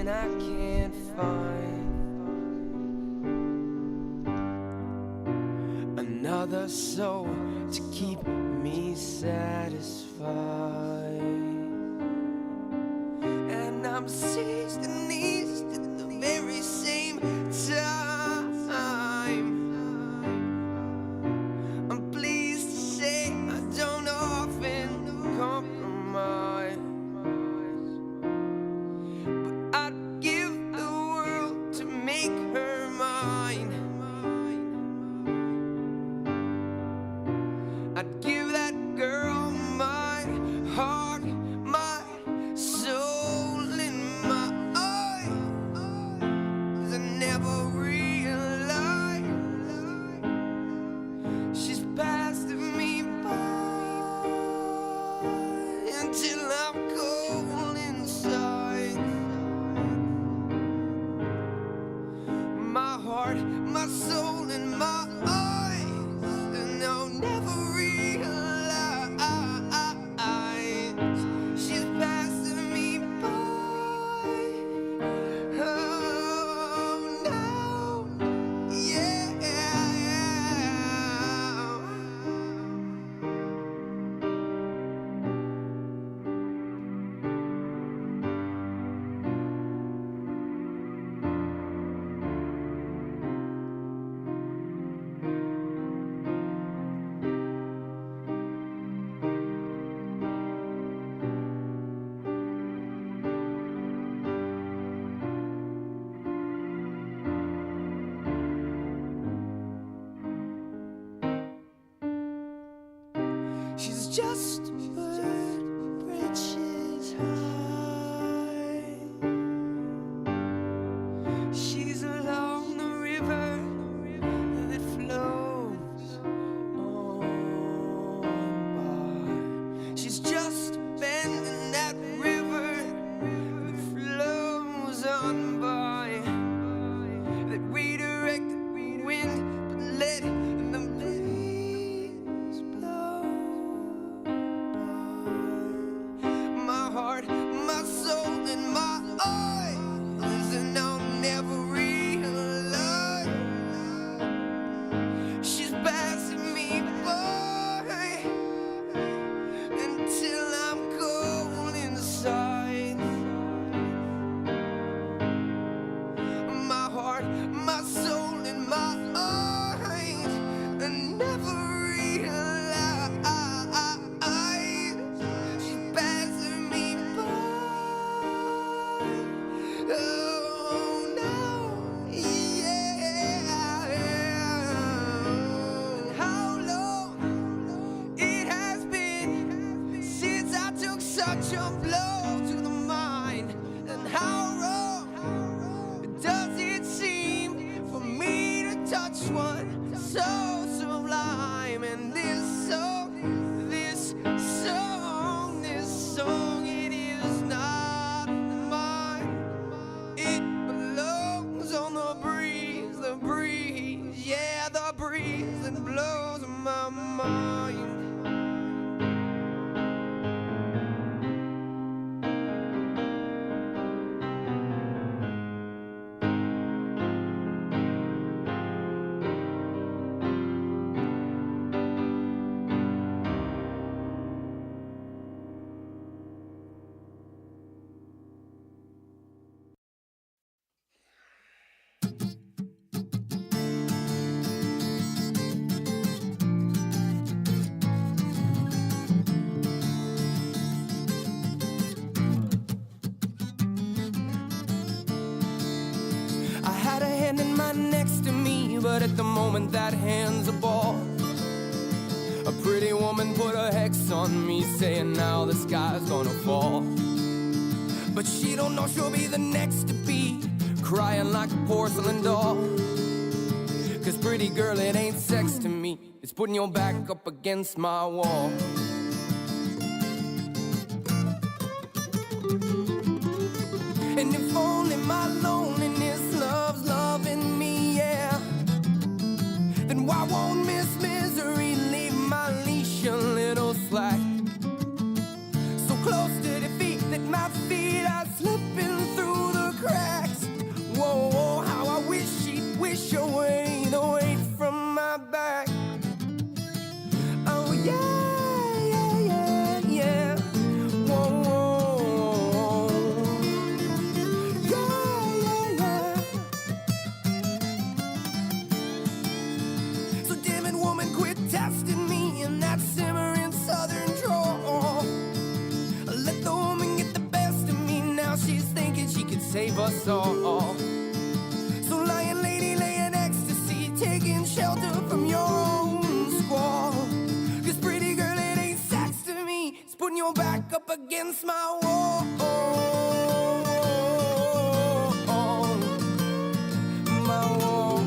and I can't find another soul to keep me satisfied. And I'm seized and eased at the very same time. I'm pleased to say I don't often compromise, but I'd give the world to make her mine. I'd give that girl my heart, my soul, and my eyes. I never realized she's passing me by until I'm cold inside. My heart, my soul, and my eyes, and I'll never realize she's passing me by. Oh no, yeah. She's just a bird, bridges high. She's along the river that flows on by. She's just a bend in that river that flows on by, that redirected wind but let the breeze blow. My heart, my soul, and my eyes, and I'll never realize she's passing me by until I'm cold inside. My heart, my soul, and my eyes, and never realize she's passing me by. Oh no, yeah. And how long it has been since I took such a blow to the mind, and how wrong does it seem for me to touch one so sublime? And this song, it is not mine. It belongs on the breeze, yeah, the breeze that blows my mind. I had a hand in mine next to me, but at the moment that hand's a ball. A pretty woman put a hex on me, saying now the sky's gonna fall. But she don't know she'll be the next to be crying like a porcelain doll. Cause pretty girl, it ain't sex to me, it's putting your back up against my wall. And if only my loneliness loves loving me, yeah, then why won't Miss Misery leave my leash a little slack? So close to defeat that my feet are slipping through the cracks. save us all. So lying lady, laying ecstasy, taking shelter from your own squall. 'Cause pretty girl, it ain't sex to me, it's putting your back up against my wall. My wall,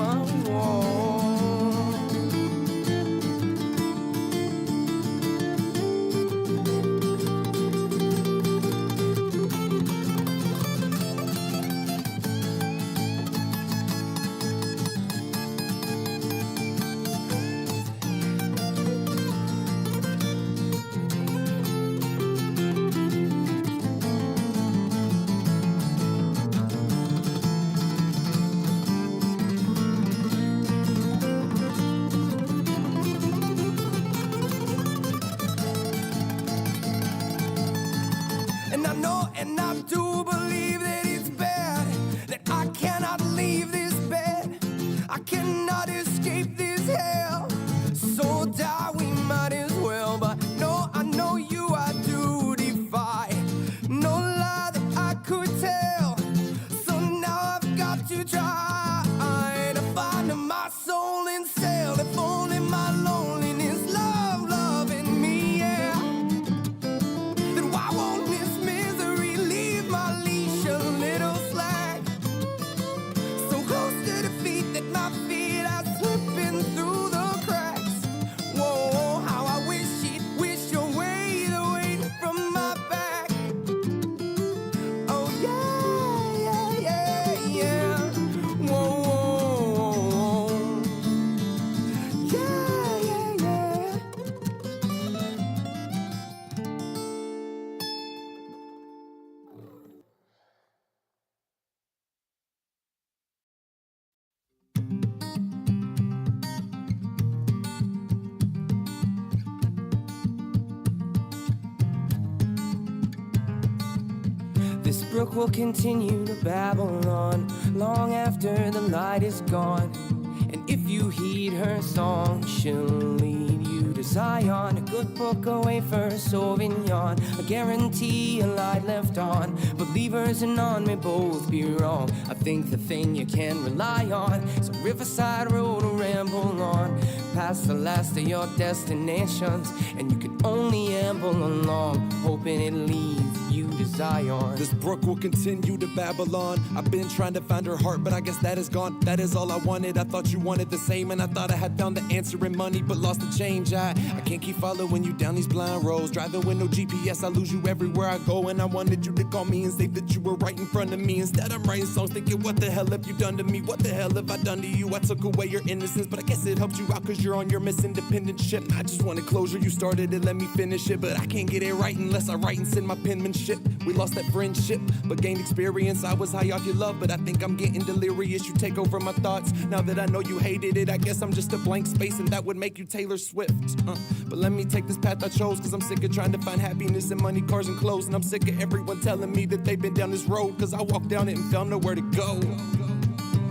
my wall. And I know and I do believe that it's bad, that I cannot leave this bed, I cannot escape this hell. So die we might as well, but no, I know you I do defy. No lie that I could tell, so now I've got to try to find my soul and sail. If only my loneliness loving me, yeah. Then why won't this misery leave my leash a little slack? So close to defeat that my feet are slipping through the cracks. Whoa, how I wish she'd wish away the weight from my back. Oh yeah, yeah, yeah, yeah. Whoa, whoa, whoa. Yeah, yeah, yeah. This brook will continue to babble on long after the light is gone. And if you heed her song, she'll lead you to Zion. A good book away for Sauvignon, a guarantee a light left on. Believers and none may both be wrong. I think the thing you can rely on is a riverside road to ramble on, past the last of your destinations, and you can only amble along, hoping it leads you to Zion. This brook will continue to Babylon. I've been trying to find her heart, but I guess that is gone. That is all I wanted. I thought you wanted the same, and I thought I had found the answer in money, but lost the change. I can't keep following you down these blind roads. Driving with no GPS, I lose you everywhere I go. And I wanted you to call me and say that you were right in front of me. Instead, I'm writing songs thinking, what the hell have you done to me? What the hell have I done to you? I took away your innocence, but I guess it helped you out cause you're on your Miss Independent ship. I just wanted closure, you started it, let me finish it, but I can't get it right unless I write and send my penmanship. We lost that friendship, but gained experience. I was high off your love, but I think I'm getting delirious. You take over my thoughts. Now that I know you hated it, I guess I'm just a blank space, and that would make you Taylor Swift. But let me take this path I chose, cause I'm sick of trying to find happiness in money, cars, and clothes. And I'm sick of everyone telling me that they've been down this road, cause I walked down it and found nowhere to go.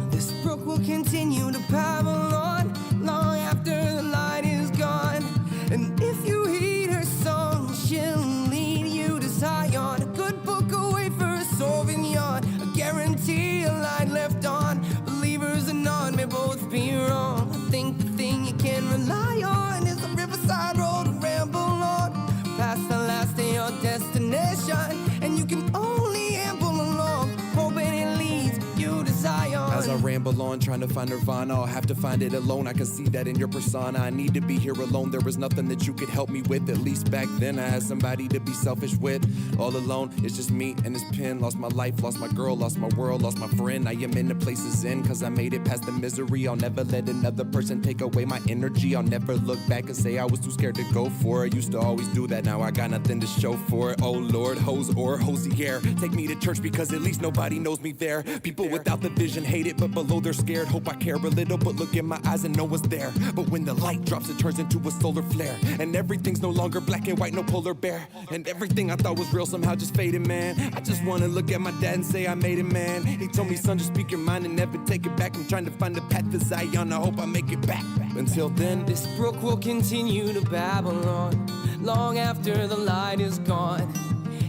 This brook will continue to babble on long after the light is gone. And if you heed her song, she'll lead you to Zion. A good book away for a Sauvignon, a guarantee a light left on. Believers and none may both be wrong. I think the thing you can rely on is a riverside road to ramble on, past the last of your destination, and you can only amble along, hoping it leads you to Zion. As I ramble on, trying to find nirvana, I'll have to find it alone. I can see that in your persona. I need to be here alone. There was nothing that you could help me with. At least back then I had somebody to be selfish with. All alone, it's just me and this pen. Lost my life, lost my girl, lost my world, lost my friend. I am in the places in, cause I made it past the misery. I'll never let another person take away my energy. I'll never look back and say I was too scared to go for it. Used to always do that, now I got nothing to show for it. Oh Lord, hose or hosier, take me to church because at least nobody knows me there. People without the vision hate it, but below they're scared. Hope I care a little, but look in my eyes and no one's there. But when the light drops, it turns into a solar flare, and everything's no longer black and white, no polar bear. And everything I thought was real somehow just faded, man. I just wanna look at my dad and say I made it, man. He told me, son, just speak your mind and never take it back. I'm trying to find the path to Zion, I hope I make it back. Until then, this brook will continue to babble on long after the light is gone.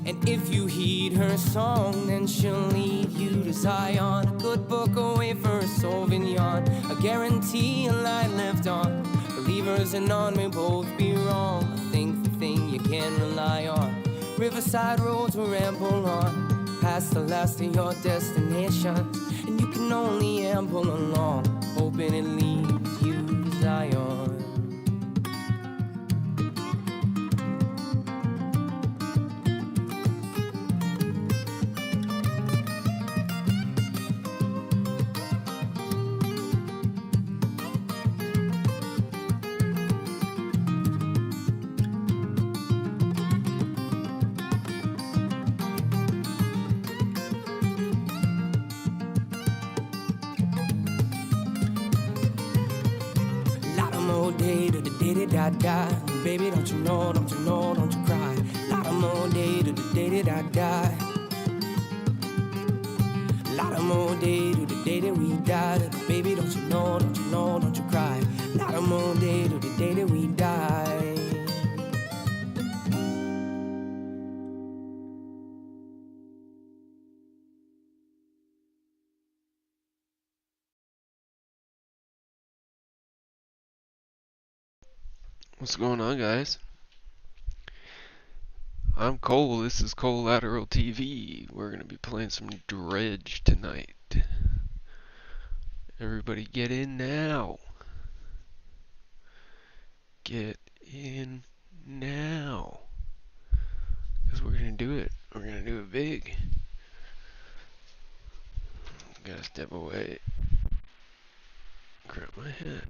And If you heed her song, then she'll lead you to Zion. A good book away for a Sauvignon. I guarantee a light lived on. Believers and none may both be wrong. I think the thing you can rely on. Riverside roads will ramble on, past the last of your destinations, and you can only amble along, hoping it leads you to Zion. Da da, baby, don't you know, don't you know, don't you cry. Lot of more day to the day that I die. Lot of more day to the day that we die. Baby, don't you know, don't you know, don't you cry. Lot of more day to the day that we die. What's going on, guys? I'm Cole. This is Collateral TV. We're going to be playing some Dredge tonight. Everybody get in now. Get in now. Because we're going to do it. We're going to do it big. Gotta step away. Grab my hat.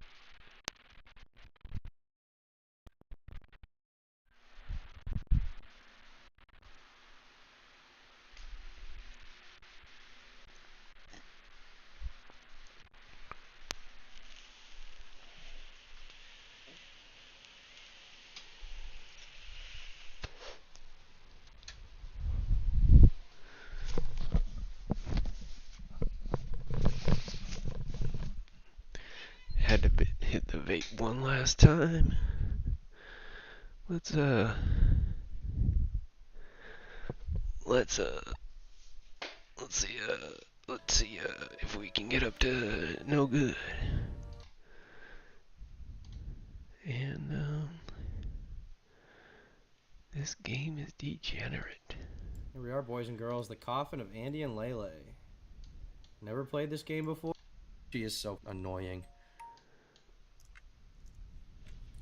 Had to hit the vape one last time. Let's see if we can get up to no good. And this game is degenerate. Here we are, boys and girls. The Coffin of Andy and Lele. Never played this game before. She is so annoying.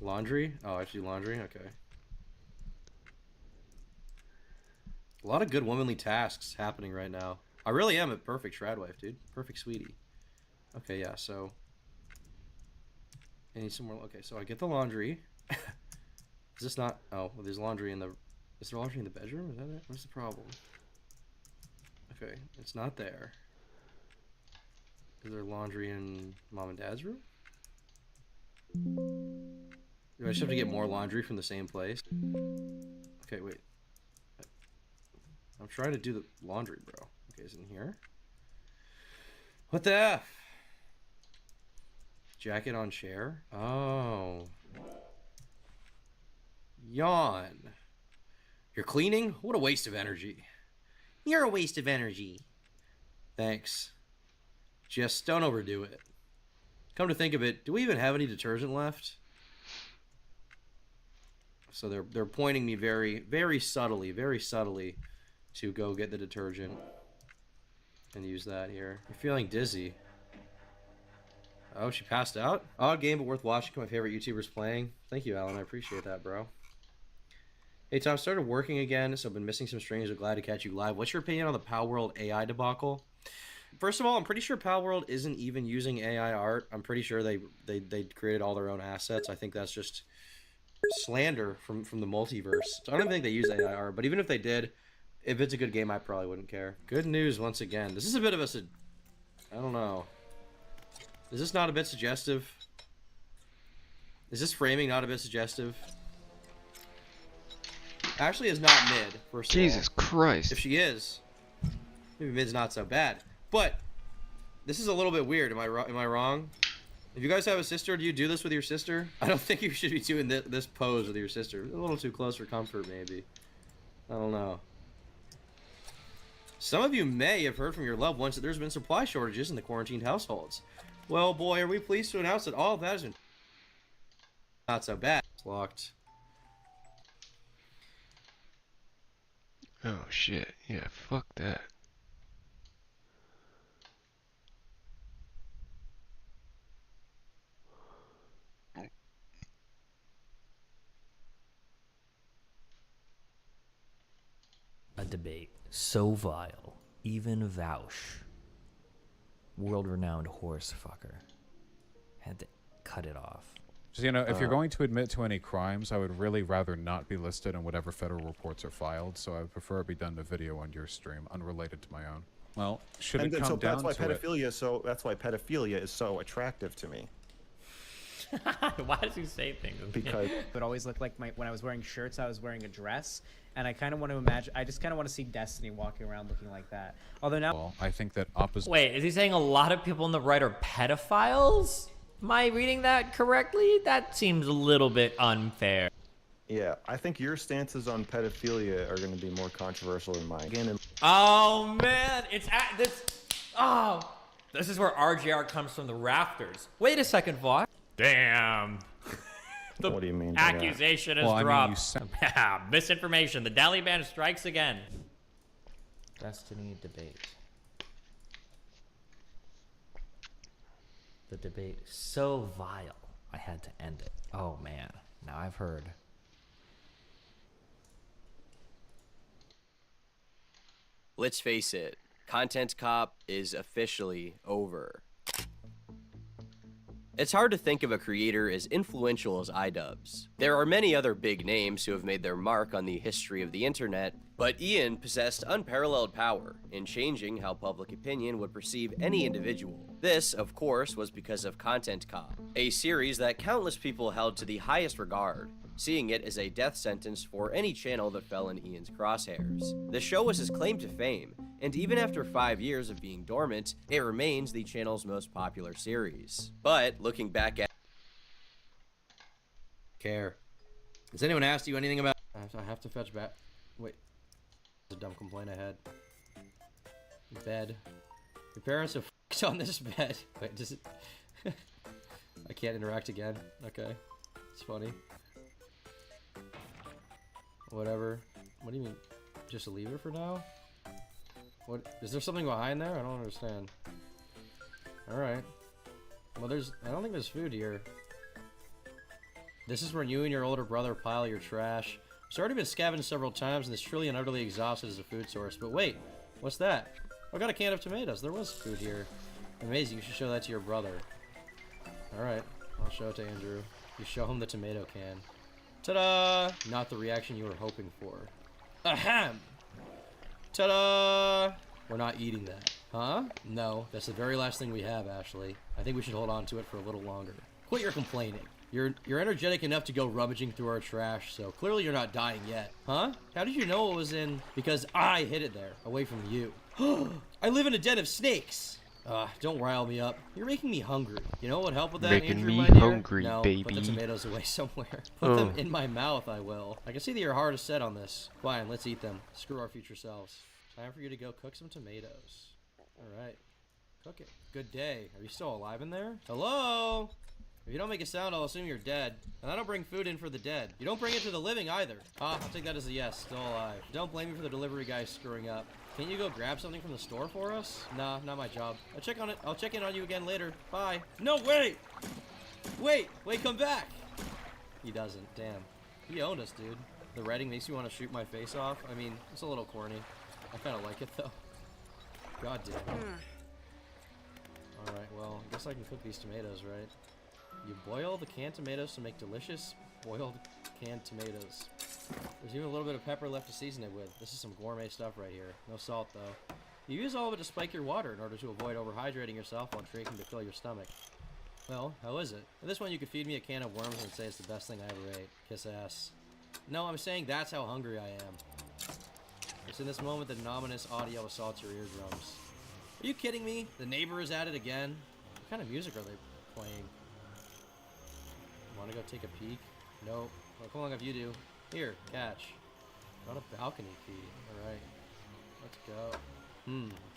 Laundry? Oh, actually laundry? Okay. A lot of good womanly tasks happening right now. I really am a perfect shroud wife, dude. Perfect sweetie. Okay, yeah, so... I need some more... Okay, so I get the laundry. Is this not... Oh, well, there's laundry in the... Is there laundry in the bedroom? Is that it? What's the problem? Okay, it's not there. Is there laundry in Mom and Dad's room? Do I just have to get more laundry from the same place? Okay, wait. I'm trying to do the laundry, bro. Okay, is it in here? What the F? Jacket on chair? Oh. Yawn. You're cleaning? What a waste of energy. You're a waste of energy. Thanks. Just don't overdo it. Come to think of it, do we even have any detergent left? So they're pointing me very subtly to go get the detergent and use that here. You're feeling dizzy. Oh, she passed out? Odd game, but worth watching. My favorite YouTubers playing. Thank you, Alan. I appreciate that, bro. Hey, Tom, started working again, so I've been missing some streams. I'm glad to catch you live. What's your opinion on the Palworld AI debacle? First of all, I'm pretty sure Palworld isn't even using AI art. I'm pretty sure they created all their own assets. I think that's just slander from the multiverse. So I don't even think they use AI art, but even if they did, if it's a good game, I probably wouldn't care. Good news once again. This is a bit of a... I don't know. Is this not a bit suggestive? Is this framing not a bit suggestive? Ashley is not mid, first of all. Jesus Christ. If she is, maybe mid's not so bad. But this is a little bit weird. Am I wrong? If you guys have a sister, do you do this with your sister? I don't think you should be doing this pose with your sister. A little too close for comfort, maybe. I don't know. Some of you may have heard from your loved ones that there's been supply shortages in the quarantined households. Well, boy, are we pleased to announce that all of that has been not so bad. It's locked. Oh shit. Yeah, fuck that. A debate so vile, even Vaush, world-renowned horse fucker, had to cut it off. So, you know, if you're going to admit to any crimes, I would really rather not be listed in whatever federal reports are filed, so I would prefer it be done in a video on your stream, unrelated to my own. Well, should it come down to That's why pedophilia is so attractive to me. Why does he say things? Because it would always look like when I was wearing shirts, I was wearing a dress, and I kind of want to imagine. I just kind of want to see Destiny walking around looking like that. Although now, well, I think that opposite. Wait, is he saying a lot of people on the right are pedophiles? Am I reading that correctly? That seems a little bit unfair. yeah, I think your stances on pedophilia are going to be more controversial than mine. Again, Oh man, it's at this. Oh, this is where RGR comes from the rafters. Wait a second, Vaughn. Damn. what do you mean? By that? Accusation is Well, I mean, dropped. you said- Misinformation. The Taliban strikes again. Destiny debate. The debate so vile, I had to end it. Oh man, now I've heard. Let's face it, Content Cop is officially over. It's hard to think of a creator as influential as iDubbbz. There are many other big names who have made their mark on the history of the internet, but Ian possessed unparalleled power in changing how public opinion would perceive any individual. This, of course, was because of Content Cop, a series that countless people held to the highest regard, seeing it as a death sentence for any channel that fell in Ian's crosshairs. The show was his claim to fame, and even after 5 years of being dormant, it remains the channel's most popular series. But looking back at Care. Has anyone asked you anything about? I have to fetch back. Wait. There's a dumb complaint I had. Bed. Your parents have f***ed on this bed. Wait, does it? I can't interact again. Okay. It's funny. Whatever. What do you mean? Just leave it for now? What? Is there something behind there? I don't understand. Alright. Well, I don't think there's food here. This is where you and your older brother pile your trash. It's already been scavenged several times and is truly and utterly exhausted as a food source. But wait, what's that? I got a can of tomatoes. There was food here. Amazing, you should show that to your brother. Alright, I'll show it to Andrew. You show him the tomato can. Ta-da! Not the reaction you were hoping for. Ahem! Ta-da! We're not eating that. Huh? No, that's the very last thing we have, Ashley. I think we should hold on to it for a little longer. Quit your complaining. You're energetic enough to go rummaging through our trash, so clearly you're not dying yet. Huh? How did you know it was in? Because I hid it there, away from you. I live in a den of snakes! Don't rile me up. You're making me hungry. You know what would help with that, Making Andrew, me my dear? hungry, No, baby. put the tomatoes away somewhere. Put them in my mouth, I will. I can see that your heart is set on this. Fine, let's eat them. Screw our future selves. Time for you to go cook some tomatoes. Alright. Cook it. Good day. Are you still alive in there? Hello? If you don't make a sound, I'll assume you're dead. And I don't bring food in for the dead. You don't bring it to the living either. I'll take that as a yes. Still alive. Don't blame me for the delivery guy screwing up. Can't you go grab something from the store for us? Nah, not my job. I'll check on it. I'll check in on you again later. Bye. No, wait! Wait, come back! He doesn't. Damn. He owned us, dude. The writing makes you want to shoot my face off. I mean, it's a little corny. I kind of like it, though. God damn. Alright, well, I guess I can cook these tomatoes, right? You boil the canned tomatoes to make delicious boiled canned tomatoes. There's even a little bit of pepper left to season it with. This is some gourmet stuff right here. No salt, though. You use all of it to spike your water in order to avoid overhydrating yourself while drinking to fill your stomach. Well, how is it? For this one, you could feed me a can of worms and say it's the best thing I ever ate. Kiss ass. No, I'm saying that's how hungry I am. It's in this moment that an ominous audio assaults your eardrums. Are you kidding me? The neighbor is at it again? What kind of music are they playing? Want to go take a peek? Nope. Well, come along if you do. Here, catch. Got a balcony key. Alright. Let's go.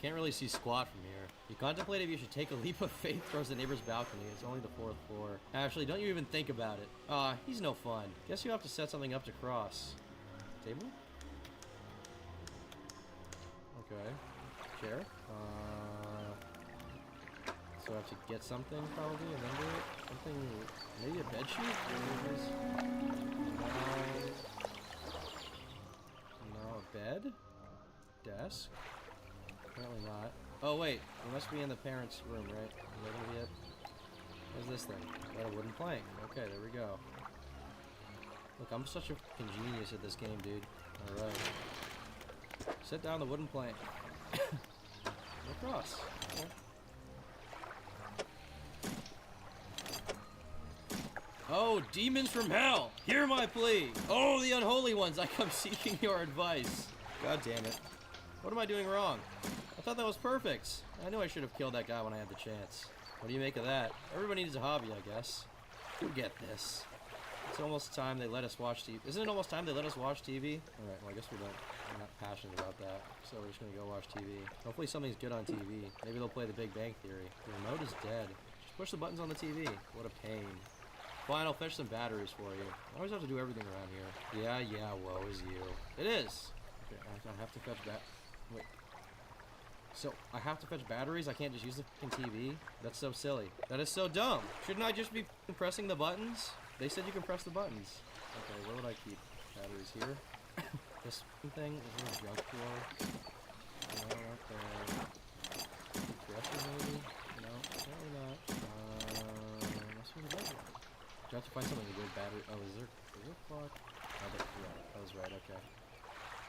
Can't really see squat from here. You contemplate if you should take a leap of faith towards the neighbor's balcony. It's only the 4th floor. Actually, don't you even think about it. He's no fun. Guess you have to set something up to cross. Table? Okay. Chair? So I have to get something probably and then do it? Something, maybe a bed sheet? No, a bed? Desk? Apparently not. Oh wait, we must be in the parents' room, right? Is that gonna be it? What's this thing? Got a wooden plank. Okay, there we go. Look, I'm such a fucking genius at this game, dude. Alright. Set down the wooden plank. Across. Okay. Oh, demons from hell! Hear my plea! Oh, the unholy ones, I come seeking your advice. God damn it. What am I doing wrong? I thought that was perfect. I knew I should have killed that guy when I had the chance. What do you make of that? Everybody needs a hobby, I guess. Forget this. It's almost time they let us watch TV. Isn't it almost time they let us watch TV? Alright, well I guess we're not passionate about that. So we're just gonna go watch TV. Hopefully something's good on TV. Maybe they'll play The Big Bang Theory. The remote is dead. Just push the buttons on the TV. What a pain. Fine, I'll fetch some batteries for you. I always have to do everything around here. Yeah, woe is you. It is! Okay, I have to fetch wait. So, I have to fetch batteries? I can't just use the fucking TV? That's so silly. That is so dumb. Shouldn't I just be pressing the buttons? They said you can press the buttons. Okay, where would I keep batteries here? This thing? Is there a junk drawer? No, not there. Dresser maybe? No, apparently not. That's where the bedroom. Do I have to find something with battery? Oh, is there a clock? Oh, that was right, okay.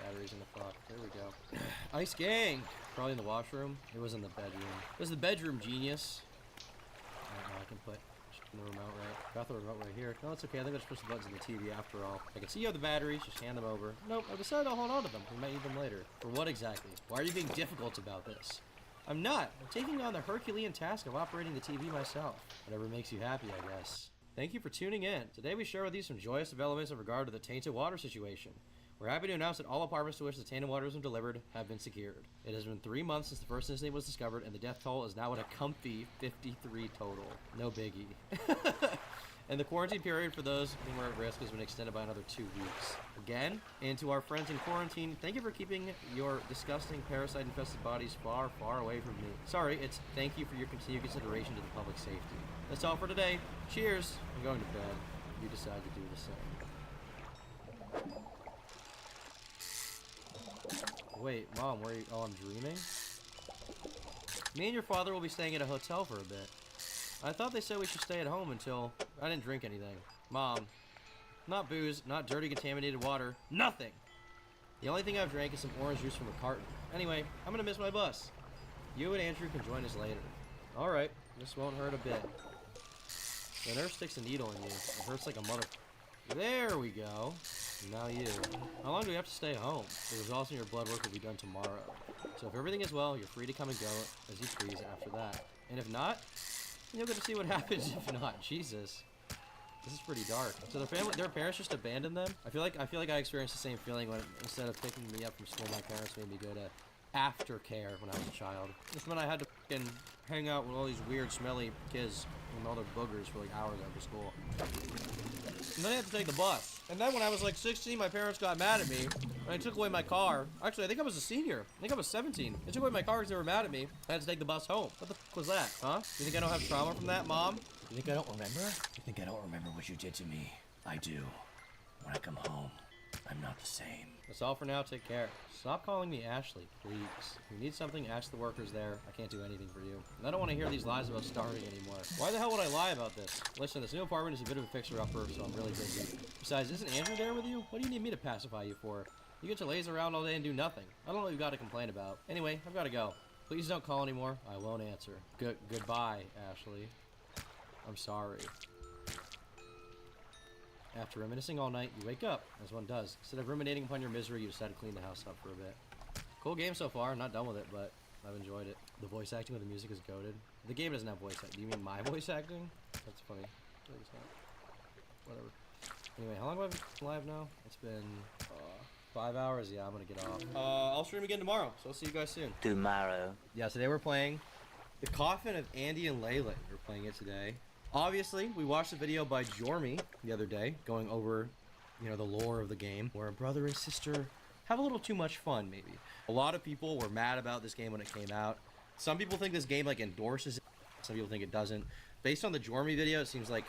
Batteries in the clock. There we go. Ice gang! Probably in the washroom. It was in the bedroom. This is the bedroom, genius. I can put the remote right. Got the remote right here. No, it's okay. I think I'll just push the buttons on the TV after all. I can see you have the batteries. Just hand them over. Nope, I decided I'll hold on to them. We might need them later. For what exactly? Why are you being difficult about this? I'm not. I'm taking on the Herculean task of operating the TV myself. Whatever makes you happy, I guess. Thank you for tuning in. Today we share with you some joyous developments in regard to the tainted water situation. We're happy to announce that all apartments to which the tainted waters have been delivered have been secured. It has been 3 months since the first incident was discovered, and the death toll is now at a comfy 53 total. No biggie. And the quarantine period for those who are at risk has been extended by another 2 weeks. Again, and to our friends in quarantine, thank you for keeping your disgusting parasite-infested bodies far, far away from me. Sorry, it's thank you for your continued consideration to the public safety. That's all for today. Cheers. I'm going to bed. You decide to do the same. Wait, Mom, where are you? Oh, I'm dreaming? Me and your father will be staying at a hotel for a bit. I thought they said we should stay at home until... I didn't drink anything. Mom. Not booze, not dirty contaminated water. Nothing! The only thing I've drank is some orange juice from a carton. Anyway, I'm gonna miss my bus. You and Andrew can join us later. Alright, this won't hurt a bit. The nurse sticks a needle in you. It hurts like a mother... There we go. Now you. How long do we have to stay home? The results in your blood work will be done tomorrow. So if everything is well, you're free to come and go as you please after that. And if not, you'll get to see what happens if not. Jesus. This is pretty dark. So their parents just abandoned them? I feel like I experienced the same feeling when instead of picking me up from school, my parents made me go to aftercare when I was a child. This meant I had to fucking hang out with all these weird, smelly kids and all their boogers for like hours after school. And then I had to take the bus. And then when I was like 16, my parents got mad at me. And they took away my car. Actually, I think I was a senior. I think I was 17. They took away my car because they were mad at me. I had to take the bus home. What the fuck was that, huh? You think I don't have trauma from that, Mom? You think I don't remember? You think I don't remember what you did to me? I do. When I come home, I'm not the same. That's all for now. Take care. Stop calling me Ashley, please. If you need something, ask the workers there. I can't do anything for you. And I don't want to hear these lies about starving anymore. Why the hell would I lie about this? Listen, this new apartment is a bit of a fixer-upper, so I'm really busy. Besides, isn't Andrew there with you? What do you need me to pacify you for? You get to laze around all day and do nothing. I don't know what you've got to complain about. Anyway, I've got to go. Please don't call anymore. I won't answer. Goodbye, Ashley. I'm sorry. After reminiscing all night, you wake up, as one does. Instead of ruminating upon your misery, you decide to clean the house up for a bit. Cool game so far. I'm not done with it, but I've enjoyed it. The voice acting with the music is goated. The game doesn't have voice acting. Do you mean my voice acting? That's funny. Whatever. Anyway, how long have I been live now? It's been 5 hours? Yeah, I'm gonna get off. I'll stream again tomorrow, so I'll see you guys soon. Tomorrow. Yeah, today we're playing The Coffin of Andy and Lele. We're playing it today. Obviously, we watched a video by Jormy the other day, going over, you know, the lore of the game, where a brother and sister have a little too much fun, maybe. A lot of people were mad about this game when it came out. Some people think this game, like, endorses it. Some people think it doesn't. Based on the Jormy video, it seems like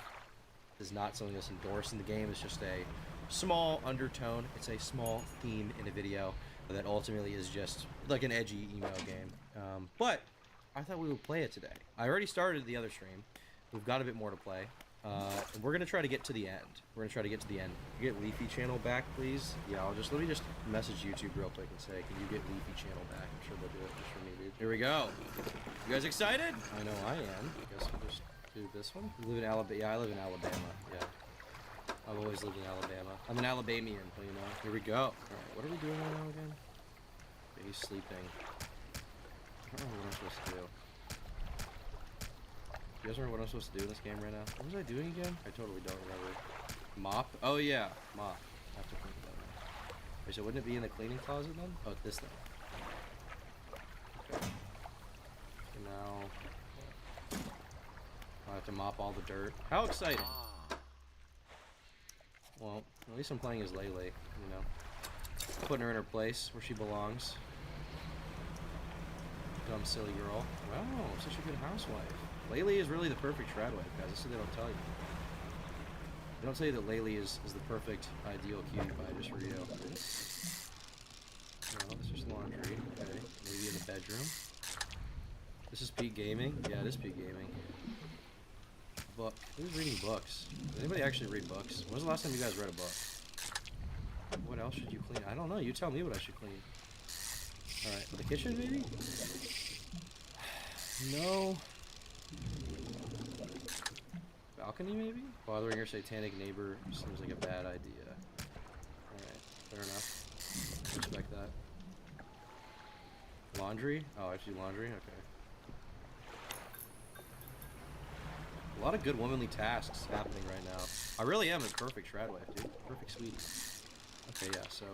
it's not something that's endorsed in the game. It's just a small undertone. It's a small theme in a video that ultimately is just like an edgy emo game. But I thought we would play it today. I already started the other stream. We've got a bit more to play. And we're gonna try to get to the end. We're gonna try to get to the end. Get Leafy channel back, please. Yeah, let me just message YouTube real quick and say, can you get Leafy channel back? I'm sure they'll do it just for me, dude. Here we go. You guys excited? I know I am. I guess we'll just do this one. You live in Alabama? Yeah, I live in Alabama. Yeah. I've always lived in Alabama. I'm an Alabamian, you know. Here we go. All right, what are we doing right now again? Okay, he's sleeping. I don't know what I'm supposed to do. You guys remember what I'm supposed to do in this game right now? What was I doing again? I totally don't remember. Mop? Oh yeah, mop. I have to think about that. Wait, so wouldn't it be in the cleaning closet then? Oh, it's this thing. Okay. So now I have to mop all the dirt. How exciting! Well, at least I'm playing as Lele, you know. Putting her in her place where she belongs. Dumb, silly girl. Wow, such a good housewife. Lele is really the perfect trad wife, guys. That's what they don't tell you. They don't tell you that Lele is the perfect ideal cutie pie just for you. No, it's just laundry. Okay, maybe in the bedroom. This is peak gaming? Yeah, it is peak gaming. Book. Who's reading books? Does anybody actually read books? When was the last time you guys read a book? What else should you clean? I don't know. You tell me what I should clean. Alright, the kitchen maybe? No. Balcony maybe? Bothering your satanic neighbor seems like a bad idea. Alright, fair enough. Respect that. Laundry? Oh, I have to do laundry? Okay. A lot of good womanly tasks happening right now. I really am a perfect shroud wife, dude. Perfect sweetie. Okay, yeah, so...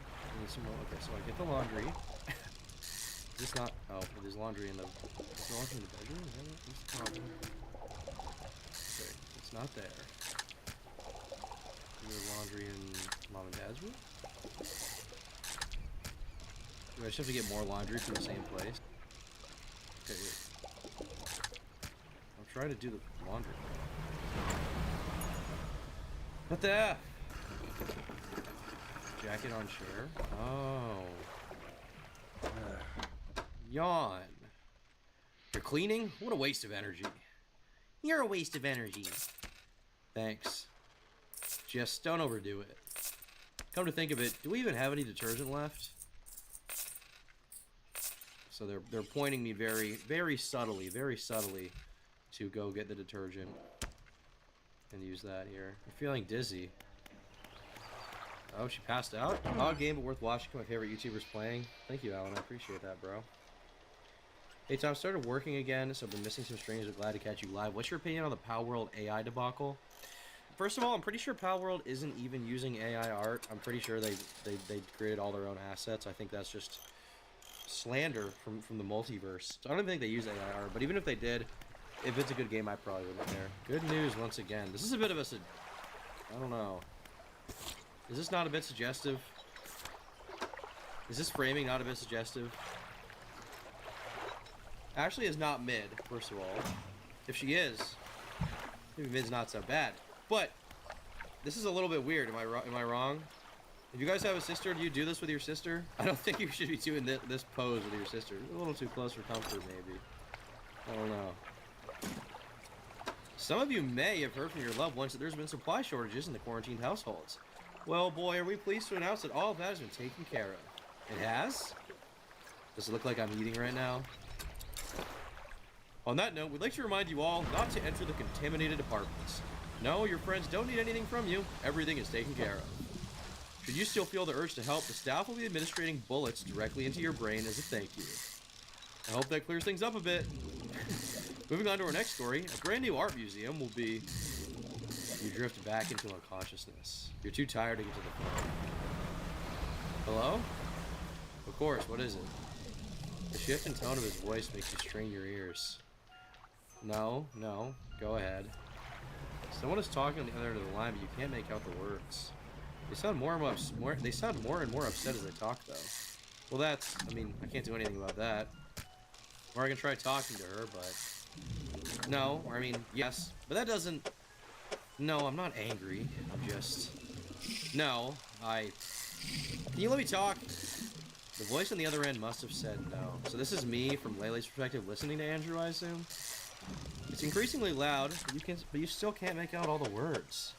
I need some more. Okay, so I get the laundry. Is this not... Oh, there's laundry in the... Is there laundry in the bedroom? Is that it? What's the problem? Okay, it's not there. Is there laundry in Mom and Dad's room? Do I just have to get more laundry from the same place? Okay, wait. I'm trying to do the laundry. What the F? Jacket on chair? Oh. Yawn. You're cleaning? What a waste of energy. You're a waste of energy. Thanks. Just don't overdo it. Come to think of it, do we even have any detergent left? So they're pointing me very subtly to go get the detergent and use that here. I'm feeling dizzy. Oh, she passed out? Odd game, but worth watching. My favorite YouTubers playing. Thank you, Alan. I appreciate that, bro. Hey, Tom, started working again, so I've been missing some streams. I'm glad to catch you live. What's your opinion on the Palworld AI debacle? First of all, I'm pretty sure Palworld isn't even using AI art. I'm pretty sure they created all their own assets. I think that's just slander from the multiverse. So I don't even think they use AI art, but even if they did, if it's a good game, I probably wouldn't care. Good news once again. This is a bit of a... I don't know. Is this not a bit suggestive? Is this framing not a bit suggestive? Ashley is not mid, first of all. If she is, maybe mid's not so bad. But this is a little bit weird. Am I wrong? If you guys have a sister, do you do this with your sister? I don't think you should be doing this pose with your sister. A little too close for comfort, maybe. I don't know. Some of you may have heard from your loved ones that there's been supply shortages in the quarantined households. Well, boy, are we pleased to announce that all of that has been taken care of. It has? Does it look like I'm eating right now? On that note, we'd like to remind you all not to enter the contaminated apartments. No, your friends don't need anything from you. Everything is taken care of. Should you still feel the urge to help, the staff will be administering bullets directly into your brain as a thank you. I hope that clears things up a bit. Moving on to our next story, a brand new art museum will be You drift back into unconsciousness. You're too tired to get to the phone. Hello? Of course, what is it? The shift in tone of his voice makes you strain your ears. No, go ahead. Someone is talking on the other end of the line, but you can't make out the words. They sound more and more upset as they talk, though. Well, that's, I mean, I can't do anything about that. Or I can try talking to her, but... No, or I mean, yes. But that doesn't... No, I'm not angry. I'm just... No, Can you let me talk? The voice on the other end must have said no. So this is me, from Lele's perspective, listening to Andrew, I assume? It's increasingly loud, but you still can't make out all the words.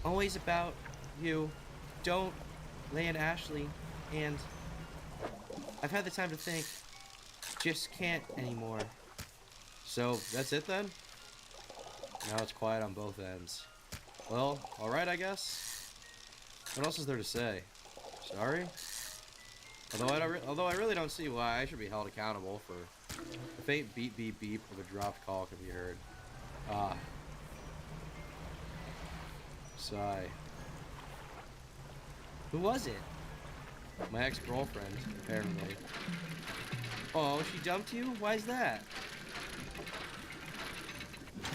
Always about you. Don't, Leigh and Ashley, and... I've had the time to think. Just can't anymore. So, that's it then? Now it's quiet on both ends. Well, alright, I guess. What else is there to say? Sorry? Although I really don't see why I should be held accountable for the faint beep beep beep of a dropped call can be heard. Ah. Sigh. Who was it? My ex-girlfriend, apparently. Oh, she dumped you? Why's that?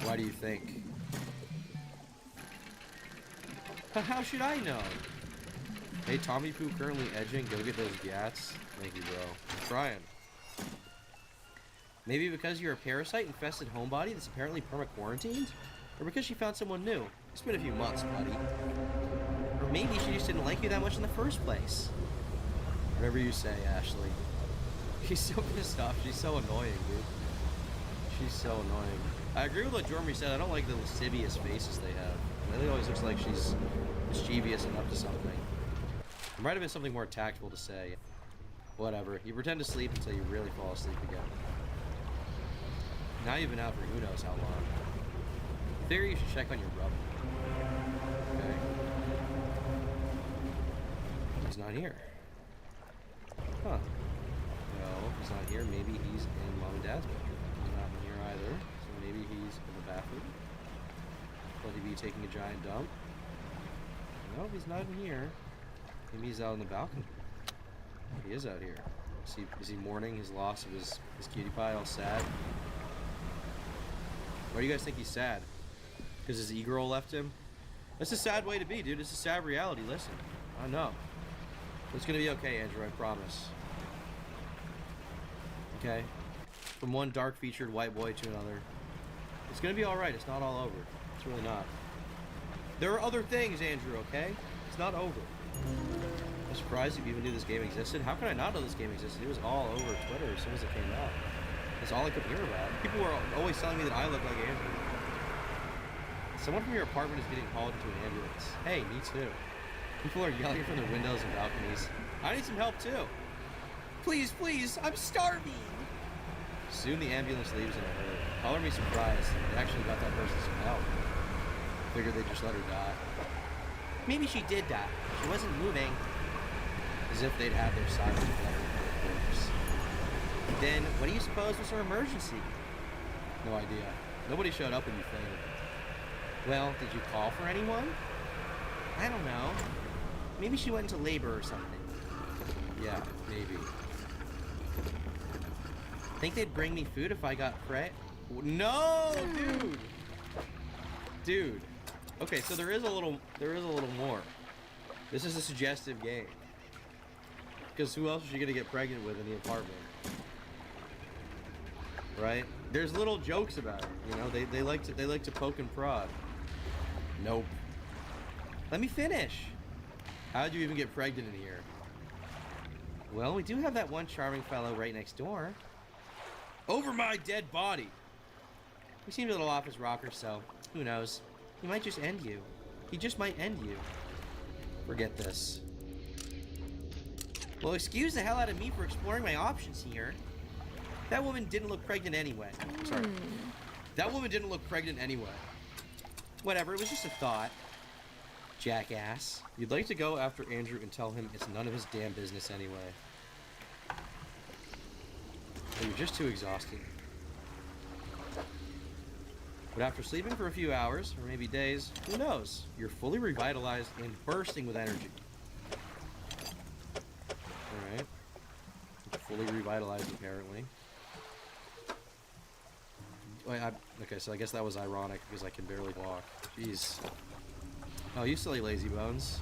Why do you think? How should I know? Hey, Tommy Poo currently edging. Go get those gats. Thank you, bro. I'm trying. Maybe because you're a parasite-infested homebody that's apparently perma-quarantined? Or because she found someone new? It's been a few months, buddy. Or maybe she just didn't like you that much in the first place. Whatever you say, Ashley. She's so pissed off. She's so annoying, dude. She's so annoying. I agree with what Jormy said. I don't like the lascivious faces they have. Lily always looks like she's mischievous and up to something. It might have been something more tactful to say. Whatever. You pretend to sleep until you really fall asleep again. Now you've been out for who knows how long. In theory, you should check on your brother. Okay. He's not here. Huh. No, he's not here. Maybe he's in Mom and Dad's bedroom. He's not in here either. So maybe he's in the bathroom. Will he be taking a giant dump? No, he's not in here. Maybe he's out on the balcony. He is out here. Is he mourning his loss of his cutie pie, all sad? Why do you guys think he's sad? Because his e-girl left him? That's a sad way to be, dude. It's a sad reality. Listen, I know. It's gonna be okay, Andrew, I promise. Okay? From one dark-featured white boy to another. It's gonna be alright. It's not all over. It's really not. There are other things, Andrew, okay? It's not over. I'm surprised you even knew this game existed. How could I not know this game existed? It was all over Twitter as soon as it came out. That's all I could hear about. People were always telling me that I look like Andrew. Someone from your apartment is getting hauled into an ambulance. Hey, me too. People are yelling from their windows and balconies. I need some help too. Please, please, I'm starving. Soon the ambulance leaves in a hurry. Color me surprised. They actually got that person some help. Figured they'd just let her die. Maybe she did die. She wasn't moving. As if they'd had their silent letter in their corpse. Then, what do you suppose was her emergency? No idea. Nobody showed up when you fainted. Well, did you call for anyone? I don't know. Maybe she went into labor or something. Yeah, maybe. Think they'd bring me food if I got No, dude. Dude. Okay, so there is a little more. This is a suggestive game. Because who else is she gonna get pregnant with in the apartment? Right? There's little jokes about it. You know, they like to poke and prod. Nope. Let me finish. How'd you even get pregnant in here? Well, we do have that one charming fellow right next door. Over my dead body. He seems a little off his rocker, so who knows? He might just end you. He just might end you. Forget this. Well, excuse the hell out of me for exploring my options here. That woman didn't look pregnant anyway. Sorry. That woman didn't look pregnant anyway. Whatever, it was just a thought. Jackass. You'd like to go after Andrew and tell him it's none of his damn business anyway. But you're just too exhausted. But after sleeping for a few hours, or maybe days, who knows? You're fully revitalized and bursting with energy. Alright. Fully revitalized, apparently. Okay, so I guess that was ironic because I can barely walk. Jeez. Oh, you silly lazy bones.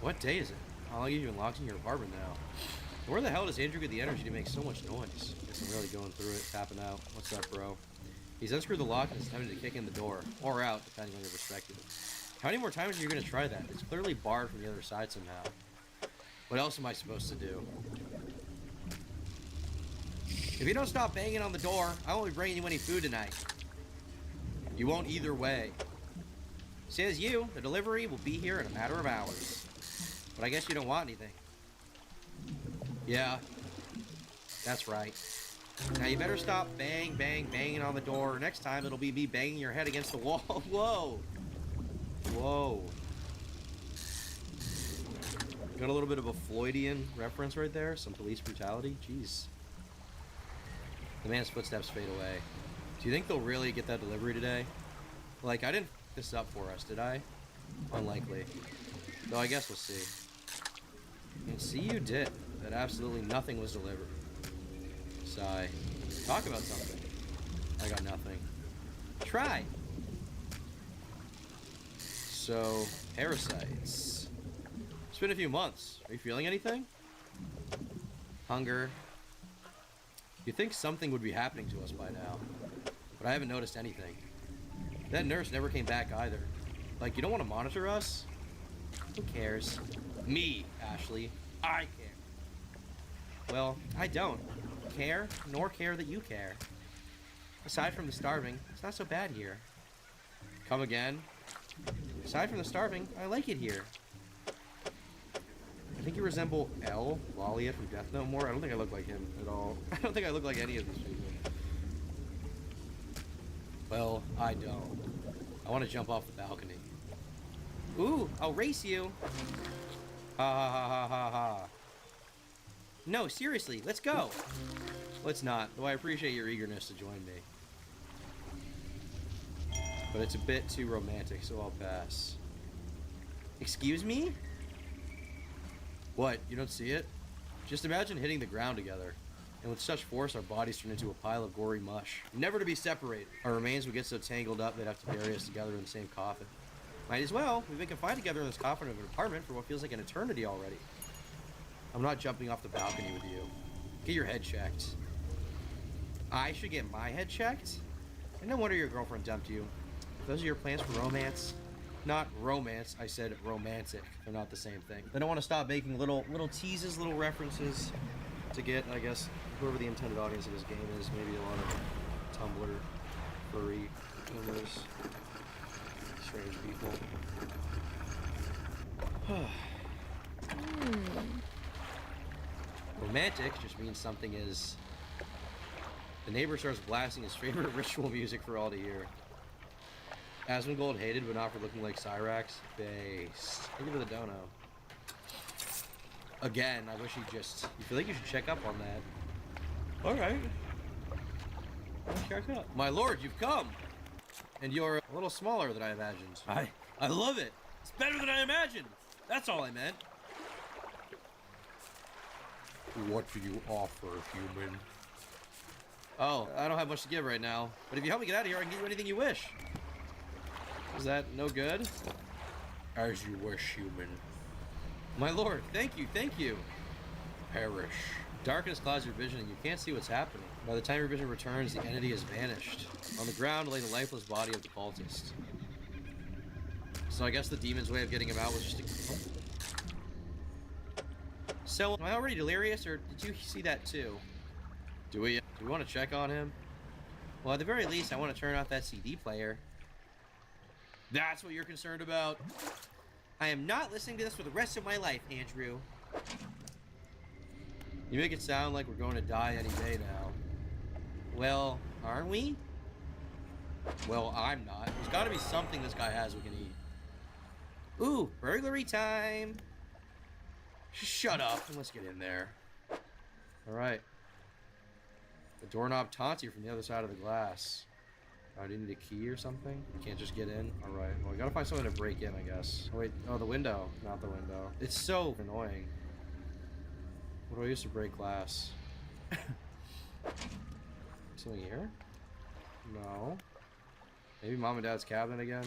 What day is it? How long have you been locked in your apartment now? Where the hell does Andrew get the energy to make so much noise? Guess I'm really going through it, tapping out. What's up, bro? He's unscrewed the lock and is attempting to kick in the door. Or out, depending on your perspective. How many more times are you going to try that? It's clearly barred from the other side somehow. What else am I supposed to do? If you don't stop banging on the door, I won't be bringing you any food tonight. You won't either way. Says you, the delivery will be here in a matter of hours. But I guess you don't want anything. Yeah, that's right. Now you better stop banging on the door. Next time it'll be me banging your head against the wall. Whoa. Whoa. Got a little bit of a Floydian reference right there. Some police brutality. Jeez. The man's footsteps fade away. Do you think they'll really get that delivery today? Like, I didn't f this up for us, did I? Unlikely. Though I guess we'll see. And see you did. That absolutely nothing was delivered. Sigh. Talk about something. I got nothing. Try. So, parasites. It's been a few months. Are you feeling anything? Hunger. You'd think something would be happening to us by now. But I haven't noticed anything. That nurse never came back either. Like, you don't want to monitor us? Who cares? Me, Ashley. I care. Well, I don't care, nor care that you care. Aside from the starving, it's not so bad here. Come again? Aside from the starving, I like it here. I think you resemble L, Lalia from Death Note more. I don't think I look like him at all. I don't think I look like any of these people. Well, I don't. I want to jump off the balcony. Ooh, I'll race you. Ha ha ha ha ha ha. No, seriously, let's go. Let's not, though I appreciate your eagerness to join me. But it's a bit too romantic, so I'll pass. Excuse me? What, you don't see it? Just imagine hitting the ground together. And with such force, our bodies turn into a pile of gory mush. Never to be separated. Our remains would get so tangled up they'd have to bury us together in the same coffin. Might as well. We've been confined together in this coffin of an apartment for what feels like an eternity already. I'm not jumping off the balcony with you. Get your head checked. I should get my head checked? And no wonder your girlfriend dumped you. If those are your plans for romance. Not romance, I said romantic. They're not the same thing. They don't want to stop making little teases, little references to get, I guess, whoever the intended audience of this game is. Maybe a lot of Tumblr, furry, gamers, strange people. Romantic just means something is... The neighbor starts blasting his favorite ritual music for all to hear. Asmongold hated, but not for looking like Cyrax. Based. Look at the dono. Again, I wish he just... You feel like you should check up on that. Alright. Let's check up. My lord, you've come! And you're a little smaller than I imagined. I love it! It's better than I imagined! That's all I meant. What do you offer, human? Oh, I don't have much to give right now. But if you help me get out of here, I can get you anything you wish. Is that no good? As you wish, human. My lord, thank you, thank you. Perish. Darkness clouds your vision and you can't see what's happening. By the time your vision returns, the entity has vanished. On the ground lay the lifeless body of the cultist. So I guess the demon's way of getting him out was just to... So, am I already delirious, or did you see that too? Do we want to check on him? Well, at the very least, I want to turn off that CD player. That's what you're concerned about? I am not listening to this for the rest of my life, Andrew. You make it sound like we're going to die any day now. Well, aren't we? Well, I'm not. There's got to be something this guy has we can eat. Ooh, burglary time. Shut up and let's get in there. All right. The doorknob taunts you from the other side of the glass. Oh, do you need a key or something? You can't just get in? Alright, well, we gotta find something to break in, I guess. Oh, wait. Oh, the window. Not the window. It's so annoying. What do I use to break glass? Something here? No. Maybe mom and dad's cabinet again?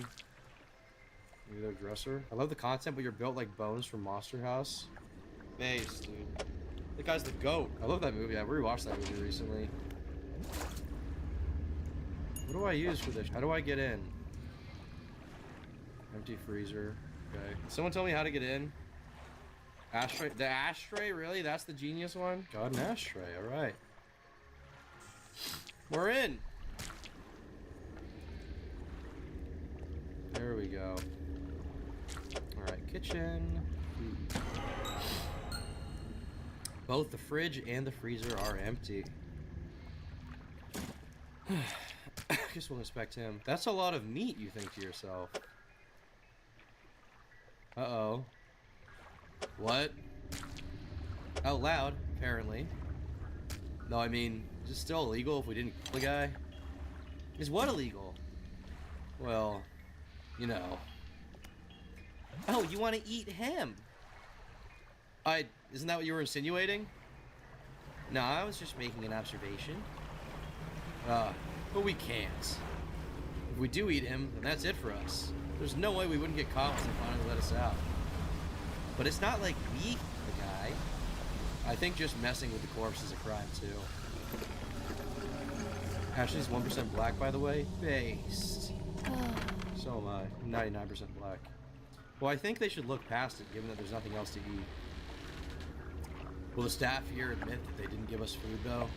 Maybe their dresser? I love the concept, but you're built like Bones from Monster House. Base, dude. The guy's the GOAT. I love that movie. I rewatched that movie recently. What do I use for this? How do I get in? Empty freezer. Okay. Can someone tell me how to get in? Ashtray. The ashtray? Really? That's the genius one? Got an ashtray. Alright. We're in! There we go. Alright, kitchen. Both the fridge and the freezer are empty. I guess we'll inspect him. That's a lot of meat, you think to yourself. Uh-oh. What? Out loud, apparently. No, I mean, is it still illegal if we didn't kill the guy? Is what illegal? Well, you know. Oh, you want to eat him? Isn't that what you were insinuating? No, I was just making an observation. But we can't. If we do eat him, then that's it for us. There's no way we wouldn't get caught once they finally let us out. But it's not like we killed the guy. I think just messing with the corpse is a crime, too. Ashley's 1% black, by the way. Based. So am I. I'm 99% black. Well, I think they should look past it, given that there's nothing else to eat. Will the staff here admit that they didn't give us food, though?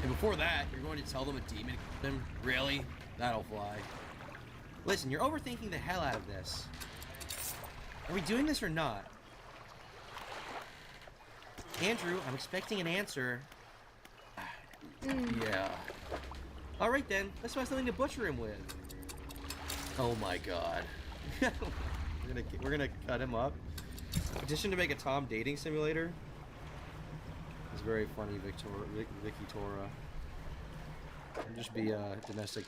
And before that, you're going to tell them a demon killed them? Really? That'll fly. Listen, you're overthinking the hell out of this. Are we doing this or not? Andrew, I'm expecting an answer. Yeah. Alright then, let's find something to butcher him with. Oh my god. we're gonna cut him up. Petition to make a Tom dating simulator. It's very funny, Vicky Tora. It'll just be a domestic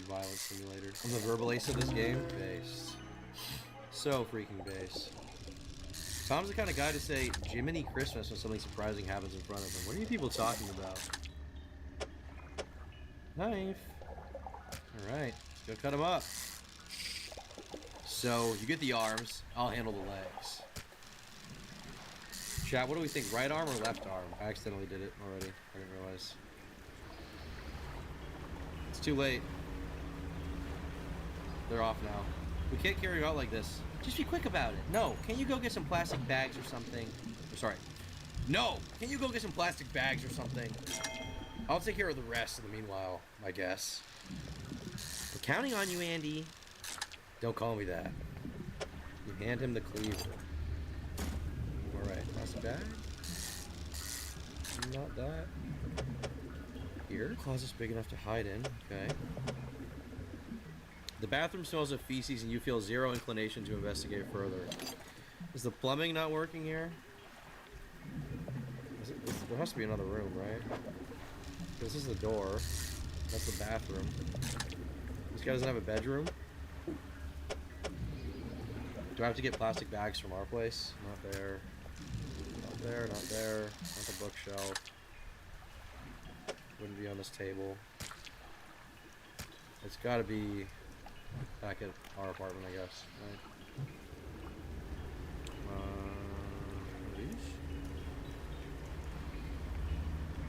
violence simulator. I'm the verbal ace of this game. Based. So freaking base. Tom's the kind of guy to say Jiminy Christmas when something surprising happens in front of him. What are you people talking about? Knife. Alright, let's go cut him up. So, you get the arms, I'll handle the legs. Chat, what do we think? Right arm or left arm? I accidentally did it already. I didn't realize. It's too late. They're off now. We can't carry him out like this. Just be quick about it. No, can you go get some plastic bags or something? Sorry. No, can you go get some plastic bags or something? I'll take care of the rest in the meanwhile, I guess. We're counting on you, Andy. Don't call me that. You hand him the cleaver. Alright, plastic bag. Not that. Here. Closet's big enough to hide in. Okay. The bathroom smells of feces and you feel zero inclination to investigate further. Is the plumbing not working here? There has to be another room, right? This is the door. That's the bathroom. This guy doesn't have a bedroom? Do I have to get plastic bags from our place? Not there. Not there, not there. Not the bookshelf. Wouldn't be on this table. It's gotta be back at our apartment, I guess. Right?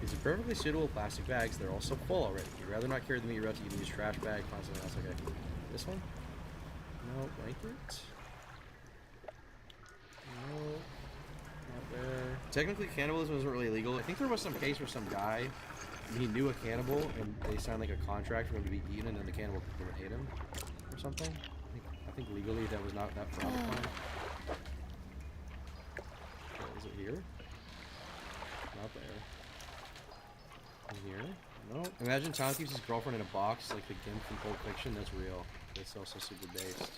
These are perfectly suitable plastic bags. They're also full already. You'd rather not carry them your route to use trash bag, find something else. Okay. This one? No, blanket. No. Not there. Technically, cannibalism isn't really illegal. I think there was some case where some guy, he knew a cannibal, and they signed like a contract for him to be eaten, and then the cannibal ate him, or something. I think legally that was not that frowned upon. Is it here? Not there. In here? No. Imagine Tom keeps his girlfriend in a box like the Gimp from Pulp Fiction. That's real. That's also super based.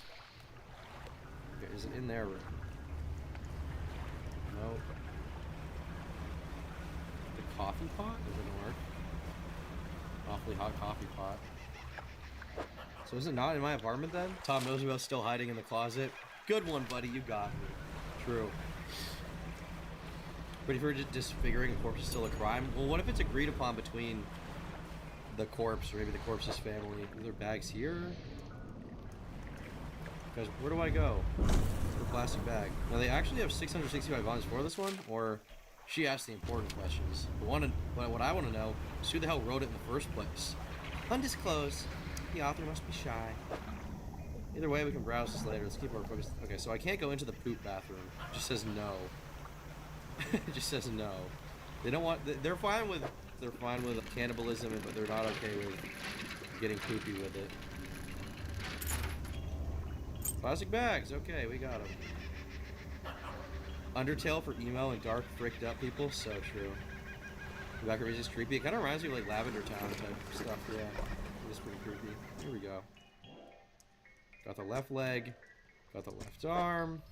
Okay, is it in their room? No. The coffee pot? Doesn't work. Awfully hot coffee pot. So is it not in my apartment then? Tom knows about still hiding in the closet. Good one, buddy. You got me. True. But if you're disfiguring a corpse is still a crime, well, what if it's agreed upon between the corpse or maybe the corpse's family? Are there bags here? Guys, where do I go? For a plastic bag. Now they actually have 665 bonds for this one, or she asked the important questions. What I want to know is who the hell wrote it in the first place. Undisclosed. The author must be shy. Either way, we can browse this later. Let's keep our focus. Okay, so I can't go into the poop bathroom. It just says no. It just says no. They don't want. They're fine with cannibalism, but they're not okay with getting poopy with it. Plastic bags. Okay, we got them. Undertale for emo and dark, fricked up people. So true. The back is creepy. It kind of reminds me of like Lavender Town type stuff. Yeah, it's pretty creepy. Here we go. Got the left leg. Got the left arm.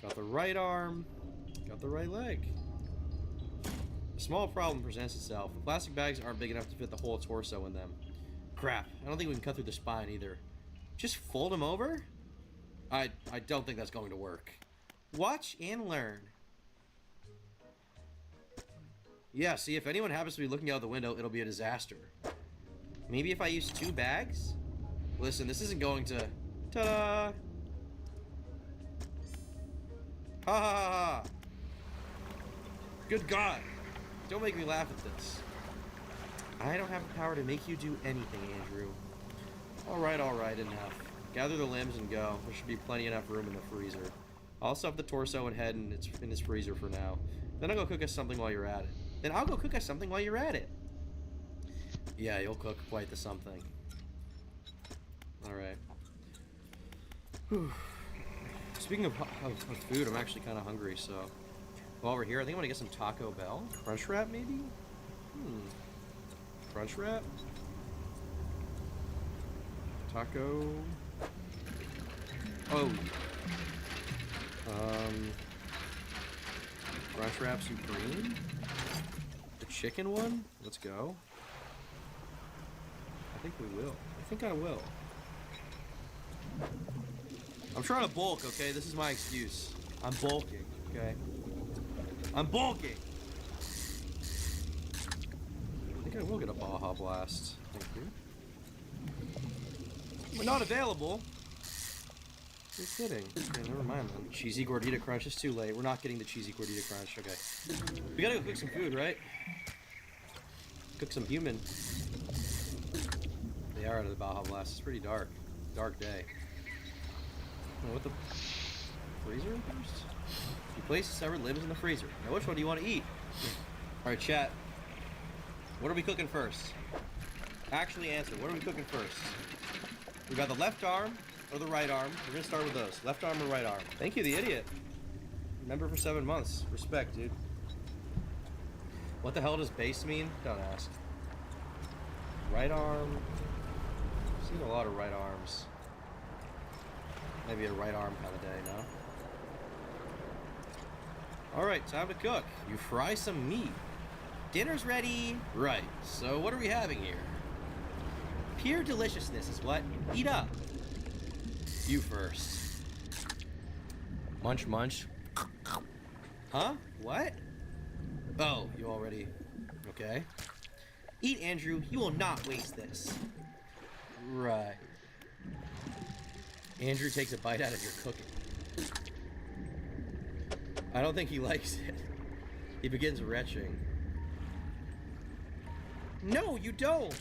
Got the right arm. Got the right leg. A small problem presents itself. The plastic bags aren't big enough to fit the whole torso in them. Crap. I don't think we can cut through the spine either. Just fold them over? I don't think that's going to work. Watch and learn. Yeah, see, if anyone happens to be looking out the window, it'll be a disaster. Maybe if I use 2 bags? Listen, this isn't going to... Ta-da! Ha ha ha ha! Good God! Don't make me laugh at this. I don't have the power to make you do anything, Andrew. Alright, enough. Gather the limbs and go. There should be plenty enough room in the freezer. I'll stuff the torso and head in its freezer for now. Then I'll go cook us something while you're at it. Yeah, you'll cook quite the something. Alright. Speaking of food, I'm actually kind of hungry, so... While we're here, I think I'm gonna get some Taco Bell. Crunch wrap, maybe? Crunch wrap? Taco... Oh. Crunch wrap supreme? The chicken one? Let's go. I think we will. I think I will. I'm trying to bulk, okay? This is my excuse. I'm bulking, okay? I'm bulking! I think I will get a Baja Blast. Thank you. But not available. You're kidding. Okay, never mind then. Cheesy Gordita Crunch is too late. We're not getting the Cheesy Gordita Crunch. Okay. We gotta go cook some food, right? Cook some human. They are out of the Baja Blast. It's pretty dark. Dark day. Oh, what the... Freezer first? You place the severed limbs in the freezer. Now which one do you want to eat? Alright, chat. What are we cooking first? Actually answer. What are we cooking first? We got the left arm or the right arm. We're gonna start with those. Left arm or right arm. Thank you, the idiot. Remember for 7 months. Respect, dude. What the hell does base mean? Don't ask. Right arm. I've seen a lot of right arms. Maybe a right arm kind of day, no? Alright, time to cook. You fry some meat. Dinner's ready. Right, so what are we having here? Pure deliciousness is what? Eat up. You first. Munch, munch. Huh? What? Oh, you already... Okay. Eat, Andrew. You will not waste this. Right. Andrew takes a bite out of your cooking. I don't think he likes it. He begins retching. No, you don't!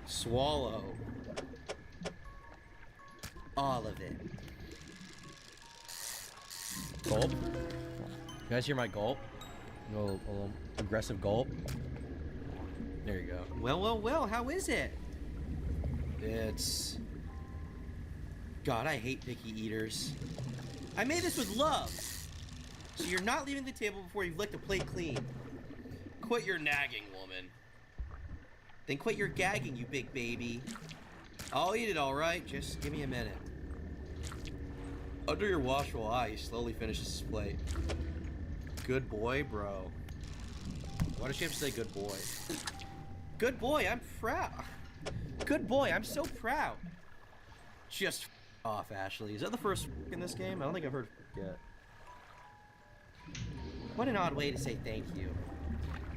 Swallow. All of it. Gulp. You guys hear my gulp? A little aggressive gulp. There you go. Well, how is it? It's... God, I hate picky eaters. I made this with love. So you're not leaving the table before you've licked a plate clean. Quit your nagging, woman. Then quit your gagging, you big baby. I'll eat it, alright. Just give me a minute. Under your watchful eye, he slowly finishes his plate. Good boy, bro. Why does she have to say good boy? Good boy, I'm proud. Good boy, I'm so proud. Just off, Ashley. Is that the first in this game? I don't think I've heard yet. What an odd way to say thank you.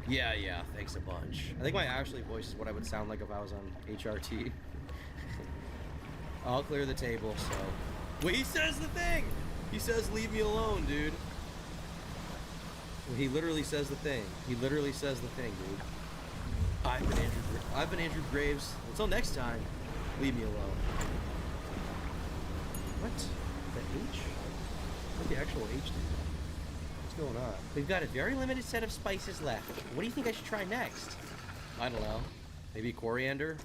Yeah, thanks a bunch. I think my Ashley voice is what I would sound like if I was on HRT. I'll clear the table, so... Wait, he says the thing! He says, leave me alone, dude. He literally says the thing. He literally says the thing, dude. I've been Andrew Graves. Until next time, leave me alone. What? The H? What the actual H do? What's going on? We've got a very limited set of spices left. What do you think I should try next? I don't know. Maybe coriander?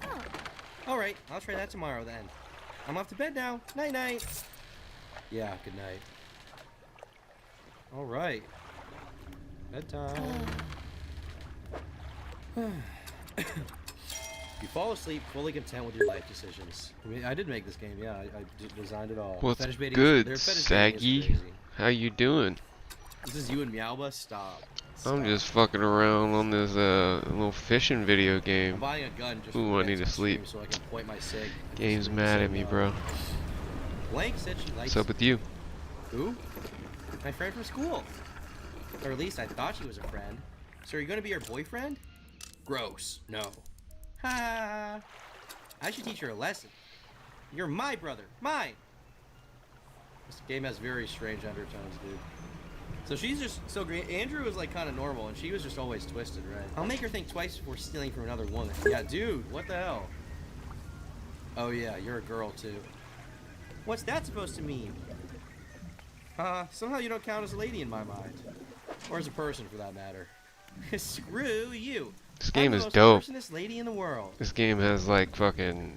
Alright, I'll try that tomorrow then. I'm off to bed now. Night-night. Yeah, good night. Alright. Bedtime. You fall asleep fully content with your life decisions. I mean, I did make this game, yeah. I designed it all. What's Fetish baiting good, their fetish baiting is Saggy? crazy. How you doing? This is you and Meowba? Stop. I'm just fucking around on this little fishing video I'm game. buying a gun just Ooh, for I the need to next sleep. stream so I can point my sig. at the Game's screen mad so at me, loud. bro. Blank said she likes What's up with you? Who? My friend from school. Or at least I thought she was a friend. So are you going to be her boyfriend? Gross. No. Ha! I should teach her a lesson. You're my brother. Mine! This game has very strange undertones, dude. So she's just so great. Andrew is like kind of normal, and she was just always twisted, right? I'll make her think twice before stealing from another woman. Yeah, dude, what the hell? Oh yeah, you're a girl too. What's that supposed to mean? Somehow you don't count as a lady in my mind. Or as a person, for that matter. Screw you. This game I'm is the most dope. personest lady in the world. This game has like fucking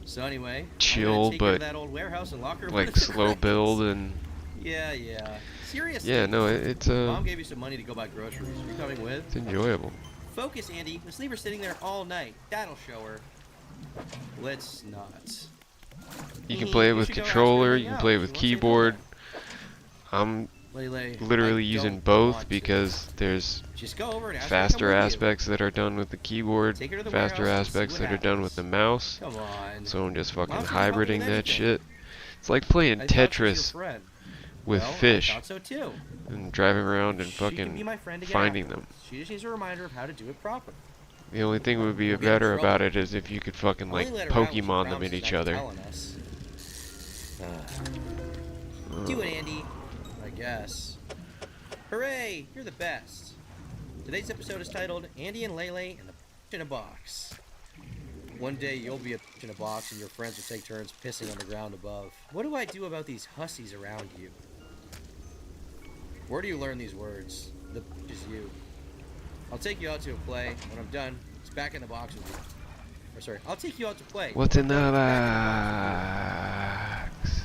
So anyway, chill, I'm gonna take her to but that old warehouse and lock her like with the slow crates. build and Yeah. Seriously. yeah, no, it's Mom gave you some money to go buy groceries. Are you coming with? it's enjoyable. Focus, Andy. Let's leave her sitting there all night. That'll show her. Let's not. You can play it with should go ask her controller, to you hang can out. play it She with won't say no. keyboard. I'm Lele, literally I using don't both want to. because there's Just go over and ask faster her to come with aspects that are done with the keyboard, Take her to the faster warehouse and see aspects what that are done with the mouse. you. Come on. So I'm just fucking Mom's gonna help you hybriding with that anything. shit. It's like playing I thought she was your Tetris friend. with Well, fish I thought so too. and driving around and She can be fucking my friend to get finding after. them. She just needs a reminder of how to do it properly. The only thing would be We'll get in better trouble. about it is if you could fucking like Only let her out when she Pokemon them at promises each not to other. tell on us. Do it, Andy. I guess. Hooray! You're the best. Today's episode is titled Andy and Lele and the in a Box. One day you'll be a in a box and your friends will take turns pissing on the ground above. What do I do about these hussies around you? Where do you learn these words? The is you. I'll take you out to a play. When I'm done, it's back in the box with you. Or sorry, I'll take you out to play. What's in When the I'm done, it's back in the box with you. box?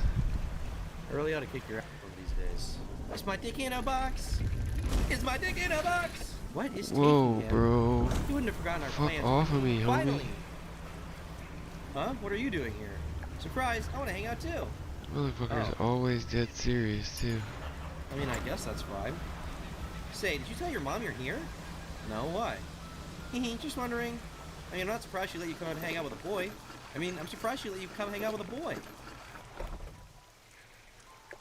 I really ought to kick your ass one of these days. Is my dick in a box? Is my dick in a box? What is taking Whoa, him? bro. You wouldn't have forgotten our Fuck plans. off of me, homie. Finally. Huh? What are you doing here? Surprise! I want to hang out too. Motherfucker's Oh. always dead serious too. I mean, I guess that's fine. Say, did you tell your mom you're here? No, why? Just wondering. I mean, I'm not surprised she let you come and hang out with a boy. I mean, I'm surprised she let you come hang out with a boy.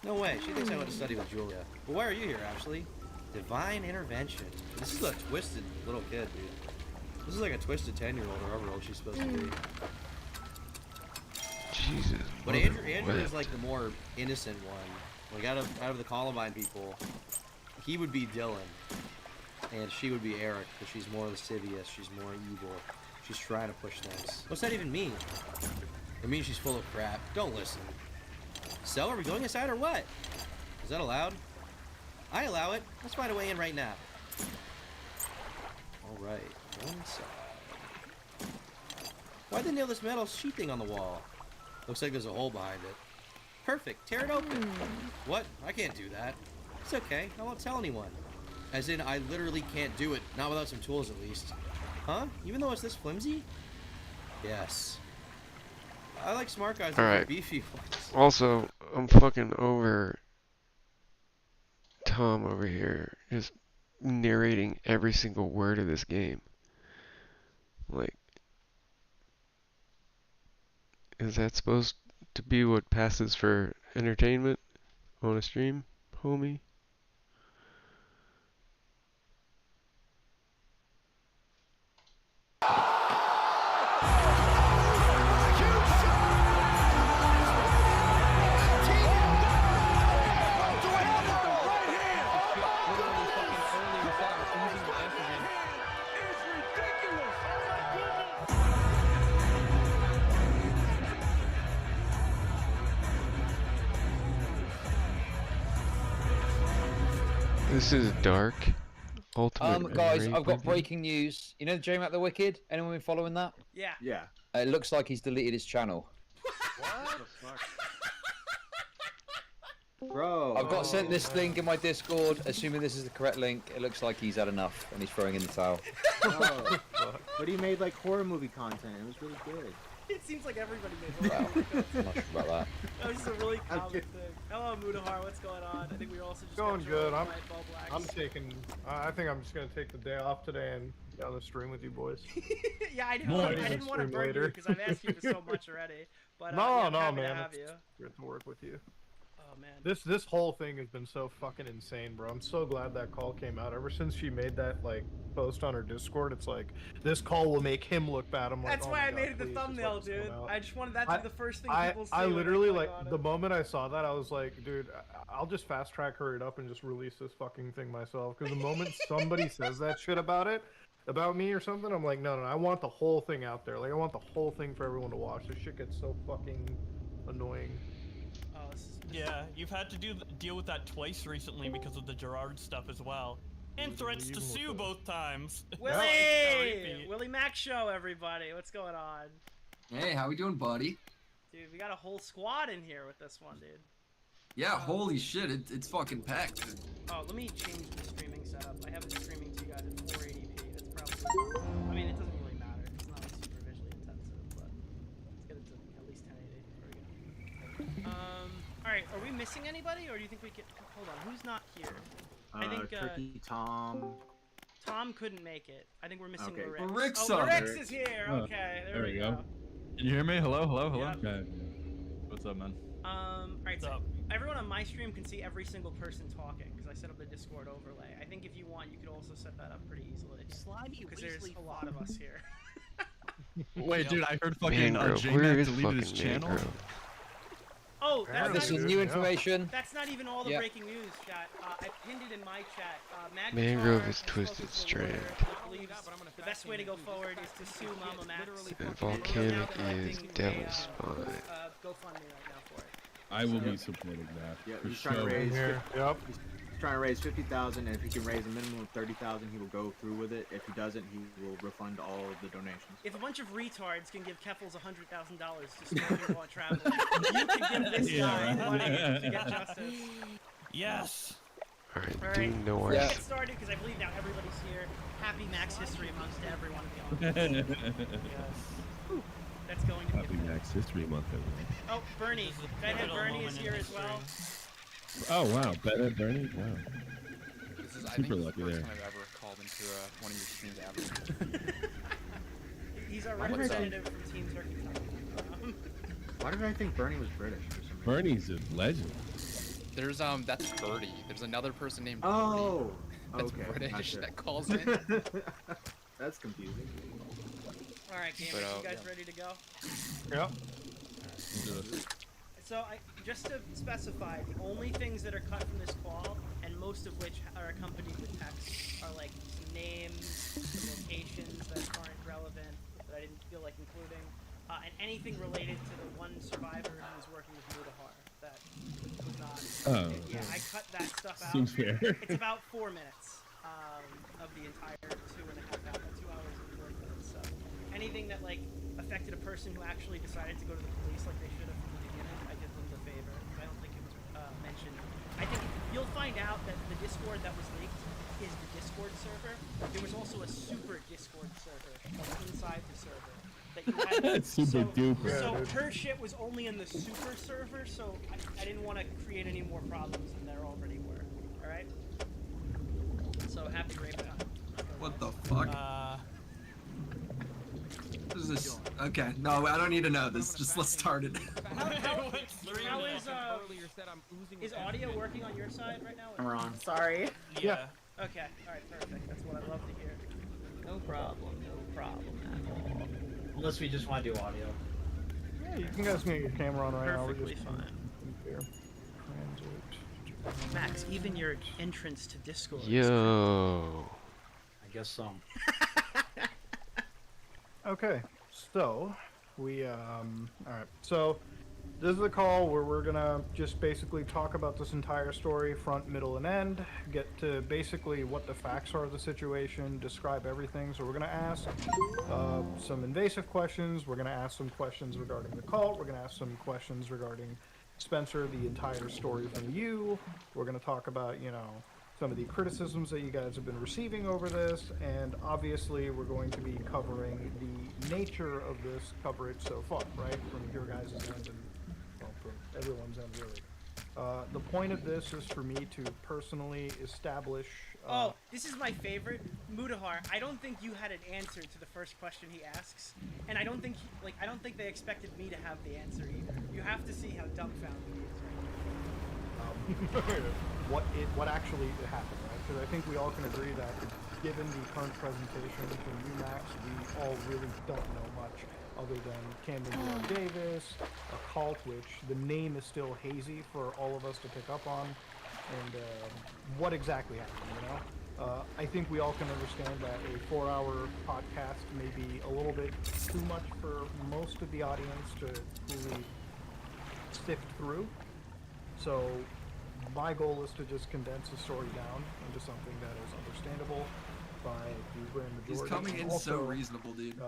No way. She thinks I went to study with Julia. But why are you here, Ashley? Divine intervention. This is a twisted little kid, dude. This is like a twisted 10-year-old or however old she's supposed to be. Jesus. But mother Andrew is wept. like the more innocent one. Like out of the Columbine people, he would be Dylan, and she would be Eric, because she's more lascivious, she's more evil, she's trying to push things. What's that even mean? It means she's full of crap. Don't listen. So, are we going inside or what? Is that allowed? I allow it. Let's find a way in right now. All right, go inside. Why'd they nail this metal sheet thing on the wall? Looks like there's a hole behind it. Perfect. Tear it open. What? I can't do that. It's okay. I won't tell anyone. As in, I literally can't do it. Not without some tools, at least. Huh? Even though it's this flimsy? Yes. I like smart guys that Alright. are beefy ones. Also, I'm fucking over Tom over here, just narrating every single word of this game. Like, Is that supposed to be what passes for entertainment on a stream, homie? This is dark. Ultimate guys, rape I've got review. breaking news. You know J-Mac the Wicked? Anyone been following that? Yeah. Yeah. It looks like he's deleted his channel. Bro. I've got sent this link in my Discord. Assuming this is the correct link, it looks like he's had enough and he's throwing in the towel. But he made like horror movie content. It was really good. It seems like everybody made Well, I'm not sure about that. That was a really common thing. Hello, Mudahar. What's going on? I think we also just Going good. I'm I'm taking. I think I'm just gonna take the day off today and get on the stream with you boys. Yeah, I know. I didn't want to Stream burn later. you because I've asked you for so much already. But No, yeah, I'm no, happy man. to have you. It's good to work with you. Oh man. This whole thing has been so fucking insane, bro. I'm so glad that call came out. Ever since she made that like post on her Discord, it's like this call will make him look bad. I'm like, That's oh why my I God, made it the please, just thumbnail, let this dude. come out. I just wanted that to be the first thing people see. I when they literally click like on the it. moment I saw that, I was like, dude, I'll just fast track her it up and just release this fucking thing myself. Because the moment somebody says that shit about me or something, I'm like, no, I want the whole thing out there. Like, I want the whole thing for everyone to watch. This shit gets so fucking annoying. Oh, Yeah, you've had to deal with that twice recently because of the Gerard stuff as well. And threats to sue both times. Willie! Willie Mac Show, everybody. What's going on? Hey, how we doing, buddy? Dude, we got a whole squad in here with this one, dude. Yeah, holy shit, it's fucking packed. Oh, let me change the streaming setup. I have it streaming to you guys at 480p. That's probably... I mean, it doesn't really matter. It's not like super visually intensive, but let's get it to at least 1080 before we go. Alright, are we missing anybody, or do you think we can... Hold on, who's not here? I think, Tricky Tom. Tom couldn't make it. I think we're missing Okay. Larix. Rick's oh, on Larix there. is here! Oh, Okay, there we go. Can you hear me? Hello? Yep. Okay. What's up, man? Alright, so everyone on my stream can see every single person talking, because I set up the Discord overlay. I think if you want, you could also set that up pretty easily. Because there's a lot of us here. Wait, dude, I heard fucking Mangrove, J-Mac where is deleted his fucking channel. Mangrove? Oh, that's This not is even, new information. that's not even all the Yeah. breaking news, chat. I pinned it in my chat. Mangrove Magnetar is twisted spoke to a lawyer strand. who believes the best way to go forward is to sue Mama Max. And volcanic is devil spawn. GoFundMe right now for it. I will be supporting that. Yeah, for he's trying to sure. raise. Yep. He's trying to raise 50,000, and if he can raise a minimum of 30,000, he will go through with it. If he doesn't, he will refund all of the donations. If a bunch of retards can give Keffels $100,000 to smoking while traveling, you can give this guy money to get justice. Yes. Alright, All do right, no let's worse. get started because I believe now everybody's here. Happy Max History Month to everyone in the audience. Whew, that's going to be Happy Max History Month, everyone. Oh, Bernie. Bedhead Bernie is here as well. Oh wow, better Bernie. Wow. This is, I Super think, lucky the first there. time I've ever called into one of your streams ever. He's our Why did I representative from Team Turkey. Why did I think Bernie was British for some reason? Bernie's a legend. There's that's Birdie. There's another person named Oh, Birdie that's okay. British Gotcha. that calls in. That's confusing. Alright, gamers, But, you guys yeah. ready to go? Yep. So, just to specify, the only things that are cut from this call, and most of which are accompanied with text, are like some names, some locations that aren't relevant, that I didn't feel like including, and anything related to the one survivor who was working with Mudahar. That was not. Oh. Yeah, I cut that stuff out. Seems fair. It's about 4 minutes of the entire 2.5 hours, 2 hours and 40 minutes. So anything that like affected a person who actually decided to go to the police like they should have from the beginning, I did them the favor. I don't think it was mentioned. I think you'll find out that the Discord that was leaked is the Discord server. There was also a super Discord server inside the server that you had. Super duper. So her shit was only in the super server, so I didn't want to create any more problems than there already were. All right. So happy rape time. What the fuck? What is this? A Okay, no, I don't need to know this. Just let's start it. How is audio working on your side right now? We're on. Sorry. Yeah. Okay. All right. Perfect. That's what I love to hear. No problem. No problem at all. Unless we just want to do audio. Yeah, you can guys get your camera on right now. We're Perfectly just fine. here. Max, even your entrance to Discord. Yo. I guess so. Okay, so we all right. So this is a call where we're gonna just basically talk about this entire story, front, middle, and end. Get to basically what the facts are of the situation, describe everything. So we're gonna ask some invasive questions. We're gonna ask some questions regarding the cult. We're gonna ask some questions regarding Spencer, the entire story from you. We're gonna talk about, you know, some of the criticisms that you guys have been receiving over this, and obviously we're going to be covering the nature of this coverage so far, right? From your guys' end and, well, from everyone's end, really. The point of this is for me to personally establish... Oh, this is my favorite. Mutahar, I don't think you had an answer to the first question he asks, and I don't think, I don't think they expected me to have the answer either. You have to see how dumbfounded he is right now. what actually happened, right? Because I think we all can agree that given the current presentation from UMax, we all really don't know much other than Camden Davis, a cult, which the name is still hazy for all of us to pick up on, and what exactly happened, you know? I think we all can understand that a 4-hour podcast may be a little bit too much for most of the audience to truly sift through. So my goal is to just condense the story down into something that is understandable by the grand majority. He's coming in also, so reasonable, dude.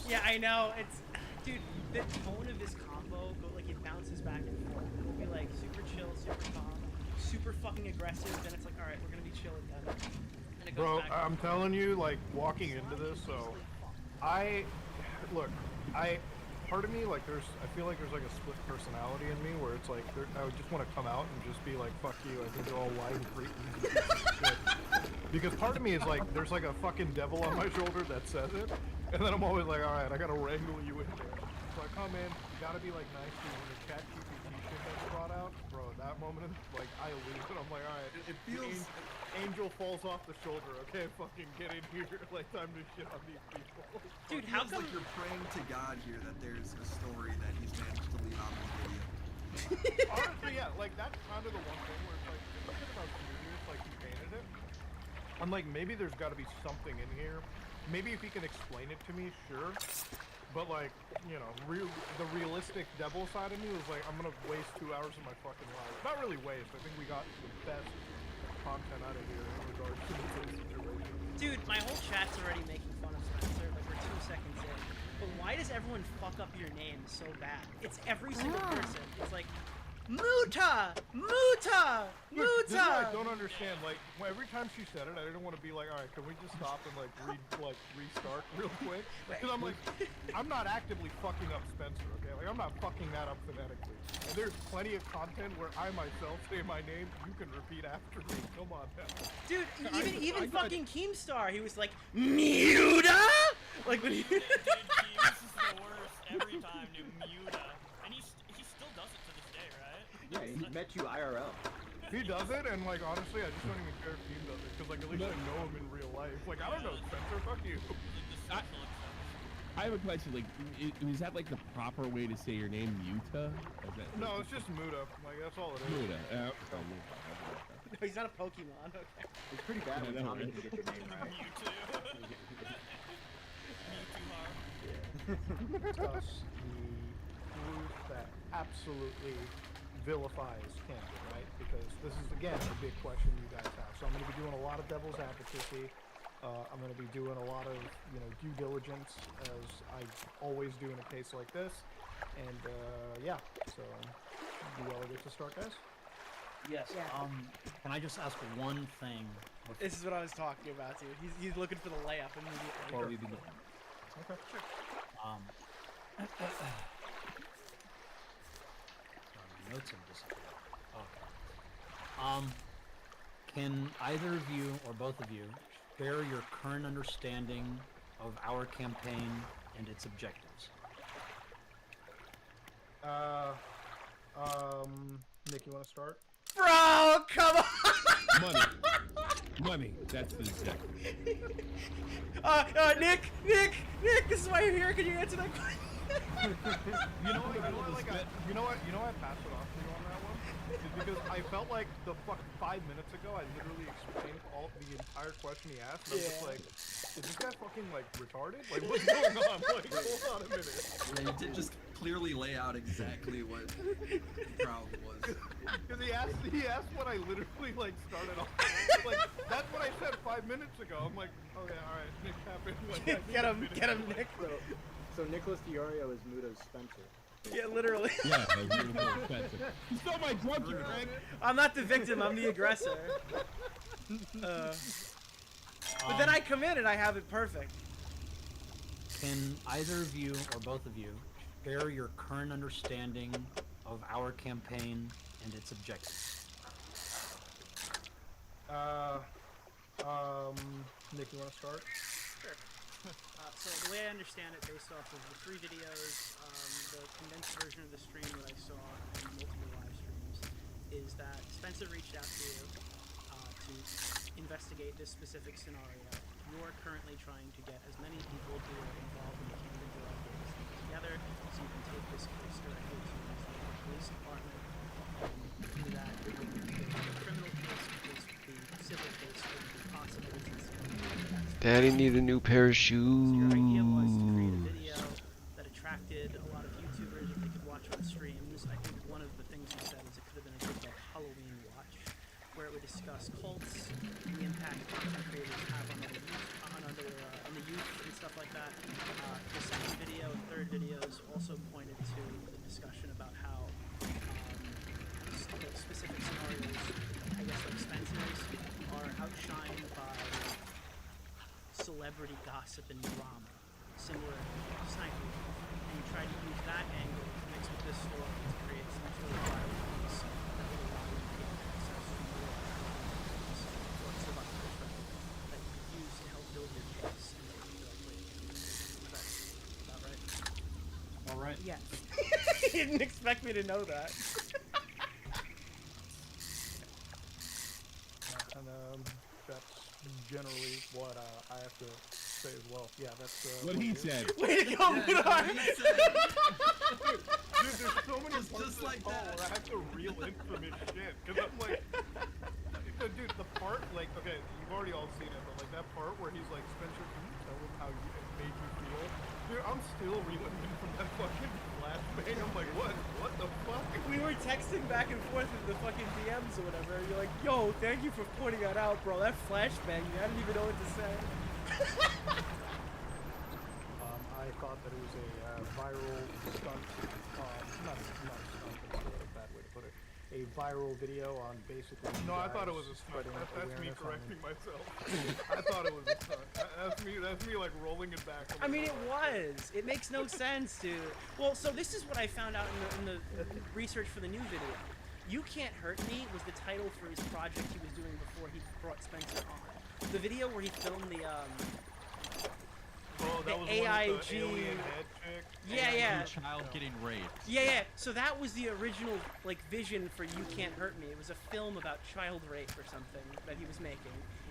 Yeah, I know. It's, dude, the tone of this combo, it bounces back and forth. It'll be like super chill, super calm, super fucking aggressive. Then it's like, all right, we're gonna be chill again. And it goes Bro, back. I'm telling you, like, walking into this, so part of me, like, I feel like there's like a split personality in me where it's like, I would just want to come out and just be like, fuck you, I think you're all white and shit. Because part of me is like, there's like a fucking devil on my shoulder that says it, and then I'm always like, alright, I gotta wrangle you in there. So I come in, gotta be like nice to when the chat GPT shit gets brought out, bro, at that moment, like, I lose it, I'm like, alright, it feels... Angel falls off the shoulder, okay, fucking get in here, like, time to shit on these people. Dude, how come... like you're praying to God here that there's a story that he's managed to leave out in the video. Honestly, yeah, like, that's kind of the one thing where it's like, it's a bit about serious, like, he painted it. I'm like, maybe there's gotta be something in here. Maybe if he can explain it to me, sure. But, like, you know, the realistic devil side of me was like, I'm gonna waste 2 hours of my fucking life. Not really waste, I think we got the best content out of here in regards to the situation. Dude, my whole chat's already making fun of Spencer, like we're 2 seconds in. But why does everyone fuck up your name so bad? It's every single person. It's like, Muta! Muta! This is what I Muta! don't understand, like, every time she said it, I didn't want to be like, alright, can we just stop and, like, restart real quick? Because I'm like, I'm not actively fucking up Spencer, okay? Like, I'm not fucking that up phonetically. And there's plenty of content where I myself say my name, you can repeat after me. Come on now. Dude, even fucking Keemstar, he was like, Muta? Like, when he... Dude, Keems is the worst every time, dude. Muta. And he still does it to this day, right? Yeah, he met you IRL. He does it, and like honestly, I just don't even care if he does it, because like at least I know him in real life. Like I don't know Spencer, fuck you. I have a question. Like, is that like the proper way to say your name, Muta? No, it's just Muta. Like that's all it is. Muta. No, he's not a Pokemon. Okay. It's pretty bad when Tommy can get your name right. Discuss the group that absolutely vilifies Camden, right? Because this is again a big question you guys have. So I'm going to be doing a lot of devil's advocacy. I'm going to be doing a lot of, you know, due diligence, as I always do in a case like this. And yeah, so do you all get to start, guys? Yes. Can I just ask one thing? This is what I was talking about, dude. He's looking for the layup immediately. Before we begin. Okay. Sure. Notes have disappeared. Okay. Can either of you or both of you share your current understanding of our campaign and its objectives? Nick, you want to start? Bro, come on! Money. That's the objective. Nick, this is why you're here. Can you answer that question? You know what I passed it off to you on that one? Is because I felt like the fuck 5 minutes ago I literally explained the entire question he asked, and I was just like, is this guy fucking like retarded? Like, what's going on? Like, hold on a minute. Yeah, you did just clearly lay out exactly what the problem was. Because he asked what I literally like started off. Like, that's what I said 5 minutes ago. I'm like, oh yeah, all right, Nick happened. Like, Get him, Nick. So Nicholas Diorio is Muto's Spencer. Yeah, literally. Yeah, that's Muto's Spencer. You stole my drug, you Greg. I'm not the victim. I'm the aggressor. But then I come in and I have it perfect. Can either of you, or both of you, share your current understanding of our campaign and its objectives? Nick, you want to start? Sure. So the way I understand it, based off of the 3 videos, the condensed version of the stream that I saw, and multiple live streams, is that Spencer reached out to you to investigate this specific scenario. You're currently trying to get as many people who are involved in the Camden drug case together, so you can take this case directly to the local police department. Through that, the criminal case is the civil case would be possible. Daddy need a new pair of shoes. Your idea was to create a video that attracted a lot of YouTubers if they could watch on streams. I think one of the things you said is it could have been a good like Halloween watch, where it would discuss cults, the impact content creators have on the youth and stuff like that. The second video and third videos also pointed to the discussion about how specific scenarios, I guess like Spencer's, are outshined by celebrity gossip and drama, similar to Sniper. And you try to use that angle mixed with this story to create some sort of viral piece that will allow you to get access to more or survivors that you could use to help build your case and make it feel like Is that right? All right. Yes. He didn't expect me to know that. And that's generally what I have to say as well. Yeah, that's what he said. Way to go, Mutar! Dude, there's so many parts just like that where I have to reel in from his shit. Because I'm like, dude, the part, like, okay, you've already all seen it, but like that part where he's like, Spencer, can you tell him how it made you feel? Dude, I'm still reeling in from that fucking flashbang. I'm like, what the fuck? We were texting back and forth in the fucking DMs or whatever, and you're like, yo, thank you for pointing that out, bro. That flashbang, I didn't even know what to say. I thought that it was a viral stunt, not a stunt, that's a bad way to put it. A viral video on basically. No, I thought it was a stunt. That's me correcting myself. I thought it was a stunt. That's me like rolling it back. I mean, it was. It makes no sense, dude. Well, so this is what I found out in the research for the new video. You Can't Hurt Me was the title for his project he was doing before he brought Spencer on. The video where he filmed the AIG. The alien head chick. Yeah. Child getting raped. Yeah. So that was the original like vision for You Can't Hurt Me. It was a film about child rape or something that he was making.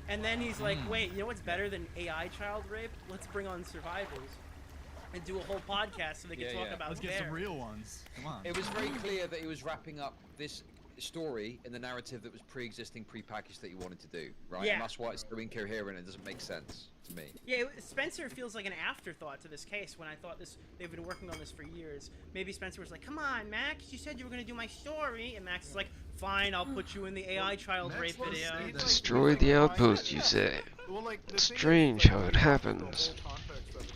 And then he's like, wait, you know what's better than AI child rape? Let's bring on survivors and do a whole podcast so they can talk about Let's get some real ones. Come on. It was very clear that he was wrapping up this story in the narrative that was pre-existing, pre-packaged that he wanted to do, right? Yeah. And that's why it's so incoherent and it doesn't make sense to me. Yeah, Spencer feels like an afterthought to this case when I thought they've been working on this for years. Maybe Spencer was like, come on, Max, you said you were going to do my story. And Max is like, fine, I'll put you in the AI child rape video. Destroy the outpost, you say. Strange how it happens.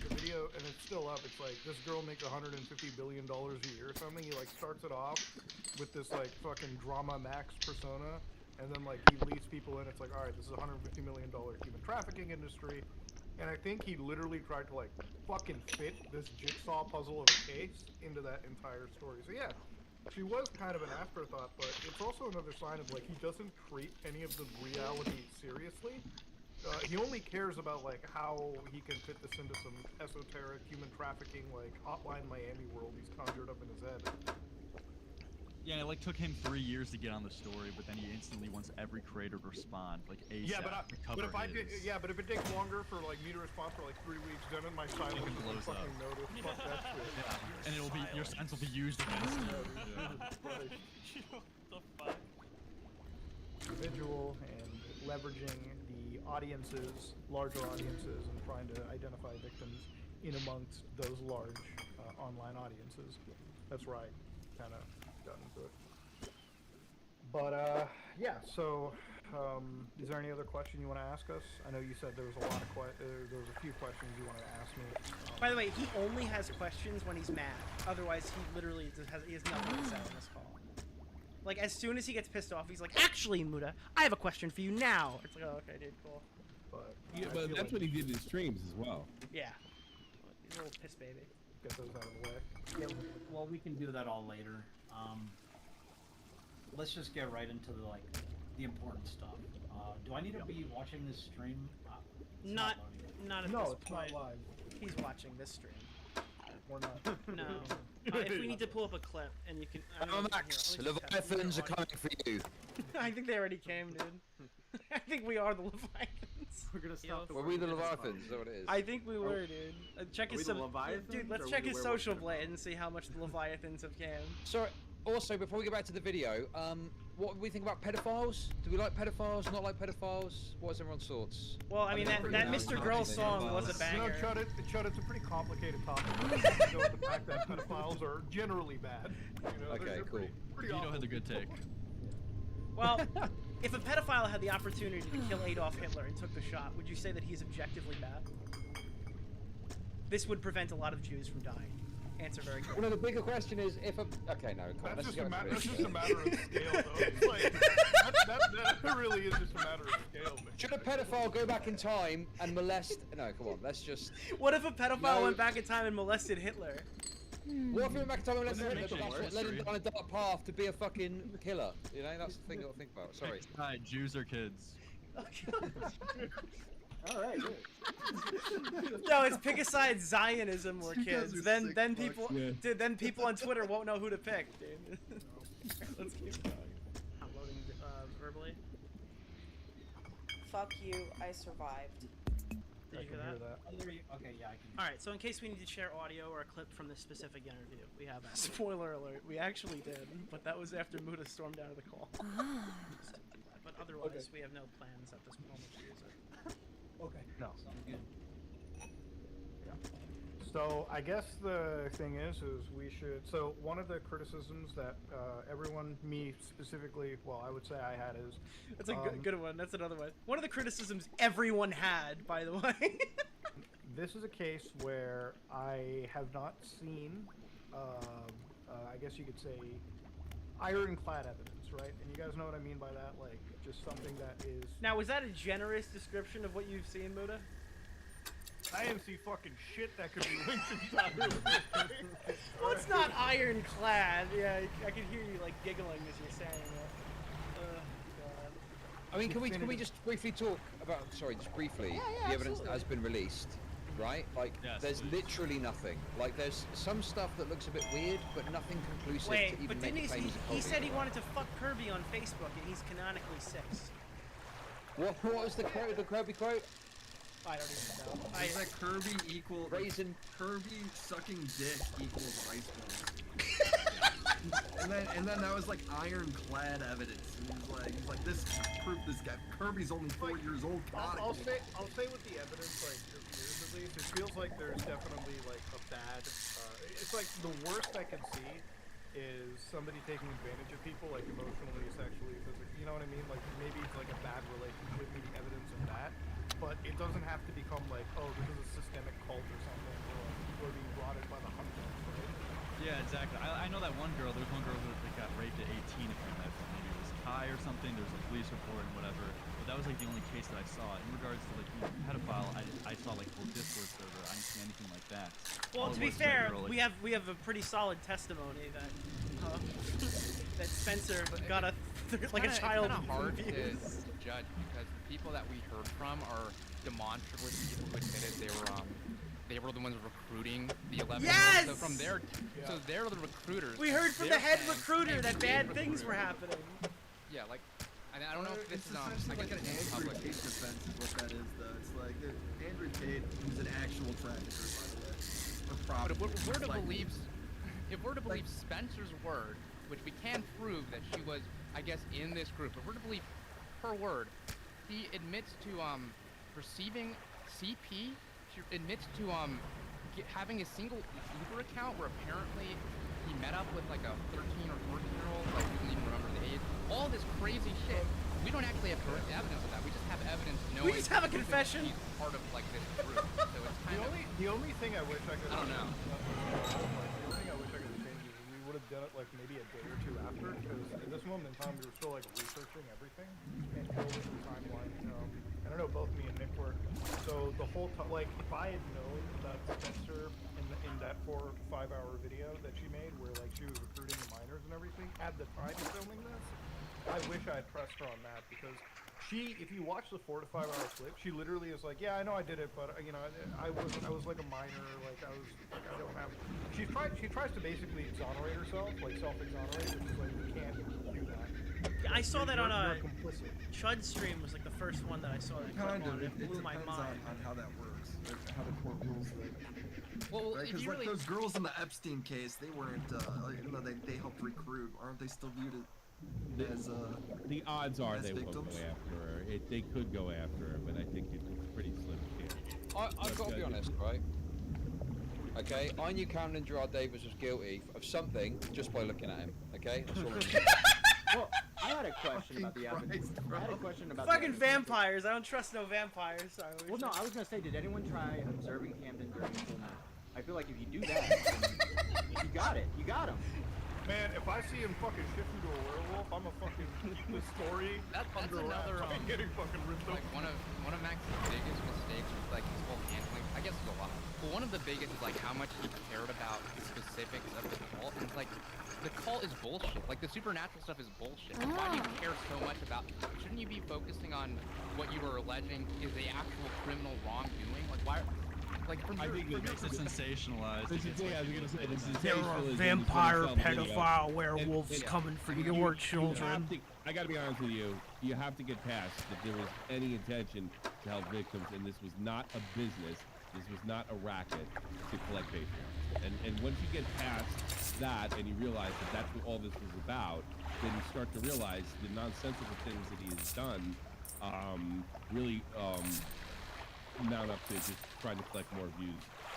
The video, and it's still up, it's like, this girl makes $150 billion a year or something. He like starts it off with this like fucking drama Max persona, and then like he leads people in. It's like, all right, this is a $150 million human trafficking industry, and I think he literally tried to like fucking fit this jigsaw puzzle of a case into that entire story. So yeah, she was kind of an afterthought, but it's also another sign of like he doesn't treat any of the reality seriously. He only cares about like how he can fit this into some esoteric human trafficking like Hotline Miami world he's conjured up in his head. Yeah, it like took him 3 years to get on the story, but then he instantly wants every creator to respond, like ASAP. Yeah, but if it takes longer for like me to respond for like 3 weeks, then in my silence It will blows up. fucking notice. Fuck that shit. Yeah, and it'll be your sense will be used against you. What the fuck? Individual and leveraging the audiences, larger audiences, and trying to identify victims in amongst those large online audiences. That's right. Kind of got into it. But yeah. So, is there any other question you want to ask us? I know you said there was a lot of there was a few questions you wanted to ask me. By the way, he only has questions when he's mad. Otherwise, he literally he has nothing to say on this call. Like, as soon as he gets pissed off, he's like, actually, Muda, I have a question for you now. It's like, oh, okay, dude, cool. But yeah, but that's what he did in streams as well. Yeah. He's a little piss baby. Get those out of the way. Yeah, well, we can do that all later. Let's just get right into the important stuff. Do I need to be watching this stream? It's Not at No, this it's point. not live. He's watching this stream. We're not. No. If we need to pull up a clip, and you can. Max, Leviathans are coming for you. I think they already came, dude. I think we are the Leviathans. We're gonna stop the Were we the Leviathans? Is that what it is? I think we were, dude. Check Are his we the Leviathans, dude. Let's or are check we the his werewolf social pedophiles? blade and see how much the Leviathans have came. So, also, before we get back to the video, what do we think about pedophiles? Do we like pedophiles? Not like pedophiles? What is everyone's thoughts? Well, I mean, that Mr. Girl song was a banger. You know, Chud, it's a pretty complicated topic. You know, the fact that pedophiles are generally bad. You know, Okay, they're cool. pretty Vito had a good take. Well, if a pedophile had the opportunity to kill Adolf Hitler and took the shot, would you say that he's objectively bad? This would prevent a lot of Jews from dying. Answer very quickly. Well, no, the bigger question is if a... Okay, no, come on, That's let's just a go matter. through That's it. just a matter of scale, though. It's like, that really is just a matter of scale, man. Should a pedophile go back in time and molest... No, come on, let's just... What if a pedophile went back in time and molested Hitler? What if he went back in time and molested That Hitler, makes but it that's what led worse. him down a dark path to be a fucking killer? You know, that's the thing I'll think about. Sorry. Hi, Jews are kids. All right. No, it's pick a side, Zionism or You guys kids. are Then sick people, fucks. Yeah. dude, then people on Twitter won't know who to pick, dude. Let's keep going. Not loading verbally. Fuck you, I survived. Did you hear that? Okay, yeah, I can. All right, so in case we need to share audio or a clip from this specific interview, we have a spoiler alert. We actually did, but that was after Muda stormed out of the call. But otherwise, we have no plans at this moment to use it. Okay. No. Sounds good. So I guess the thing is we should. So one of the criticisms that everyone, me specifically, well, I would say I had is. That's a good one. That's another one. One of the criticisms everyone had, by the way. This is a case where I have not seen, I guess you could say, ironclad evidence, right? And you guys know what I mean by that? Like, just something that is... Now, was that a generous description of what you've seen, Muda? I didn't see fucking shit that could be linked entirely. Well, it's not ironclad. Yeah, I can hear you, like, giggling as you're saying it. God. I mean, can we just briefly talk about... Sorry, just briefly. The evidence that has been released, right? Like, Yes, there's please. literally nothing. Like, there's some stuff that looks a bit weird, but nothing conclusive Wait, to even but make didn't claims of he culting said he it. wanted to fuck Kirby on Facebook, and he's canonically 6. What was the quote? The Kirby quote? I don't even know. Is that Kirby equal Raisin. Kirby sucking dick equals rice balls? and then that was like ironclad evidence. And he's like this proof this guy Kirby's only 4 years old. I'll say with the evidence, like, appears at least, it feels like there's definitely, like, a bad, it's like the worst I can see is somebody taking advantage of people, like, emotionally, sexually, physically, you know what I mean? Like, maybe it's like a bad relationship, maybe evidence of that, but it doesn't have to become like, oh, this is a systemic cult or something, or like people are being rotted by the hunters, right? Yeah, exactly. I know that one girl. There was one girl that got raped at 18. If you remember, maybe it was Kai or something. There was a police report and whatever. But that was like the only case that I saw. In regards to like pedophile, I saw like whole Discord server. I didn't see anything like that. Well, All to it be was that fair, girl, like, we have a pretty solid testimony that that Spencer got a like a child It's kind of hard to abuse. judge because the people that we heard from are demonstrably people who admitted they were they were the ones recruiting the 11. Yes! So from there, so they're the recruiters. We heard from the They're head saying, recruiter "Hey, that we bad did things recruit." were happening. Yeah, like, I don't know if this It's is I essentially guess like an it's Andrew public. Tate defense is what that is, though. It's like Andrew Tate, who's an actual trafficker, by the way. Or But probably. if we're to like, believe, Spencer's word, which we can prove that she was, I guess, in this group. If we're to believe her word, he admits to receiving CP. She admits to having a single Uber account where apparently he met up with like a 13 or 14-year-old, like we don't even remember the age. All this crazy shit. We don't actually have direct evidence of that. We just have evidence knowing. We just have a confession. He's part of like this group. So it's kind of. The only thing I wish I could. I don't know. The only thing I wish I could have changed is we would have done it like maybe a day or two after, because at this moment in time we were still like researching everything and building the timeline. I don't know, both me and Nick were. So the whole like if I had known that Spencer in that 4 or 5 hour video that she made where like she was recruiting the minors and everything at the time of filming this, I wish I had pressed her on that, because she, if you watch the 4 to 5 hour clip, she literally is like, yeah, I know I did it, but you know, I was like a minor, like I don't have. She tries to basically exonerate herself, like self-exonerate, which is like you can't do that. Yeah, I saw that on a complicit. Chud stream was like the first one that I saw that Kind clip of. on. It blew my depends mind. on how that works, how the court rules it. Well, Right? if Because you like really... those girls in the Epstein case, they weren't, even though they helped recruit, aren't they still viewed as the odds are as they won't victims? go after her. They could go after her, but I think it's pretty slim chance. I've got to be honest, right? Okay, I knew Cameron Gerard Davis was guilty of something just by looking at him. Okay, that's all I knew. Well, I had a question about the evidence. I had a question about Fucking the evidence. vampires. I don't trust no vampires. Sorry. Well, no, I was gonna say, did anyone try observing Camden during the full moon? I feel like if you do that, then you got it. You got him. Man, if I see him fucking shift into a werewolf, I'm a fucking the story. That's another getting fucking ripped like one of Max's biggest mistakes was like his whole handling. I guess it's a lot. But one of the biggest is like how much he cared about the specifics of the cult. And it's like the cult is bullshit. Like the supernatural stuff is bullshit. Like, why do you care so much about? Shouldn't you be focusing on what you were alleging is the actual criminal wrongdoing? Like why? Like from I think it makes it sensationalized. This is the thing I was gonna say. The There are sensationalism is vampire, what it's on video. pedophile werewolves coming for your children. I gotta be honest with you. You have to get past that there was any intention to help victims, and this was not a business. This was not a racket to collect Patreon. And once you get past that and you realize that that's what all this was about, then you start to realize the nonsensical things that he has done really mount up to just trying to collect more views,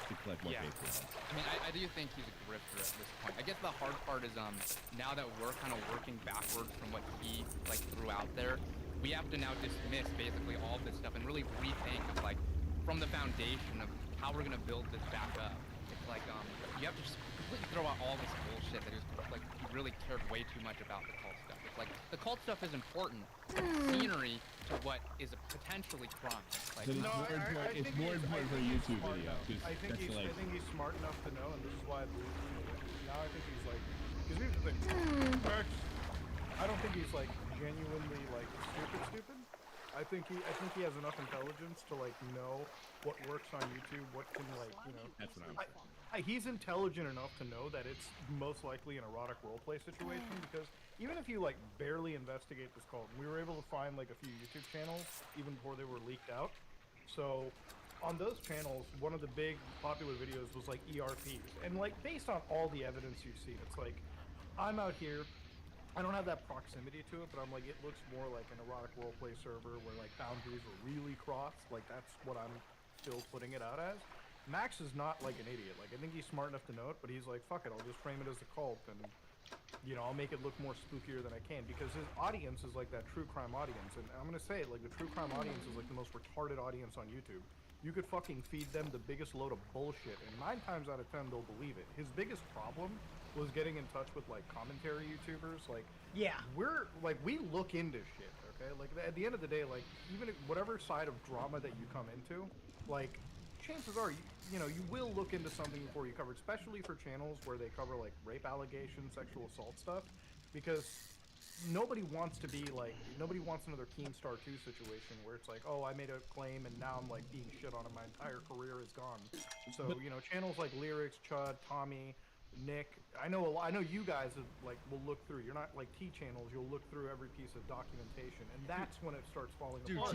to collect more Patreon. I mean, I do think he's a grifter at this point. I guess the hard part is now that we're kind of working backwards from what he like threw out there, we have to now dismiss basically all this stuff and really rethink like from the foundation of how we're gonna build this back up. It's like you have to just completely throw out all this bullshit that is like he really cared way too much about the cult stuff. It's like the cult stuff is important, scenery to what is a potentially crime. Like But it's more important for a YouTube video. I think he's smart enough to know, and this is why I believe him. Now I think he's like, because here's the thing, Max, I don't think he's like genuinely like stupid. I think he has enough intelligence to like know what works on YouTube, what can like, you know. That's what I'm saying. He's intelligent enough to know that it's most likely an erotic roleplay situation, because even if you like barely investigate this cult, we were able to find like a few YouTube channels even before they were leaked out. So on those channels, one of the big popular videos was like ERPs, and like based on all the evidence you've seen, it's like I'm out here. I don't have that proximity to it, but I'm like, it looks more like an erotic roleplay server where like boundaries are really crossed. Like that's what I'm still putting it out as. Max is not like an idiot. Like I think he's smart enough to know it, but he's like, fuck it, I'll just frame it as a cult, and you know, I'll make it look more spookier than I can, because his audience is like that true crime audience, and I'm gonna say it, like the true crime audience is like the most retarded audience on YouTube. You could fucking feed them the biggest load of bullshit, and 9 times out of 10 they'll believe it. His biggest problem was getting in touch with like commentary YouTubers. Like, yeah, we look into shit, okay? Like at the end of the day, like even if, whatever side of drama that you come into, like chances are you know you will look into something before you cover it, especially for channels where they cover like rape allegations, sexual assault stuff, because nobody wants to be like, nobody wants another Keemstar 2 situation where it's like, oh, I made a claim and now I'm like being shit on and my entire career is gone. So, you know, channels like Lyrics, Chud, Tommy, Nick, I know you guys have, like, will look through. You're not like T channels. You'll look through every piece of documentation, and that's when it starts falling Dude, apart.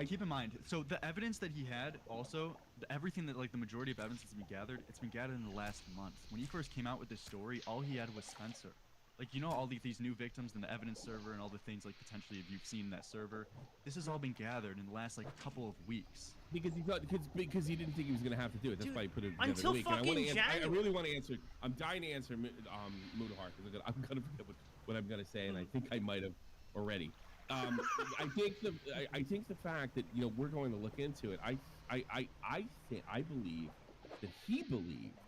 keep in mind. So the evidence that he had, also, everything that, like, the majority of evidence that's been gathered, it's been gathered in the last month. When he first came out with this story, all he had was Spencer. Like, you know, all these new victims and the evidence server and all the things, like, potentially if you've seen that server, this has all been gathered in the last, like, couple of weeks. Because he thought, because he didn't think he was going to have to do it. That's Dude, why he put it together until in a week. And fucking I January. really want to answer. I'm dying to answer Mudahar because I'm going to forget what I'm going to say, and I think I might have already. I think the fact that, you know, we're going to look into it. I believe that he believed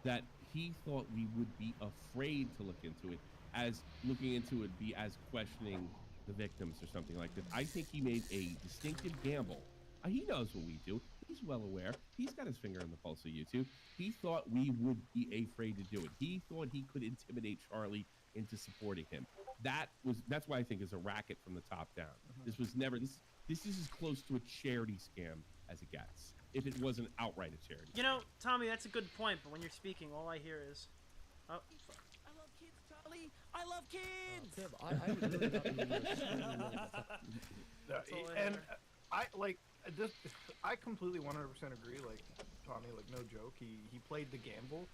that he thought we would be afraid to look into it, as looking into it be as questioning the victims or something like that. I think he made a distinctive gamble. He knows what we do. He's well aware. He's got his finger on the pulse of YouTube. He thought we would be afraid to do it. He thought he could intimidate Charlie into supporting him. That's why I think it's a racket from the top down. This was never this is as close to a charity scam as it gets. If it wasn't outright a charity. You know, Tommy, that's a good point, but when you're speaking, all I hear is, oh, fuck. I love kids, Charlie. I love kids. And I like this. I completely 100% agree. Like Tommy, like no joke. He played the gamble,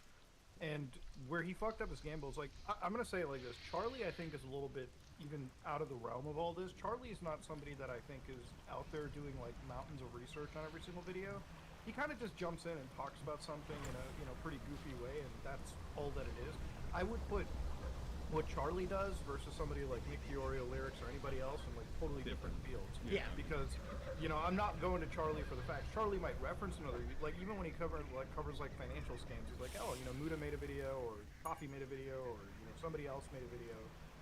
and where he fucked up his gamble is like I'm gonna say it like this. Charlie, I think, is a little bit even out of the realm of all this. Charlie is not somebody that I think is out there doing like mountains of research on every single video. He kind of just jumps in and talks about something in a pretty goofy way, and that's all that it is. I would put what Charlie does versus somebody like Nick Fiorio, Lyrics, or anybody else in like totally different fields. Yeah. Because, you know, I'm not going to Charlie for the facts. Charlie might reference another, like even when he covers like financial scams, he's like, oh, you know, Muda made a video, or Coffee made a video, or you know, somebody else made a video.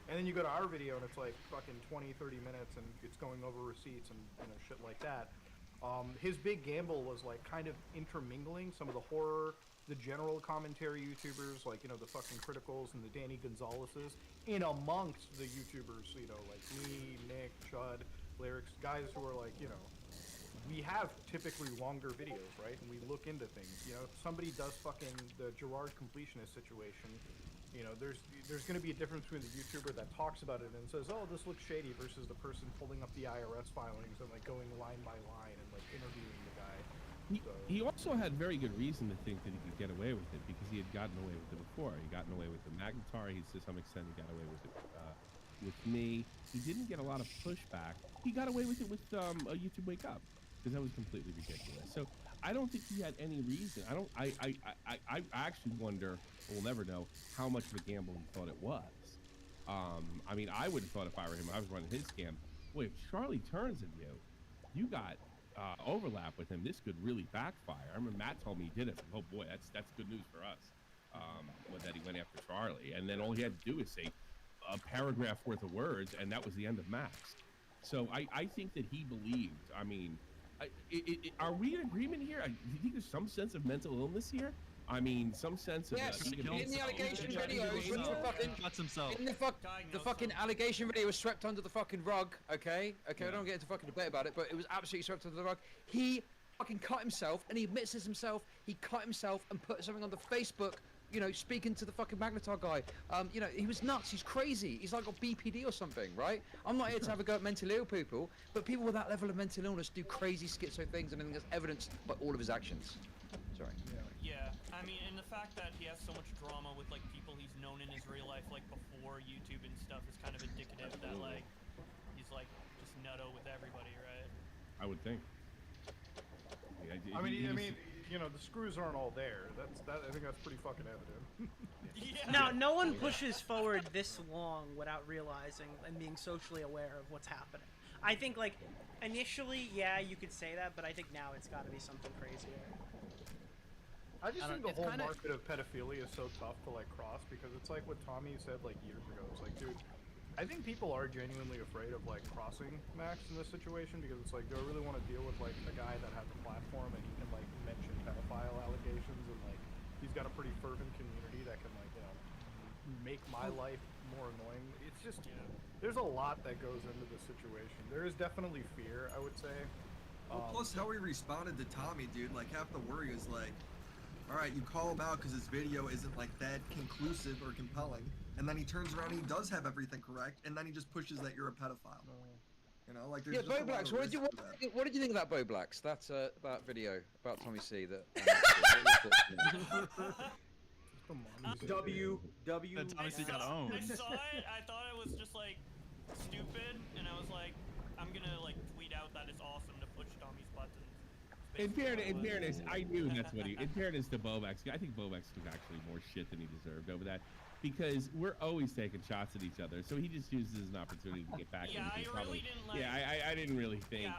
And then you go to our video and it's like fucking 20, 30 minutes and it's going over receipts and, you know, shit like that. His big gamble was like kind of intermingling some of the horror, the general commentary YouTubers, like, you know, the fucking Criticals and the Danny Gonzalez's, in amongst the YouTubers, you know, like me, Nick, Chud, Lyrics, guys who are like, you know, we have typically longer videos, right? And we look into things. You know, if somebody does fucking the Gerard completionist situation, you know, there's going to be a difference between the YouTuber that talks about it and says, oh, this looks shady, versus the person pulling up the IRS filings and like going line by line and like interviewing the guy. He also had very good reason to think that he could get away with it, because he had gotten away with it before. He gotten away with the Magnetar. He, to some extent, he got away with it with me. He didn't get a lot of pushback. He got away with it with YouTube Wake Up, because that was completely ridiculous. So I don't think he had any reason. I actually wonder, we'll never know, how much of a gamble he thought it was. I mean, I would have thought if I were him, I was running his scam. Boy, if Charlie turns on you, you got overlap with him. This could really backfire. I remember Matt told me he did it. Oh boy, that's good news for us. That he went after Charlie, and then all he had to do was say a paragraph worth of words, and that was the end of Max. So I think that he believed. I mean, are we in agreement here? Do you think there's some sense of mental illness here? I mean, some sense of yes. In the allegation video, the fucking allegation video was swept under the fucking rug. Okay, I don't get into fucking debate about it, but it was absolutely swept under the rug. He fucking cut himself, and he admits this himself. He cut himself and put something on the Facebook. You know, speaking to the fucking Magnetar guy. You know, he was nuts. He's crazy. He's like got BPD or something, right? I'm not here to have a go at mentally ill people, but people with that level of mental illness do crazy schizo things, and I think that's evidenced by all of his actions. Sorry. Yeah, I mean, and the fact that he has so much drama with like people he's known in his real life, like before YouTube and stuff, is kind of indicative that like he's like just nutto with everybody, right? I would think. I mean, you know, the screws aren't all there. I think that's pretty fucking evident. Now, no one pushes forward this long without realizing and being socially aware of what's happening. I think, like, initially, yeah, you could say that, but I think now it's got to be something crazier. I just think the whole market of pedophilia is so tough to, like, cross, because it's like what Tommy said, like, years ago. It's like, dude, I think people are genuinely afraid of, like, crossing Max in this situation, because it's like, do I really want to deal with, like, a guy that has a platform and he can, like, mention pedophile allegations, and, like, he's got a pretty fervent community that can, like, you know, make my life more annoying. It's just there's a lot that goes into the situation. There is definitely fear, I would say. Well, plus how he responded to Tommy, dude. Like half the worry is like, all right, you call him out because his video isn't like that conclusive or compelling, and then he turns around and he does have everything correct, and then he just pushes that you're a pedophile. You know, like there's Yeah, just Bo a lot Blacks. of What risk did you to that. what did you think about Bo Blacks? That video about Tommy C. That. W. That Tommy C got owned. I saw it. I thought it was just like stupid, and I was like, I'm gonna like tweet out that it's awesome to push Tommy's buttons. In fairness, I knew that's what he. In fairness to Bovax, I think Bovax took actually more shit than he deserved over that, because we're always taking shots at each other. So he just uses it as an opportunity to get back. Yeah, at me. I really didn't like. Yeah, I didn't really think.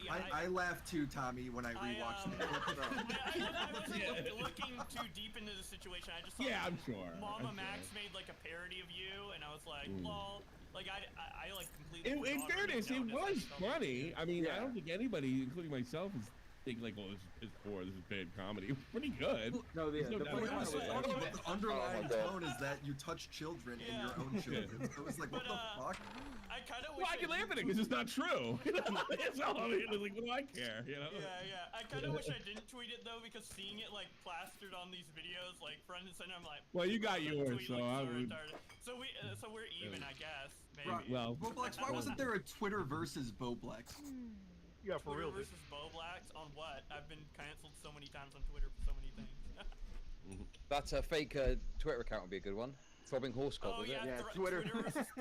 Yeah, I laughed too, Tommy, when I rewatched it. I wasn't looking too deep into the situation. I just thought Yeah, I'm sure. Mama Max made like a parody of you, and I was like, lol. Like I like completely. In fairness, it was funny. I mean, I don't think anybody, including myself, is thinking like, "Well, this is poor. This is bad comedy." It was pretty good. No, There's no the doubt point about was it. funny, but the underlying tone is that you touch children and your own children. So it was like, what the fuck? I kind of Well, I can laugh at it because it's not true. That's all I mean. Like, what do I care? You know? Yeah. I kind of wish I didn't tweet it though, because seeing it like plastered on these videos, like front and center, I'm like. Well, you got yours, tweet, so like, I so would. retarded. So we're even, I guess. Maybe. Right. Well, Boblex, why wasn't there a Twitter versus Boblex? Yeah, for Twitter real. versus Boblax on what? I've been canceled so many times on Twitter for so many things. That's a fake Twitter account would be a good one. Throbbing horse cock, was it? Yeah, Twitter.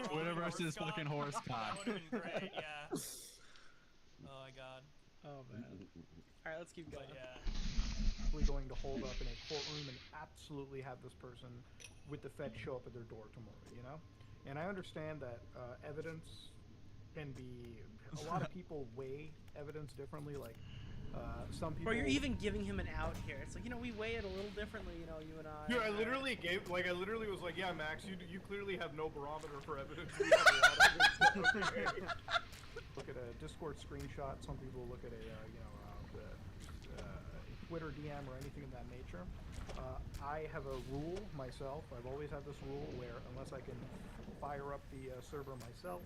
Twitter versus fucking horse cock. That would have been great. Yeah. Oh my god. Oh man. All right, let's keep going. But yeah. Probably going to hold up in a courtroom and absolutely have this person with the Fed show up at their door tomorrow, you know? And I understand that evidence can be, a lot of people weigh evidence differently, like some people... Bro, you're even giving him an out here. It's like, you know, we weigh it a little differently, you know, you and I. Dude, I literally was like, yeah, Max, you clearly have no barometer for evidence. You have a lot of it. Look at a Discord screenshot. Some people look at a, Twitter DM or anything of that nature. I have a rule myself. I've always had this rule where unless I can fire up the server myself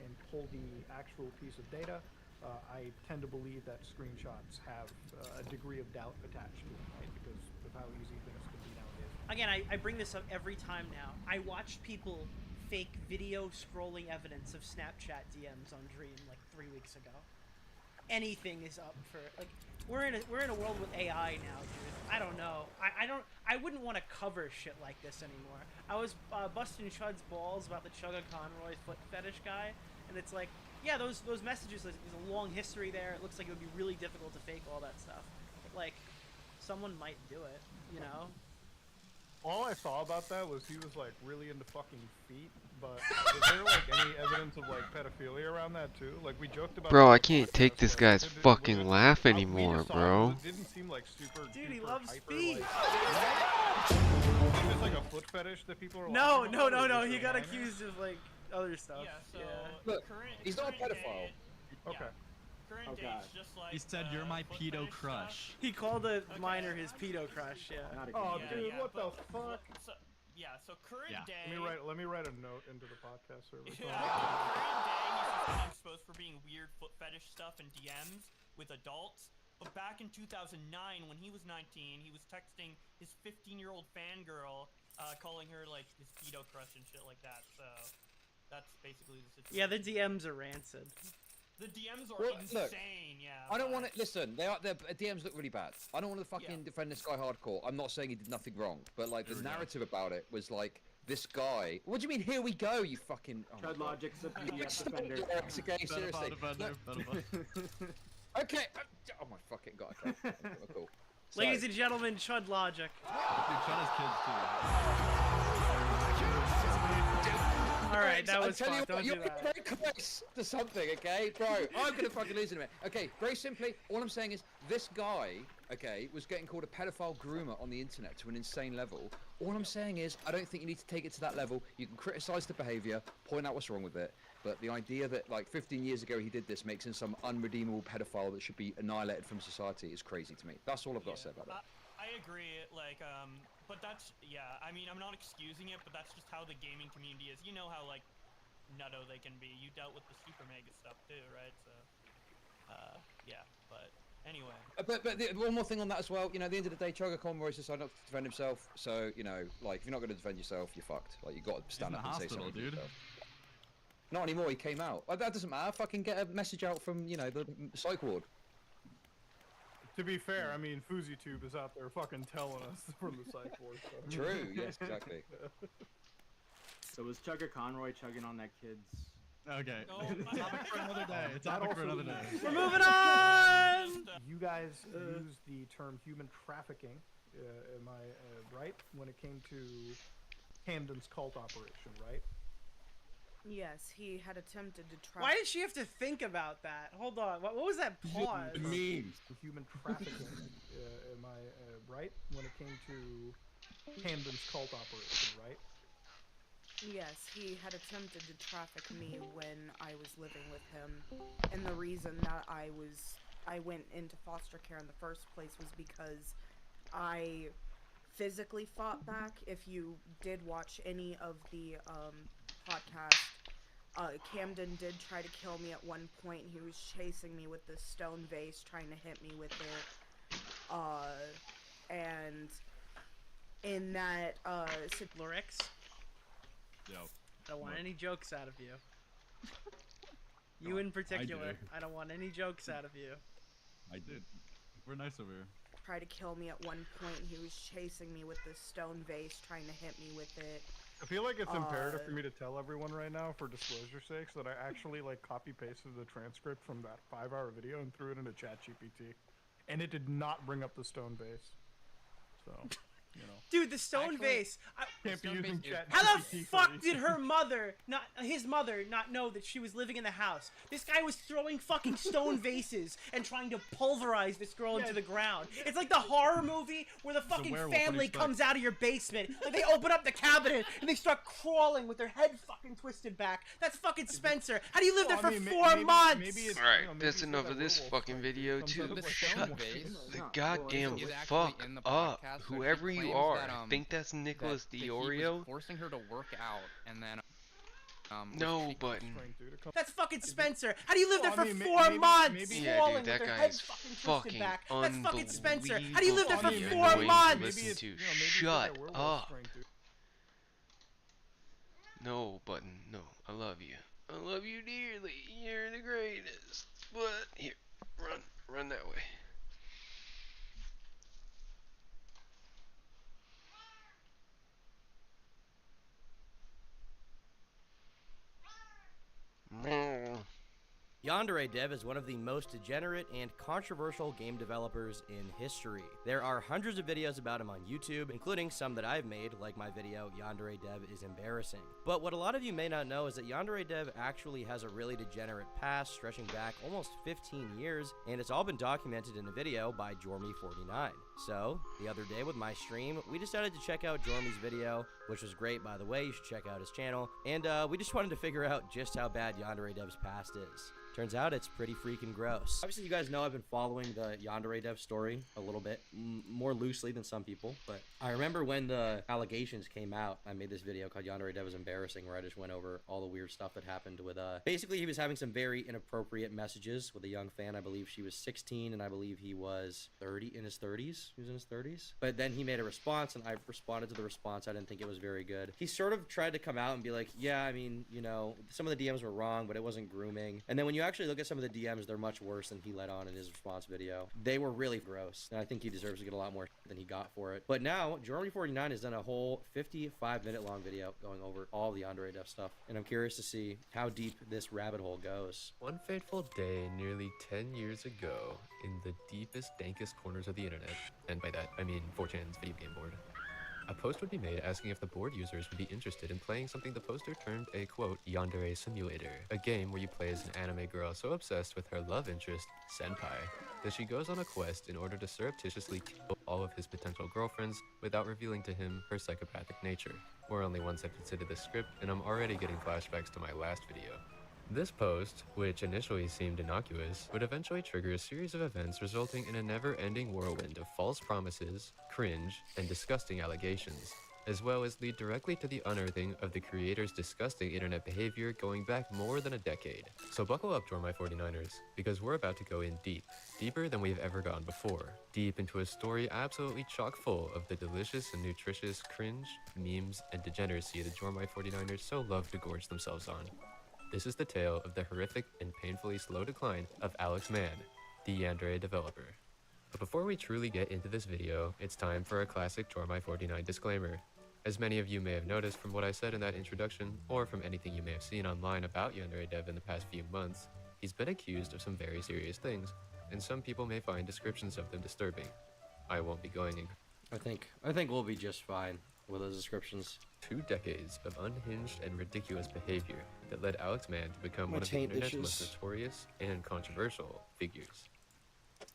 and pull the actual piece of data, I tend to believe that screenshots have a degree of doubt attached to them, right? Because of how easy things can be nowadays. Again, I bring this up every time now. I watched people fake video scrolling evidence of Snapchat DMs on Dream like 3 weeks ago. Anything is up for like we're in a world with AI now, dude. I don't know. I wouldn't want to cover shit like this anymore. I was busting Chud's balls about the Chugga Conroy foot fetish guy, and it's like, yeah, those messages. There's a long history there. It looks like it would be really difficult to fake all that stuff. But like, someone might do it, you know. All I saw about that was he was like really into fucking feet, but is there like any evidence of like pedophilia around that too? Like we joked about. Bro, I can't take this guy's fucking laugh anymore, bro. It didn't seem like super. Dude, he duper loves hyper, feet. It's like a foot fetish that people are. No. He He got accused of like other stuff. Yeah. So Look, current, he's not a current pedophile. Day, Okay. Current date's just like. He said, "You're my foot pedo fetish crush." He called a minor his pedo crush. Yeah. Oh, Yeah, dude, yeah, what the but- fuck? So current Yeah. day. Let me write a note into the podcast server. Yeah, current day he's getting exposed for being weird foot fetish stuff and DMs with adults. But back in 2009, when he was 19, he was texting his 15-year-old fangirl, calling her like his pedo crush and shit like that. So that's basically the situation. Yeah, the DMs are rancid. The DMs are Well, insane. look, Yeah. I don't want to listen. Their DMs look really bad. I don't want to fucking defend this guy hardcore. I'm not saying he did nothing wrong, but like the narrative about it was like this guy. What do you mean? Here we go, you fucking. Oh Chud Logic's a PDF defender. Okay, seriously. Okay. Oh my fucking god. Okay. Cool. So, Ladies and gentlemen, Chud Logic. Dude, Chud has kids too. Alright, that was I tell fun. you Don't what, do you're that. very close to something, okay? Bro, I'm gonna fucking lose in a minute. Okay, very simply, all I'm saying is this guy, okay, was getting called a pedophile groomer on the internet to an insane level. All I'm saying is, I don't think you need to take it to that level. You can criticize the behavior, point out what's wrong with it, but the idea that like 15 years ago he did this makes him some unredeemable pedophile that should be annihilated from society is crazy to me. That's all I've got to say about that. I agree. Like, But that's, yeah, I mean, I'm not excusing it, but that's just how the gaming community is. You know how, like, nutto they can be. You dealt with the super mega stuff too, right? So, yeah, but anyway. One more thing on that as well. You know, at the end of the day, Chugga Conroy's decided not to defend himself. So, you know, like, if you're not going to defend yourself, you're fucked. Like, you got to stand up and say something. Dude. Not anymore, he came out. That doesn't matter. Fucking get a message out from, you know, the psych ward. To be fair, I mean, FuzzyTube is out there fucking telling us from the psych ward. So. True, yes, exactly. So was Chugga Conroy chugging on that kid's... Okay. Topic for another day. Topic for another day. We're moving on! You guys used the term human trafficking, am I right? When it came to Camden's cult operation, right? Yes, he had attempted to try. Why did she have to think about that? Hold on. What was that pause? It means human trafficking. Am I right? When it came to Camden's cult operation, right? Yes, he had attempted to traffic me when I was living with him, and the reason that I went into foster care in the first place was because I physically fought back. If you did watch any of the podcast, Camden did try to kill me at one point. He was chasing me with this stone vase, trying to hit me with it, and in that Lorix? Yo. I don't want any jokes out of you. You in particular. I don't want any jokes out of you. I did. We're nice over here. Tried to kill me at one point. He was chasing me with this stone vase, trying to hit me with it. I feel like it's imperative for me to tell everyone right now, for disclosure's sake, that I actually like copy-pasted the transcript from that 5-hour video and threw it into ChatGPT, and it did not bring up the stone vase. So, you know. Dude, the stone vase. Can't be using ChatGPT. How the fuck did her mother, his mother, not know that she was living in the house? This guy was throwing fucking stone vases and trying to pulverize this girl into the ground. It's like the horror movie where the fucking family comes out of your basement. Like they open up the cabinet and they start crawling with their head fucking twisted back. That's fucking Spencer. How do you live there for 4 months? Alright, that's enough of this fucking video too. Shut the goddamn fuck up. Whoever you are, think that's Nicholas Diorio? Forcing her to work out, and then no button. That's fucking Spencer. How do you live there for 4 months? Yeah, dude, that guy is fucking That's fucking Spencer. How unbelievable. do you live there for 4 annoying months? to listen to. Shut up. No button. No, I love you. I love you dearly. You're the greatest. But here, run that way. Yandere Dev is one of the most degenerate and controversial game developers in history. There are hundreds of videos about him on YouTube, including some that I've made, like my video, Yandere Dev is Embarrassing. But what a lot of you may not know is that Yandere Dev actually has a really degenerate past stretching back almost 15 years, and it's all been documented in a video by Jormy49. So, the other day with my stream, we decided to check out Jormy's video, which was great by the way, you should check out his channel, and we just wanted to figure out just how bad Yandere Dev's past is. Turns out it's pretty freaking gross. Obviously, you guys know I've been following the Yandere Dev story a little bit, more loosely than some people, but I remember when the allegations came out, I made this video called Yandere Dev is Embarrassing, where I just went over all the weird stuff that happened with, basically he was having some very inappropriate messages with a young fan. I believe she was 16, and I believe he was 30, in his 30s. He was in his 30s. But then he made a response, and I responded to the response. I didn't think it was very good. He sort of tried to come out and be like, yeah, I mean, you know, some of the DMs were wrong, but it wasn't grooming. And then when you actually look at some of the DMs, they're much worse than he let on in his response video. They were really gross, and I think he deserves to get a lot more than he got for it. But now, Jormy49 has done a whole 55-minute long video going over all the Yandere Dev stuff, and I'm curious to see how deep this rabbit hole goes. One fateful day nearly 10 years ago, in the deepest, dankest corners of the internet, and by that I mean 4chan's video game board, a post would be made asking if the board users would be interested in playing something the poster termed a, quote, yandere simulator, a game where you play as an anime girl so obsessed with her love interest, Senpai, that she goes on a quest in order to surreptitiously kill all of his potential girlfriends without revealing to him her psychopathic nature. We're only one sentence into the script, and I'm already getting flashbacks to my last video. This post, which initially seemed innocuous, would eventually trigger a series of events resulting in a never-ending whirlwind of false promises, cringe, and disgusting allegations, as well as lead directly to the unearthing of the creator's disgusting internet behavior going back more than a decade. So buckle up, Jormy 49ers, because we're about to go in deep, deeper than we've ever gone before, deep into a story absolutely chock full of the delicious and nutritious cringe, memes, and degeneracy the Jormy 49ers so love to gorge themselves on. This is the tale of the horrific and painfully slow decline of Alex Mann, the Yandere developer. But before we truly get into this video, it's time for a classic Jormy 49 disclaimer. As many of you may have noticed from what I said in that introduction, or from anything you may have seen online about Yandere Dev in the past few months, he's been accused of some very serious things, and some people may find descriptions of them disturbing. I won't be going in. I think we'll be just fine with those descriptions. 2 decades of unhinged and ridiculous behavior that led Alex Mann to become one of the internet's most notorious and controversial figures.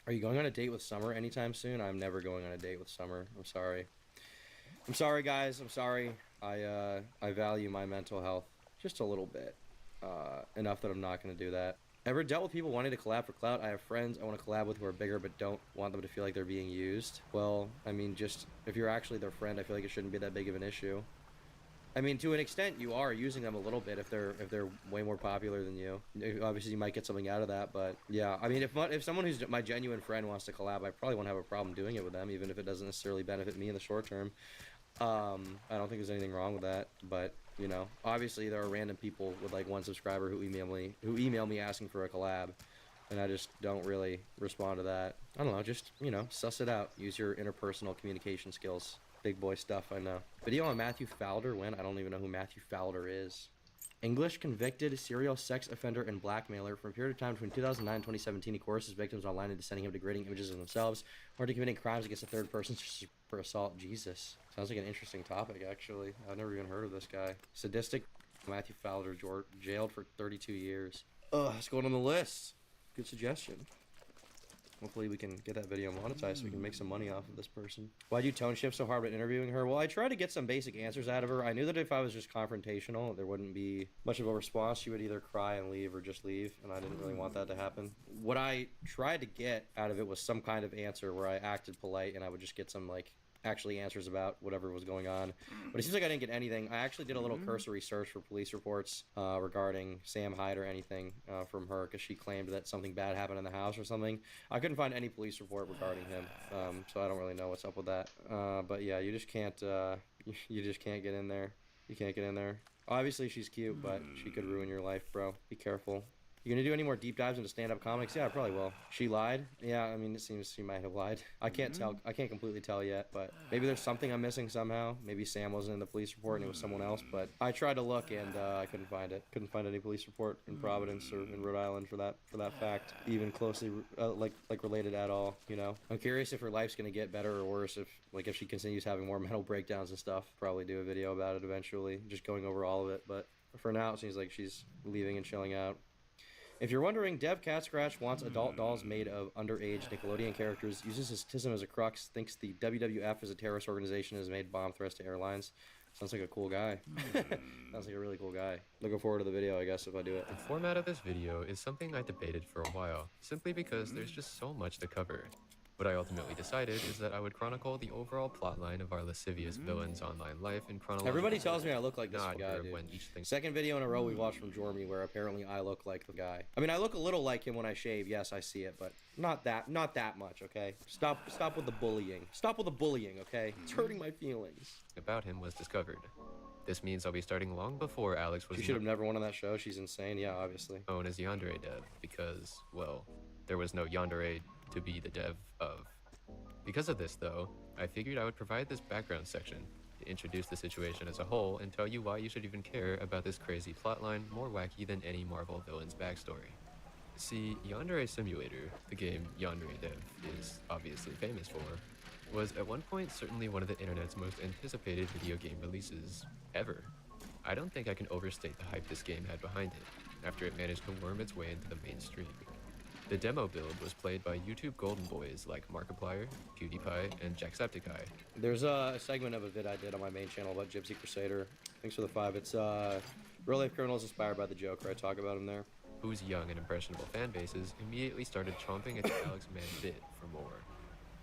Are you going on a date with Summer anytime soon? I'm never going on a date with Summer. I'm sorry. I'm sorry, guys. I'm sorry. I value my mental health just a little bit. Enough that I'm not going to do that. Ever dealt with people wanting to collab for clout? I have friends I want to collab with who are bigger but don't want them to feel like they're being used. Well, I mean, just if you're actually their friend, I feel like it shouldn't be that big of an issue. I mean, to an extent, you are using them a little bit if they're way more popular than you. Obviously, you might get something out of that, but yeah. I mean, if someone who's my genuine friend wants to collab, I probably won't have a problem doing it with them, even if it doesn't necessarily benefit me in the short term. I don't think there's anything wrong with that, but you know, obviously there are random people with like 1 subscriber who email me asking for a collab, and I just don't really respond to that. I don't know, just, you know, suss it out. Use your interpersonal communication skills. Big boy stuff, I know. Video on Matthew Fowler when? I don't even know who Matthew Fowler is. English convicted serial sex offender and blackmailer. From a period of time between 2009 and 2017, he coerces victims online into sending him degrading images of themselves or to committing crimes against a third person for assault. Jesus. Sounds like an interesting topic, actually. I've never even heard of this guy. Sadistic Matthew Fowler, jailed for 32 years. Let's go on the list. Good suggestion. Hopefully we can get that video monetized so we can make some money off of this person. Why'd you tone shift so hard about interviewing her? Well, I tried to get some basic answers out of her. I knew that if I was just confrontational, there wouldn't be much of a response. She would either cry and leave or just leave, and I didn't really want that to happen. What I tried to get out of it was some kind of answer where I acted polite and I would just get some, like, actually answers about whatever was going on. But it seems like I didn't get anything. I actually did a little cursory search for police reports regarding Sam Hyde or anything from her, because she claimed that something bad happened in the house or something. I couldn't find any police report regarding him, so I don't really know what's up with that. But yeah, you just can't get in there. You can't get in there. Obviously she's cute, but she could ruin your life, bro. Be careful. You gonna do any more deep dives into stand-up comics? Yeah, I probably will. She lied? Yeah, I mean, it seems she might have lied. I can't tell. I can't completely tell yet, but maybe there's something I'm missing somehow. Maybe Sam wasn't in the police report and it was someone else, but I tried to look and I couldn't find it. Couldn't find any police report in Providence or in Rhode Island for that fact, even closely like related at all. You know, I'm curious if her life's gonna get better or worse if she continues having more mental breakdowns and stuff. Probably do a video about it eventually, just going over all of it. But for now, it seems like she's leaving and chilling out. If you're wondering, Dev Cat Scratch wants adult dolls made of underage Nickelodeon characters, uses his tism as a crux, thinks the WWF is a terrorist organization and has made bomb threats to airlines. Sounds like a cool guy. Sounds like a really cool guy. Looking forward to the video, I guess, if I do it. The format of this video is something I debated for a while, simply because there's just so much to cover. What I ultimately decided is that I would chronicle the overall plotline of our lascivious villain's online life in chronological. Everybody tells me I look like this guy, dude. When each thing... Second video in a row we watched from Jormy where apparently I look like the guy. I mean, I look a little like him when I shave. Yes, I see it, but not that much, okay? Stop with the bullying. Stop with the bullying, okay? It's hurting my feelings. About him was discovered. This means I'll be starting long before Alex was... She should have never won on that show. She's insane. Yeah, obviously. ...known as Yandere Dev because, well, there was no Yandere to be the dev of. Because of this, though, I figured I would provide this background section to introduce the situation as a whole and tell you why you should even care about this crazy plotline more wacky than any Marvel villain's backstory. See, Yandere Simulator, the game Yandere Dev is obviously famous for, was at one point certainly one of the internet's most anticipated video game releases ever. I don't think I can overstate the hype this game had behind it, after it managed to worm its way into the mainstream. The demo build was played by YouTube golden boys like Markiplier, PewDiePie, and Jacksepticeye. There's a segment of a vid I did on my main channel about Gypsy Crusader. Thanks for the 5. It's Real-life criminals inspired by the Joker. I talk about him there. Whose young and impressionable fan bases immediately started chomping at the Alex Man bit for more.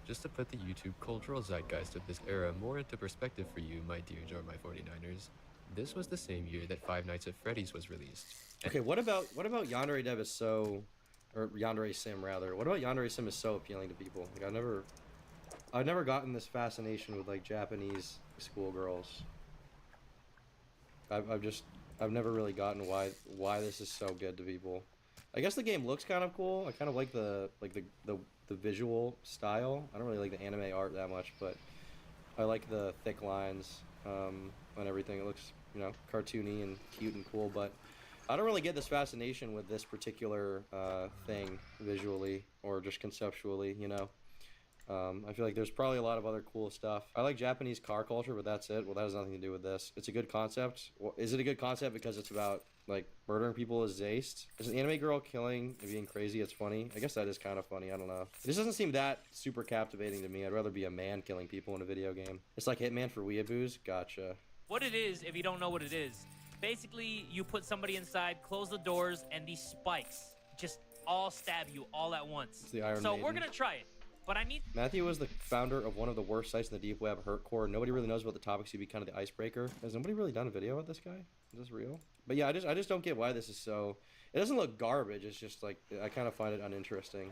Just to put the YouTube cultural zeitgeist of this era more into perspective for you, my dear Jar My 49ers, this was the same year that Five Nights at Freddy's was released. Okay, what about Yandere Dev is so, or Yandere Sim rather? What about Yandere Sim is so appealing to people? Like I've never gotten this fascination with like Japanese schoolgirls. I've never really gotten why this is so good to people. I guess the game looks kind of cool. I kind of like the visual style. I don't really like the anime art that much, but I like the thick lines and everything. It looks, you know, cartoony and cute and cool, but I don't really get this fascination with this particular thing visually or just conceptually, you know. I feel like there's probably a lot of other cool stuff. I like Japanese car culture, but that's it. Well, that has nothing to do with this. It's a good concept. Well, is it a good concept because it's about, like, murdering people is Zaste? Is an anime girl killing and being crazy, it's funny? I guess that is kind of funny. I don't know. It just doesn't seem that super captivating to me. I'd rather be a man killing people in a video game. It's like Hitman for weeaboos? Gotcha. What it is, if you don't know what it is, basically you put somebody inside, close the doors, and these spikes just all stab you all at once. It's the Iron So Maiden. we're gonna try it. But I need... Matthew was the founder of one of the worst sites in the deep web, Hurtcore. Nobody really knows about the topics. He'd be kind of the icebreaker. Has nobody really done a video with this guy? Is this real? But yeah, I just don't get why this is so... It doesn't look garbage. It's just like, I kind of find it uninteresting.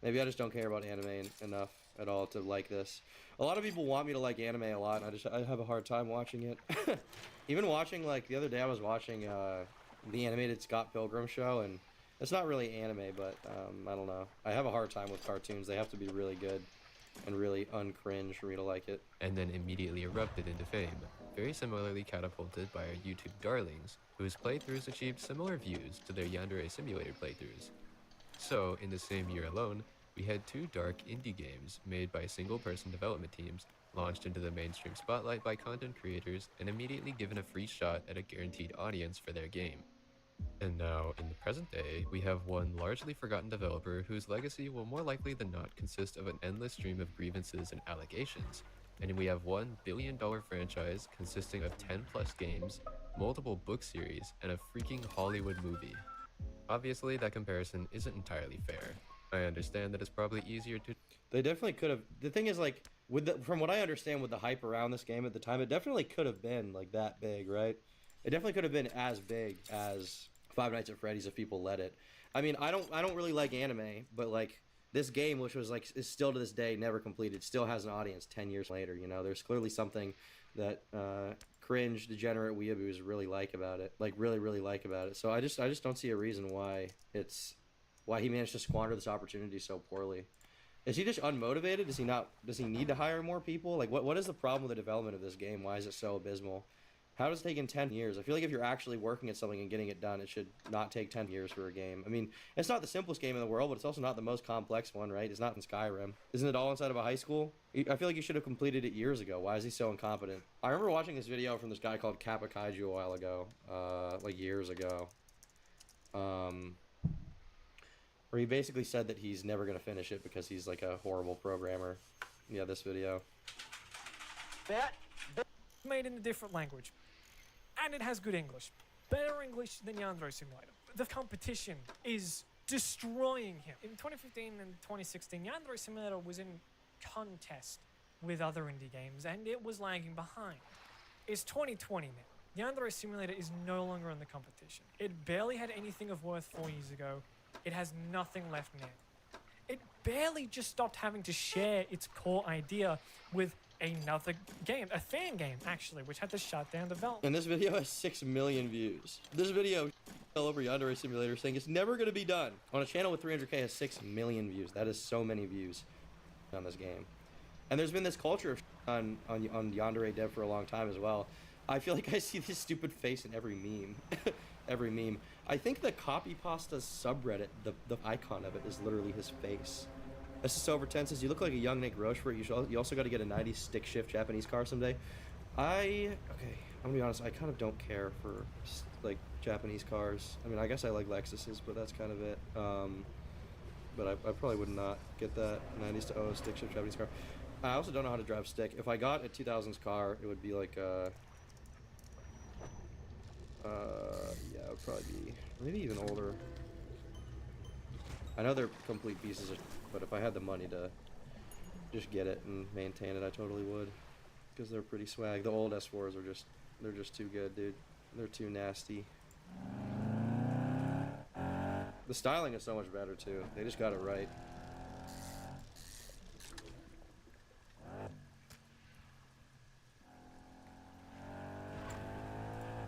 Maybe I just don't care about anime enough at all to like this. A lot of people want me to like anime a lot, and I have a hard time watching it. Even watching, like, the other day I was watching the animated Scott Pilgrim show, and it's not really anime, but I don't know. I have a hard time with cartoons. They have to be really good and really uncringe for me to like it. And then immediately erupted into fame, very similarly catapulted by our YouTube darlings, whose playthroughs achieved similar views to their Yandere Simulator playthroughs. So, in the same year alone, we had 2 dark indie games made by single-person development teams, launched into the mainstream spotlight by content creators, and immediately given a free shot at a guaranteed audience for their game. And now, in the present day, we have one largely forgotten developer whose legacy will more likely than not consist of an endless stream of grievances and allegations. And we have $1 billion franchise consisting of 10 plus games, multiple book series, and a freaking Hollywood movie. Obviously, that comparison isn't entirely fair. I understand that it's probably easier to... They definitely could have... The thing is, like, from what I understand with the hype around this game at the time, it definitely could have been, like, that big, right? It definitely could have been as big as Five Nights at Freddy's if people let it. I mean, I don't really like anime, but like this game, which was like is still to this day never completed, still has an audience 10 years later. You know, there's clearly something that cringe, degenerate weeaboos really like about it, like really like about it. So I just don't see a reason why he managed to squander this opportunity so poorly. Is he just unmotivated? Does he need to hire more people? Like what is the problem with the development of this game? Why is it so abysmal? How does it take 10 years? I feel like if you're actually working at something and getting it done, it should not take 10 years for a game. I mean, it's not the simplest game in the world, but it's also not the most complex one, right? It's not in Skyrim. Isn't it all inside of a high school? I feel like you should have completed it years ago. Why is he so incompetent? I remember watching this video from this guy called Kappa Kaiju a while ago, like years ago, where he basically said that he's never going to finish it because he's like a horrible programmer. Yeah, this video. That made in a different language. And it has good English. Better English than Yandere Simulator. The competition is destroying him. In 2015 and 2016, Yandere Simulator was in contest with other indie games, and it was lagging behind. It's 2020 now. Yandere Simulator is no longer in the competition. It barely had anything of worth 4 years ago. It has nothing left now. It barely just stopped having to share its core idea with another game, a fan game actually, which had to shut down development. And this video has 6 million views. This video all over Yandere Simulator saying it's never going to be done. On a channel with 300k has 6 million views. That is so many views on this game. And there's been this culture of on Yandere Dev for a long time as well. I feel like I see this stupid face in every meme. Every meme. I think the Copy Pasta subreddit, the icon of it is literally his face. This is so over 10 says, you look like a young Nick Rochefort. You also got to get a 90s stick shift Japanese car someday. Okay, I'm gonna be honest, I kind of don't care for like Japanese cars. I mean, I guess I like Lexuses, but that's kind of it. But I probably would not get that 90s to 00 stick shift Japanese car. I also don't know how to drive stick. If I got a 2000s car, it would be like Yeah, it would probably be maybe even older. I know they're complete pieces of, but if I had the money to just get it and maintain it, I totally would, because they're pretty swag. The old S4s are they're just too good, dude. They're too nasty. The styling is so much better too. They just got it right.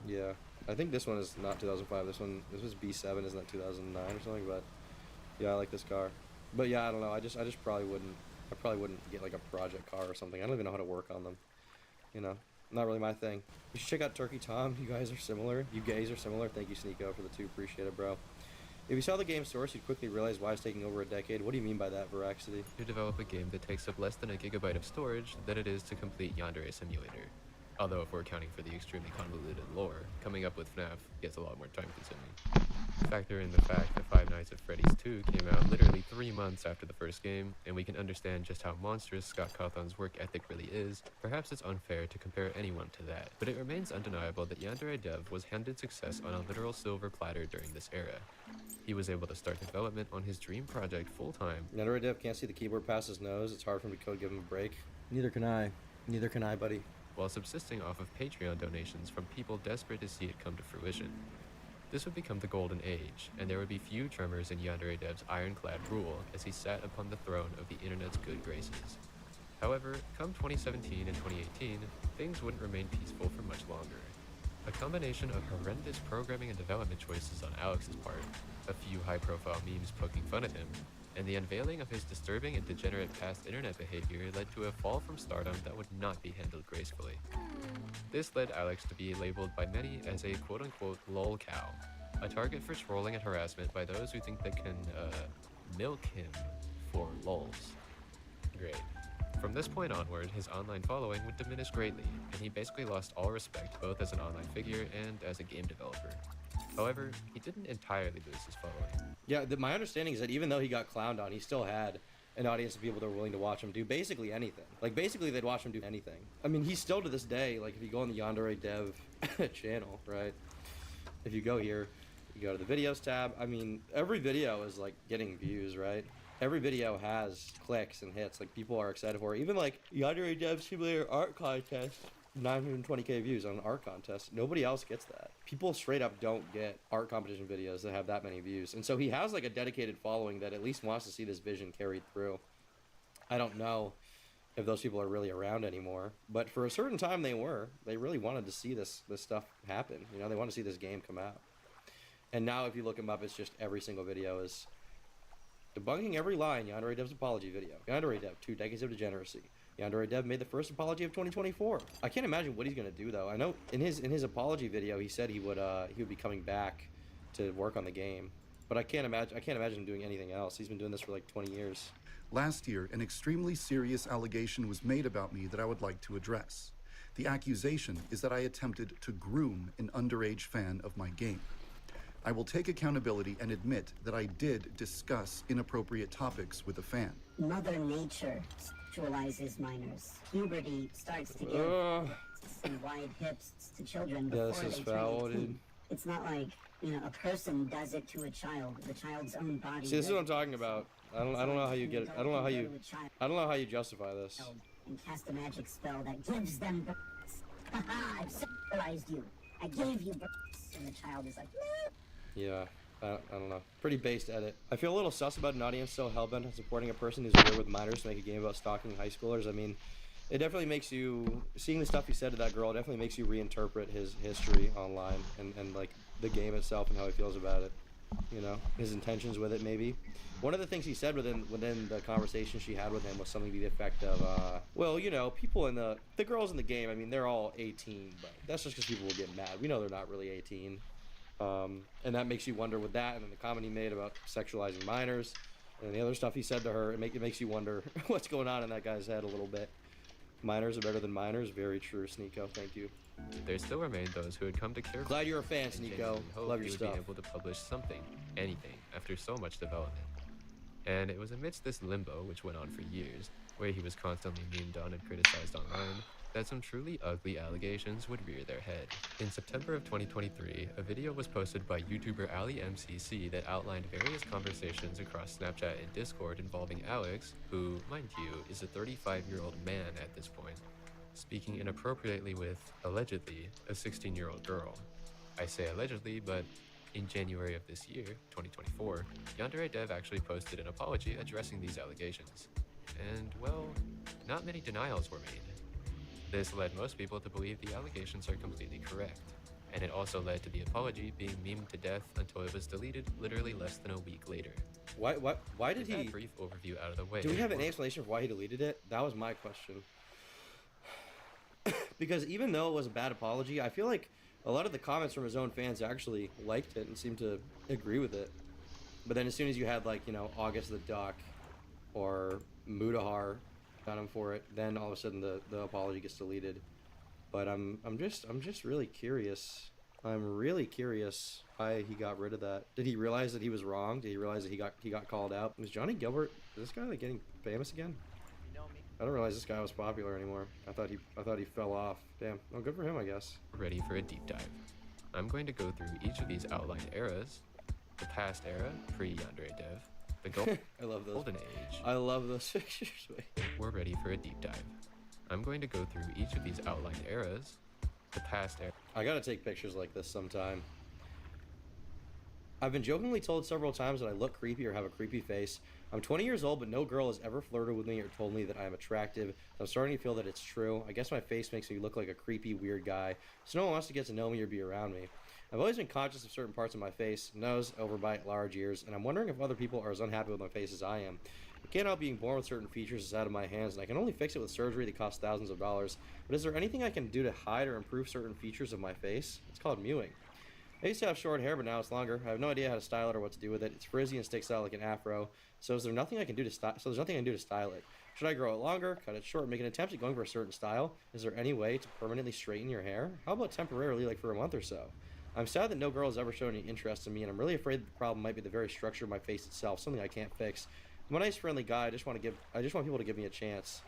Yeah, I think this one is not 2005. This was B7, isn't that 2009 or something? But yeah, I like this car. But yeah, I don't know. I just probably wouldn't. I probably wouldn't get like a project car or something. I don't even know how to work on them. You know, not really my thing. You should check out Turkey Tom. You guys are similar. You gays are similar. Thank you, Sneeko, for the 2. Appreciate it, bro. If you saw the game's source, you'd quickly realize why it's taking over a decade. What do you mean by that, Veraxity? To develop a game that takes up less than a gigabyte of storage than it is to complete Yandere Simulator. Although if we're accounting for the extremely convoluted lore, coming up with FNAF gets a lot more time consuming. Factor in the fact that Five Nights at Freddy's 2 came out literally 3 months after the first game, and we can understand just how monstrous Scott Cawthon's work ethic really is. Perhaps it's unfair to compare anyone to that, but it remains undeniable that Yandere Dev was handed success on a literal silver platter during this era. He was able to start development on his dream project full-time. Yandere Dev can't see the keyboard past his nose. It's hard for him to code, give him a break. Neither can I. Neither can I, buddy. While subsisting off of Patreon donations from people desperate to see it come to fruition. This would become the golden age, and there would be few tremors in Yandere Dev's ironclad rule as he sat upon the throne of the internet's good graces. However, come 2017 and 2018, things wouldn't remain peaceful for much longer. A combination of horrendous programming and development choices on Alex's part, a few high-profile memes poking fun at him, and the unveiling of his disturbing and degenerate past internet behavior led to a fall from stardom that would not be handled gracefully. This led Alex to be labeled by many as a quote-unquote lol cow, a target for trolling and harassment by those who think they can, milk him for lols. Great. From this point onward, his online following would diminish greatly, and he basically lost all respect both as an online figure and as a game developer. However, he didn't entirely lose his following. Yeah, my understanding is that even though he got clowned on, he still had an audience of people that were willing to watch him do basically anything. Like, basically, they'd watch him do anything. I mean, he's still to this day, like, if you go on the Yandere Dev channel, right? If you go here, you go to the videos tab. I mean, every video is, like, getting views, right? Every video has clicks and hits. Like, people are excited for it. Even, like, Yandere Dev Simulator Art Contest. 920k views on an art contest. Nobody else gets that. People straight up don't get art competition videos that have that many views. And so he has like a dedicated following that at least wants to see this vision carried through. I don't know if those people are really around anymore, but for a certain time they were. They really wanted to see this stuff happen. You know, they want to see this game come out. And now if you look him up, it's just every single video is debunking every lie in Yandere Dev's apology video. Yandere Dev, 2 decades of degeneracy. Yandere Dev made the first apology of 2024. I can't imagine what he's gonna do though. I know in his apology video he said he would be coming back to work on the game, but I can't imagine him doing anything else. He's been doing this for like 20 years. Last year, an extremely serious allegation was made about me that I would like to address. The accusation is that I attempted to groom an underage fan of my game. I will take accountability and admit that I did discuss inappropriate topics with a fan. Mother Nature sexualizes minors. Puberty starts to give some wide hips to children before they turn 18. It's not like, you know, a person does it to a child. The child's own body. See, this is what I'm talking about. I don't know how you get it. I don't know how you justify this. And cast a magic spell that gives them births. Haha, I've sexualized you. I gave you births. And the child is like, no. Yeah, I don't know. Pretty based edit. I feel a little sus about an audience so hellbent on supporting a person who's weird with minors to make a game about stalking high schoolers. I mean, it definitely makes you, seeing the stuff he said to that girl, definitely makes you reinterpret his history online and like the game itself and how he feels about it. You know, his intentions with it maybe. One of the things he said within the conversation she had with him was something to the effect of, well, you know, people in the girls in the game, I mean, they're all 18, but that's just because people will get mad. We know they're not really 18. And that makes you wonder with that, and then the comment he made about sexualizing minors, and the other stuff he said to her, it makes you wonder what's going on in that guy's head a little bit. Minors are better than minors. Very true, Sneeko. Thank you. There still remain those who had come to care. Glad you're a fan, Sneeko. Love your stuff. Be able to publish something, anything, after so much development. And it was amidst this limbo, which went on for years, where he was constantly memed on and criticized online, that some truly ugly allegations would rear their head. In September of 2023, a video was posted by YouTuber Ali MCC that outlined various conversations across Snapchat and Discord involving Alex, who, mind you, is a 35-year-old man at this point, speaking inappropriately with, allegedly, a 16-year-old girl. I say allegedly, but in January of this year, 2024, Yandere Dev actually posted an apology addressing these allegations. And, well, not many denials were made. This led most people to believe the allegations are completely correct, and it also led to the apology being memed to death until it was deleted literally less than a week later. Why did With that he... brief overview out of the way... Do we have an explanation for why he deleted it? That was my question. Because even though it was a bad apology, I feel like a lot of the comments from his own fans actually liked it and seemed to agree with it. But then as soon as you had, like, you know, August the Duck or Mudahar on him for it, then all of a sudden the apology gets deleted. But I'm just really curious. I'm really curious why he got rid of that. Did he realize that he was wrong? Did he realize that he got called out? Was Johnny Gilbert, is this guy like getting famous again? You know me. I don't realize this guy was popular anymore. I thought he fell off. Damn. Well, good for him, I guess. Ready for a deep dive. I'm going to go through each of these outlined eras. The past era, pre-Yandere Dev. The I love those. Golden Age. I love those pictures. We're ready for a deep dive. I'm going to go through each of these outlined eras. The past era. I gotta take pictures like this sometime. I've been jokingly told several times that I look creepy or have a creepy face. I'm 20 years old, but no girl has ever flirted with me or told me that I am attractive. I'm starting to feel that it's true. I guess my face makes me look like a creepy, weird guy, so no one wants to get to know me or be around me. I've always been conscious of certain parts of my face, nose, overbite, large ears, and I'm wondering if other people are as unhappy with my face as I am. I can't help being born with certain features that's out of my hands, and I can only fix it with surgery that costs thousands of dollars. But is there anything I can do to hide or improve certain features of my face? It's called mewing. I used to have short hair, but now it's longer. I have no idea how to style it or what to do with it. It's frizzy and sticks out like an afro. So there's nothing I can do to style it. Should I grow it longer, cut it short, make an attempt at going for a certain style? Is there any way to permanently straighten your hair? How about temporarily, like for a month or so? I'm sad that no girl has ever shown any interest in me, and I'm really afraid that the problem might be the very structure of my face itself, something I can't fix. I'm a nice, friendly guy. I just want people to give me a chance.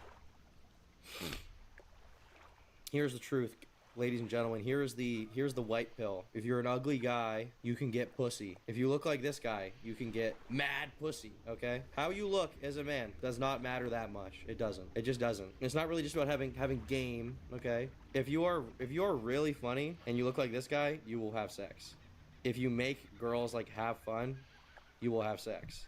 Here's the truth, ladies and gentlemen. Here's the white pill. If you're an ugly guy, you can get pussy. If you look like this guy, you can get mad pussy, okay? How you look as a man does not matter that much. It doesn't. It just doesn't. It's not really just about having game, okay? If you are really funny and you look like this guy, you will have sex. If you make girls like have fun, you will have sex.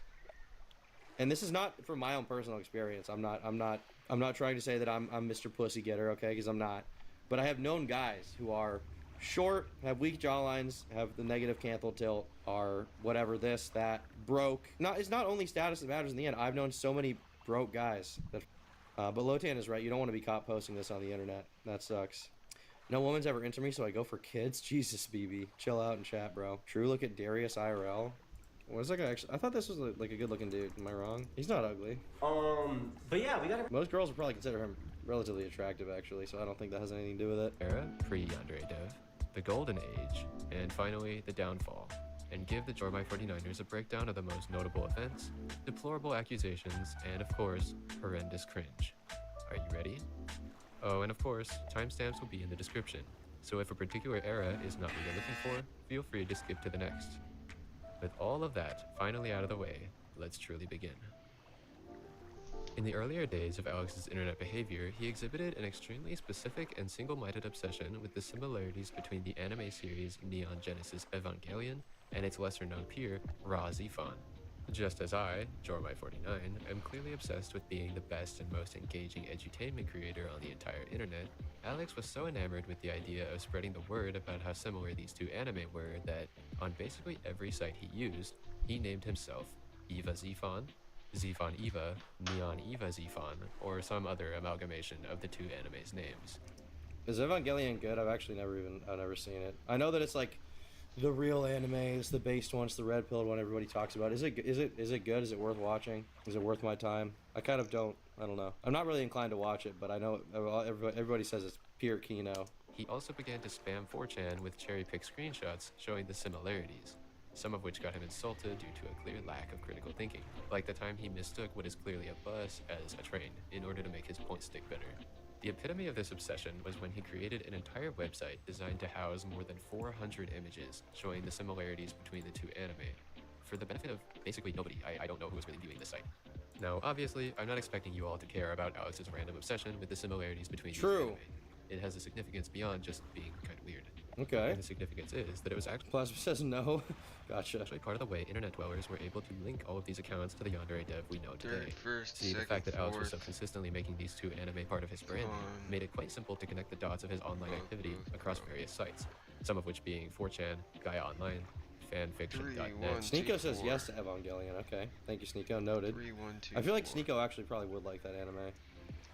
And this is not from my own personal experience. I'm not trying to say that I'm Mr. Pussy Getter, okay? Because I'm not. But I have known guys who are short, have weak jawlines, have the negative canthal tilt, are whatever, this, that, broke. It's not only status that matters in the end. I've known so many broke guys. But Lotan is right. You don't want to be caught posting this on the internet. That sucks. No woman's ever into me, so I go for kids. Jesus, BB. Chill out and chat, bro. True, look at Darius IRL. What is that guy actually? I thought this was like a good-looking dude. Am I wrong? He's not ugly. But yeah, we gotta... Most girls would probably consider him relatively attractive, actually, so I don't think that has anything to do with it. Era, pre-Yandere Dev. The Golden Age. And finally, the downfall. And give the Jormai 49ers a breakdown of the most notable events, deplorable accusations, and of course, horrendous cringe. Are you ready? Oh, and of course, timestamps will be in the description, so if a particular era is not what you're looking for, feel free to skip to the next. With all of that finally out of the way, let's truly begin. In the earlier days of Alex's internet behavior, he exhibited an extremely specific and single-minded obsession with the similarities between the anime series Neon Genesis Evangelion and its lesser-known peer, Ra Zifan. Just as I, Jormai49, am clearly obsessed with being the best and most engaging edutainment creator on the entire internet, Alex was so enamored with the idea of spreading the word about how similar these two anime were that, on basically every site he used, he named himself Eva Zifan, Zifan Eva, Neon Eva Zifan, or some other amalgamation of the two animes' names. Is Evangelion good? I've never seen it. I know that it's like the real anime, it's the based one, it's the red pilled one everybody talks about. Is it good? Is it worth watching? Is it worth my time? I kind of don't. I don't know. I'm not really inclined to watch it, but I know everybody says it's pure Kino. He also began to spam 4chan with cherry-picked screenshots showing the similarities, some of which got him insulted due to a clear lack of critical thinking, like the time he mistook what is clearly a bus as a train in order to make his point stick better. The epitome of this obsession was when he created an entire website designed to house more than 400 images showing the similarities between the two anime. For the benefit of basically nobody, I don't know who was really viewing this site. Now, obviously, I'm not expecting you all to care about Alex's random obsession with the similarities between these anime. It has a significance beyond just being kind of weird. Okay. And the significance is that it was actually... Plasma says no. Gotcha. Actually part of the way internet dwellers were able to link all of these accounts to the yandere dev we know today. See, the fact that Alex was so consistently making these two anime part of his brand made it quite simple to connect the dots of his online activity across various sites, some of which being 4chan, Gaia Online, fanfiction.net. Sneeko says yes to Evangelion. Okay. Thank you, Sneeko. Noted. I feel like Sneeko actually probably would like that anime.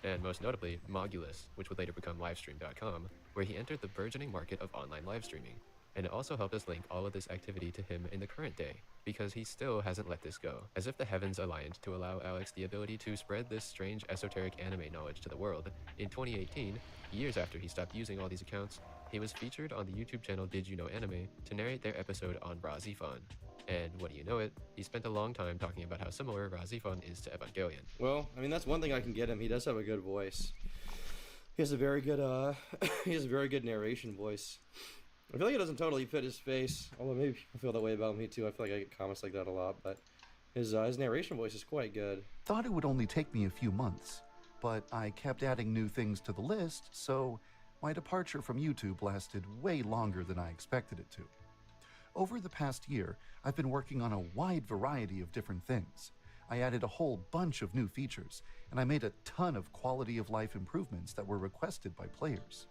And most notably, Mogulus, which would later become Livestream.com, where he entered the burgeoning market of online live streaming. And it also helped us link all of this activity to him in the current day, because he still hasn't let this go. As if the heavens aligned to allow Alex the ability to spread this strange esoteric anime knowledge to the world, in 2018, years after he stopped using all these accounts, he was featured on the YouTube channel Did You Know Anime to narrate their episode on Razifan. And what do you know it, he spent a long time talking about how similar Razifan is to Evangelion. Well, I mean, that's one thing I can get him. He does have a good voice. He has a very good, he has a very good narration voice. I feel like it doesn't totally fit his face, although maybe people feel that way about me too. I feel like I get comments like that a lot, but his narration voice is quite good. Thought it would only take me a few months, but I kept adding new things to the list, so my departure from YouTube lasted way longer than I expected it to. Over the past year, I've been working on a wide variety of different things. I added a whole bunch of new features, and I made a ton of quality of life improvements that were requested by players.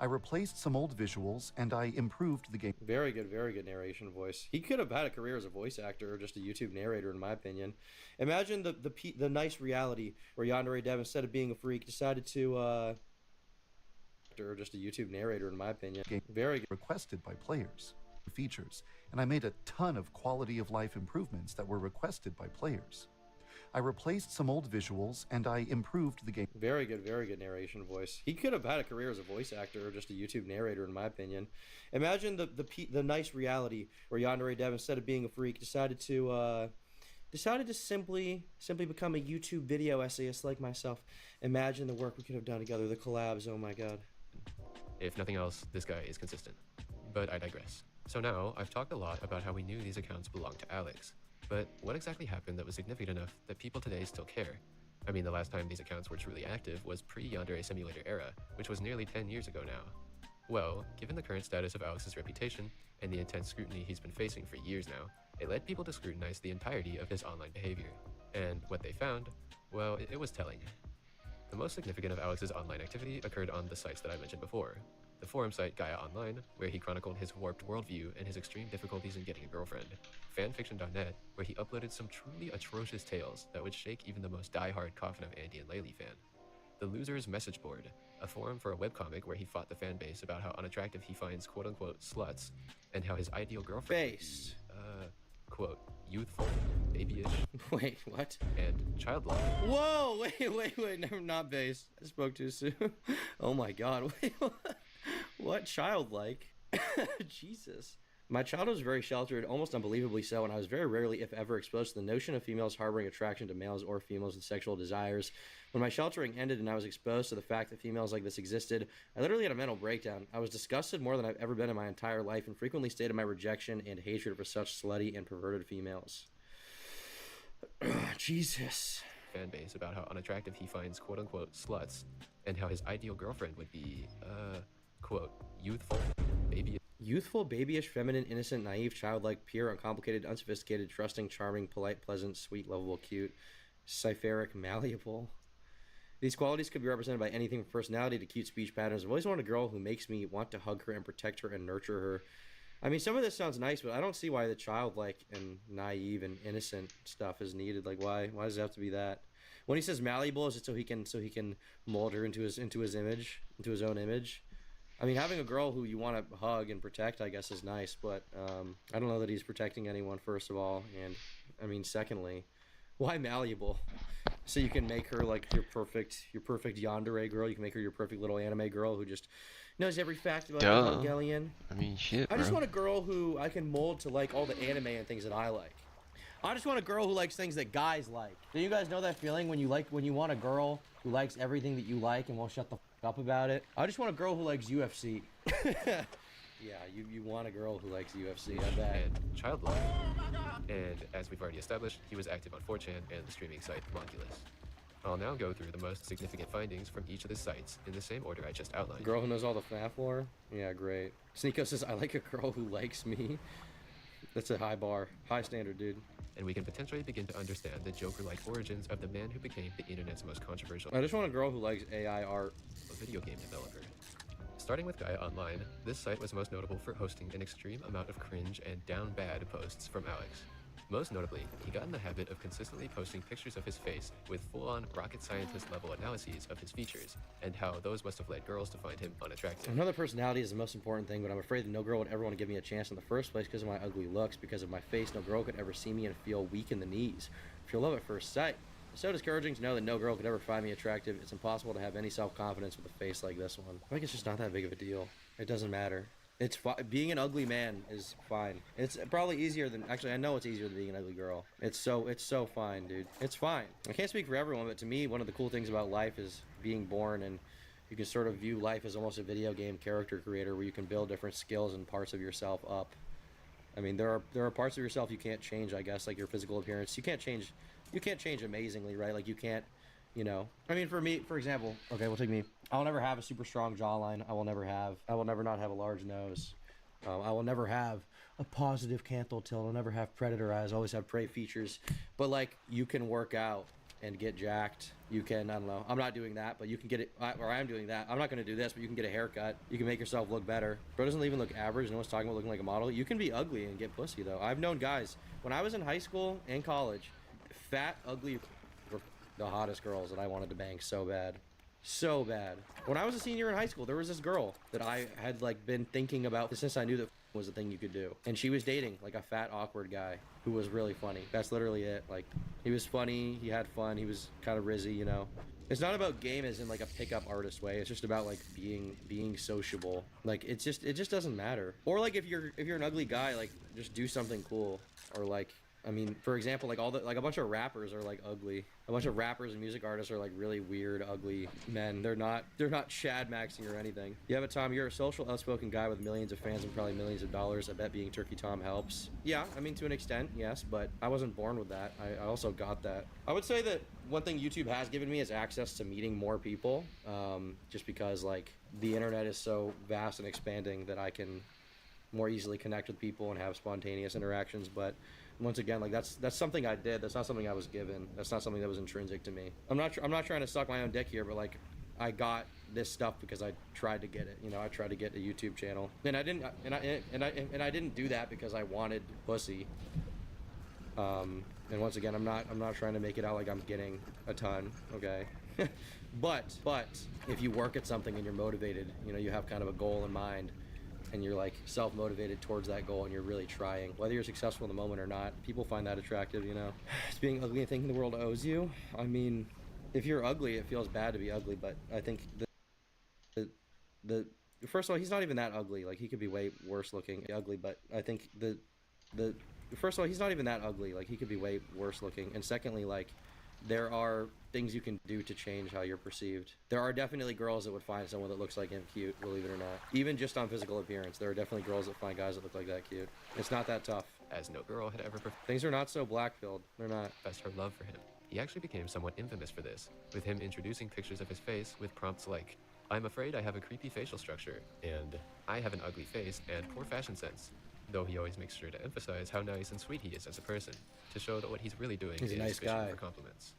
I replaced some old visuals, and I improved the game. Very good narration voice. He could have had a career as a voice actor or just a YouTube narrator, in my opinion. Imagine the nice reality where yandere dev, instead of being a freak, decided to or just a YouTube narrator, in my opinion. Very good. Requested by players. Features, and I made a ton of quality of life improvements that were requested by players. I replaced some old visuals, and I improved the game. Very good narration voice. He could have had a career as a voice actor or just a YouTube narrator, in my opinion. Imagine the nice reality where yandere dev, instead of being a freak, decided to simply become a YouTube video essayist like myself. Imagine the work we could have done together, the collabs. Oh my god. If nothing else, this guy is consistent. But I digress. So now, I've talked a lot about how we knew these accounts belonged to Alex. But what exactly happened that was significant enough that people today still care? I mean, the last time these accounts were truly active was pre-Yandere Simulator era, which was nearly 10 years ago now. Well, given the current status of Alex's reputation, and the intense scrutiny he's been facing for years now, it led people to scrutinize the entirety of his online behavior. And what they found, well, it was telling. The most significant of Alex's online activity occurred on the sites that I mentioned before. The forum site Gaia Online, where he chronicled his warped worldview and his extreme difficulties in getting a girlfriend. Fanfiction.net, where he uploaded some truly atrocious tales that would shake even the most die-hard Coffin of Andy and Laylee fan. The Loser's Message Board, a forum for a webcomic where he fought the fan base about how unattractive he finds quote-unquote sluts, and how his ideal girlfriend would be, quote, youthful, babyish. Wait, what? And childlike. Whoa, wait, never, not base. I spoke too soon. Oh my god, wait, what? Childlike? Jesus. My childhood was very sheltered, almost unbelievably so, and I was very rarely, if ever, exposed to the notion of females harboring attraction to males or females with sexual desires. When my sheltering ended and I was exposed to the fact that females like this existed, I literally had a mental breakdown. I was disgusted more than I've ever been in my entire life and frequently stated my rejection and hatred for such slutty and perverted females. Jesus. Fan base about how unattractive he finds quote-unquote sluts, and how his ideal girlfriend would be, quote, youthful, babyish, feminine, innocent, naive, childlike, pure, uncomplicated, unsophisticated, trusting, charming, polite, pleasant, sweet, lovable, cute, cypheric, malleable. These qualities could be represented by anything from personality to cute speech patterns. I've always wanted a girl who makes me want to hug her and protect her and nurture her. I mean, some of this sounds nice, but I don't see why the childlike and naive and innocent stuff is needed. Like, why does it have to be that? When he says malleable, is it so he can mold her into his image, into his own image? I mean, having a girl who you want to hug and protect, I guess, is nice, but I don't know that he's protecting anyone, first of all, and I mean, secondly, why malleable? So you can make her like your perfect yandere girl. You can make her your perfect little anime girl who just knows every fact about Evangelion. I mean, shit, I just bro. want a girl who I can mold to like all the anime and things that I like. I just want a girl who likes things that guys like. Do you guys know that feeling when you want a girl who likes everything that you like and won't shut the f up about it? I just want a girl who likes UFC. Yeah, you want a girl who likes UFC, I bet. And childlike. And as we've already established, he was active on 4chan and the streaming site Homunculus. I'll now go through the most significant findings from each of the sites in the same order I just outlined. Girl who knows all the FNAF lore? Yeah, great. Sneeko says, I like a girl who likes me. That's a high bar. High standard, dude. And we can potentially begin to understand the Joker-like origins of the man who became the internet's most controversial. I just want a girl who likes AI art. A video game developer. Starting with Gaia Online, this site was most notable for hosting an extreme amount of cringe and down bad posts from Alex. Most notably, he got in the habit of consistently posting pictures of his face with full-on rocket scientist level analyses of his features, and how those must have led girls to find him unattractive. Another personality is the most important thing, but I'm afraid that no girl would ever want to give me a chance in the first place because of my ugly looks. Because of my face, no girl could ever see me and feel weak in the knees. Feel love at first sight. It's so discouraging to know that no girl could ever find me attractive. It's impossible to have any self-confidence with a face like this one. I think it's just not that big of a deal. It doesn't matter. It's being an ugly man is fine. It's probably easier than, actually I know it's easier than being an ugly girl. It's so fine, dude. It's fine. I can't speak for everyone, but to me, one of the cool things about life is being born, and you can sort of view life as almost a video game character creator where you can build different skills and parts of yourself up. I mean, there are parts of yourself you can't change, I guess, like your physical appearance. You can't change amazingly, right? Like you can't, you know. I mean, for me, for example, okay, we'll take me. I'll never have a super strong jawline. I will never not have a large nose. I will never have a positive canthal tilt. I'll never have predator eyes. I always have prey features. But like, you can work out and get jacked. You can, I don't know, I'm not doing that, but you can get it, or I am doing that. I'm not going to do this, but you can get a haircut. You can make yourself look better. Bro doesn't even look average. No one's talking about looking like a model. You can be ugly and get pussy, though. I've known guys, when I was in high school and college, fat, ugly were the hottest girls that I wanted to bang so bad. So bad. When I was a senior in high school, there was this girl that I had like been thinking about since I knew that was a thing you could do. And she was dating like a fat, awkward guy who was really funny. That's literally it. Like, he was funny, he had fun, he was kind of rizzy, you know. It's not about game as in like a pickup artist way. It's just about like being sociable. Like, it just doesn't matter. Or like if you're an ugly guy, like just do something cool. Or like, I mean, for example, like a bunch of rappers are like ugly. A bunch of rappers and music artists are like really weird, ugly men. They're not Chad Maxing or anything. Yeah, but Tom, you're a social, outspoken guy with millions of fans and probably millions of dollars. I bet being Turkey Tom helps. Yeah, I mean, to an extent, yes, but I wasn't born with that. I also got that. I would say that one thing YouTube has given me is access to meeting more people. Just because like the internet is so vast and expanding that I can more easily connect with people and have spontaneous interactions, but once again, like that's something I did. That's not something I was given. That's not something that was intrinsic to me. I'm not trying to suck my own dick here, but like I got this stuff because I tried to get it. You know, I tried to get a YouTube channel, and I didn't do that because I wanted pussy. And once again, I'm not trying to make it out like I'm getting a ton. Okay, but if you work at something and you're motivated, you know, you have kind of a goal in mind, and you're like self-motivated towards that goal and you're really trying, whether you're successful in the moment or not, people find that attractive, you know. It's being ugly and thinking the world owes you. I mean, if you're ugly, it feels bad to be ugly, but I think the first of all, he's not even that ugly. Like, he could be way worse looking. Ugly, but I think first of all, he's not even that ugly. Like, he could be way worse looking. And secondly, like, there are things you can do to change how you're perceived. There are definitely girls that would find someone that looks like him cute, believe it or not. Even just on physical appearance, there are definitely girls that find guys that look like that cute. It's not that tough. As no girl had ever Things are not so black-pilled. They're not. professed her love for him. He actually became somewhat infamous for this, with him introducing pictures of his face with prompts like, "I'm afraid I have a creepy facial structure," and "I have an ugly face and poor fashion sense," though he always makes sure to emphasize how nice and sweet he is as a person, to show that what he's really doing He's a is nice fishing guy. for compliments.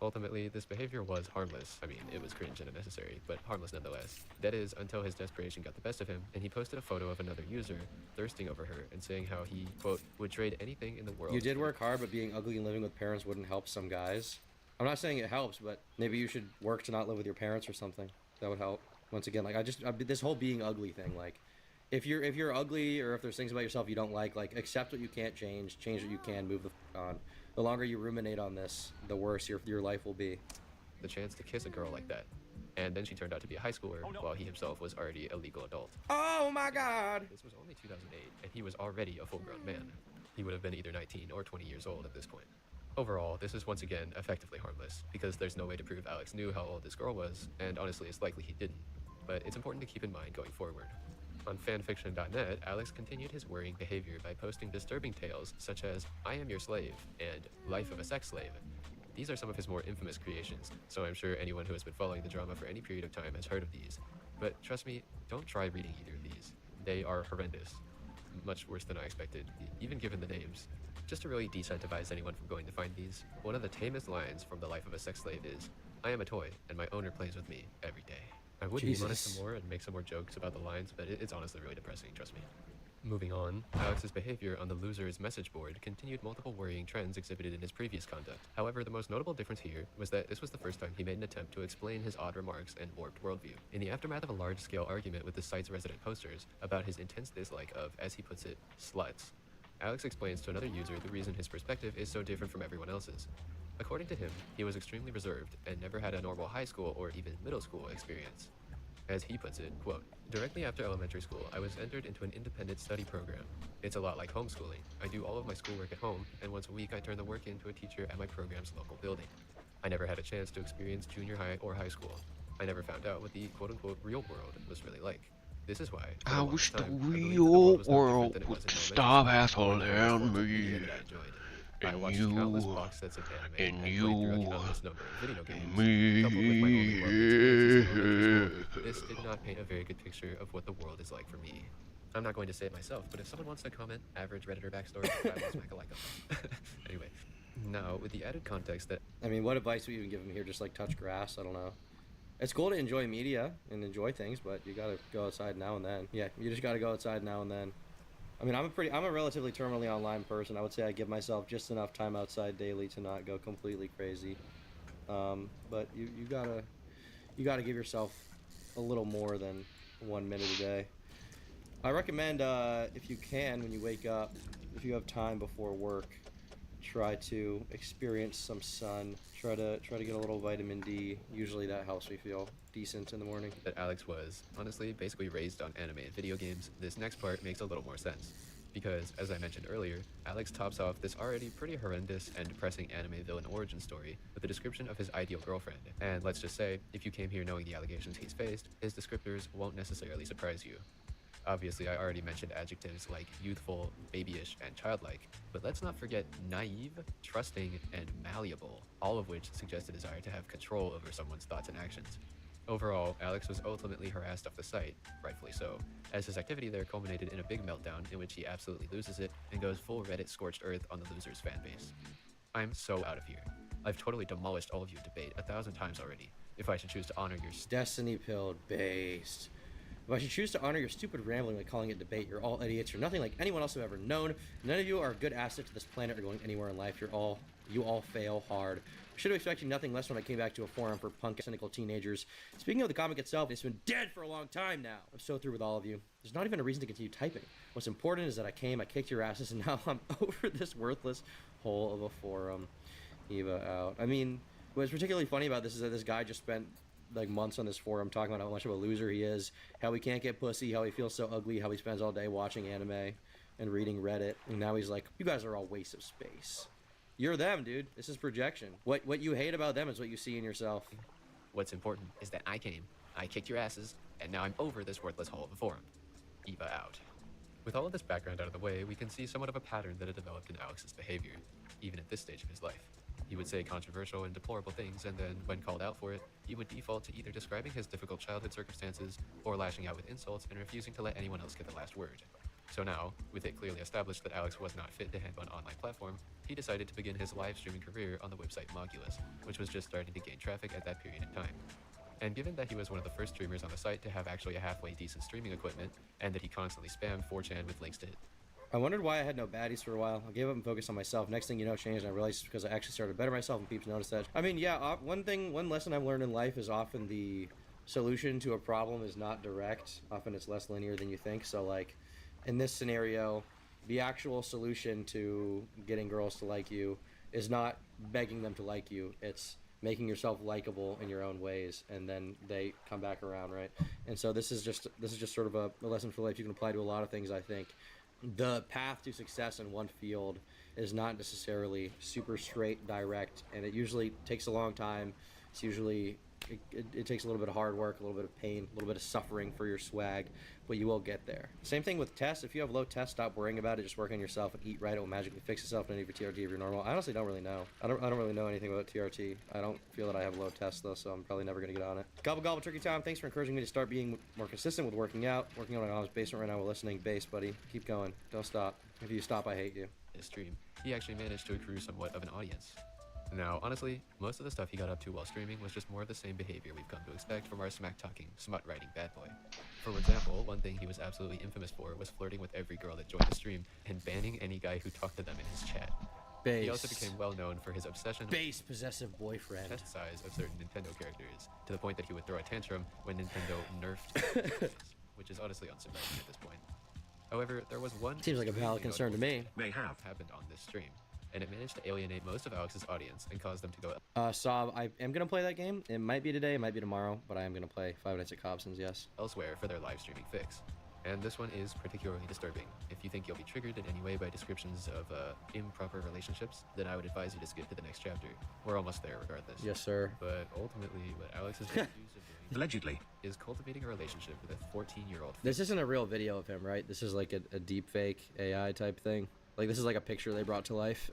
Ultimately, this behavior was harmless. I mean, it was cringe and unnecessary, but harmless nonetheless. That is, until his desperation got the best of him, and he posted a photo of another user, thirsting over her, and saying how he, quote, would trade anything in the world. You did work hard, but being ugly and living with parents wouldn't help some guys. I'm not saying it helps, but maybe you should work to not live with your parents or something. That would help. Once again, like, this whole being ugly thing, like, if you're ugly, or if there's things about yourself you don't like, accept what you can't change what you can, move the on. The longer you ruminate on this, the worse your life will be. The chance to kiss a girl like that. And then she turned out to be a high schooler, while he himself was already a legal adult. Oh my god! This was only 2008, and he was already a full-grown man. he would have been either 19 or 20 years old at this point. Overall, this is once again effectively harmless, because there's no way to prove Alex knew how old this girl was, and honestly it's likely he didn't. But it's important to keep in mind going forward. On fanfiction.net, Alex continued his worrying behavior by posting disturbing tales such as "I am your slave" and "Life of a sex slave." These are some of his more infamous creations, so I'm sure anyone who has been following the drama for any period of time has heard of these. But trust me, don't try reading either of these. They are horrendous. Much worse than I expected, even given the names. Just to really decentivize anyone from going to find these, one of the tamest lines from The Life of a Sex Slave is, "I am a toy, and my owner plays with me every day." I would demonish some more and make some more jokes about the lines, but it's honestly really depressing, trust me. Moving on, Alex's behavior on the loser's message board continued multiple worrying trends exhibited in his previous conduct. However, the most notable difference here was that this was the first time he made an attempt to explain his odd remarks and warped worldview. In the aftermath of a large-scale argument with the site's resident posters about his intense dislike of, as he puts it, sluts, Alex explains to another user the reason his perspective is so different from everyone else's. According to him, he was extremely reserved and never had a normal high school or even middle school experience. As he puts it, quote, "Directly after elementary school, I was entered into an independent study program. It's a lot like homeschooling. I do all of my schoolwork at home, and once a week I turn the work in to a teacher at my program's local building. I never had a chance to experience junior high or high school. I never found out what the quote-unquote real world was really like. This is why, I wish the real world would stop assholing me. I watched countless box sets of anime and played through a countless number of video games. Me. Coupled with my only world experiences in elementary school, this did not paint a very good picture of what the world is like for me. I'm not going to say it myself, but if someone wants to comment average Redditor backstory, I will smack a like on them. Anyway, now with the added context that... I mean, what advice would you even give him here? Just like touch grass? I don't know. It's cool to enjoy media and enjoy things, but you gotta go outside now and then. Yeah, you just gotta go outside now and then. I mean, I'm a relatively terminally online person. I would say I give myself just enough time outside daily to not go completely crazy. But you gotta give yourself a little more than 1 minute a day. I recommend if you can, when you wake up, if you have time before work, try to experience some sun. Try to get a little vitamin D. Usually that helps me feel decent in the morning. That Alex was, honestly, basically raised on anime and video games, this next part makes a little more sense. Because, as I mentioned earlier, Alex tops off this already pretty horrendous and depressing anime villain origin story with a description of his ideal girlfriend. And let's just say, if you came here knowing the allegations he's faced, his descriptors won't necessarily surprise you. Obviously, I already mentioned adjectives like youthful, babyish, and childlike, but let's not forget naive, trusting, and malleable, all of which suggest a desire to have control over someone's thoughts and actions. Overall, Alex was ultimately harassed off the site, rightfully so, as his activity there culminated in a big meltdown in which he absolutely loses it and goes full Reddit scorched earth on the loser's fanbase. I'm so out of here. I've totally demolished all of you debate 1,000 times already. If I should choose to honor your Destiny pilled based. If I should choose to honor your stupid rambling by calling it debate, you're all idiots. You're nothing like anyone else I've ever known. None of you are a good asset to this planet or going anywhere in life. You all fail hard. I should have expected nothing less when I came back to a forum for punk cynical teenagers. Speaking of the comic itself, it's been dead for a long time now. I'm so through with all of you. There's not even a reason to continue typing. What's important is that I kicked your asses, and now I'm over this worthless hole of a forum. Eva out. I mean, what's particularly funny about this is that this guy just spent like months on this forum talking about how much of a loser he is, how he can't get pussy, how he feels so ugly, how he spends all day watching anime and reading Reddit, and now he's like, you guys are all waste of space. You're them, dude. This is projection. What you hate about them is what you see in yourself. What's important is that I kicked your asses, and now I'm over this worthless hole of a forum. Eva out. With all of this background out of the way, we can see somewhat of a pattern that had developed in Alex's behavior, even at this stage of his life. He would say controversial and deplorable things, and then, when called out for it, he would default to either describing his difficult childhood circumstances or lashing out with insults and refusing to let anyone else get the last word. So now, with it clearly established that Alex was not fit to handle an online platform, he decided to begin his live streaming career on the website Mogulus, which was just starting to gain traffic at that period in time. And given that he was one of the first streamers on the site to have actually a halfway decent streaming equipment, and that he constantly spammed 4chan with links to it, I wondered why I had no baddies for a while. I gave up and focused on myself. Next thing you know, it changed, and I realized it's because I actually started to better myself, and peeps noticed that. I mean, yeah, one lesson I've learned in life is often the solution to a problem is not direct. Often it's less linear than you think. So, like, in this scenario, the actual solution to getting girls to like you is not begging them to like you. It's making yourself likable in your own ways, and then they come back around, right? And so this is just sort of a lesson for life you can apply to a lot of things, I think. the path to success in one field is not necessarily super straight, direct, and it usually takes a long time. It's usually it takes a little bit of hard work, a little bit of pain, a little bit of suffering for your swag, but you will get there. Same thing with tests. If you have low tests, stop worrying about it. Just work on yourself and eat right. It will magically fix itself. No need for TRT if you're normal. I honestly don't really know. I don't really know anything about TRT. I don't feel that I have low tests though, so I'm probably never gonna get on it. Gobble gobble turkey time. Thanks for encouraging me to start being more consistent with working out. Working on my mom's basement right now while listening. Bass, buddy. Keep going. Don't stop. If you stop, I hate you. His stream, he actually managed to accrue somewhat of an audience. Now, honestly, most of the stuff he got up to while streaming was just more of the same behavior we've come to expect from our smack-talking, smut-writing bad boy. For example, one thing he was absolutely infamous for was flirting with every girl that joined the stream and banning any guy who talked to them in his chat. Base. He also became well known for his obsession Base possessive boyfriend. with the test size of certain Nintendo characters, to the point that he would throw a tantrum when Nintendo nerfed which is honestly unsurprising at this point. However, there was one Seems like a valid concern to me. may have happened on this stream, and it managed to alienate most of Alex's audience and cause them to go Sob, I am gonna play that game. It might be today, it might be tomorrow, but I am gonna play 5 Nights at Cobson's, yes. elsewhere for their live streaming fix. And this one is particularly disturbing. If you think you'll be triggered in any way by descriptions of improper relationships, then I would advise you to skip to the next chapter. We're almost there regardless. Yes, sir. But ultimately, what Alex is accused of doing allegedly is cultivating a relationship with a 14-year-old. This isn't a real video of him, right? This is like a deep fake AI type thing. Like this is like a picture they brought to life.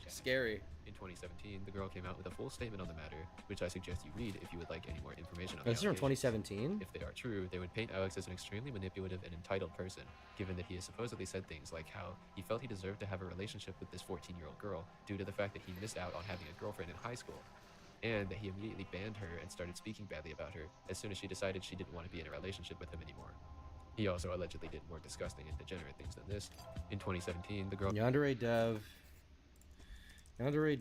Scary. In 2017, the girl came out with a full statement on the matter, which I suggest you read if you would like any more information on This is the from 2017? If they are true, they would paint Alex as an extremely manipulative and entitled person, given that he has supposedly said things like how he felt he deserved to have a relationship with this 14-year-old girl due to the fact that he missed out on having a girlfriend in high school, and that he immediately banned her and started speaking badly about her as soon as she decided she didn't want to be in a relationship with him anymore. He also allegedly did more disgusting and degenerate things than this. In 2017, the girl... Yandere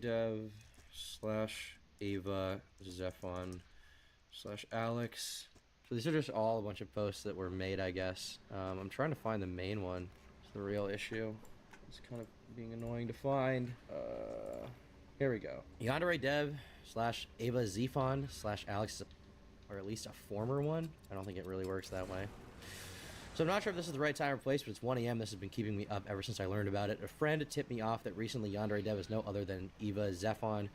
Dev slash Ava Zephon slash Alex. So these are just all a bunch of posts that were made, I guess. I'm trying to find the main one. It's the real issue. It's kind of being annoying to find. Here we go. Yandere Dev slash Ava Zephon slash Alex, or at least a former one. I don't think it really works that way. So I'm not sure if this is the right time or place, but it's 1 a.m. This has been keeping me up ever since I learned about it. A friend tipped me off that recently Yandere Dev is no other than Eva Zephon.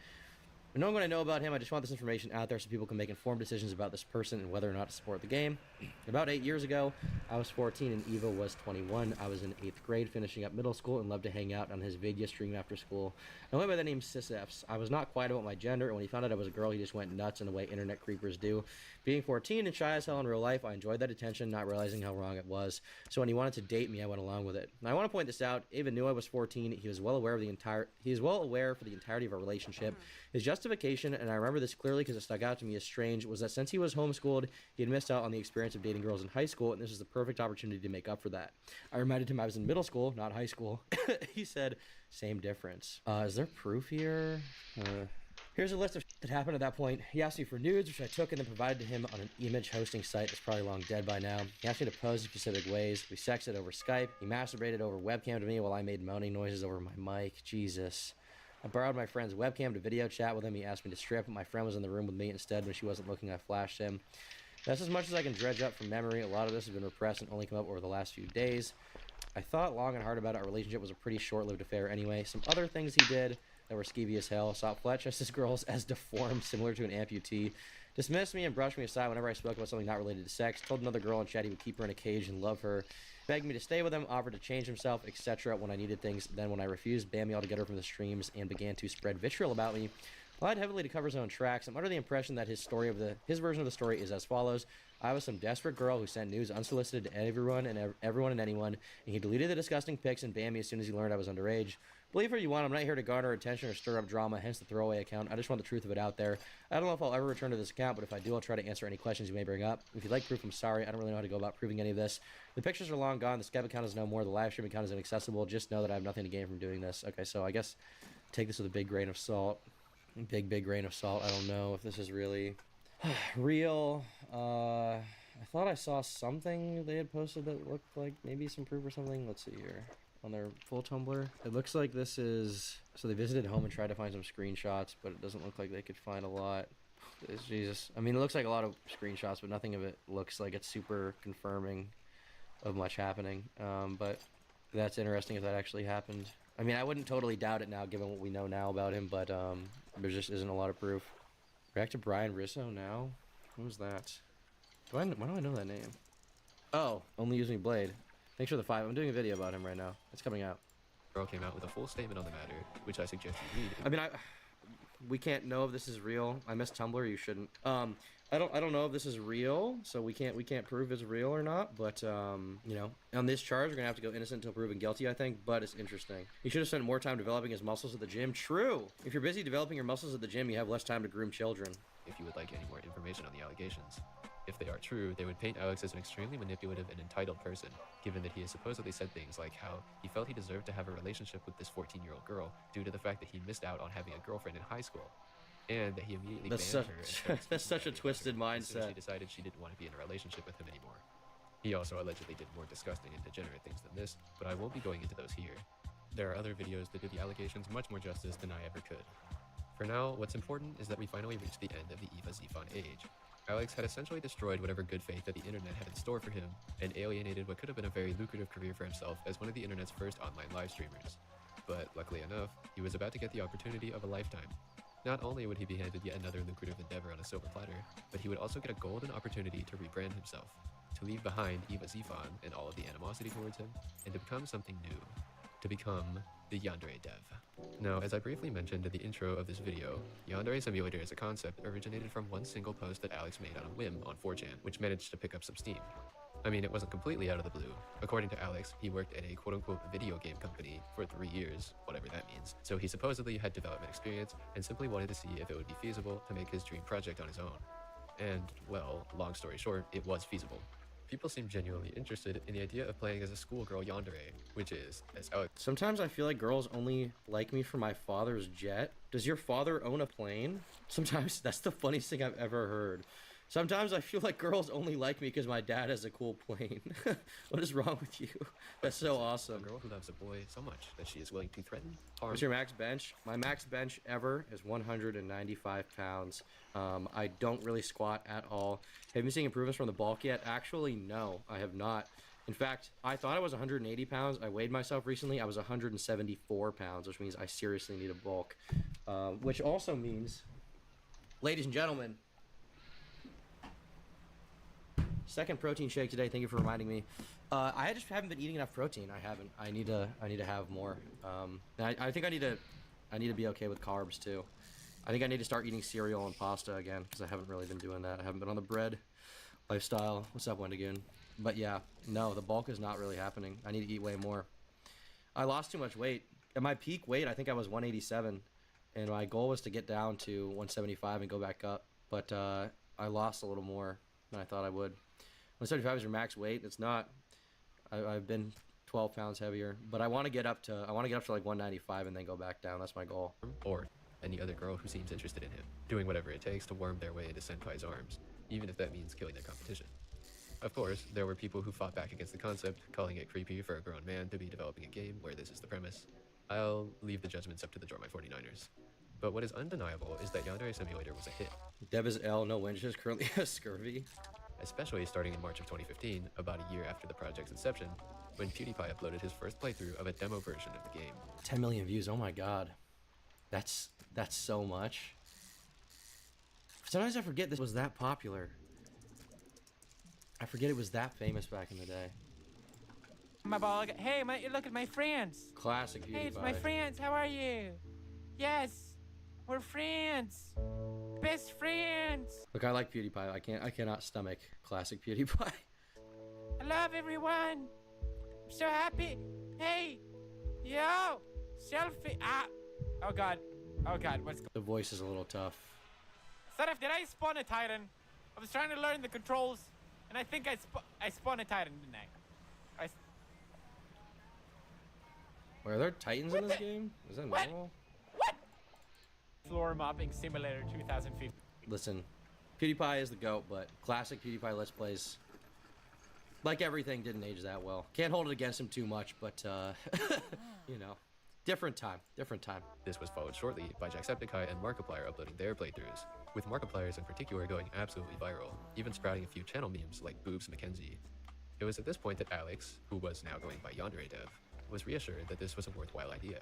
Knowing what I know about him, I just want this information out there so people can make informed decisions about this person and whether or not to support the game. About 8 years ago, I was 14 and Eva was 21. I was in 8th grade, finishing up middle school, and loved to hang out on his Vidya stream after school. I went by the name SysFs. I was not quiet about my gender, and when he found out I was a girl, he just went nuts in the way internet creepers do. Being 14 and shy as hell in real life, I enjoyed that attention, not realizing how wrong it was. So when he wanted to date me, I went along with it. Now, I want to point this out. Ava knew I was 14. He was well aware for the entirety of our relationship. His justification, and I remember this clearly because it stuck out to me as strange, was that since he was homeschooled, he had missed out on the experience of dating girls in high school, and this was the perfect opportunity to make up for that. I reminded him I was in middle school, not high school. He said, same difference. Is there proof here? Here's a list of that happened at that point. He asked me for nudes, which I took and then provided to him on an image hosting site that's probably long dead by now. He asked me to pose in specific ways. We sexted over Skype. He masturbated over webcam to me while I made moaning noises over my mic. Jesus. I borrowed my friend's webcam to video chat with him. He asked me to strip. My friend was in the room with me instead. When she wasn't looking, I flashed him. That's as much as I can dredge up from memory. A lot of this has been repressed and only come up over the last few days. I thought long and hard about it. Our relationship was a pretty short-lived affair anyway. Some other things he did that were skeevy as hell. Saw flat-chested girls as deformed, similar to an amputee. Dismissed me and brushed me aside whenever I spoke about something not related to sex. Told another girl in chat he would keep her in a cage and love her. Begged me to stay with him, offered to change himself, etc. when I needed things. Then when I refused, banned me altogether from the streams and began to spread vitriol about me. Lied heavily to cover his own tracks. I'm under the impression that his version of the story is as follows. I was some desperate girl who sent news unsolicited to everyone and anyone, and he deleted the disgusting pics and banned me as soon as he learned I was underage. Believe what you want, I'm not here to garner attention or stir up drama, hence the throwaway account. I just want the truth of it out there. I don't know if I'll ever return to this account, but if I do, I'll try to answer any questions you may bring up. If you'd like proof, I'm sorry. I don't really know how to go about proving any of this. The pictures are long gone. The Skype account is no more. The live stream account is inaccessible. Just know that I have nothing to gain from doing this. Okay, so I guess take this with a big grain of salt. Big grain of salt. I don't know if this is really real. I thought I saw something they had posted that looked like maybe some proof or something. Let's see here. On their full Tumblr. It looks like this is... So they visited home and tried to find some screenshots, but it doesn't look like they could find a lot. Jesus. I mean, it looks like a lot of screenshots, but nothing of it looks like it's super confirming of much happening. But That's interesting if that actually happened. I mean, I wouldn't totally doubt it now, given what we know now about him, but there just isn't a lot of proof. Back to Brian Risso now? Who was that? Why do I know that name? Oh, Only Use Me Blade. Thanks for the 5. I'm doing a video about him right now. It's coming out. Girl came out with a full statement on the matter, which I suggest you read. I mean, we can't know if this is real. I miss Tumblr. You shouldn't. I don't know if this is real, so we can't prove it's real or not. But you know, on this charge, we're gonna have to go innocent until proven guilty, I think. But it's interesting. He should have spent more time developing his muscles at the gym. True. If you're busy developing your muscles at the gym, you have less time to groom children. If you would like any more information on the allegations. If they are true, they would paint Alex as an extremely manipulative and entitled person, given that he has supposedly said things like how he felt he deserved to have a relationship with this 14-year-old girl due to the fact that he missed out on having a girlfriend in high school, and that he immediately banned her. That's such a twisted mindset. She decided she didn't want to be in a relationship with him anymore. He also allegedly did more disgusting and degenerate things than this, but I won't be going into those here. There are other videos that do the allegations much more justice than I ever could. For now, what's important is that we finally reached the end of the Eva Zifon age. Alex had essentially destroyed whatever good faith that the internet had in store for him, and alienated what could have been a very lucrative career for himself as one of the internet's first online live streamers. But luckily enough, he was about to get the opportunity of a lifetime. Not only would he be handed yet another lucrative endeavor on a silver platter, but he would also get a golden opportunity to rebrand himself, to leave behind Eva Zifon and all of the animosity towards him, and to become something new. To become the Yandere Dev. Now, as I briefly mentioned in the intro of this video, Yandere Simulator as a concept originated from one single post that Alex made on a whim on 4chan, which managed to pick up some steam. I mean, it wasn't completely out of the blue. According to Alex, he worked at a quote-unquote video game company for 3 years, whatever that means. So he supposedly had development experience and simply wanted to see if it would be feasible to make his dream project on his own. And, well, long story short, it was feasible. People seem genuinely interested in the idea of playing as a schoolgirl yandere, which is, as Alex... Sometimes I feel like girls only like me for my father's jet. Does your father own a plane? Sometimes that's the funniest thing I've ever heard. Sometimes I feel like girls only like me because my dad has a cool plane. What is wrong with you? That's so awesome. A girl who loves a boy so much that she is willing to threaten, harm... What's your max bench? My max bench ever is 195 pounds. I don't really squat at all. Have you been seeing improvements from the bulk yet? Actually, no, I have not. In fact, I thought I was 180 pounds. I weighed myself recently. I was 174 pounds, which means I seriously need a bulk. Which also means, ladies and gentlemen, second protein shake today. Thank you for reminding me. I just haven't been eating enough protein. I haven't. I need to have more. I think I need to be okay with carbs too. I think I need to start eating cereal and pasta again because I haven't really been doing that. I haven't been on the bread lifestyle. What's up, Wendigoon? But yeah, no, the bulk is not really happening. I need to eat way more. I lost too much weight. At my peak weight, I think I was 187, and my goal was to get down to 175 and go back up. But I lost a little more than I thought I would. 175 is your max weight. It's not. I've been 12 pounds heavier, but I want to get up to like 195 and then go back down. That's my goal. Or any other girl who seems interested in him, doing whatever it takes to worm their way into Senpai's arms, even if that means killing their competition. Of course, there were people who fought back against the concept, calling it creepy for a grown man to be developing a game where this is the premise. I'll leave the judgments up to the Jormai 49ers. But what is undeniable is that Yandere Simulator was a hit. Deb is L, no Wenches currently has scurvy. Especially starting in March of 2015, about a year after the project's inception, when PewDiePie uploaded his first playthrough of a demo version of the game. 10 million views, oh my god. That's so much. Sometimes I forget this was that popular. I forget it was that famous back in the day. My ball. Hey, look at my friends. Classic PewDiePie. Hey, it's my friends. How are you? Yes, we're friends. Best friends. Look, I like PewDiePie. I cannot stomach classic PewDiePie. I love everyone. I'm so happy. Hey, yo, selfie. Ah. Oh god. Oh god. What's going on? The voice is a little tough. Sarif, did I spawn a Titan? I was trying to learn the controls, and I think I spawned a Titan, didn't I? Were there Titans in this game? Is that normal? What? Floor mopping simulator 2015. Listen, PewDiePie is the GOAT, but classic PewDiePie Let's Plays, like everything, didn't age that well. Can't hold it against him too much, but, you know, different time. This was followed shortly by Jacksepticeye and Markiplier uploading their playthroughs, with Markiplier's in particular going absolutely viral, even sprouting a few channel memes like Boobs Mackenzie. It was at this point that Alex, who was now going by Yandere Dev, was reassured that this was a worthwhile idea.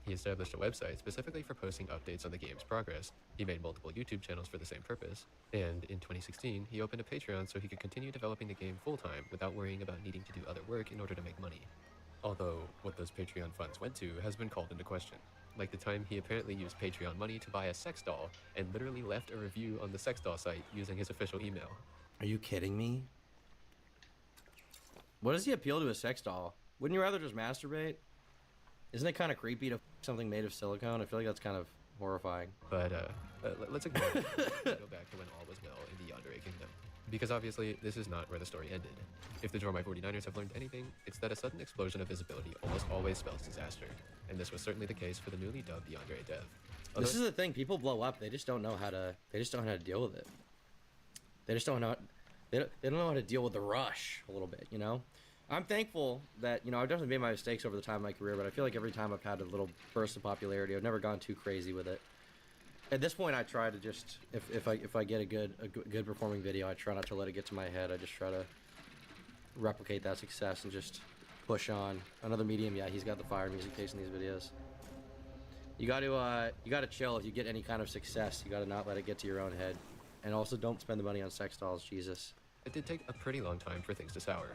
He established a website specifically for posting updates on the game's progress. He made multiple YouTube channels for the same purpose. And in 2016, he opened a Patreon so he could continue developing the game full-time without worrying about needing to do other work in order to make money. Although, what those Patreon funds went to has been called into question. Like the time he apparently used Patreon money to buy a sex doll and literally left a review on the sex doll site using his official email. Are you kidding me? What does he appeal to a sex doll? Wouldn't you rather just masturbate? Isn't it kind of creepy to f something made of silicone? I feel like that's kind of horrifying. But let's ignore it. Go back to when all was well in the Yandere Kingdom. Because obviously, this is not where the story ended. If the Draw My 49ers have learned anything, it's that a sudden explosion of visibility almost always spells disaster. And this was certainly the case for the newly dubbed Yandere dev. This is the thing, people blow up, they just don't know how to deal with it. They just don't know they don't know how to deal with the rush a little bit, you know? I'm thankful that, you know, I've definitely made my mistakes over the time of my career, but I feel like every time I've had a little burst of popularity, I've never gone too crazy with it. At this point, I try to just, if I get a good performing video, I try not to let it get to my head. I just try to replicate that success and just push on. Another medium, yeah, he's got the fire music case in these videos. You got to chill if you get any kind of success. You got to not let it get to your own head, and also don't spend the money on sex dolls. Jesus. It did take a pretty long time for things to sour.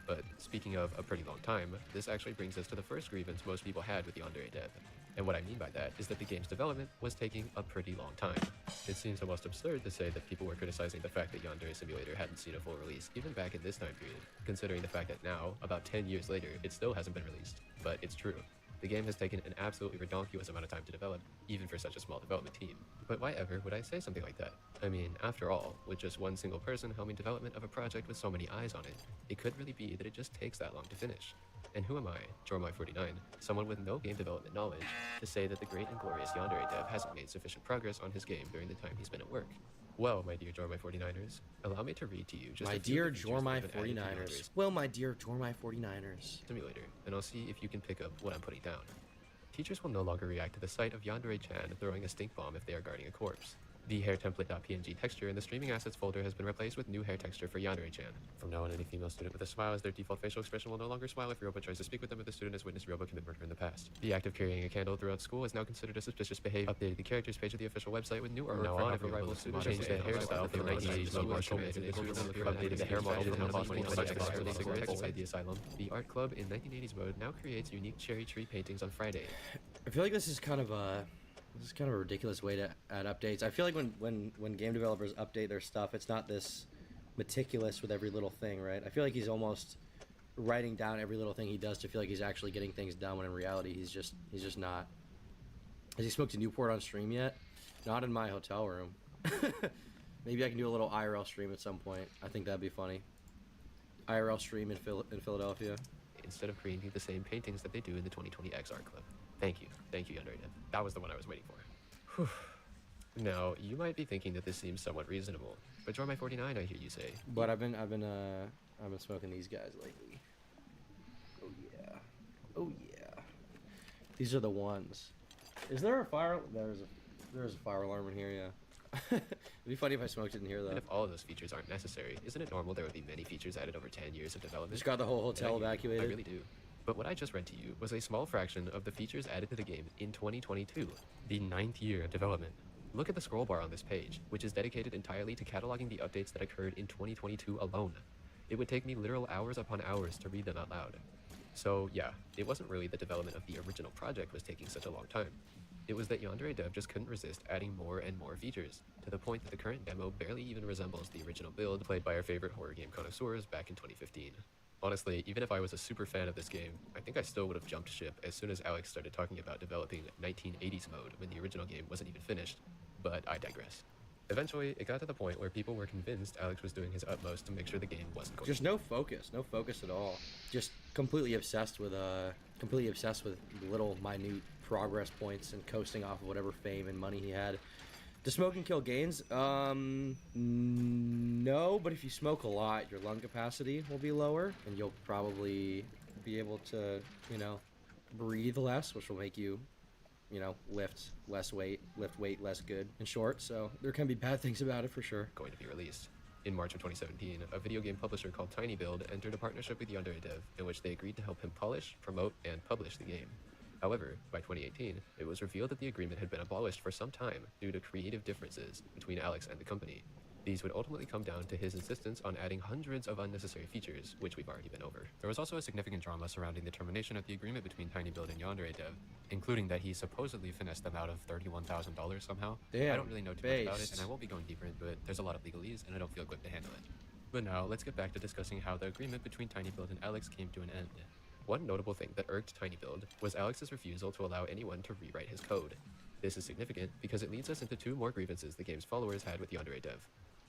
But speaking of a pretty long time, this actually brings us to the first grievance most people had with Yandere dev. And what I mean by that is that the game's development was taking a pretty long time. It seems almost absurd to say that people were criticizing the fact that Yandere Simulator hadn't seen a full release, even back in this time period, considering the fact that now, about 10 years later, it still hasn't been released. But it's true. The game has taken an absolutely redonkulous amount of time to develop, even for such a small development team. But why ever would I say something like that? I mean, after all, with just one single person helming development of a project with so many eyes on it, it could really be that it just takes that long to finish. And who am I, Jormy49, someone with no game development knowledge, to say that the great and glorious Yandere dev hasn't made sufficient progress on his game during the time he's been at work? Well, my dear Jormy49ers, allow me to read to you just my a few dear of the features that have been added to Jormy49ers. Yandere's Well, my dear Jormy49ers. Simulator, and I'll see if you can pick up what I'm putting down. Teachers will no longer react to the sight of Yandere-chan throwing a stink bomb if they are guarding a corpse. The hair template.png texture in the streaming assets folder has been replaced with new hair texture for Yandere-chan. From now on, any female student with a smile as their default facial expression will no longer smile if Ryoba tries to speak with them if the student has witnessed Ryoba commit murder in the past. The act of carrying a candle throughout school is now considered a suspicious behavior. Updated the characters page of the official website with new artwork for on if a rival student changed their hairstyle from 1980s mode updated the hair model from the cigarettes inside the asylum. The art club in 1980s mode now creates unique cherry tree paintings on Friday. I feel like this is kind of a ridiculous way to add updates. I feel like when game developers update their stuff, it's not this meticulous with every little thing, right? I feel like he's almost writing down every little thing he does to feel like he's actually getting things done, when in reality he's just not. Has he smoked a Newport on stream yet? Not in my hotel room. Maybe I can do a little IRL stream at some point. I think that'd be funny. IRL stream in Philadelphia. Instead of creating the same paintings that they do in the 2020X art club. Thank you, Yandere dev. That was the one I was waiting for. Whew. Now, you might be thinking that this seems somewhat reasonable, but Jormy49, I hear you say. But I've been smoking these guys lately. Oh yeah, oh yeah. These are the ones. Is there a fire? There's a fire alarm in here. Yeah. It'd be funny if I smoked it in here though. And if all of those features aren't necessary, isn't it normal there would be many features added over 10 years of development? Just got the whole hotel evacuated. I really do. But what I just read to you was a small fraction of the features added to the game in 2022, the 9th year of development. Look at the scroll bar on this page, which is dedicated entirely to cataloging the updates that occurred in 2022 alone. It would take me literal hours upon hours to read them out loud. So yeah, it wasn't really the development of the original project was taking such a long time. It was that Yandere dev just couldn't resist adding more and more features, to the point that the current demo barely even resembles the original build played by our favorite horror game connoisseurs back in 2015. Honestly, even if I was a super fan of this game, I think I still would have jumped ship as soon as Alex started talking about developing 1980s mode when the original game wasn't even finished, but I digress. Eventually, it got to the point where people were convinced Alex was doing his utmost to make sure the game wasn't going Just no focus at all. Just completely obsessed with little minute progress points and coasting off of whatever fame and money he had. Does smoking kill gains? No, but if you smoke a lot, your lung capacity will be lower, and you'll probably be able to, breathe less, which will make you, lift less weight, lift weight less good. In short, so there can be bad things about it for sure. Going to be released. In March of 2017, a video game publisher called TinyBuild entered a partnership with Yandere Dev in which they agreed to help him polish, promote, and publish the game. However, by 2018, it was revealed that the agreement had been abolished for some time due to creative differences between Alex and the company. These would ultimately come down to his insistence on adding hundreds of unnecessary features, which we've already been over. There was also a significant drama surrounding the termination of the agreement between TinyBuild and Yandere Dev, including that he supposedly finessed them out of $31,000 somehow. Damn, I don't really know too much about it, and I won't be going deeper into it. There's a lot of legalese, and I don't feel equipped to handle it. But now, let's get back to discussing how the agreement between TinyBuild and Alex came to an end. One notable thing that irked TinyBuild was Alex's refusal to allow anyone to rewrite his code. This is significant because it leads us into two more grievances the game's followers had with Yandere Dev.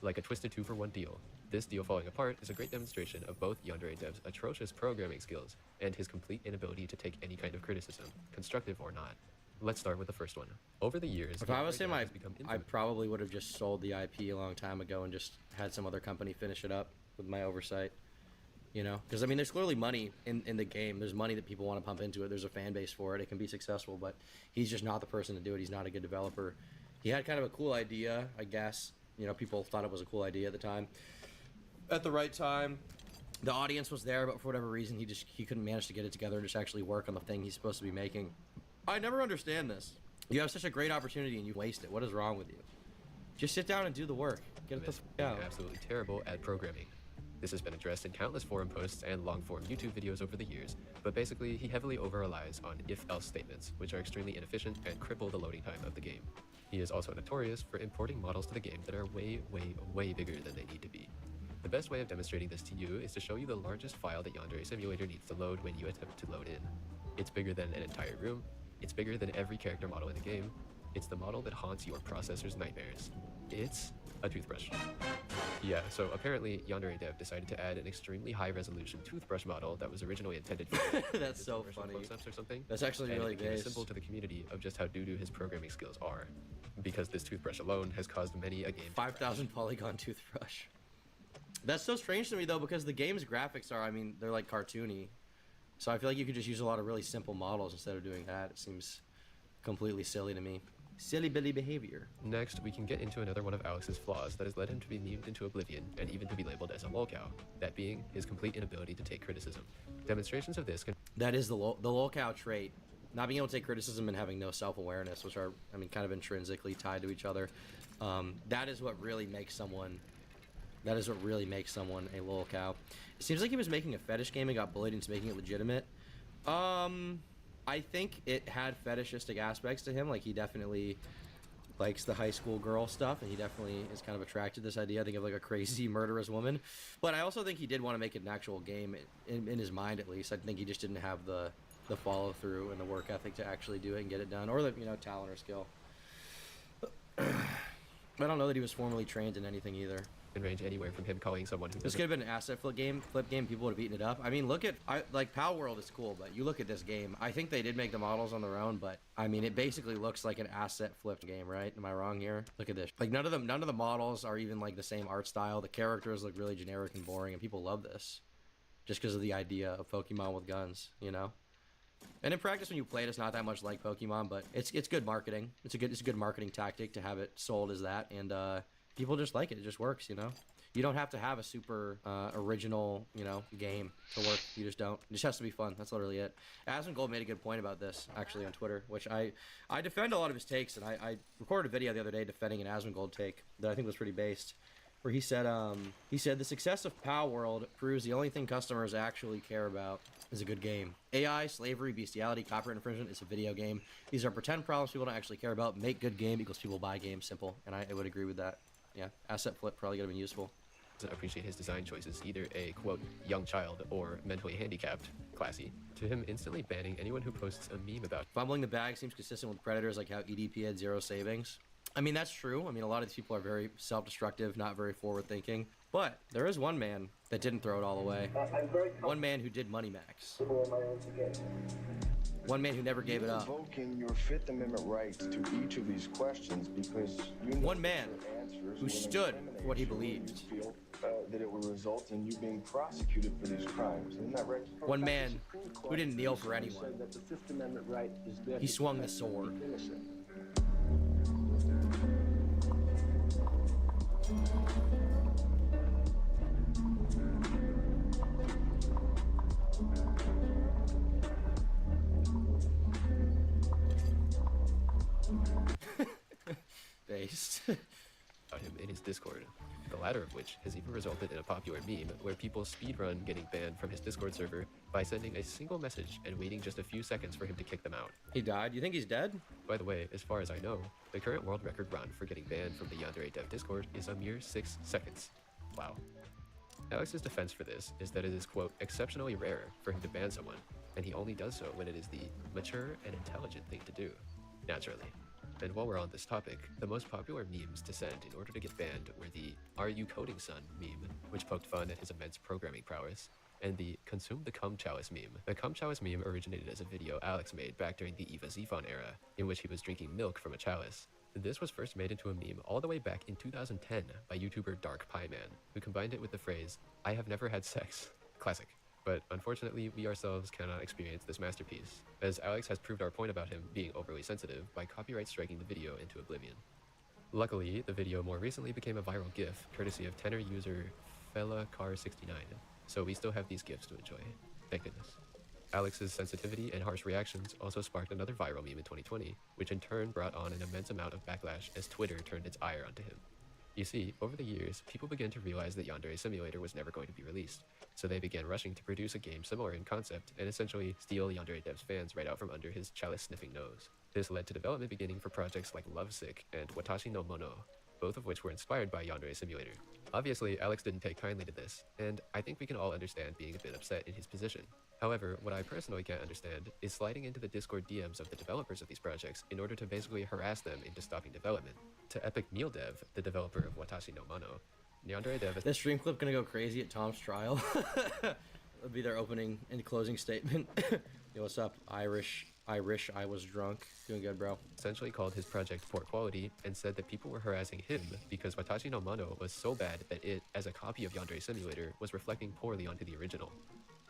Like a twisted 2-for-1 deal, this deal falling apart is a great demonstration of both Yandere Dev's atrocious programming skills and his complete inability to take any kind of criticism, constructive or not. Let's start with the first one. Over the years, If I was him, I infamous. probably would have just sold the IP a long time ago and just had some other company finish it up with my oversight. You know, because I mean, there's clearly money in the game. There's money that people want to pump into it. There's a fan base for it. It can be successful, but he's just not the person to do it. He's not a good developer. He had kind of a cool idea, I guess. You know, people thought it was a cool idea at the time. At the right time, the audience was there, but for whatever reason, he couldn't manage to get it together and just actually work on the thing he's supposed to be making. I never understand this. You have such a great opportunity and you waste it. What is wrong with you? Just sit down and do the work. Get it the fuck out. Absolutely terrible at programming. This has been addressed in countless forum posts and long-form YouTube videos over the years, but basically he heavily over-relies on if-else statements, which are extremely inefficient and cripple the loading time of the game. He is also notorious for importing models to the game that are way, way, way bigger than they need to be. The best way of demonstrating this to you is to show you the largest file that Yandere Simulator needs to load when you attempt to load in. It's bigger than an entire room, it's bigger than every character model in the game, it's the model that haunts your processor's nightmares. It's a toothbrush. Yeah, so apparently Yandere Dev decided to add an extremely high-resolution toothbrush model that was originally intended for That's so funny. Close-ups or something. That's actually and really it became a base. symbol to the community of just how doo-doo his programming skills are, because this toothbrush alone has caused many a game 5,000 polygon toothbrush. That's so strange to me though, because the game's graphics are, I mean, they're like cartoony. So I feel like you could just use a lot of really simple models instead of doing that. It seems completely silly to me. Silly billy behavior. Next, we can get into another one of Alex's flaws that has led him to be memed into oblivion and even to be labeled as a lolcow, that being his complete inability to take criticism. Demonstrations of this can... That is the lolcow trait. Not being able to take criticism and having no self-awareness, which are, I mean, kind of intrinsically tied to each other. That is what really makes someone... That is what really makes someone a lolcow. It seems like he was making a fetish game and got bullied into making it legitimate. I think it had fetishistic aspects to him. Like, he definitely likes the high school girl stuff, and he definitely is kind of attracted to this idea, I think, of like a crazy murderous woman. But I also think he did want to make it an actual game, in his mind at least. I think he just didn't have the follow through and the work ethic to actually do it and get it done, or the, you know, talent or skill. I don't know that he was formally trained in anything either. In range anywhere from him calling someone who this could have been an asset flip game, people would have eaten it up. I mean, look at, like, Pal World is cool, but you look at this game, I think they did make the models on their own, but I mean, it basically looks like an asset flipped game, right? Am I wrong here? Look at this. Like, none of the models are even like the same art style. The characters look really generic and boring, and people love this just because of the idea of Pokemon with guns, you know? And in practice, when you play it, it's not that much like Pokemon, but it's good marketing. It's a good marketing tactic to have it sold as that, and people just like it. It just works, you know? You don't have to have a super original, you know, game to work. You just don't. It just has to be fun. That's literally it. Asmongold made a good point about this, actually, on Twitter, which I defend a lot of his takes, and I recorded a video the other day defending an Asmongold take that I think was pretty based, where he said the success of Pal World proves the only thing customers actually care about is a good game. AI, slavery, bestiality, copyright infringement is a video game. These are pretend problems people don't actually care about. Make good game equals people buy game. Simple. And I would agree with that. Yeah, asset flip probably gonna be useful. Appreciate his design choices, either a quote young child or mentally handicapped, classy, to him instantly banning anyone who posts a meme about fumbling the bag seems consistent with Predators, like how EDP had 0 savings. I mean, that's true. I mean, a lot of these people are very self-destructive, not very forward-thinking. But there is one man that didn't throw it all away. One man who did Money Max. One man who never gave it up. Invoking your Fifth Amendment rights to each of these questions because you know one man who stood for what he believed. Feel that it will result in you being prosecuted for these crimes. Isn't that right? One man who didn't kneel for anyone. That the Fifth Amendment right is there. He swung the sword. his Discord. The latter of which has even resulted in a popular meme where people speedrun getting banned from his Discord server by sending a single message and waiting just a few seconds for him to kick them out. He died? You think he's dead? By the way, as far as I know, the current world record run for getting banned from the Yandere Dev Discord is a mere 6 seconds. Wow. Alex's defense for this is that it is, quote, exceptionally rare for him to ban someone, and he only does so when it is the mature and intelligent thing to do, naturally. And while we're on this topic, the most popular memes to send in order to get banned were the "Are you coding, son?" meme, which poked fun at his immense programming prowess, and the "Consume the Cum Chalice" meme. The Cum Chalice meme originated as a video Alex made back during the Eva Zephon era, in which he was drinking milk from a chalice. This was first made into a meme all the way back in 2010 by YouTuber Dark Pie Man, who combined it with the phrase, "I have never had sex." Classic. But unfortunately, we ourselves cannot experience this masterpiece, as Alex has proved our point about him being overly sensitive by copyright striking the video into oblivion. Luckily, the video more recently became a viral GIF, courtesy of tenor user FellaCar69, so we still have these GIFs to enjoy. Thank goodness. Alex's sensitivity and harsh reactions also sparked another viral meme in 2020, which in turn brought on an immense amount of backlash as Twitter turned its ire onto him. You see, over the years, people began to realize that Yandere Simulator was never going to be released, so they began rushing to produce a game similar in concept and essentially steal Yandere Dev's fans right out from under his chalice-sniffing nose. This led to development beginning for projects like Lovesick and Watashi no Mono, both of which were inspired by Yandere Simulator. Obviously, Alex didn't take kindly to this, and I think we can all understand being a bit upset in his position. However, what I personally can't understand is sliding into the Discord DMs of the developers of these projects in order to basically harass them into stopping development. To Epic Meal Dev, the developer of Watashi no Mono, Yandere Dev... This stream clip gonna go crazy at Tom's trial. That'll be their opening and closing statement. Yo, what's up, Irish? I was drunk. Doing good, bro. Essentially called his project poor quality and said that people were harassing him because Watashi no Mono was so bad that it, as a copy of Yandere Simulator, was reflecting poorly onto the original.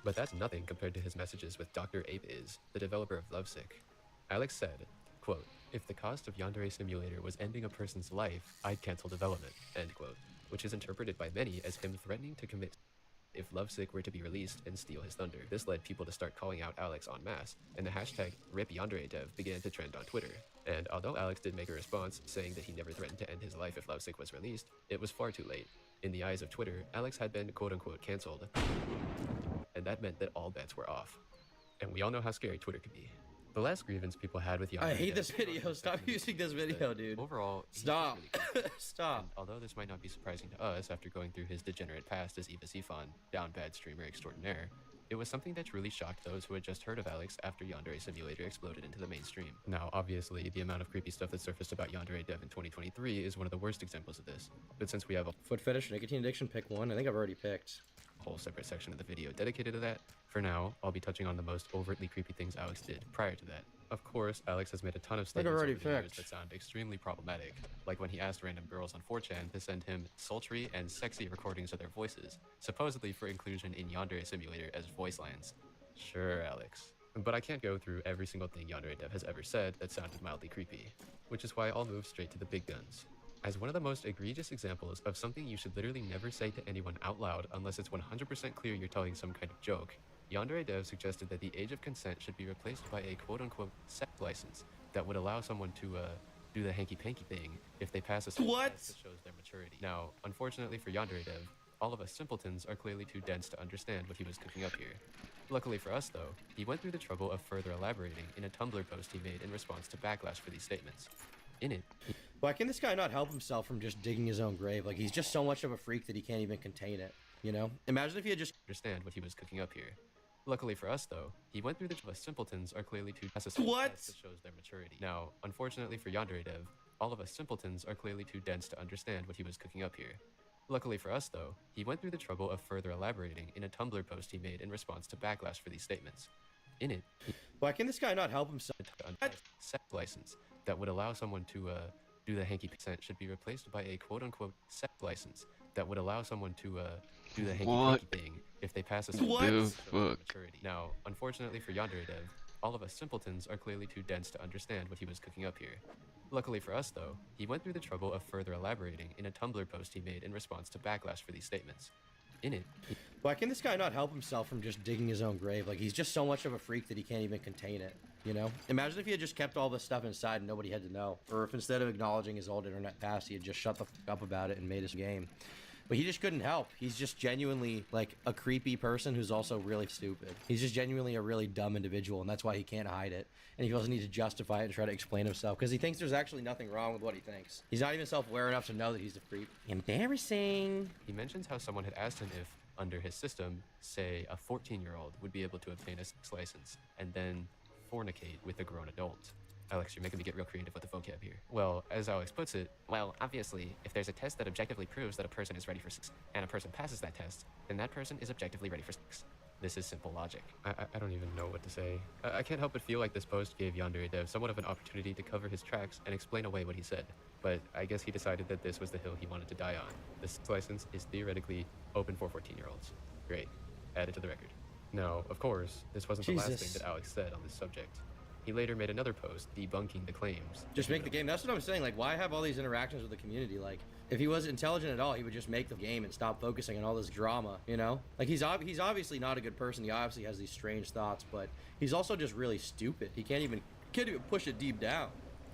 But that's nothing compared to his messages with Dr. Ape Is, the developer of Lovesick. Alex said, quote, "If the cost of Yandere Simulator was ending a person's life, I'd cancel development," end quote, which is interpreted by many as him threatening to commit if Lovesick were to be released and steal his thunder. This led people to start calling out Alex en masse, and the hashtag #RipYandereDev began to trend on Twitter. And although Alex did make a response saying that he never threatened to end his life if Lovesick was released, it was far too late. In the eyes of Twitter, Alex had been quote-unquote cancelled, and that meant that all bets were off. And we all know how scary Twitter can be. The last grievance people had with Yandere I hate Dev this video. Stop using this video, dude. Overall, stop. Really Stop. And although this might not be surprising to us after going through his degenerate past as Eva Zephon, down bad streamer extraordinaire, it was something that truly shocked those who had just heard of Alex after Yandere Simulator exploded into the mainstream. Now, obviously, the amount of creepy stuff that surfaced about Yandere Dev in 2023 is one of the worst examples of this. But since we have a foot fetish, nicotine addiction, pick one. I think I've already picked a whole separate section of the video dedicated to that, for now, I'll be touching on the most overtly creepy things Alex did prior to that. Of course, Alex has made a ton of statements over the years that sound extremely problematic, like when he asked random girls on 4chan to send him sultry and sexy recordings of their voices, supposedly for inclusion in Yandere Simulator as voice lines. Sure, Alex. But I can't go through every single thing Yandere Dev has ever said that sounded mildly creepy, which is why I'll move straight to the big guns. As one of the most egregious examples of something you should literally never say to anyone out loud unless it's 100% clear you're telling some kind of joke, Yandere Dev suggested that the age of consent should be replaced by a quote-unquote sex license that would allow someone to do the hanky-panky thing if they pass a certain test that shows their maturity. Now, unfortunately for Yandere Dev, all of us simpletons are clearly too dense to understand what he was cooking up here. Luckily for us, though, he went through the trouble of further elaborating in a Tumblr post he made in response to backlash for these statements. In it, why can this guy not help himself from just digging his own grave? Like, he's just so much of a freak that he can't even contain it, you know? Imagine if he had just understand what he was cooking up here. Luckily for us, though, he went through the trouble. Simpletons are clearly too test that shows their maturity. Now, unfortunately for Yandere Dev, all of us simpletons are clearly too dense to understand what he was cooking up here. Luckily for us, though, he went through the trouble of further elaborating in a Tumblr post he made in response to backlash for these statements. In it, why can this guy not help himself? Sex license that would allow someone to do the hanky consent should be replaced by a quote-unquote sex license that would allow someone to do the hanky thing if they pass a certain test of maturity. Now, unfortunately for Yandere Dev, all of us simpletons are clearly too dense to understand what he was cooking up here. Luckily for us, though, he went through the trouble of further elaborating in a Tumblr post he made in response to backlash for these statements. In it, why can this guy not help himself from just digging his own grave? Like, he's just so much of a freak that he can't even contain it, You know? Imagine if he had just kept all this stuff inside and nobody had to know. Or if instead of acknowledging his old internet past, he had just shut the fuck up about it and made his game. But he just couldn't help. He's just genuinely like a creepy person who's also really stupid. He's just genuinely a really dumb individual, and that's why he can't hide it. And he feels the need to justify it and try to explain himself because he thinks there's actually nothing wrong with what he thinks. He's not even self-aware enough to know that he's a creep. Embarrassing. He mentions how someone had asked him if, under his system, say a 14-year-old would be able to obtain a sex license and then fornicate with a grown adult. Alex, you're making me get real creative with the vocab here. Well, as Alex puts it, well, obviously, if there's a test that objectively proves that a person is ready for sex, and a person passes that test, then that person is objectively ready for sex. This is simple logic. I don't even know what to say. I can't help but feel like this post gave Yandere Dev somewhat of an opportunity to cover his tracks and explain away what he said. But I guess he decided that this was the hill he wanted to die on. This license is theoretically open for 14-year-olds. Great. Add it to the record. Now, of course, this wasn't the last thing that Alex said on this subject. He later made another post debunking the claims. Just make the game. That's what I'm saying. Like, why have all these interactions with the community? Like, if he was intelligent at all, he would just make the game and stop focusing on all this drama, you know? Like, he's obviously not a good person. He obviously has these strange thoughts, but he's also just really stupid. He can't even push it deep down.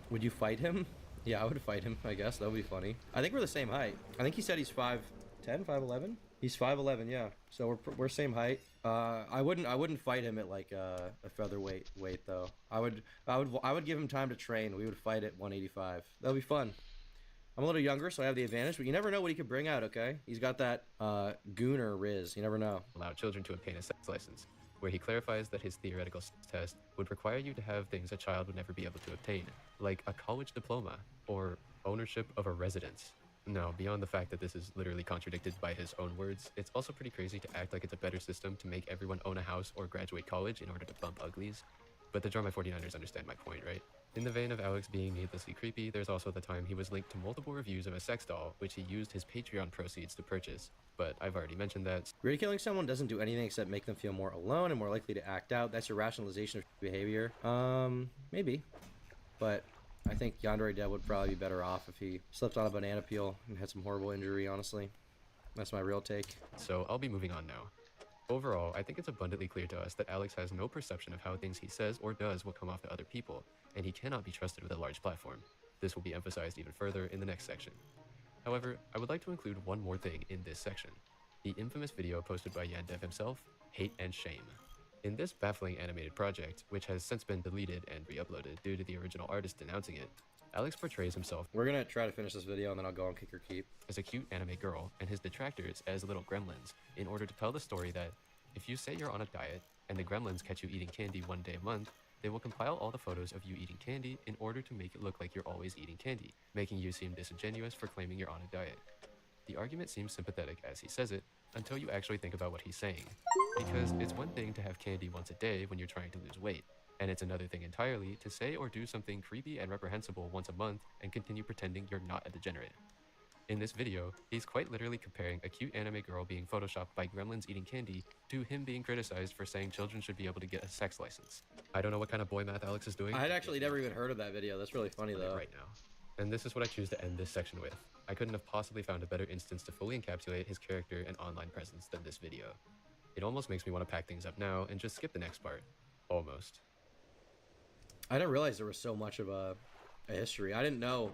Would you fight him? Yeah, I would fight him, I guess. That would be funny. I think we're the same height. I think he said he's 5'10", 5'11". He's 5'11", yeah. So we're same height. I wouldn't fight him at like a featherweight weight though. I would give him time to train. We would fight at 185. That'll be fun. I'm a little younger, so I have the advantage, but you never know what he could bring out, okay? He's got that gooner riz. You never know. Allow children to obtain a sex license, where he clarifies that his theoretical test would require you to have things a child would never be able to obtain, like a college diploma or ownership of a residence. Now, beyond the fact that this is literally contradicted by his own words, it's also pretty crazy to act like it's a better system to make everyone own a house or graduate college in order to bump uglies. But the Drama 49ers understand my point, right? In the vein of Alex being needlessly creepy, there's also the time he was linked to multiple reviews of a sex doll, which he used his Patreon proceeds to purchase. But I've already mentioned that. Ridiculing someone doesn't do anything except make them feel more alone and more likely to act out. That's your rationalization of behavior. Maybe. But I think Yandere Dev would probably be better off if he slipped on a banana peel and had some horrible injury, honestly. That's my real take. So I'll be moving on now. Overall, I think it's abundantly clear to us that Alex has no perception of how things he says or does will come off to other people, and he cannot be trusted with a large platform. This will be emphasized even further in the next section. However, I would like to include one more thing in this section. The infamous video posted by Yandev himself, Hate and Shame. In this baffling animated project, which has since been deleted and re-uploaded due to the original artist denouncing it, Alex portrays himself— We're gonna try to finish this video and then I'll go on Kick or Keep— as a cute anime girl and his detractors as little gremlins, in order to tell the story that if you say you're on a diet and the gremlins catch you eating candy one day a month, they will compile all the photos of you eating candy in order to make it look like you're always eating candy, making you seem disingenuous for claiming you're on a diet. The argument seems sympathetic as he says it, until you actually think about what he's saying. Because it's one thing to have candy once a day when you're trying to lose weight, and it's another thing entirely to say or do something creepy and reprehensible once a month and continue pretending you're not a degenerate. In this video, he's quite literally comparing a cute anime girl being photoshopped by gremlins eating candy to him being criticized for saying children should be able to get a sex license. I don't know what kind of boy math Alex is doing. I had actually never even heard of that video. That's really funny though. Right now. And this is what I choose to end this section with. I couldn't have possibly found a better instance to fully encapsulate his character and online presence than this video. It almost makes me want to pack things up now and just skip the next part. Almost. I didn't realize there was so much of a history. I didn't know,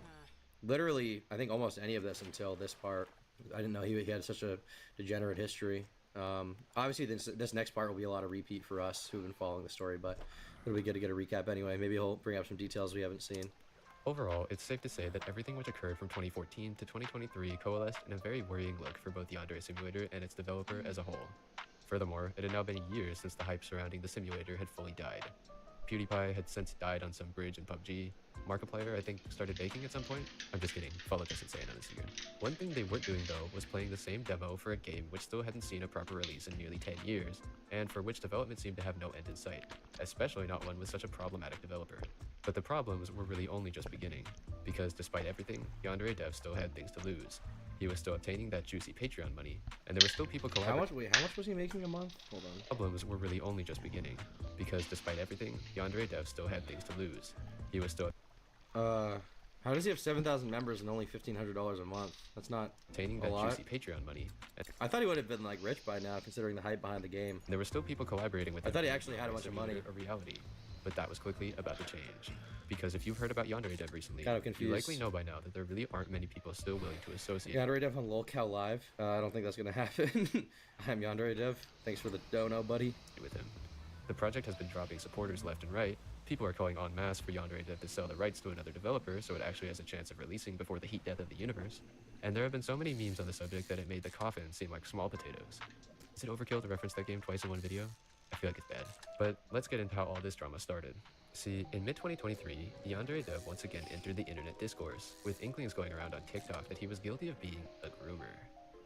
literally, I think almost any of this until this part. I didn't know he had such a degenerate history. Obviously, this next part will be a lot of repeat for us who've been following the story, but it'll be good to get a recap anyway. Maybe he'll bring up some details we haven't seen. Overall, it's safe to say that everything which occurred from 2014 to 2023 coalesced in a very worrying look for both the Yandere Simulator and its developer as a whole. Furthermore, it had now been years since the hype surrounding the simulator had fully died. PewDiePie had since died on some bridge in PUBG. Markiplier, I think, started baking at some point. I'm just kidding. Follow Just Insane on Instagram. One thing they weren't doing, though, was playing the same demo for a game which still hadn't seen a proper release in nearly 10 years, and for which development seemed to have no end in sight, especially not one with such a problematic developer. But the problems were really only just beginning, because despite everything, Yandere Dev still had things to lose. He was still obtaining that juicy Patreon money, and there were still people collaborating. How much was he making a month? Hold on. Problems were really only just beginning, because despite everything, Yandere Dev still had things to lose. He was still— how does he have 7,000 members and only $1,500 a month? That's not obtaining that juicy Patreon money. I thought he would have been like rich by now, considering the hype behind the game. There were still people collaborating with him. I thought he actually had a bunch of money. A reality. But that was quickly about to change. Because if you've heard about Yandere Dev recently, Kind of confused. you likely know by now that there really aren't many people still willing to associate Yandere Dev on LolCow Live. I don't think that's gonna happen. I'm Yandere Dev. Thanks for the dono, buddy. with him. The project has been dropping supporters left and right. People are calling en masse for Yandere Dev to sell the rights to another developer so it actually has a chance of releasing before the heat death of the universe. And there have been so many memes on the subject that it made the coffin seem like small potatoes. Is it overkill to reference that game twice in one video? I feel like it's bad. But let's get into how all this drama started. See, in mid-2023, Yandere Dev once again entered the internet discourse, with inklings going around on TikTok that he was guilty of being a groomer.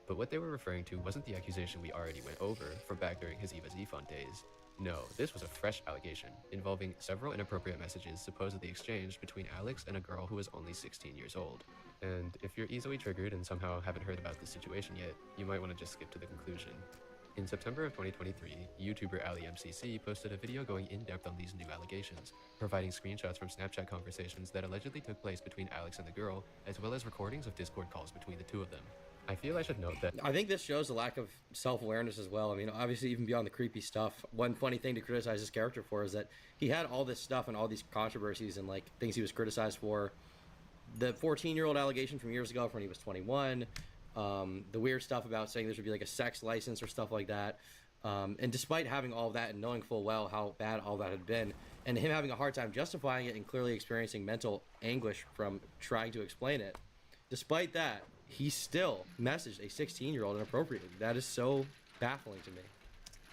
But what they were referring to wasn't the accusation we already went over from back during his Eva Z-Font days. No, this was a fresh allegation involving several inappropriate messages supposedly exchanged between Alex and a girl who was only 16 years old. And if you're easily triggered and somehow haven't heard about this situation yet, you might want to just skip to the conclusion. In September of 2023, YouTuber AliMCC posted a video going in-depth on these new allegations, providing screenshots from Snapchat conversations that allegedly took place between Alex and the girl, as well as recordings of Discord calls between the two of them. I feel I should note that I think this shows a lack of self-awareness as well. I mean, obviously, even beyond the creepy stuff, one funny thing to criticize his character for is that he had all this stuff and all these controversies and like things he was criticized for. The 14-year-old allegation from years ago when he was 21, the weird stuff about saying there should be like a sex license or stuff like that. And despite having all of that and knowing full well how bad all that had been, and him having a hard time justifying it and clearly experiencing mental anguish from trying to explain it, despite that, he still messaged a 16-year-old inappropriately. That is so baffling to me.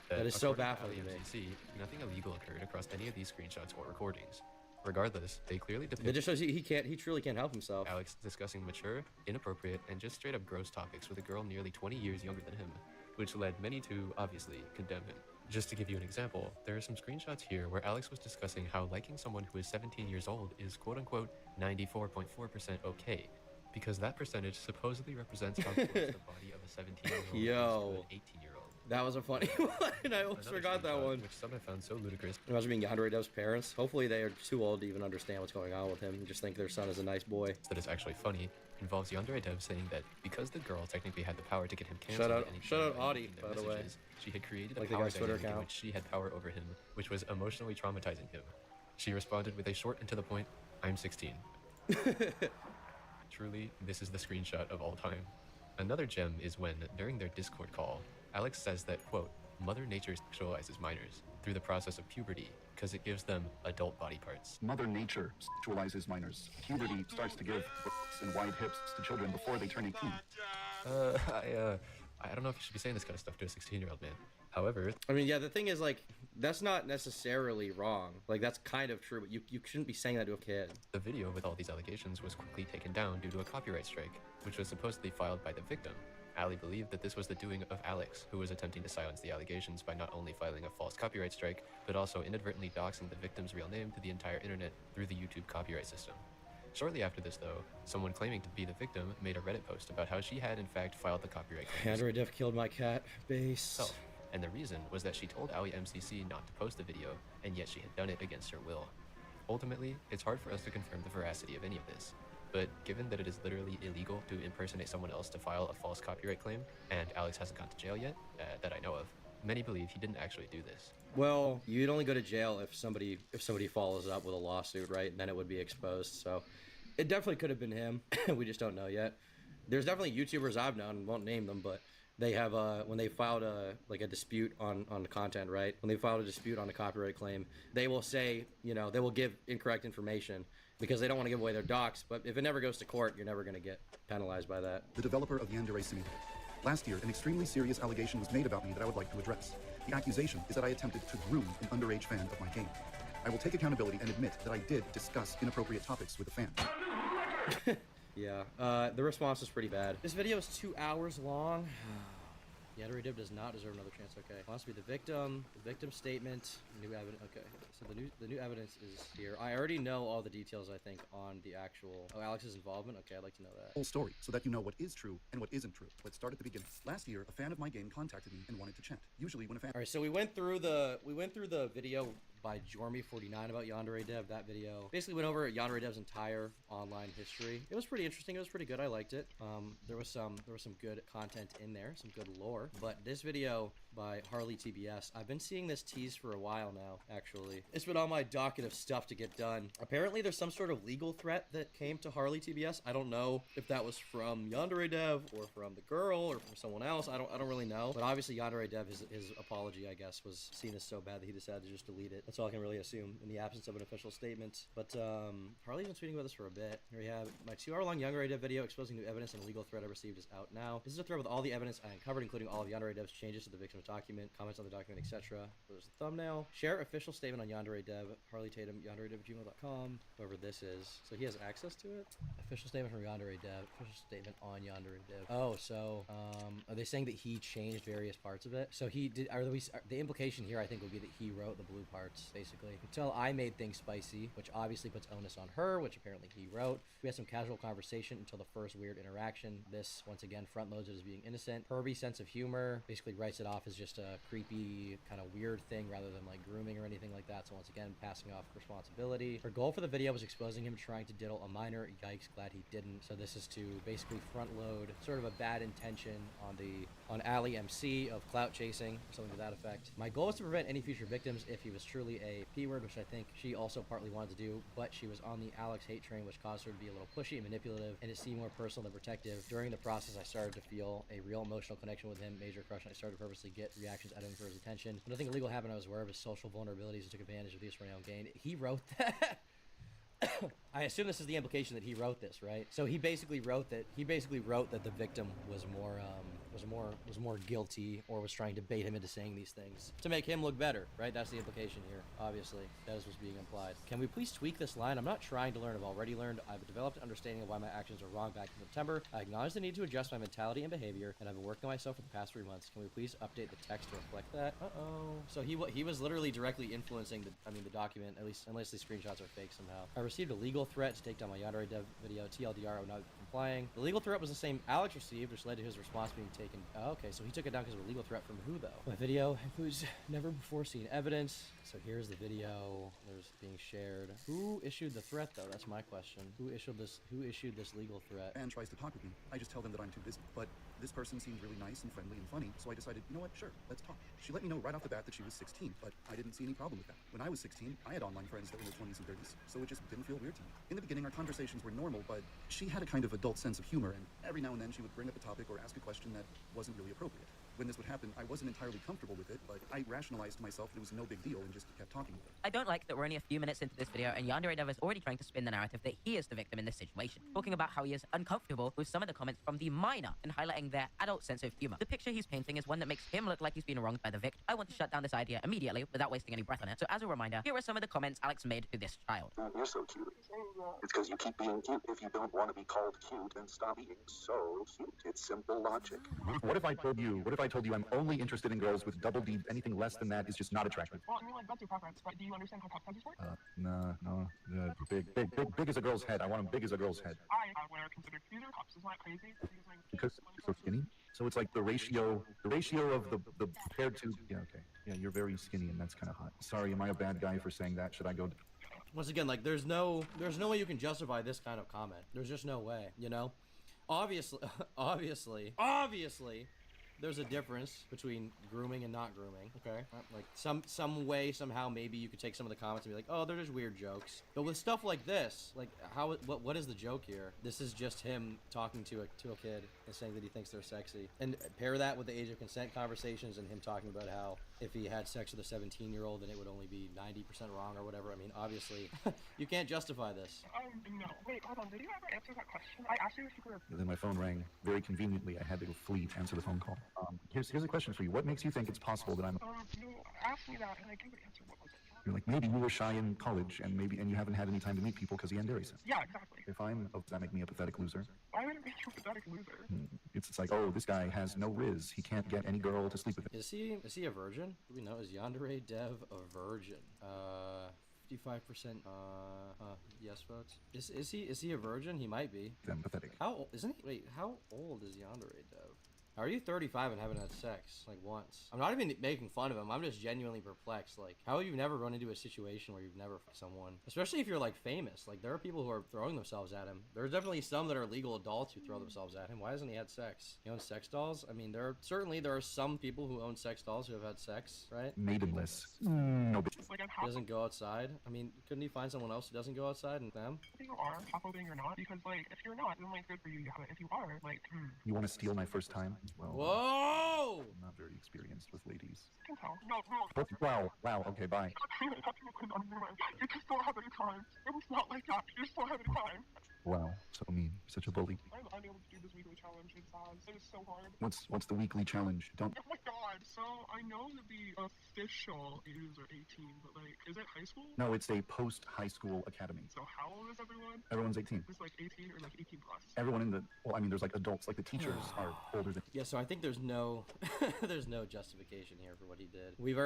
That is so baffling to me. Nothing illegal occurred across any of these screenshots or recordings. Regardless, they clearly depict— It just shows he truly can't help himself. Alex discussing mature, inappropriate, and just straight up gross topics with a girl nearly 20 years younger than him, which led many to, obviously, condemn him. Just to give you an example, there are some screenshots here where Alex was discussing how liking someone who is 17 years old is quote-unquote 94.4% okay, because that percentage supposedly represents how close the body of a 17-year-old is to an 18-year-old. That was a funny one. I almost forgot that one. Which some have found so ludicrous. Imagine being Yandere Dev's parents. Hopefully they are too old to even understand what's going on with him and just think their son is a nice boy. That is actually funny. Involves Yandere Dev saying that because the girl technically had the power to get him canceled Shout out Audie, by the way. She had created like a power the guy's Twitter dynamic in account. which she had power over him, which was emotionally traumatizing him. She responded with a short and to the point, "I'm 16." Truly, this is the screenshot of all time. Another gem is when, during their Discord call, Alex says that, quote, Mother Nature sexualizes minors through the process of puberty because it gives them adult body parts. Mother Nature sexualizes minors. Puberty starts to give breasts and wide hips to children before they turn 18. I don't know if you should be saying this kind of stuff to a 16-year-old man. However, I mean, yeah, the thing is, like, that's not necessarily wrong. Like, that's kind of true, but you shouldn't be saying that to a kid. The video with all these allegations was quickly taken down due to a copyright strike, which was supposedly filed by the victim. Ali believed that this was the doing of Alex, who was attempting to silence the allegations by not only filing a false copyright strike, but also inadvertently doxing the victim's real name to the entire internet through the YouTube copyright system. Shortly after this, though, someone claiming to be the victim made a Reddit post about how she had in fact filed the copyright claims. Yandere Dev killed my cat. Base. Oh, and the reason was that she told AliMCC not to post the video, and yet she had done it against her will. Ultimately, it's hard for us to confirm the veracity of any of this. But given that it is literally illegal to impersonate someone else to file a false copyright claim, and Alex hasn't gone to jail yet, that I know of, many believe he didn't actually do this. Well, you'd only go to jail if somebody follows up with a lawsuit, right? And then it would be exposed. So it definitely could have been him. We just don't know yet. There's definitely YouTubers I've known, won't name them, but they have when they filed a dispute on the content, right? When they filed a dispute on a copyright claim, they will say, they will give incorrect information because they don't want to give away their docs. But if it never goes to court, you're never going to get penalized by that. The developer of Yandere Simulator. Last year, an extremely serious allegation was made about me that I would like to address. The accusation is that I attempted to groom an underage fan of my game. I will take accountability and admit that I did discuss inappropriate topics with a fan. Yeah, the response is pretty bad. This video is 2 hours long. Yandere Dev does not deserve another chance. Okay, wants to be the victim statement, new evidence. Okay, so the new evidence is here. I already know all the details, I think, on the actual Alex's involvement. Okay, I'd like to know that Whole story, so that you know what is true and what isn't true. Let's start at the beginning. Last year, a fan of my game contacted me and wanted to chat. Usually, when a fan. All right, so we went through the video by Jormy49 about Yandere Dev. That video basically went over Yandere Dev's entire online history. It was pretty interesting. It was pretty good. I liked it. There was some good content in there, some good lore. But this video by Harley TBS, I've been seeing this tease for a while now, actually. It's been on my docket of stuff to get done. Apparently there's some sort of legal threat that came to Harley TBS. I don't know if that was from Yandere Dev or from the girl or from someone else. I don't really know. But obviously Yandere Dev, his apology, I guess, was seen as so bad that he decided to just delete it. That's all I can really assume in the absence of an official statement. But Harley's been tweeting about this for a bit. Here we have my 2-hour-long Yandere Dev video exposing new evidence and a legal threat I received is out now. This is a thread with all the evidence I uncovered, including all of Yandere Dev's changes to the victim's document, comments on the document, etc. There's the thumbnail. Share official statement on Yandere Dev, Harley Tatum, yanderedev@gmail.com, whoever this is. So he has access to it? Official statement from Yandere Dev, official statement on Yandere Dev. Oh, so, are they saying that he changed various parts of it? So he did, the implication here, I think, would be that he wrote the blue parts, basically. You can tell I made things spicy, which obviously puts onus on her, which apparently he wrote. We had some casual conversation until the first weird interaction. This, once again, front loads it as being innocent. Pervy sense of humor, basically writes it off as just a creepy, kind of weird thing rather than like grooming or anything like that. So once again, passing off responsibility. Her goal for the video was exposing him trying to diddle a minor. Yikes, glad he didn't. So this is to basically front load sort of a bad intention on Ali MC of clout chasing, something to that effect. My goal was to prevent any future victims if he was truly a P-word, which I think she also partly wanted to do, but she was on the Alex hate train, which caused her to be a little pushy and manipulative, and it seemed more personal than protective. During the process, I started to feel a real emotional connection with him, major crush, and I started to purposely get reactions out of him for his attention. When nothing illegal happened, I was aware of his social vulnerabilities and took advantage of these for my own gain. He wrote that. I assume this is the implication that he wrote this, right? So he basically wrote that the victim was more guilty, or was trying to bait him into saying these things to make him look better, right? That's the implication here. Obviously, that is what's being implied. Can we please tweak this line? I'm not trying to learn. I've already learned. I've developed an understanding of why my actions are wrong back in September. I acknowledge the need to adjust my mentality and behavior, and I've been working on myself for the past 3 months. Can we please update the text to reflect that? So he was literally directly influencing the document, at least unless these screenshots are fake somehow. I received a legal threat to take down my Yandere Dev video. TLDR, I would not be complying. The legal threat was the same Alex received, which led to his response being taken. Oh, okay, so he took it down because of a legal threat from who, though? My video includes never before seen evidence. So here's the video. There's being shared. Who issued the threat, though? That's my question. Who issued this legal threat? And tries to talk with me. I just tell them that I'm too busy. But this person seemed really nice and friendly and funny, so I decided, you know what, sure, let's talk. She let me know right off the bat that she was 16, but I didn't see any problem with that. When I was 16, I had online friends that were in their 20s and 30s, so it just didn't feel weird to me. In the beginning, our conversations were normal, but she had a kind of adult sense of humor, and every now and then she would bring up a topic or ask a question that wasn't really appropriate. When this would happen, I wasn't entirely comfortable with it, but I rationalized to myself that it was no big deal and just kept talking with her. I don't like that we're only a few minutes into this video and Yandere Dev is already trying to spin the narrative that he is the victim in this situation, talking about how he is uncomfortable with some of the comments from the minor and highlighting their adult sense of humor. The picture he's painting is one that makes him look like he's been wronged by the victim. I want to shut down this idea immediately without wasting any breath on it. So as a reminder, here are some of the comments Alex made to this child. You're so cute. It's because you keep being cute. If you don't want to be called cute, then stop being so cute. It's simple logic. What if I told you I'm only interested in girls with double D? Anything less than that is just not attractive. Well, I mean, like, that's your preference, but do you understand how cup sizes work? No. Big as a girl's head. I want them big as a girl's head. I wear considered user cups. Isn't that crazy? Because you're so skinny? So it's like the ratio of the compared to, yeah, okay. Yeah, you're very skinny and that's kind of hot. Sorry, am I a bad guy for saying that? Should I go? Once again, like, there's no way you can justify this kind of comment. There's just no way, you know? Obviously, there's a difference between grooming and not grooming, okay? Like, some way, somehow, maybe you could take some of the comments and be like, oh, they're just weird jokes. But with stuff like this, like, what is the joke here? This is just him talking to a kid and saying that he thinks they're sexy. And pair that with the age of consent conversations and him talking about how if he had sex with a 17-year-old, then it would only be 90% wrong or whatever. I mean, obviously, you can't justify this. No. Wait, hold on. Did you ever answer that question? I asked you if you were... Then my phone rang. Very conveniently, I had to go flee to answer the phone call. Here's a question for you. What makes you think it's possible that I'm... You asked me that, and I gave an answer. What was it? You're like, maybe you were shy in college, and you haven't had any time to meet people because of Yandere. Yeah, exactly. Does that make me a pathetic loser? Why would it make you a pathetic loser? It's like, oh, this guy has no riz. He can't get any girl to sleep with him. Is he a virgin? Do we know? Is Yandere Dev a virgin? 55% yes votes. Is he a virgin? He might be. Then pathetic. How old isn't he? Wait, how old is Yandere Dev? How are you 35 and haven't had sex, like, once? I'm not even making fun of him. I'm just genuinely perplexed. Like, how have you never run into a situation where you've never fucked someone? Especially if you're, like, famous. Like, there are people who are throwing themselves at him. There's definitely some that are legal adults who throw themselves at him. Why hasn't he had sex? He owns sex dolls? I mean, there are some people who own sex dolls who have had sex, right? Maidenless. No, but He doesn't go outside? I mean, couldn't he find someone else who doesn't go outside and them? You are, half-holding or not, because, like, if you're not, then, like, good for you, you have it. If you are, like, you want to steal my first time? Well, whoa! I'm not very experienced with ladies. I can tell. No. Wow, okay, bye. You just don't have any time. It was not like that. You just don't have any time. Wow, so mean. Such a bully. I'm unable to do this weekly challenge. It's sad. It is so hard. What's the weekly challenge? Don't. Oh my god. So, I know that the official ages are 18, but, like, is it high school? No, it's a post-high school academy. So how old is everyone? Everyone's 18. It's like 18 or like 18 plus. Everyone in the, well, I mean, there's like adults, like the teachers are older than. Yeah, so I think there's no, there's no justification here for what he did. We've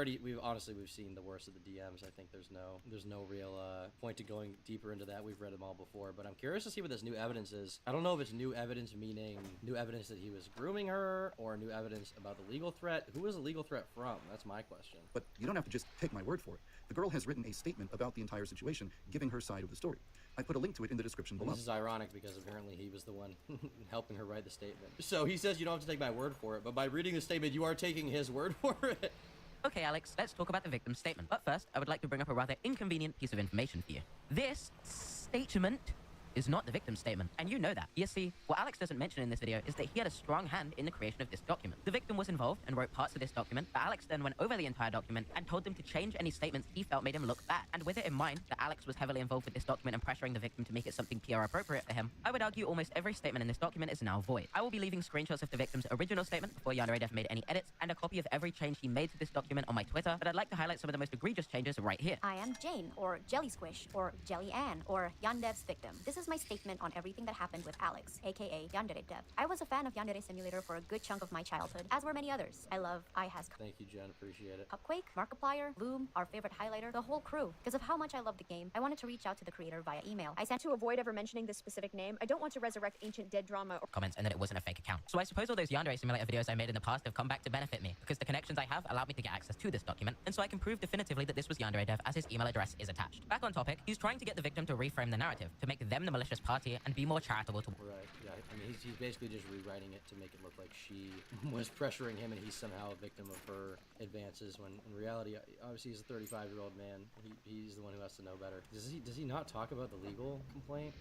seen the worst of the DMs. I think there's no real point to going deeper into that. We've read them all before, but I'm curious to see what this new evidence is. I don't know if it's new evidence meaning new evidence that he was grooming her, or new evidence about the legal threat. Who is the legal threat from? That's my question. But you don't have to just take my word for it. The girl has written a statement about the entire situation, giving her side of the story. I put a link to it in the description below. This is ironic because apparently he was the one helping her write the statement. So he says you don't have to take my word for it, but by reading the statement, you are taking his word for it. Okay, Alex, let's talk about the victim's statement. But first, I would like to bring up a rather inconvenient piece of information for you. This statement is not the victim's statement, and you know that. You see, what Alex doesn't mention in this video is that he had a strong hand in the creation of this document. The victim was involved and wrote parts of this document, but Alex then went over the entire document and told them to change any statements he felt made him look bad. And with it in mind that Alex was heavily involved with this document and pressuring the victim to make it something PR appropriate for him, I would argue almost every statement in this document is now void. I will be leaving screenshots of the victim's original statement before Yanderedev made any edits, and a copy of every change he made to this document on my Twitter, but I'd like to highlight some of the most egregious changes right here. I am Jane, or Jelly Squish, or Jelly Ann, or Yandev's victim. This is my statement on everything that happened with Alex, aka Yanderedev. I was a fan of Yandere Simulator for a good chunk of my childhood, as were many others. I love iHas. Thank you, Jen. Appreciate it. Cupquake, Markiplier, Loom, our favorite highlighter, the whole crew. Because of how much I love the game, I wanted to reach out to the creator via email. I sent to avoid ever mentioning this specific name. I don't want to resurrect ancient dead drama or comments and that it wasn't a fake account. So I suppose all those Yandere Simulator videos I made in the past have come back to benefit me, because the connections I have allowed me to get access to this document, and so I can prove definitively that this was Yanderedev as his email address is attached. Back on topic, he's trying to get the victim to reframe the narrative, to make them the malicious party and be more charitable to... Right, yeah, I mean, he's basically just rewriting it to make it look like she was pressuring him and he's somehow a victim of her advances, when in reality, obviously he's a 35-year-old man. He's the one who has to know better. Does he not talk about the legal complaint?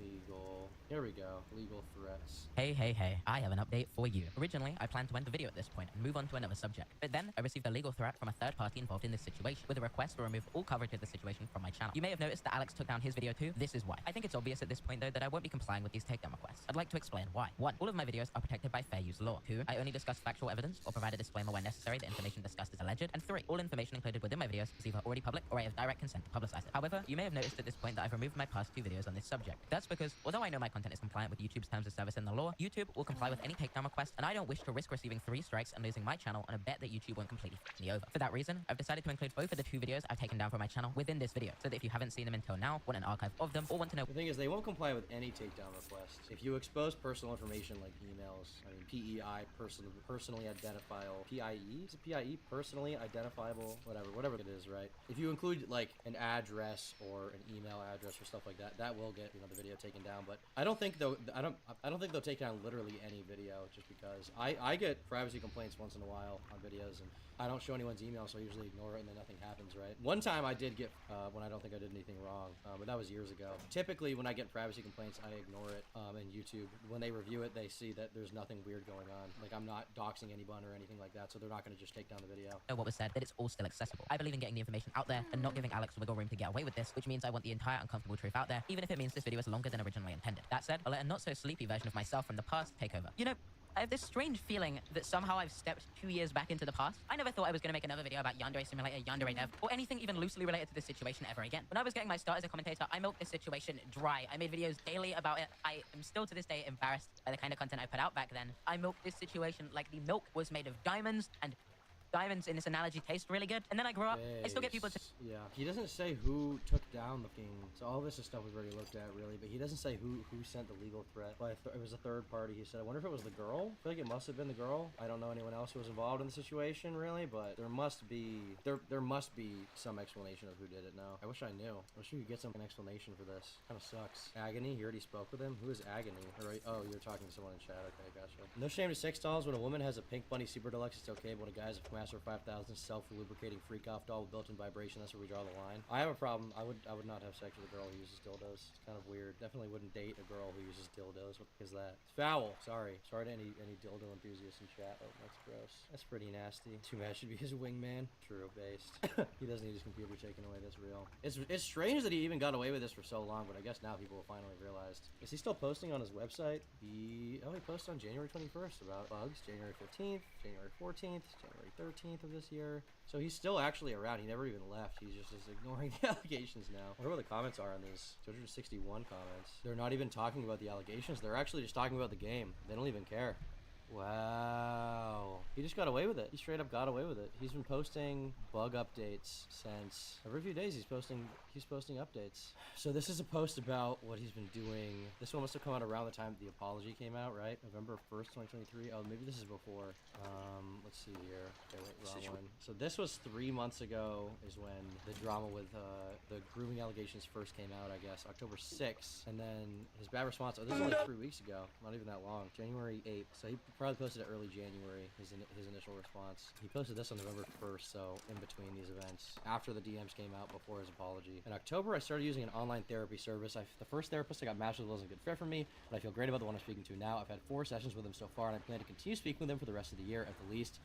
Legal. Here we go. Legal threats. Hey, I have an update for you. Originally, I planned to end the video at this point and move on to another subject. But then, I received a legal threat from a third party involved in this situation, with a request to remove all coverage of the situation from my channel. You may have noticed that Alex took down his video too. This is why. I think it's obvious at this point, though, that I won't be complying with these takedown requests. I'd like to explain why. 1. All of my videos are protected by fair use law. 2. I only discuss factual evidence or provide a disclaimer where necessary that information discussed is alleged. And 3. All information included within my videos is either already public or I have direct consent to publicize it. However, you may have noticed at this point that I've removed my past 2 videos on this subject. That's because, although I know my content is compliant with YouTube's terms of service and the law, YouTube will comply with any takedown request, and I don't wish to risk receiving 3 strikes and losing my channel on a bet that YouTube won't completely f me over. For that reason, I've decided to include both of the 2 videos I've taken down from my channel within this video, so that if you haven't seen them until now, want an archive of them, or want to know... The thing is, they won't comply with any takedown requests. If you expose personal information like emails, I mean, PEI, personally identifiable, PIE? Is it PIE? Personally identifiable? Whatever it is, right? If you include, like, an address or an email address or stuff like that, that will get, the video taken down, but I don't think they'll take down literally any video, just because I get privacy complaints once in a while on videos, and I don't show anyone's email, so I usually ignore it and then nothing happens, right? One time I did get, when I don't think I did anything wrong, but that was years ago. Typically, when I get privacy complaints, I ignore it, and YouTube, when they review it, they see that there's nothing weird going on. Like, I'm not doxing anyone or anything like that, so they're not going to just take down the video. What was said, that it's all still accessible. I believe in getting the information out there and not giving Alex wiggle room to get away with this, which means I want the entire uncomfortable truth out there, even if it means this video is longer than originally intended. That said, I'll let a not-so-sleepy version of myself from the past take over. You know, I have this strange feeling that somehow I've stepped 2 years back into the past. I never thought I was going to make another video about Yandere Simulator, Yanderedev, or anything even loosely related to this situation ever again. When I was getting my start as a commentator, I milked this situation dry. I made videos daily about it. I am still to this day embarrassed by the kind of content I put out back then. I milked this situation like the milk was made of diamonds and diamonds in this analogy taste really good. And then I grew up. I still get people to... Yeah, he doesn't say who took down the king. So all this is stuff we've already looked at, really. But he doesn't say who sent the legal threat. But it was a third party. He said, I wonder if it was the girl. I feel like it must have been the girl. I don't know anyone else who was involved in the situation, really. But there must be some explanation of who did it now. I wish I knew. I wish we could get some explanation for this. Kind of sucks. Agony. You already spoke with him. Who is Agony? All right. Oh, you're talking to someone in chat. Okay, gotcha. No shame to sex dolls. When a woman has a Pink Bunny Super Deluxe, it's okay. But when a guy has a Master 5000 self-lubricating freak-off doll with built-in vibration, that's where we draw the line. I have a problem. I would not have sex with a girl who uses dildos. It's kind of weird. Definitely wouldn't date a girl who uses dildos. What is that? It's foul. Sorry to any dildo enthusiasts in chat. Oh, that's gross. That's pretty nasty. Too bad should be his wingman. True based. He doesn't need his computer taken away. That's real. It's strange that he even got away with this for so long, but I guess now people will finally realized. Is he still posting on his website? He posted on January 21st about bugs. January 15th, January 14th, January 13th of this year. So he's still actually around. He never even left. He's just ignoring the allegations now. I wonder what the comments are on these. 261 comments. They're not even talking about the allegations. They're actually just talking about the game. They don't even care. Wow. He just got away with it. He straight up got away with it. He's been posting bug updates since every few days he's posting updates. So this is a post about what he's been doing. This one must have come out around the time the apology came out, right? November 1st, 2023. Oh, maybe this is before. Let's see here. Okay, wait, wrong one. So this was 3 months ago is when the drama with the grooming allegations first came out, I guess. October 6th. And then his bad response. Oh, this is only 3 weeks ago. Not even that long. January 8th. So he probably posted it early January, his initial response. He posted this on November 1st, so in between these events, after the DMs came out, before his apology. In October, I started using an online therapy service. The first therapist I got matched with wasn't a good fit for me, but I feel great about the one I'm speaking to now. I've had 4 sessions with him so far, and I plan to continue speaking with him for the rest of the year at the least.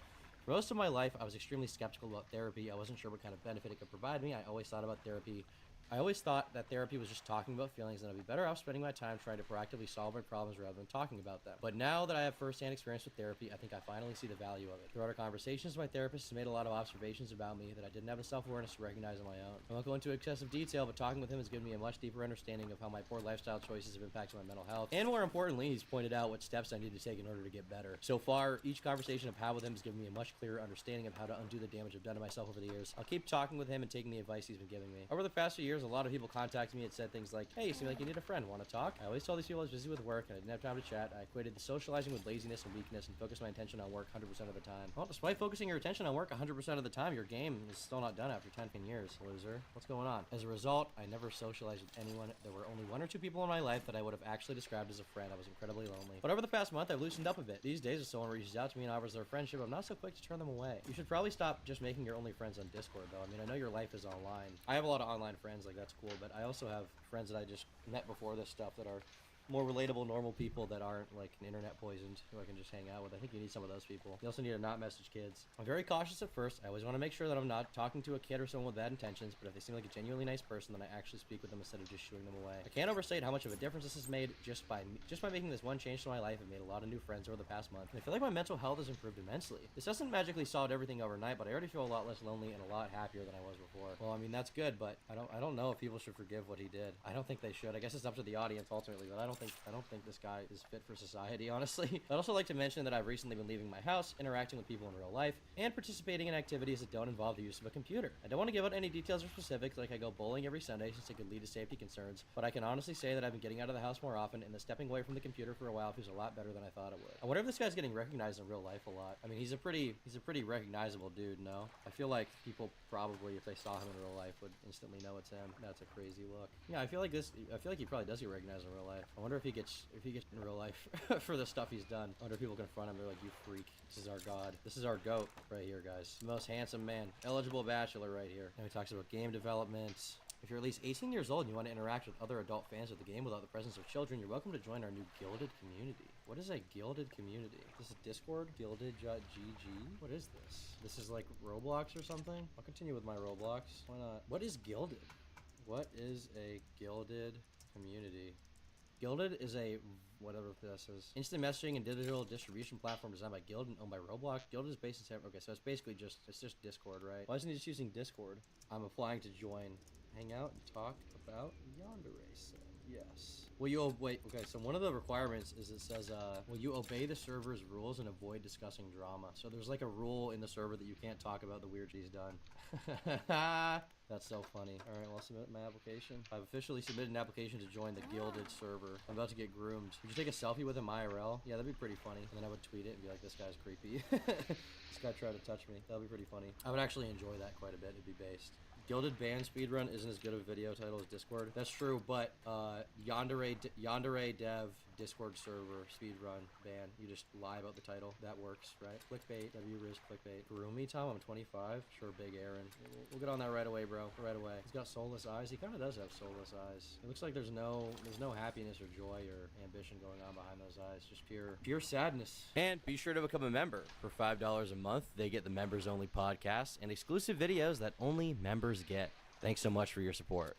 For most of my life, I was extremely skeptical about therapy. I wasn't sure what kind of benefit it could provide me. I always thought that therapy was just talking about feelings, and I'd be better off spending my time trying to proactively solve my problems rather than talking about them. But now that I have firsthand experience with therapy, I think I finally see the value of it. Throughout our conversations, my therapist has made a lot of observations about me that I didn't have the self-awareness to recognize on my own. I won't go into excessive detail, but talking with him has given me a much deeper understanding of how my poor lifestyle choices have impacted my mental health. And more importantly, he's pointed out what steps I need to take in order to get better. So far, each conversation I've had with him has given me a much clearer understanding of how to undo the damage I've done to myself over the years. I'll keep talking with him and taking the advice he's been giving me. Over the past few years, a lot of people contacted me and said things like, hey, you seem like you need a friend, want to talk? I always told these people I was busy with work and I didn't have time to chat. I equated the socializing with laziness and weakness and focused my attention on work 100% of the time. Well, despite focusing your attention on work 100% of the time, your game is still not done after 10 years, loser. What's going on? As a result, I never socialized with anyone. There were only 1 or 2 people in my life that I would have actually described as a friend. I was incredibly lonely. But over the past month, I've loosened up a bit. These days, if someone reaches out to me and offers their friendship, I'm not so quick to turn them away. You should probably stop just making your only friends on Discord, though. I mean, I know your life is online. I have a lot of online friends, like that's cool, but I also have friends that I just met before this stuff that are more relatable, normal people that aren't like an internet poisoned who I can just hang out with. I think you need some of those people. You also need to not message kids. I'm very cautious at first. I always want to make sure that I'm not talking to a kid or someone with bad intentions, but if they seem like a genuinely nice person, then I actually speak with them instead of just shooing them away. I can't overstate how much of a difference this has made just by making this one change to my life. I've made a lot of new friends over the past month, and I feel like my mental health has improved immensely. This hasn't magically solved everything overnight, but I already feel a lot less lonely and a lot happier than I was before. Well, I mean, that's good, but I don't know if people should forgive what he did. I don't think they should. I guess it's up to the audience ultimately, but I don't think this guy is fit for society, honestly. I'd also like to mention that I've recently been leaving my house, interacting with people in real life, and participating in activities that don't involve the use of a computer. I don't want to give out any details or specifics, like I go bowling every Sunday since it could lead to safety concerns, but I can honestly say that I've been getting out of the house more often, and the stepping away from the computer for a while feels a lot better than I thought it would. I wonder if this guy's getting recognized in real life a lot. I mean, he's a pretty recognizable dude, no? I feel like people probably, if they saw him in real life, would instantly know it's him. That's a crazy look. Yeah, I feel like he probably does get recognized in real life. I wonder if he gets in real life for the stuff he's done. I wonder if people confront him. They're like, you freak. This is our god. This is our goat right here, guys. The most handsome man. Eligible bachelor right here. And he talks about game development. If you're at least 18 years old and you want to interact with other adult fans of the game without the presence of children, you're welcome to join our new Gilded community. What is a Gilded community? This is Discord? Gilded.gg? What is this? This is like Roblox or something? I'll continue with my Roblox. Why not? What is Gilded? What is a Gilded community? Gilded is a whatever this is. Instant messaging and digital distribution platform designed by Gilded and owned by Roblox. Gilded is based in San... Okay, so it's basically just Discord, right? Why isn't he just using Discord? I'm applying to join. Hang out and talk about Yandere Sim. Yes. Will you wait? Okay, so one of the requirements is it says, will you obey the server's rules and avoid discussing drama? So there's like a rule in the server that you can't talk about the weird shit he's done. That's so funny. All right, well, I'll submit my application. I've officially submitted an application to join the Gilded server. I'm about to get groomed. Would you take a selfie with him IRL? Yeah, that'd be pretty funny. And then I would tweet it and be like, this guy's creepy. This guy tried to touch me. That'd be pretty funny. I would actually enjoy that quite a bit. It'd be based. Gilded Band Speedrun isn't as good of a video title as Discord. That's true, but Yandere Dev Discord server speedrun ban. You just lie about the title. That works, right? Clickbait, W-Riz clickbait. Groomie Tom, I'm 25. Sure, big Aaron. We'll get on that right away, bro. Right away. He's got soulless eyes. He kind of does have soulless eyes. It looks like there's no happiness or joy or ambition going on behind those eyes. Just pure sadness. And be sure to become a member. For $5 a month, they get the members-only podcast and exclusive videos that only members get. Thanks so much for your support.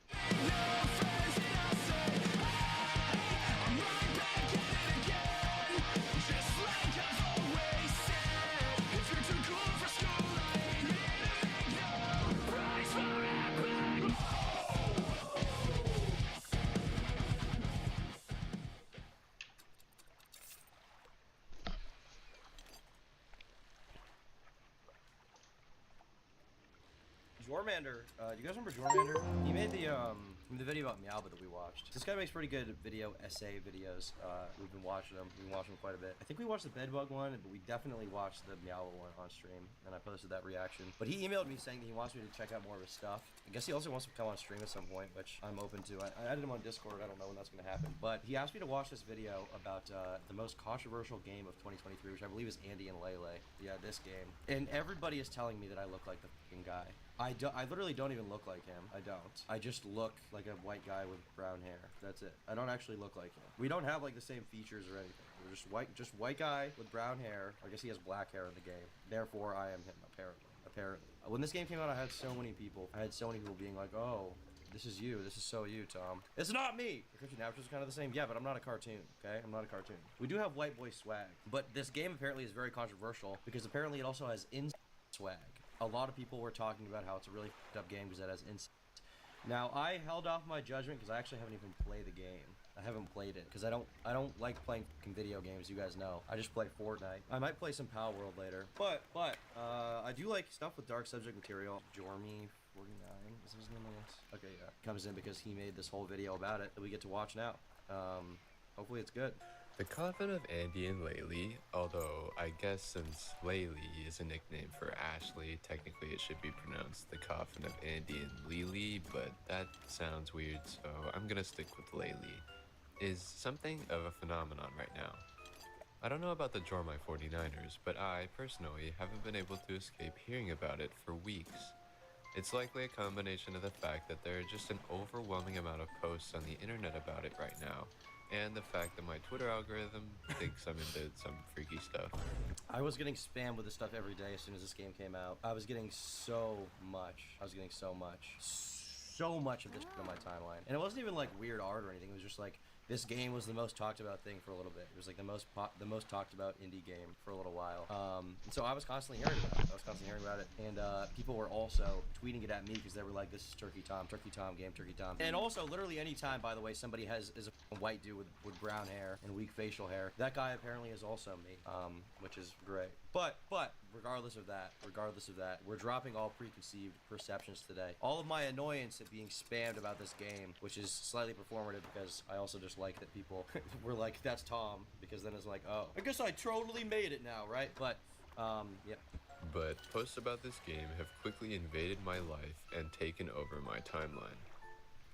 Jormander, do you guys remember Jormander? He made the video about Meow that we watched. This guy makes pretty good video essay videos. We've been watching them. We've been watching them quite a bit. I think we watched the Bedbug one, but we definitely watched the Meow one on stream, and I posted that reaction. But he emailed me saying that he wants me to check out more of his stuff. I guess he also wants to come on stream at some point, which I'm open to. I added him on Discord. I don't know when that's going to happen. But he asked me to watch this video about the most controversial game of 2023, which I believe is Andy and Lele. Yeah, this game. And everybody is telling me that I look like the fucking guy. I literally don't even look like him. I don't. I just look like a white guy with brown hair. That's it. I don't actually look like him. We don't have like the same features or anything. We're just white guy with brown hair. I guess he has black hair in the game. Therefore, I am him, apparently. When this game came out, I had so many people being like, oh, this is you. This is so you, Tom. It's not me! The Christian Aperture is kind of the same. Yeah, but I'm not a cartoon, okay? I'm not a cartoon. We do have white boy swag. But this game apparently is very controversial because apparently it also has swag. A lot of people were talking about how it's a really f***ed up game because it has insect. Now, I held off my judgment because I actually haven't even played the game. I haven't played it because I don't like playing fucking video games, you guys know. I just play Fortnite. I might play some Pal World later. But I do like stuff with dark subject material. Jormy49, is his name on this? Okay, yeah. Comes in because he made this whole video about it that we get to watch now. Hopefully it's good. The Coffin of Andy and Laylee, although I guess since Laylee is a nickname for Ashley, technically it should be pronounced the Coffin of Andy and Lily, but that sounds weird, so I'm gonna stick with Laylee, is something of a phenomenon right now. I don't know about the Jormy 49ers, but I, personally, haven't been able to escape hearing about it for weeks. It's likely a combination of the fact that there are just an overwhelming amount of posts on the internet about it right now, and the fact that my Twitter algorithm thinks I'm into some freaky stuff. I was getting spammed with this stuff every day as soon as this game came out. I was getting so much of this shit on my timeline. And it wasn't even like weird art or anything. It was just like, this game was the most talked about thing for a little bit. It was like the most talked about indie game for a little while. And so I was constantly hearing about it. And people were also tweeting it at me because they were like, this is Turkey Tom game, Turkey Tom. And also, literally any time, by the way, somebody is a white dude with brown hair and weak facial hair, that guy apparently is also me, which is great. But regardless of that, we're dropping all preconceived perceptions today. All of my annoyance at being spammed about this game, which is slightly performative because I also just like that people were like, that's Tom, because then it's like, oh, I guess I totally made it now, right? But, yeah. But posts about this game have quickly invaded my life and taken over my timeline.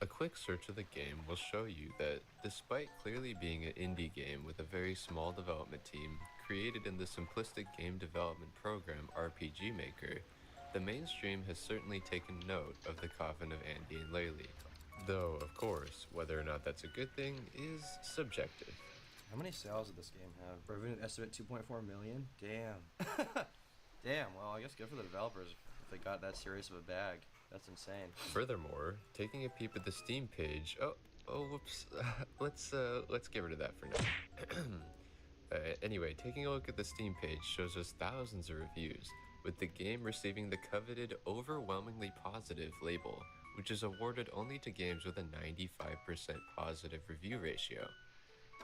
A quick search of the game will show you that despite clearly being an indie game with a very small development team created in the simplistic game development program RPG Maker, the mainstream has certainly taken note of the Coffin of Andy and Laylee. Though, of course, whether or not that's a good thing is subjective. How many sales did this game have? Revenue estimate 2.4 million? Damn. Damn, well, I guess good for the developers if they got that serious of a bag. That's insane. Furthermore, taking a peep at the Steam page... Oh, whoops. Let's get rid of that for now. Anyway, taking a look at the Steam page shows us thousands of reviews, with the game receiving the coveted overwhelmingly positive label, which is awarded only to games with a 95% positive review ratio.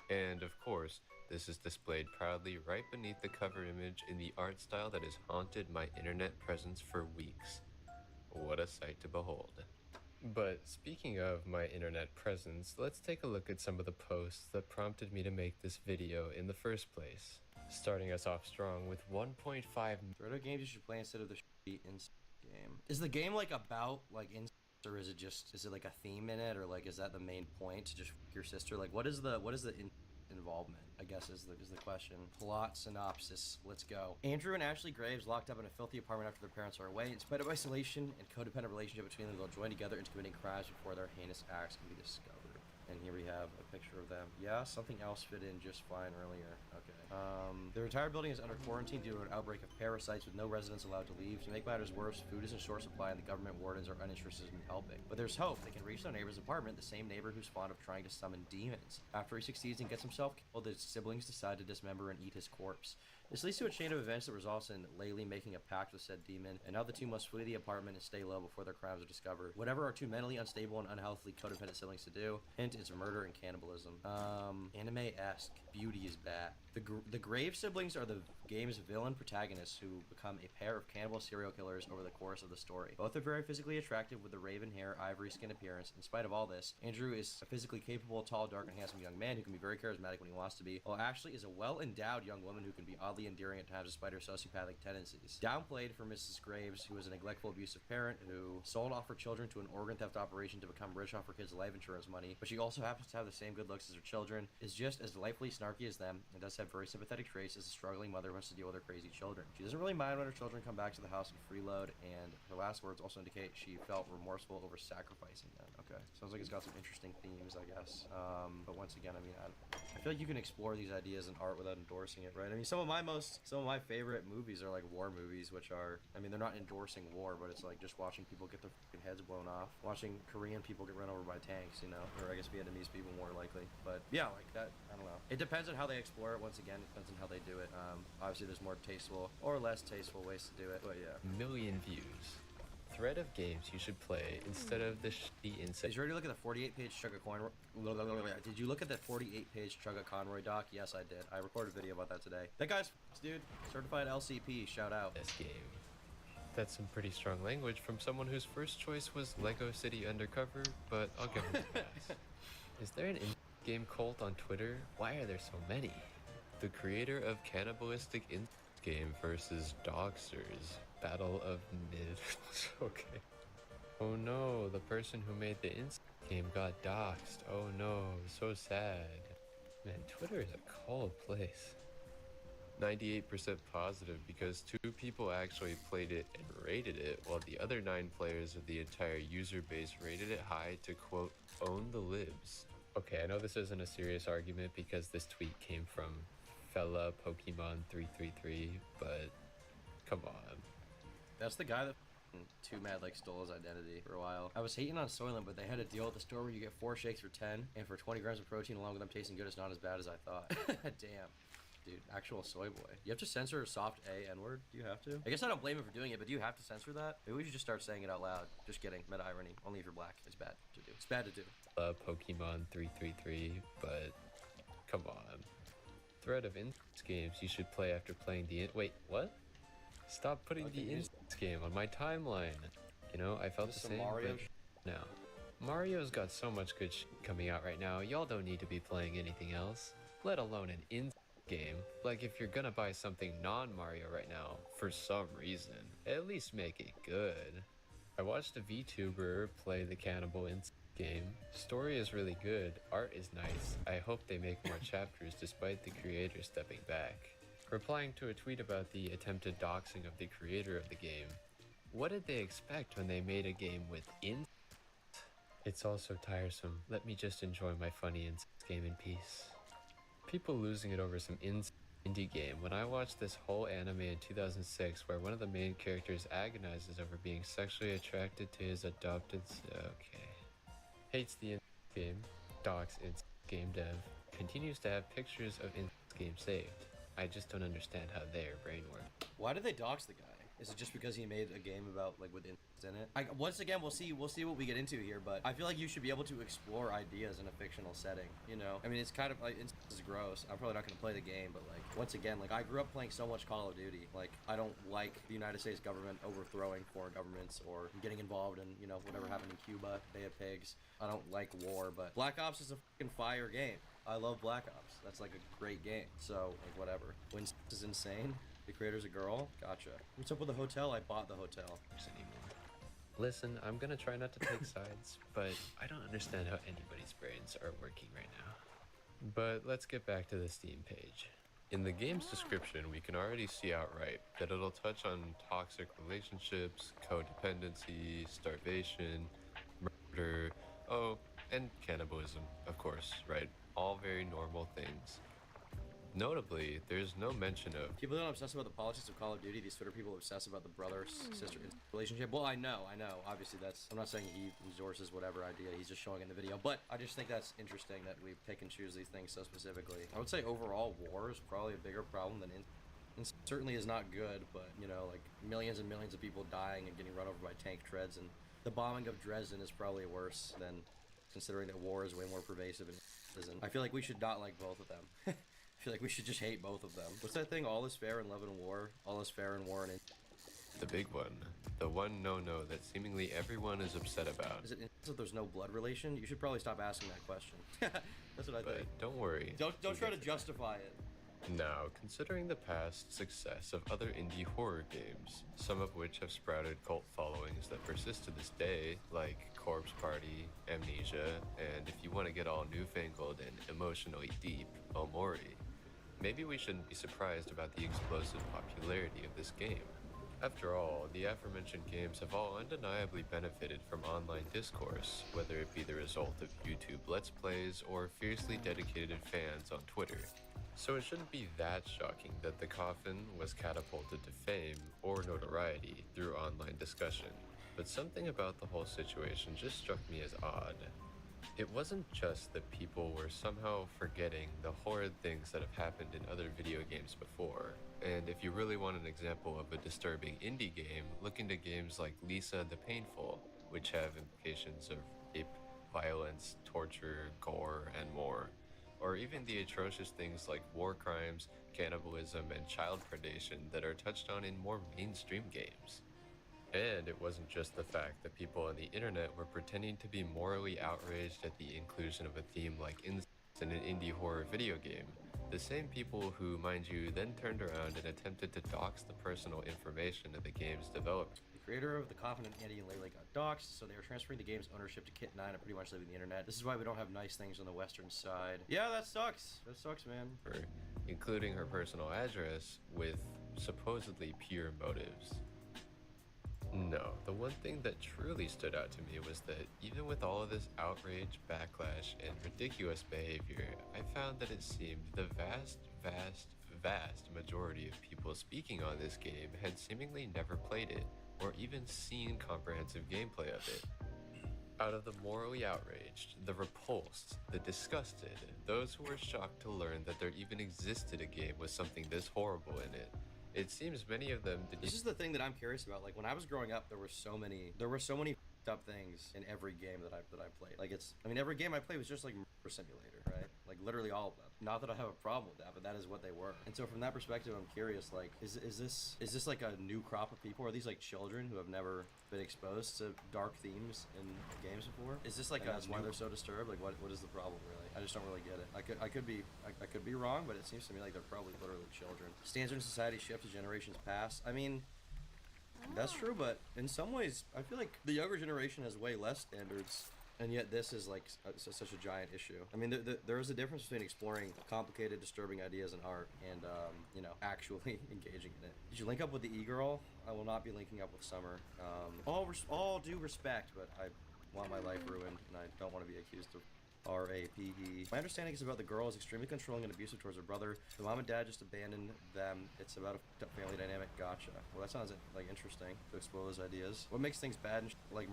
And of course, this is displayed proudly right beneath the cover image in the art style that has haunted my internet presence for weeks. What a sight to behold. But speaking of my internet presence, let's take a look at some of the posts that prompted me to make this video in the first place. Starting us off strong with 1.5. What are games you should play instead of the shitty game? Is the game like about like or is it like a theme in it, or like is that the main point to just your sister? Like what is the involvement, I guess is the question. Plot synopsis, let's go. Andrew and Ashley Graves, locked up in a filthy apartment after their parents are away. In spite of isolation and codependent relationship between them, they'll join together into committing crimes before their heinous acts can be discovered. And here we have a picture of them. Yeah, something else fit in just fine earlier. Okay. Their entire building is under quarantine due to an outbreak of parasites with no residents allowed to leave. To make matters worse, food is in short supply and the government wardens are uninterested in helping. But there's hope. They can reach their neighbor's apartment, the same neighbor who's fond of trying to summon demons. After he succeeds and gets himself killed, his siblings decide to dismember and eat his corpse. This leads to a chain of events that results in Laylee making a pact with said demon, and now the two must flee the apartment and stay low before their crimes are discovered. Whatever are two mentally unstable and unhealthily codependent siblings to do, hint is murder and cannibalism. Anime-esque. Beauty is bad. The Grave siblings are the game's villain protagonists who become a pair of cannibal serial killers over the course of the story. Both are very physically attractive with the raven hair, ivory skin appearance. In spite of all this, Andrew is a physically capable, tall, dark, and handsome young man who can be very charismatic when he wants to be, while Ashley is a well-endowed young woman who can be oddly endearing at times despite her sociopathic tendencies. Downplayed for Mrs. Graves, who is a neglectful, abusive parent who sold off her children to an organ theft operation to become rich off her kids' life insurance money, but she also happens to have the same good looks as her children, is just as delightfully snarky as them, and does have very sympathetic traits as a struggling mother who has to deal with her crazy children. She doesn't really mind when her children come back to the house and freeload, and her last words also indicate she felt remorseful over sacrificing them. Okay, sounds like it's got some interesting themes, I guess. But once again, I mean, I feel like you can explore these ideas in art without endorsing it, right? I mean, some of my favorite movies are like war movies, which are, I mean, they're not endorsing war, but it's like just watching people get their heads blown off, watching Korean people get run over by tanks, you know, or I guess Vietnamese people more likely. But yeah, like that, I don't know. It depends on how they explore it. Once again, it depends on how they do it. Obviously, there's more tasteful or less tasteful ways to do it, but yeah. Million views. Thread of games you should play instead of the shitty insect. Did you already look at the 48-page Chugga Conroy? Did you look at the 48-page Chugga Conroy doc? Yes, I did. I recorded a video about that today. That guy's dude. Certified LCP. Shout out. This game. That's some pretty strong language from someone whose first choice was Lego City Undercover, but I'll give him a pass. Is there an in-game cult on Twitter? Why are there so many? The creator of Cannibalistic In-Game versus Dogsters. Battle of Mid. Okay. Oh no, the person who made the game got doxxed. Oh no, so sad. Man, Twitter is a cold place. 98% positive because 2 people actually played it and rated it, while the other 9 players of the entire user base rated it high to quote, own the libs. Okay, I know this isn't a serious argument because this tweet came from fella Pokemon 333, but come on. That's the guy that Too Mad like stole his identity for a while. I was hating on Soylent, but they had a deal at the store where you get 4 shakes for 10, and for 20 grams of protein along with them tasting good, it's not as bad as I thought. Damn. Dude, actual soy boy. You have to censor a soft A N-word? Do you have to? I guess I don't blame him for doing it, but do you have to censor that? Maybe we should just start saying it out loud. Just kidding. Meta irony. Only if you're black. It's bad to do. It's bad to do. Pokemon 333, but come on. Thread of instance games you should play after playing the wait, what? Stop putting the instance game on my timeline. You know, I felt the same, Mario but no. Mario's got so much good shit coming out right now, y'all don't need to be playing anything else, let alone an instance game. Like, if you're gonna buy something non-Mario right now, for some reason, at least make it good. I watched a VTuber play the Cannibal Instance game. Story is really good, art is nice. I hope they make more chapters despite the creator stepping back. Replying to a tweet about the attempted doxing of the creator of the game, what did they expect when they made a game with instance? It's also tiresome. Let me just enjoy my funny instance game in peace. People losing it over some indie game when I watched this whole anime in 2006 where one of the main characters agonizes over being sexually attracted to his adopted hates the game, docs game dev, continues to have pictures of game saved. I just don't understand how their brain works. Why did they dox the guy? Is it just because he made a game about like with in it? Once again, we'll see what we get into here, but I feel like you should be able to explore ideas in a fictional setting. You know, I mean, it's kind of like it's gross. I'm probably not gonna play the game, but like once again, like I grew up playing so much Call of Duty. Like I don't like the United States government overthrowing foreign governments or getting involved in whatever happened in Cuba, Bay of Pigs. I don't like war, but Black Ops is a fucking fire game. I love Black Ops. That's like a great game. So like whatever. Winston is insane. The creator's a girl? Gotcha. What's up with the hotel? I bought the hotel. Listen, I'm gonna try not to take sides, but I don't understand how anybody's brains are working right now. But let's get back to the Steam page. In the game's description, we can already see outright that it'll touch on toxic relationships, codependency, starvation, murder, and cannibalism, of course, right? All very normal things. Notably, there's no mention of people don't obsess about the politics of Call of Duty. These Twitter people obsess about the brother-sister relationship. Well, I know. Obviously, I'm not saying he endorses whatever idea he's just showing in the video, but I just think that's interesting that we pick and choose these things so specifically. I would say overall, war is probably a bigger problem than and certainly is not good, but like millions and millions of people dying and getting run over by tank treads, and the bombing of Dresden is probably worse than considering that war is way more pervasive and isn't. I feel like we should not like both of them. I feel like we should just hate both of them. What's that thing? All is fair in love and war. All is fair in war and the big one. The one no-no that seemingly everyone is upset about. Is it that there's no blood relation? You should probably stop asking that question. That's what I think. Don't worry. Don't try to justify it. Now, considering the past success of other indie horror games, some of which have sprouted cult followings that persist to this day, like Corpse Party, Amnesia, and if you want to get all newfangled and emotionally deep, Omori, maybe we shouldn't be surprised about the explosive popularity of this game. After all, the aforementioned games have all undeniably benefited from online discourse, whether it be the result of YouTube Let's Plays or fiercely dedicated fans on Twitter. So it shouldn't be that shocking that the Coffin was catapulted to fame or notoriety through online discussion. But something about the whole situation just struck me as odd. It wasn't just that people were somehow forgetting the horrid things that have happened in other video games before. And if you really want an example of a disturbing indie game, look into games like Lisa the Painful, which have implications of rape, violence, torture, gore, and more. Or even the atrocious things like war crimes, cannibalism, and child predation that are touched on in more mainstream games. And it wasn't just the fact that people on the internet were pretending to be morally outraged at the inclusion of a theme like incest in an indie horror video game. The same people who, mind you, then turned around and attempted to dox the personal information of the game's developers. The creator of the Coffin and Andy and Lele got doxxed, so they were transferring the game's ownership to Kit 9 and pretty much leaving the internet. This is why we don't have nice things on the western side. Yeah, that sucks. That sucks, man. Including her personal address with supposedly pure motives. No, the one thing that truly stood out to me was that even with all of this outrage, backlash, and ridiculous behavior, I found that it seemed the vast majority of people speaking on this game had seemingly never played it, or even seen comprehensive gameplay of it. Out of the morally outraged, the repulsed, the disgusted, those who were shocked to learn that there even existed a game with something this horrible in it, it seems many of them did. This is the thing that I'm curious about. Like when I was growing up, there were so many f***ed up things in every game that I played. Like every game I played was just like Murder Simulator, right? Like literally all of them. Not that I have a problem with that, but that is what they were. And so from that perspective, I'm curious. Like, is this like a new crop of people? Are these like children who have never been exposed to dark themes in games before? Is this like that's why they're so disturbed? Like, what is the problem really? I just don't really get it. I could be wrong, but it seems to me like they're probably literally children. Standards in society shift as generations pass. I mean, that's true, but in some ways, I feel like the younger generation has way less standards, and yet this is like such a giant issue. I mean, there is a difference between exploring complicated, disturbing ideas in art and, actually engaging in it. Did you link up with the e-girl? I will not be linking up with Summer. All due respect, but I want my life ruined, and I don't want to be accused of R-A-P-E. My understanding is about the girl is extremely controlling and abusive towards her brother. The mom and dad just abandoned them. It's about a f***ed up family dynamic. Gotcha. Well, that sounds like interesting to explore those ideas. What makes things bad and like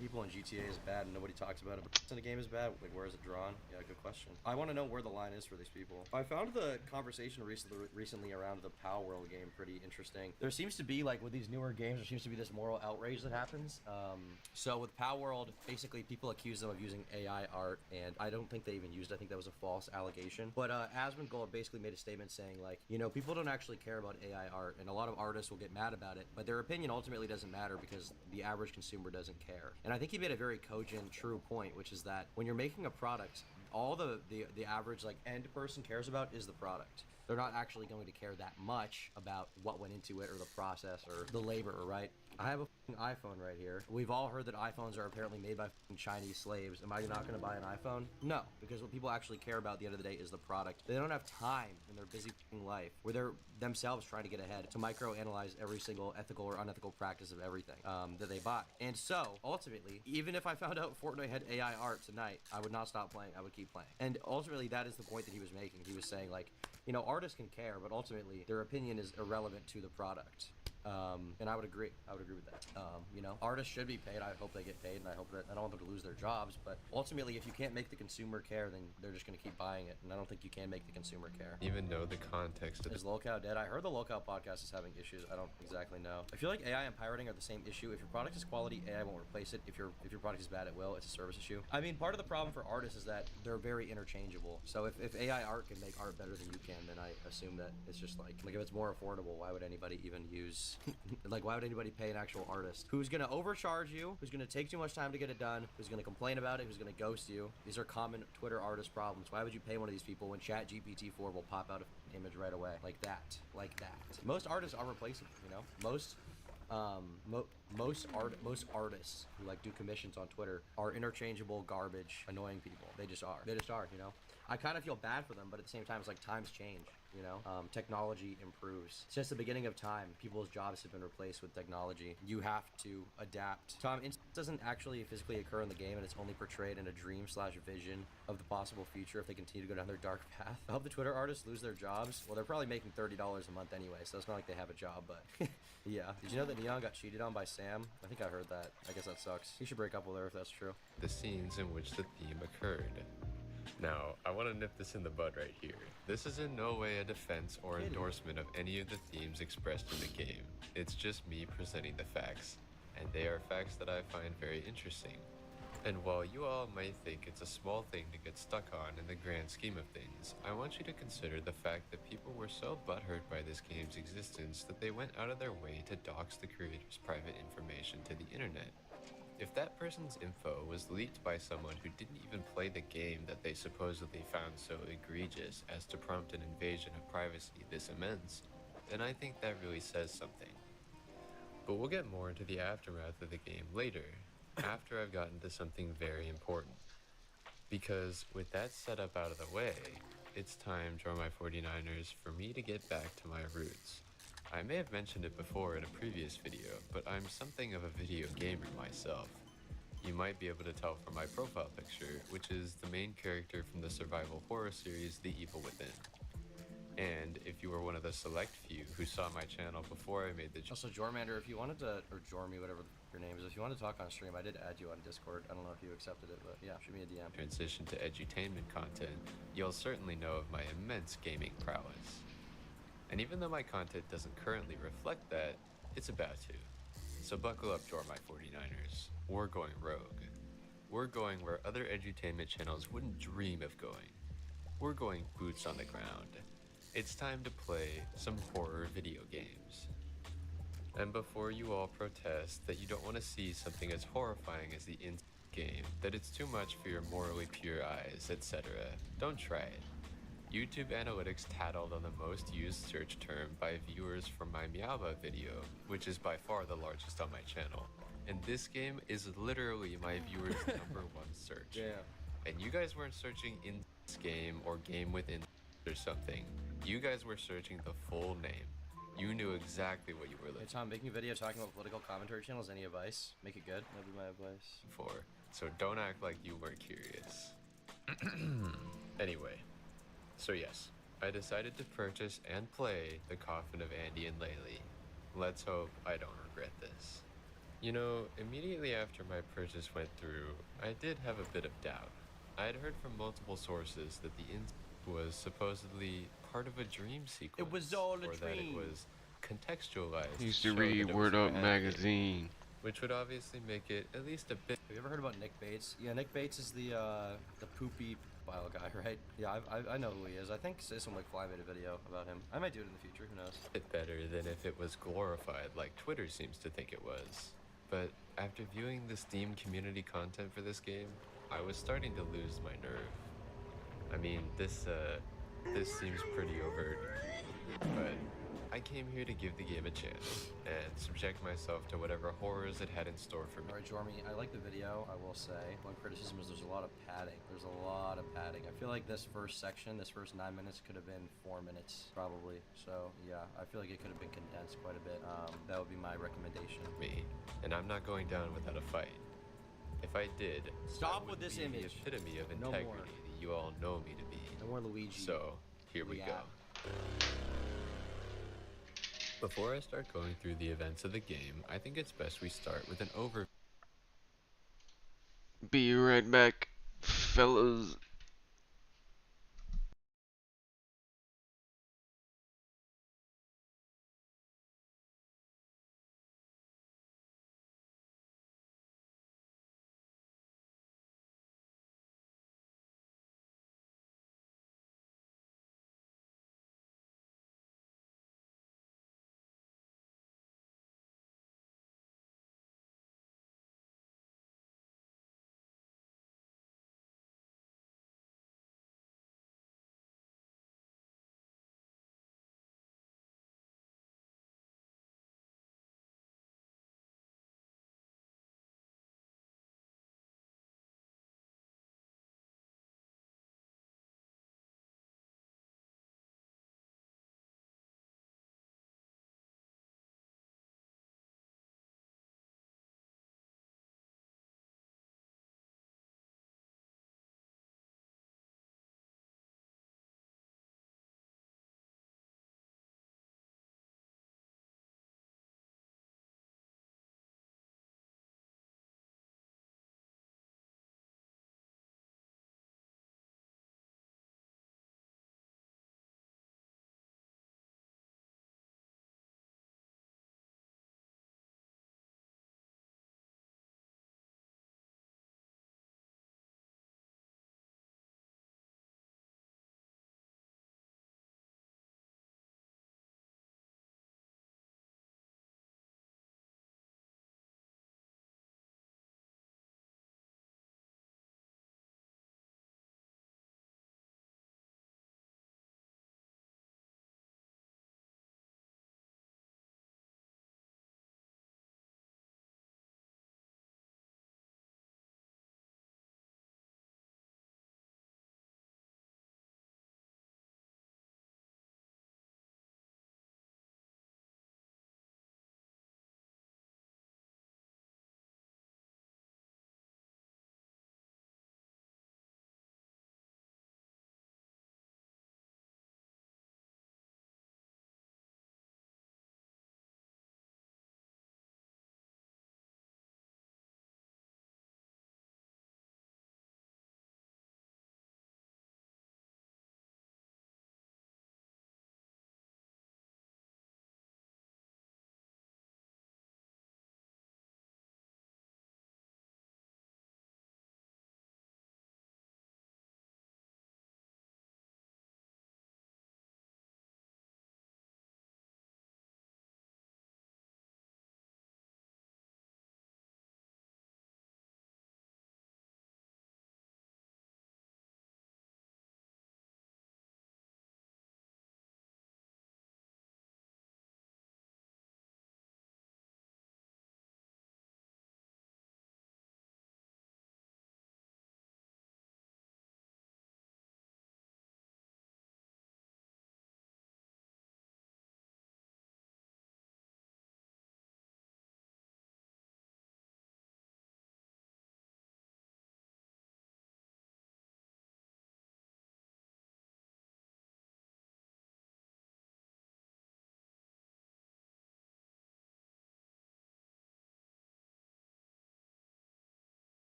people in GTA is bad and nobody talks about it, but in a game is bad. Like, where is it drawn? Yeah, good question. I want to know where the line is for these people. I found the conversation recently around the Pow World game pretty interesting. There seems to be, like, with these newer games, there seems to be this moral outrage that happens. So with Pow World, basically people accuse them of using AI art, and I don't think they even used it. I think that was a false allegation. But Asmongold basically made a statement saying, like, you know, people don't actually care about AI art, and a lot of artists will get mad about it, but their opinion ultimately doesn't matter because the average consumer doesn't care. And I think he made a very cogent, true point, which is that when you're making a product, all the average, like, end person cares about is the product. They're not actually going to care that much about what went into it or the process or the labor, right? I have a iPhone right here. We've all heard that iPhones are apparently made by Chinese slaves. Am I not going to buy an iPhone? No, because what people actually care about at the end of the day is the product. They don't have time in their busy life where they're themselves trying to get ahead to microanalyze every single ethical or unethical practice of everything that they buy. And so, ultimately, even if I found out Fortnite had AI art tonight, I would not stop playing. I would keep playing. And ultimately, that is the point that he was making. He was saying, like, you know, artists can care, but ultimately, their opinion is irrelevant to the product. And I would agree. I would agree with that. You know, artists should be paid. I hope they get paid, and I hope that I don't want them to lose their jobs. But ultimately, if you can't make the consumer care, then they're just going to keep buying it. And I don't think you can make the consumer care. Even know the context of Is Lolcow dead? I heard the Lolcow podcast is having issues. I don't exactly know. I feel like AI and pirating are the same issue. If your product is quality, AI won't replace it. If your product is bad, it will. It's a service issue. I mean, part of the problem for artists is that they're very interchangeable. So if AI art can make art better than you can, then I assume that it's just like if it's more affordable, why would anybody even use like why would anybody pay an actual artist who's gonna overcharge you, who's gonna take too much time to get it done, who's gonna complain about it, who's gonna ghost you? These are common Twitter artist problems. Why would you pay one of these people when ChatGPT 4 will pop out an image right away like that? Most artists are replaceable, you know. Most artists who like do commissions on Twitter are interchangeable garbage, annoying people. They just are, you know. I kind of feel bad for them, but at the same time, it's like times change, you know? Technology improves. It's just the beginning of time. People's jobs have been replaced with technology. You have to adapt. Tom, it doesn't actually physically occur in the game, and it's only portrayed in a dream/vision of the possible future if they continue to go down their dark path. I hope the Twitter artists lose their jobs. Well, they're probably making $30 a month anyway, so it's not like they have a job, but yeah. Did you know that Neon got cheated on by Sam? I think I heard that. I guess that sucks. You should break up with her if that's true. the scenes in which the theme occurred. Now, I want to nip this in the bud right here. This is in no way a defense or endorsement of any of the themes expressed in the game. It's just me presenting the facts, and they are facts that I find very interesting. And while you all might think it's a small thing to get stuck on in the grand scheme of things, I want you to consider the fact that people were so butthurt by this game's existence that they went out of their way to dox the creator's private information to the internet. If that person's info was leaked by someone who didn't even play the game that they supposedly found so egregious as to prompt an invasion of privacy this immense, then I think that really says something. But we'll get more into the aftermath of the game later, after I've gotten to something very important. Because with that setup out of the way, it's time, Draw My 49ers, for me to get back to my roots. I may have mentioned it before in a previous video, but I'm something of a video gamer myself. You might be able to tell from my profile picture, which is the main character from the survival horror series The Evil Within. And if you were one of the select few who saw my channel before I made the... Also, Jormander, if you wanted to, or Jormy, whatever your name is, if you want to talk on stream, I did add you on Discord. I don't know if you accepted it, but yeah, shoot me a DM. Transition to edutainment content, you'll certainly know of my immense gaming prowess. And even though my content doesn't currently reflect that, it's about to. So buckle up, Draw My 49ers. We're going rogue. We're going where other edutainment channels wouldn't dream of going. We're going boots on the ground. It's time to play some horror video games. And before you all protest that you don't want to see something as horrifying as the game, that it's too much for your morally pure eyes, etc., don't try it. YouTube analytics tattled on the most used search term by viewers from my Meowba video, which is by far the largest on my channel. And this game is literally my viewers' #1 search. Yeah. And you guys weren't searching in this game or game within or something. You guys were searching the full name. You knew exactly what you were looking for. Hey Tom, making a video talking about political commentary channels, any advice? Make it good. That'd be my advice. So don't act like you weren't curious. Anyway. So yes, I decided to purchase and play The Coffin of Andy and Laylee. Let's hope I don't regret this. You know, immediately after my purchase went through, I did have a bit of doubt. I had heard from multiple sources that the was supposedly part of a dream sequence. It was all a or dream. that it was contextualized. He used to to show read that it Word was Up a bad magazine. Game, which would obviously make it at least a bit. Have you ever heard about Nick Bates? Yeah, Nick Bates is the poopy bile guy, right? Yeah, I know who he is. I think System like Fly made a video about him. I might do it in the future. Who knows? Bit better than if it was glorified like Twitter seems to think it was. But after viewing the Steam community content for this game, I was starting to lose my nerve. I mean, this seems pretty overt, but I came here to give the game a chance and subject myself to whatever horrors it had in store for me. Alright, Jormy, I like the video, I will say. One criticism is there's a lot of padding. There's a lot of padding. I feel like this first section, this first 9 minutes could have been 4 minutes, probably. So, yeah, I feel like it could have been condensed quite a bit. That would be my recommendation. Me, and I'm not going down without a fight. If I did, stop with this image. The epitome of integrity that you all know me to be. No more Luigi. So, here we go. Before I start going through the events of the game, I think it's best we start with an overview. Be right back, fellas.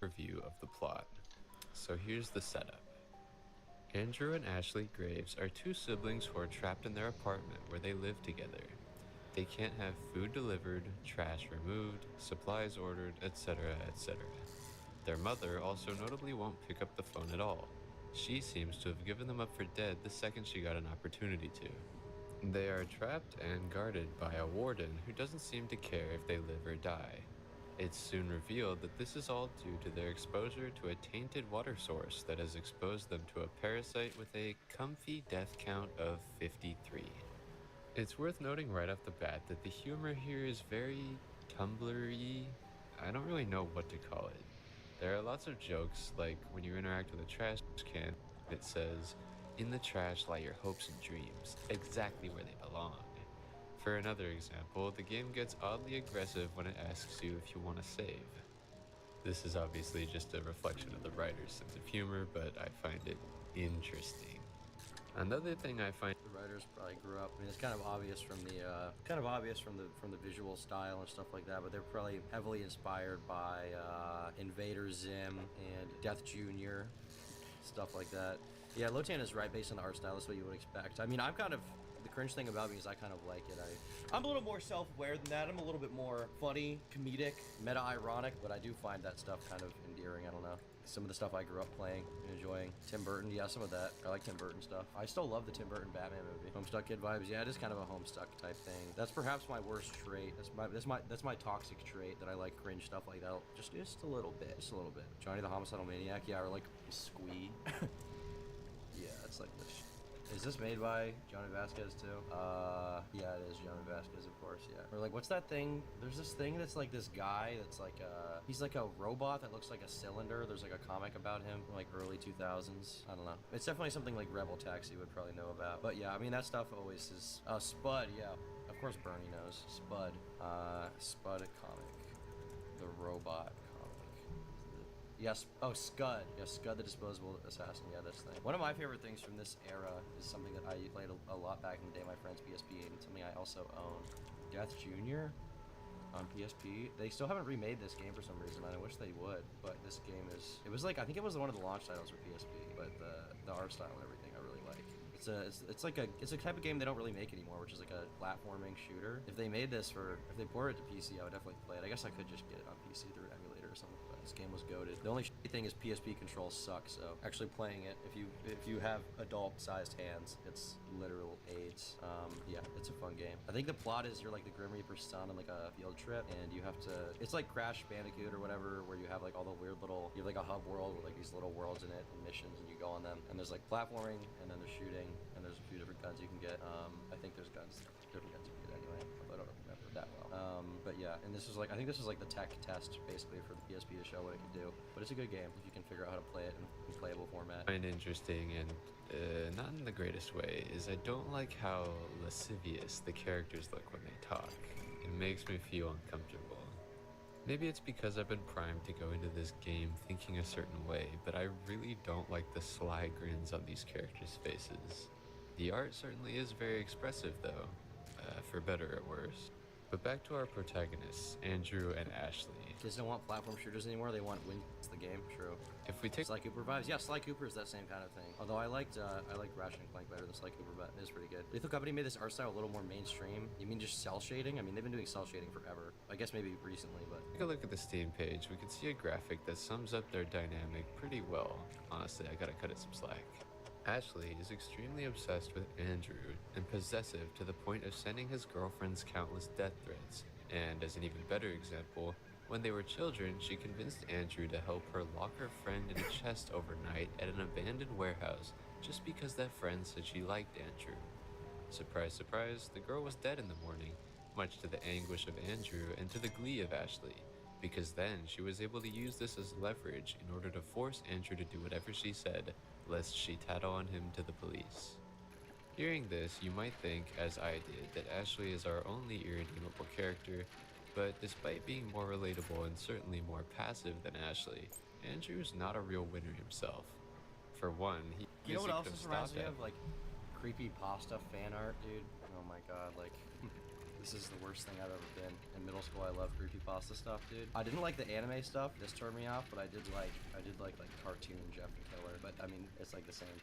review of the plot. So here's the setup. Andrew and Ashley Graves are two siblings who are trapped in their apartment where they live together. They can't have food delivered, trash removed, supplies ordered, etc., etc. Their mother also notably won't pick up the phone at all. She seems to have given them up for dead the second she got an opportunity to. They are trapped and guarded by a warden who doesn't seem to care if they live or die. It's soon revealed that this is all due to their exposure to a tainted water source that has exposed them to a parasite with a comfy death count of 53. It's worth noting right off the bat that the humor here is very Tumblr-y. I don't really know what to call it. There are lots of jokes, like when you interact with a trash can, it says, "In the trash lie your hopes and dreams, exactly where they belong." For another example, the game gets oddly aggressive when it asks you if you want to save. This is obviously just a reflection of the writer's sense of humor, but I find it interesting. Another thing I find the writers probably grew up. I mean, it's kind of obvious from the visual style and stuff like that. But they're probably heavily inspired by Invader Zim and Death Jr. stuff like that. Yeah, Lotan is right based on the art style. That's what you would expect. I mean, I'm kind of the cringe thing about me is I kind of like it. I'm a little more self-aware than that. I'm a little bit more funny, comedic, meta-ironic, but I do find that stuff kind of endearing. I don't know. Some of the stuff I grew up playing and enjoying. Tim Burton, yeah, some of that. I like Tim Burton stuff. I still love the Tim Burton Batman movie. Homestuck Kid vibes, yeah, it is kind of a Homestuck type thing. That's perhaps my worst trait. That's my toxic trait, that I like cringe stuff like that. Just a little bit. Just a little bit. Johnny the Homicidal Maniac, yeah, or like Squee. Yeah, it's like this. Is this made by Johnny Vasquez too? Yeah, it is Johnny Vasquez, of course, yeah. Or like, what's that thing? There's this thing that's like this guy that's like he's like a robot that looks like a cylinder. There's like a comic about him from like early 2000s. I don't know. It's definitely something like Rebel Taxi would probably know about. But yeah, I mean, that stuff always is, Spud, yeah. Of course Bernie knows. Spud. Spud comic. The robot. Yes. Oh, Scud. Yes, Scud the Disposable Assassin. Yeah, this thing. One of my favorite things from this era is something that I played a lot back in the day, my friend's PSP, and something I also own. Death Jr. on PSP. They still haven't remade this game for some reason, and I wish they would, but this game is... It was like, I think it was one of the launch titles for PSP, but the art style and everything I really like. It's a type of game they don't really make anymore, which is like a platforming shooter. If they made this if they ported it to PC, I would definitely play it. I guess I could just get it on PC through an emulator or something. This game was goated. The only shitty thing is PSP controls suck, so actually playing it, if you have adult-sized hands, it's literal AIDS. Yeah, it's a fun game. I think the plot is you're like the Grim Reaper's son on like a field trip, and you have to, it's like Crash Bandicoot or whatever, where you have like all the weird little, you have like a hub world with like these little worlds in it and missions, and you go on them, and there's like platforming, and then there's shooting, and there's a few different guns you can get. I think there's different guns you can get anyway, although I don't remember that well. But yeah, and this was like, I think this was like the tech test basically for the PSP to show what it could do. But it's a good game if you can figure out how to play it in playable format. I find interesting, and not in the greatest way, is I don't like how lascivious the characters look when they talk. It makes me feel uncomfortable. Maybe it's because I've been primed to go into this game thinking a certain way, but I really don't like the sly grins on these characters' faces. The art certainly is very expressive though, for better or worse. But back to our protagonists, Andrew and Ashley. Kids don't want platform shooters anymore, they want wins the game, true. If we take Sly Cooper vibes, yeah, Sly Cooper is that same kind of thing. Although I liked Ratchet and Clank better than Sly Cooper, but it is pretty good. Lethal Company made this art style a little more mainstream. You mean just cell shading? I mean, they've been doing cell shading forever. I guess maybe recently, but... Take a look at the Steam page, we can see a graphic that sums up their dynamic pretty well. Honestly, I gotta cut it some slack. Ashley is extremely obsessed with Andrew and possessive to the point of sending his girlfriends countless death threats. And as an even better example, when they were children, she convinced Andrew to help her lock her friend in a chest overnight at an abandoned warehouse just because that friend said she liked Andrew. Surprise, surprise, the girl was dead in the morning, much to the anguish of Andrew and to the glee of Ashley, because then she was able to use this as leverage in order to force Andrew to do whatever she said, lest she tattle on him to the police. Hearing this, you might think, as I did, that Ashley is our only irredeemable character, but despite being more relatable and certainly more passive than Ashley, Andrew's not a real winner himself. For one, he You know what else this reminds me of? Like, creepy pasta fan art, dude. Oh my god, like... This is the worst thing I've ever been. In middle school, I loved creepypasta stuff, dude. I didn't like the anime stuff. This turned me off, but I did like cartoon Jeff the Killer. But I mean, it's like the same,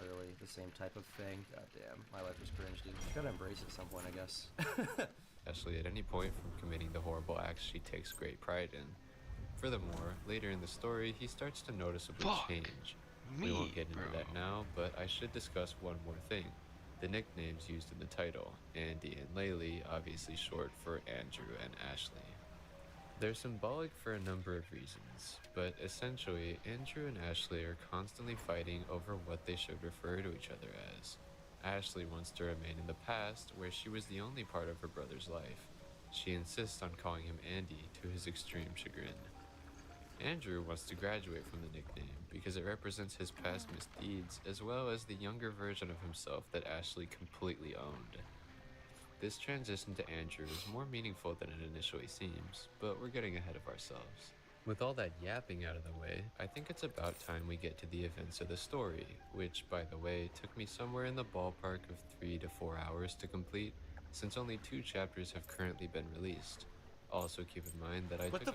clearly the same type of thing. God damn, my life was cringe, dude. I gotta embrace it at some point, I guess. Especially at any point from committing the horrible acts she takes great pride in. Furthermore, later in the story, he starts to noticeably change. We won't get into that now, but I should discuss one more thing. The nicknames used in the title, Andy and Laylee, obviously short for Andrew and Ashley. They're symbolic for a number of reasons, but essentially, Andrew and Ashley are constantly fighting over what they should refer to each other as. Ashley wants to remain in the past, where she was the only part of her brother's life. She insists on calling him Andy to his extreme chagrin. Andrew wants to graduate from the nickname because it represents his past misdeeds as well as the younger version of himself that Ashley completely owned. This transition to Andrew is more meaningful than it initially seems, but we're getting ahead of ourselves. With all that yapping out of the way, I think it's about time we get to the events of the story, which, by the way, took me somewhere in the ballpark of 3 to 4 hours to complete, since only 2 chapters have currently been released. Also keep in mind that I took a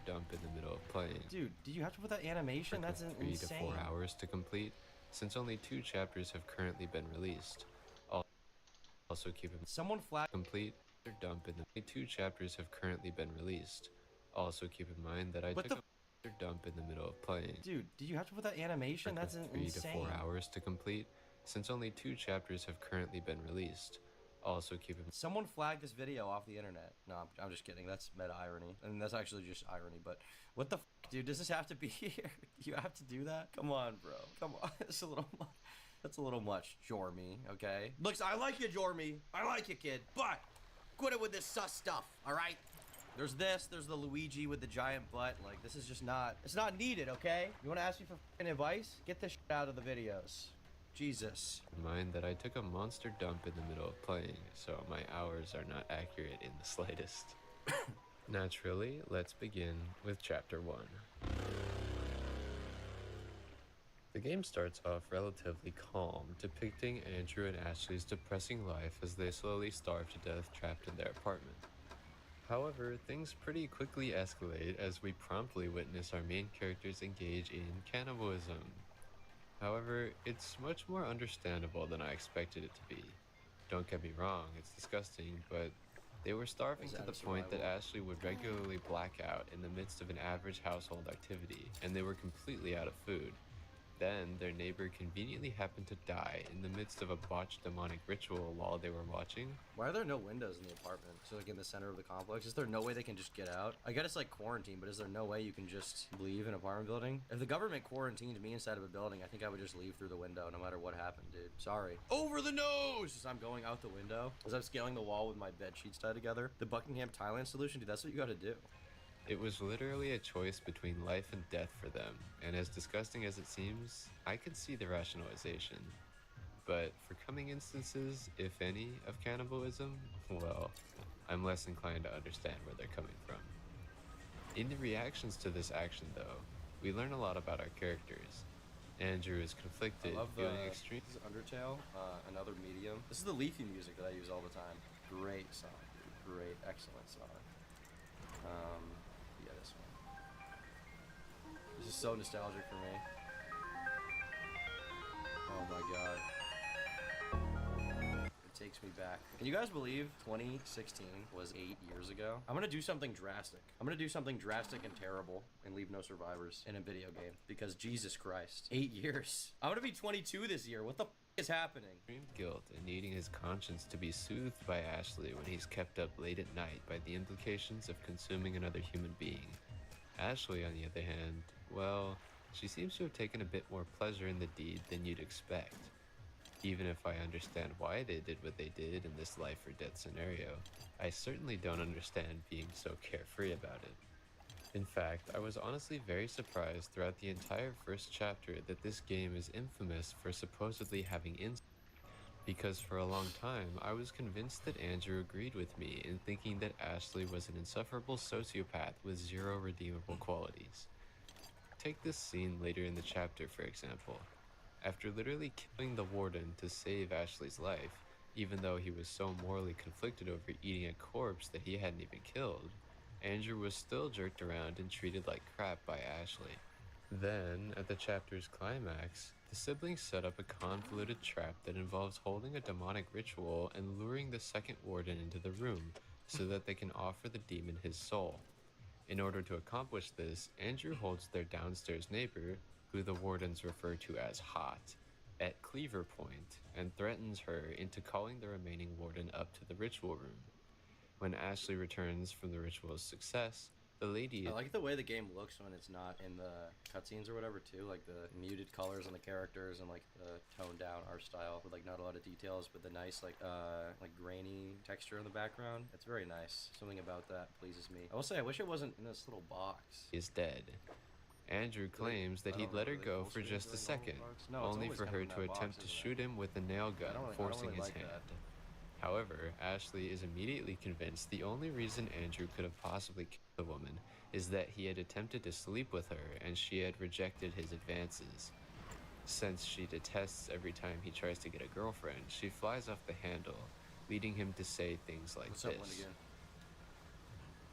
dump in the middle of playing. Dude, did you have to put that animation? That's insane. 3 to 4 hours to complete, since only 2 chapters have currently been released. Also keep in mind, someone flat complete or dump in the 2 chapters have currently been released. Also keep in mind that I took a dump in the middle of playing. Dude, did you have to put that animation? That's insane. 3 to 4 hours to complete, since only 2 chapters have currently been released. Also keep in mind, someone flagged this video off the internet. No, I'm just kidding. That's meta irony. I mean, that's actually just irony, but what the f, dude? Does this have to be here? You have to do that? Come on, bro. Come on. It's a little much. That's a little much, Jormy, okay? Looks, I like you, Jormy. I like you, kid. But quit it with this sus stuff, all right? There's this, there's the Luigi with the giant butt. Like, this is just not, it's not needed, okay? You want to ask me for f***ing advice? Get this shit out of the videos. Jesus. Mind that I took a monster dump in the middle of playing, so my hours are not accurate in the slightest. Naturally, let's begin with Chapter 1. The game starts off relatively calm, depicting Andrew and Ashley's depressing life as they slowly starve to death trapped in their apartment. However, things pretty quickly escalate as we promptly witness our main characters engage in cannibalism. However, it's much more understandable than I expected it to be. Don't get me wrong, it's disgusting, but they were starving to the point that Ashley would regularly black out in the midst of an average household activity, and they were completely out of food. Then, their neighbor conveniently happened to die in the midst of a botched demonic ritual while they were watching. Why are there no windows in the apartment? So like in the center of the complex, is there no way they can just get out? I get it's like quarantine, but is there no way you can just leave an apartment building? If the government quarantined me inside of a building, I think I would just leave through the window no matter what happened, dude. Sorry. Over the nose! As I'm going out the window, as I'm scaling the wall with my bed sheets tied together. The Buckingham, Thailand solution, dude, that's what you gotta do. It was literally a choice between life and death for them, and as disgusting as it seems, I could see the rationalization. But for coming instances, if any, of cannibalism, well, I'm less inclined to understand where they're coming from. In the reactions to this action, though, we learn a lot about our characters. Andrew is conflicted, feeling extreme. This is Undertale, another medium. This is the Leafy music that I use all the time. Great song, dude. Great, excellent song. Yeah, this one. This is so nostalgic for me. Oh my god. It takes me back. Can you guys believe 2016 was 8 years ago? I'm gonna do something drastic. I'm gonna do something drastic and terrible and leave no survivors in a video game. Because Jesus Christ. 8 years. I'm gonna be 22 this year. What the f is happening? Extreme guilt and needing his conscience to be soothed by Ashley when he's kept up late at night by the implications of consuming another human being. Ashley, on the other hand, well, she seems to have taken a bit more pleasure in the deed than you'd expect. Even if I understand why they did what they did in this life or death scenario, I certainly don't understand being so carefree about it. In fact, I was honestly very surprised throughout the entire first chapter that this game is infamous for supposedly having incest, because for a long time I was convinced that Andrew agreed with me in thinking that Ashley was an insufferable sociopath with 0 redeemable qualities. Take this scene later in the chapter, for example. After literally killing the warden to save Ashley's life, Even though he was so morally conflicted over eating a corpse that he hadn't even killed, Andrew was still jerked around and treated like crap by Ashley. Then, at the chapter's climax, the siblings set up a convoluted trap that involves holding a demonic ritual and luring the second warden into the room so that they can offer the demon his soul. In order to accomplish this, Andrew holds their downstairs neighbor, who the wardens refer to as Hot, at cleaver point and threatens her into calling the remaining warden up to the ritual room. When Ashley returns from the ritual's success, the lady... I like the way the game looks when it's not in the cutscenes or whatever too, like the muted colors on the characters and like the toned down art style with like not a lot of details, but the nice like grainy texture in the background. It's very nice. Something about that pleases me. I will say I wish it wasn't in this little box. is dead. Andrew claims that he'd let her go for just a second, only for her to attempt to shoot him with a nail gun, forcing his hand. However, Ashley is immediately convinced the only reason Andrew could have possibly killed the woman is that he had attempted to sleep with her and she had rejected his advances. Since she detests every time he tries to get a girlfriend, she flies off the handle, leading him to say things like this.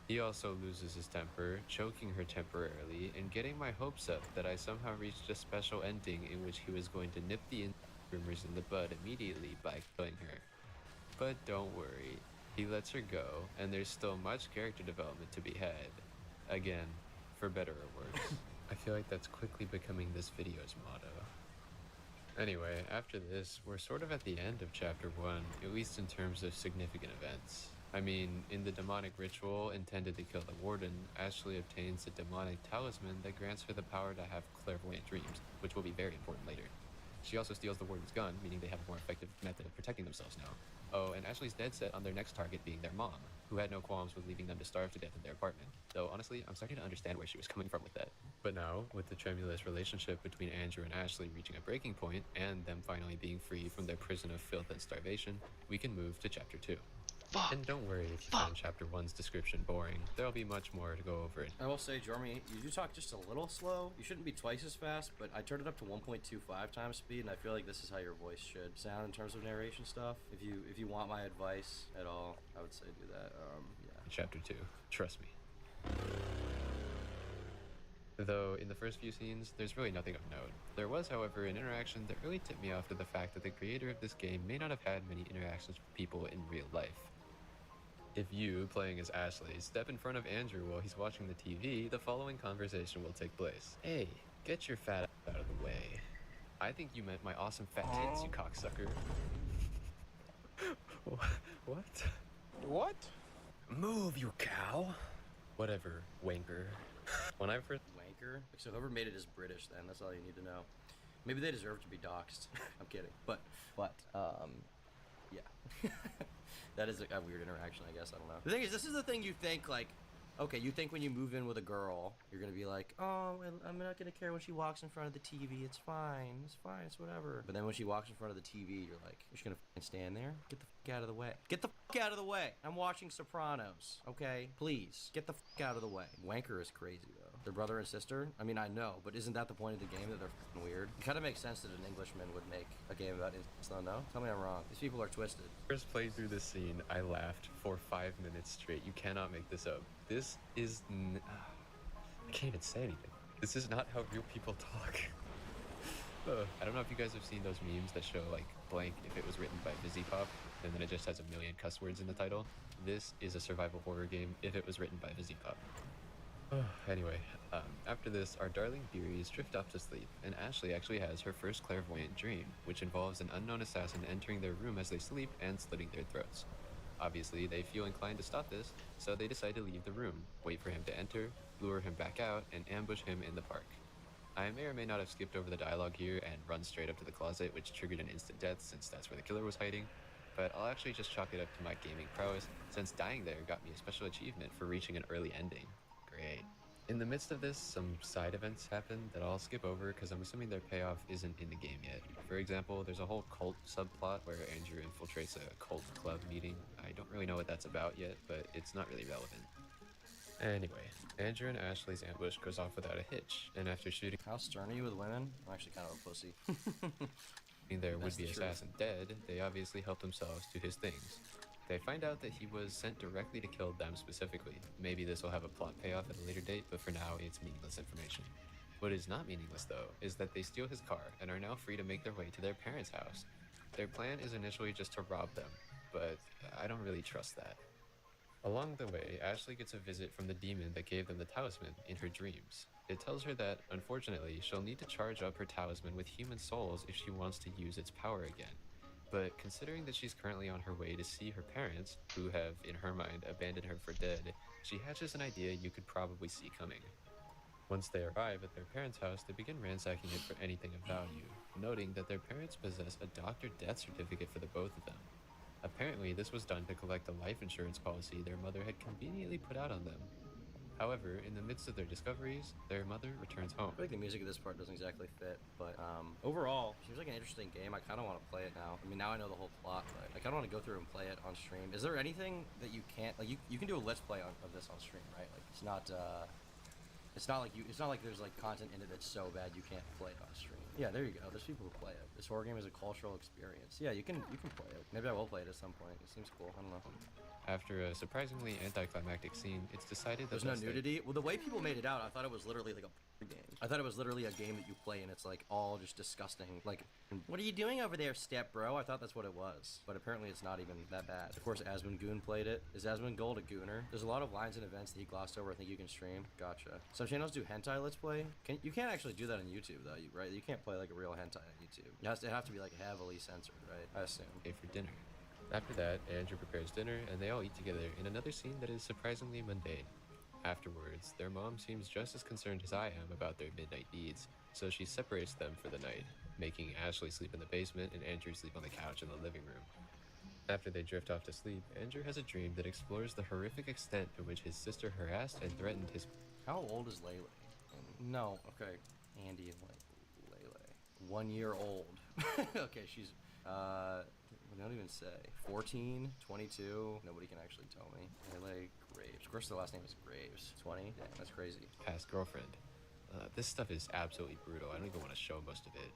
He also loses his temper, choking her temporarily, and getting my hopes up that I somehow reached a special ending in which he was going to nip the rumors in the bud immediately by killing her. But don't worry, he lets her go, and there's still much character development to be had. Again, for better or worse. I feel like that's quickly becoming this video's motto. Anyway, after this, we're sort of at the end of Chapter 1, at least in terms of significant events. I mean, in the demonic ritual intended to kill the warden, Ashley obtains a demonic talisman that grants her the power to have clairvoyant dreams, which will be very important later. She also steals the warden's gun, meaning they have a more effective method of protecting themselves now. Oh, and Ashley's dead set on their next target being their mom, who had no qualms with leaving them to starve to death in their apartment. Though, honestly, I'm starting to understand where she was coming from with that. But now, with the tremulous relationship between Andrew and Ashley reaching a breaking point, and them finally being free from their prison of filth and starvation, we can move to Chapter 2. And don't worry if you find Chapter 1's description boring. There'll be much more to go over it. I will say, Jeremy, you do talk just a little slow. You shouldn't be twice as fast, but I turned it up to 1.25 times speed, and I feel like this is how your voice should sound in terms of narration stuff. If you want my advice at all, I would say do that. Yeah. Chapter 2. Trust me. Though, in the first few scenes, there's really nothing of note. There was, however, an interaction that really tipped me off to the fact that the creator of this game may not have had many interactions with people in real life. If you, playing as Ashley, step in front of Andrew while he's watching the TV, the following conversation will take place. Hey, get your fat ass out of the way. I think you meant my awesome fat tits, you cocksucker. What? What? Move, you cow. Whatever, wanker. When I first... Wanker? So whoever made it is British then, that's all you need to know. Maybe they deserve to be doxxed. I'm kidding. But, yeah. That is a weird interaction, I guess. I don't know. The thing is, this is the thing you think, like, okay, you think when you move in with a girl, you're going to be like, oh, I'm not going to care when she walks in front of the TV. It's fine. It's fine. It's whatever. But then when she walks in front of the TV, you're like, you're just going to stand there? Get the fuck out of the way. Get the fuck out of the way. I'm watching Sopranos, okay? Please, get the fuck out of the way. Wanker is crazy, though. Their brother and sister? I mean, I know, but isn't that the point of the game, that they're fucking weird? It kind of makes sense that an Englishman would make a game about incest, though, no? Tell me I'm wrong. These people are twisted. First played through this scene, I laughed for 5 minutes straight. You cannot make this up. This is... I can't even say anything. This is not how real people talk. I don't know if you guys have seen those memes that show, like, blank if it was written by VizzyPop, and then it just has a million cuss words in the title. This is a survival horror game if it was written by VizzyPop. Anyway, after this, our darling Beeries drift off to sleep, and Ashley actually has her first clairvoyant dream, which involves an unknown assassin entering their room as they sleep and slitting their throats. Obviously, they feel inclined to stop this, so they decide to leave the room, wait for him to enter, lure him back out, and ambush him in the park. I may or may not have skipped over the dialogue here and run straight up to the closet, which triggered an instant death since that's where the killer was hiding, but I'll actually just chalk it up to my gaming prowess, since dying there got me a special achievement for reaching an early ending. Great. In the midst of this, some side events happen that I'll skip over because I'm assuming their payoff isn't in the game yet. For example, there's a whole cult subplot where Andrew infiltrates a cult club meeting. I don't really know what that's about yet, but it's not really relevant. Anyway, Andrew and Ashley's ambush goes off without a hitch, and after shooting... How stern are you with women? I'm actually kind of a pussy. Being their would-be assassin dead, they obviously help themselves to his things. They find out that he was sent directly to kill them specifically. Maybe this will have a plot payoff at a later date, but for now, it's meaningless information. What is not meaningless, though, is that they steal his car and are now free to make their way to their parents' house. Their plan is initially just to rob them, but I don't really trust that. Along the way, Ashley gets a visit from the demon that gave them the talisman in her dreams. It tells her that, unfortunately, she'll need to charge up her talisman with human souls if she wants to use its power again. But considering that she's currently on her way to see her parents, who have, in her mind, abandoned her for dead, she hatches an idea you could probably see coming. Once they arrive at their parents' house, they begin ransacking it for anything of value, noting that their parents possess a doctor death certificate for the both of them. Apparently, this was done to collect a life insurance policy their mother had conveniently put out on them. However, in the midst of their discoveries, their mother returns home. I feel like the music of this part doesn't exactly fit, but overall, seems like an interesting game. I kind of want to play it now. I mean, now I know the whole plot, but I kind of want to go through and play it on stream. Is there anything that you can't, like, you can do a let's play of this on stream, right? Like, it's not like there's like content in it that's so bad you can't play it on stream. Yeah, there you go. There's people who play it. This horror game is a cultural experience. Yeah, you can play it. Maybe I will play it at some point. It seems cool. I don't know. After a surprisingly anticlimactic scene, it's decided that there's no nudity. Well, the way people made it out, I thought it was literally like a game. I thought it was literally a game that you play and it's like all just disgusting. Like, what are you doing over there, step bro? I thought that's what it was, but apparently it's not even that bad. Of course, Asmongoon played it. Is Asmongold a gooner? There's a lot of lines and events that he glossed over. I think you can stream. Gotcha. Some channels do hentai let's play. You can't actually do that on YouTube though, right? You can't play like a real hentai on YouTube. It has to be like heavily censored, right? I assume. Okay, for dinner. After that, Andrew prepares dinner and they all eat together in another scene that is surprisingly mundane. Afterwards, their mom seems just as concerned as I am about their midnight needs, so she separates them for the night, making Ashley sleep in the basement and Andrew sleep on the couch in the living room. After they drift off to sleep, Andrew has a dream that explores the horrific extent to which his sister harassed and threatened his... How old is Lele? No, okay. Andy and Lele. 1 year old. Okay, she's, I don't even say. 14, 22, nobody can actually tell me. Lele Graves. Of course the last name is Graves. 20? Damn, that's crazy. Past girlfriend. This stuff is absolutely brutal. I don't even want to show most of it.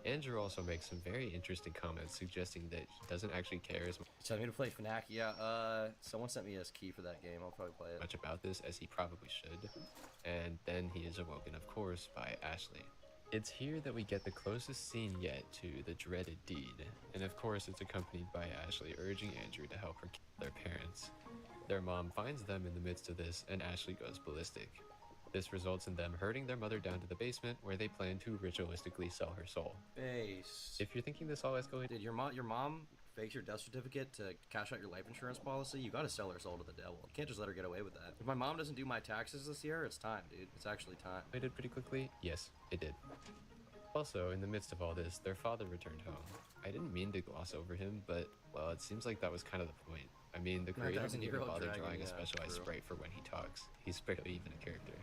Andrew also makes some very interesting comments suggesting that he doesn't actually care as Telling me to play FNAC? Yeah, someone sent me his key for that game. I'll probably play it. much about this as he probably should. And then he is awoken, of course, by Ashley. It's here that we get the closest scene yet to the dreaded deed. And of course, it's accompanied by Ashley urging Andrew to help her kill their parents. Their mom finds them in the midst of this, and Ashley goes ballistic. This results in them herding their mother down to the basement where they plan to ritualistically sell her soul. Base. If you're thinking this all escalated... Did your mom fakes your death certificate to cash out your life insurance policy? You gotta sell her soul to the devil. You can't just let her get away with that. If my mom doesn't do my taxes this year, it's time, dude. It's actually time. I did pretty quickly? Yes, it did. Also, in the midst of all this, their father returned home. I didn't mean to gloss over him, but, well, it seems like that was kind of the point. I mean, the creator didn't even bother drawing a specialized sprite for when he talks. He's barely even a character.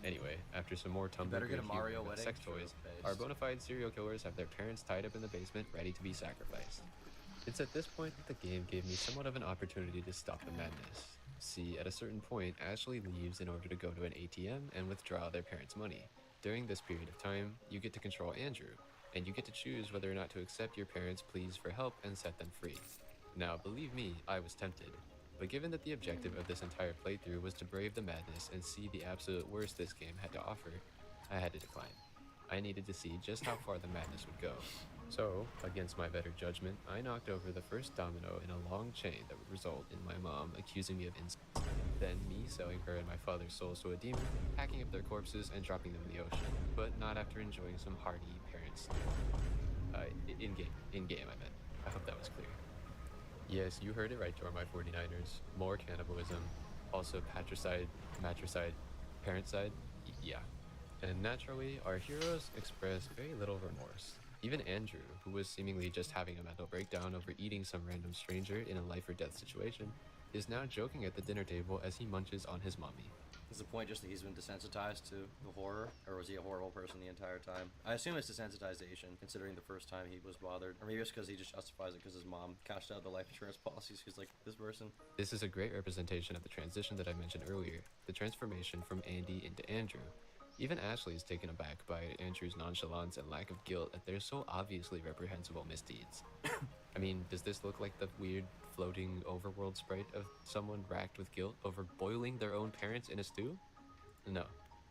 Anyway, after some more Tumblr humor with sex toys, our bona fide serial killers have their parents tied up in the basement ready to be sacrificed. It's at this point that the game gave me somewhat of an opportunity to stop the madness. See, at a certain point, Ashley leaves in order to go to an ATM and withdraw their parents' money. During this period of time, you get to control Andrew, and you get to choose whether or not to accept your parents' pleas for help and set them free. Now, believe me, I was tempted. But given that the objective of this entire playthrough was to brave the madness and see the absolute worst this game had to offer, I had to decline. I needed to see just how far the madness would go. So, against my better judgment, I knocked over the first domino in a long chain that would result in my mom accusing me of incest, then me selling her and my father's souls to a demon, packing up their corpses and dropping them in the ocean, but not after enjoying some hearty parent stew. In-game, I meant. I hope that was clear. Yes, you heard it right, Dormy 49ers. More cannibalism, also patricide, matricide, parentside, yeah. And naturally, our heroes express very little remorse. Even Andrew, who was seemingly just having a mental breakdown over eating some random stranger in a life or death situation, is now joking at the dinner table as he munches on his mommy. Is the point just that he's been desensitized to the horror, or was he a horrible person the entire time? I assume it's desensitization, considering the first time he was bothered. Or maybe it's because he just justifies it because his mom cashed out the life insurance policies. He's like, this person. This is a great representation of the transition that I mentioned earlier, the transformation from Andy into Andrew. Even Ashley is taken aback by Andrew's nonchalance and lack of guilt at their so obviously reprehensible misdeeds. I mean, does this look like the weird floating overworld sprite of someone racked with guilt over boiling their own parents in a stew? No,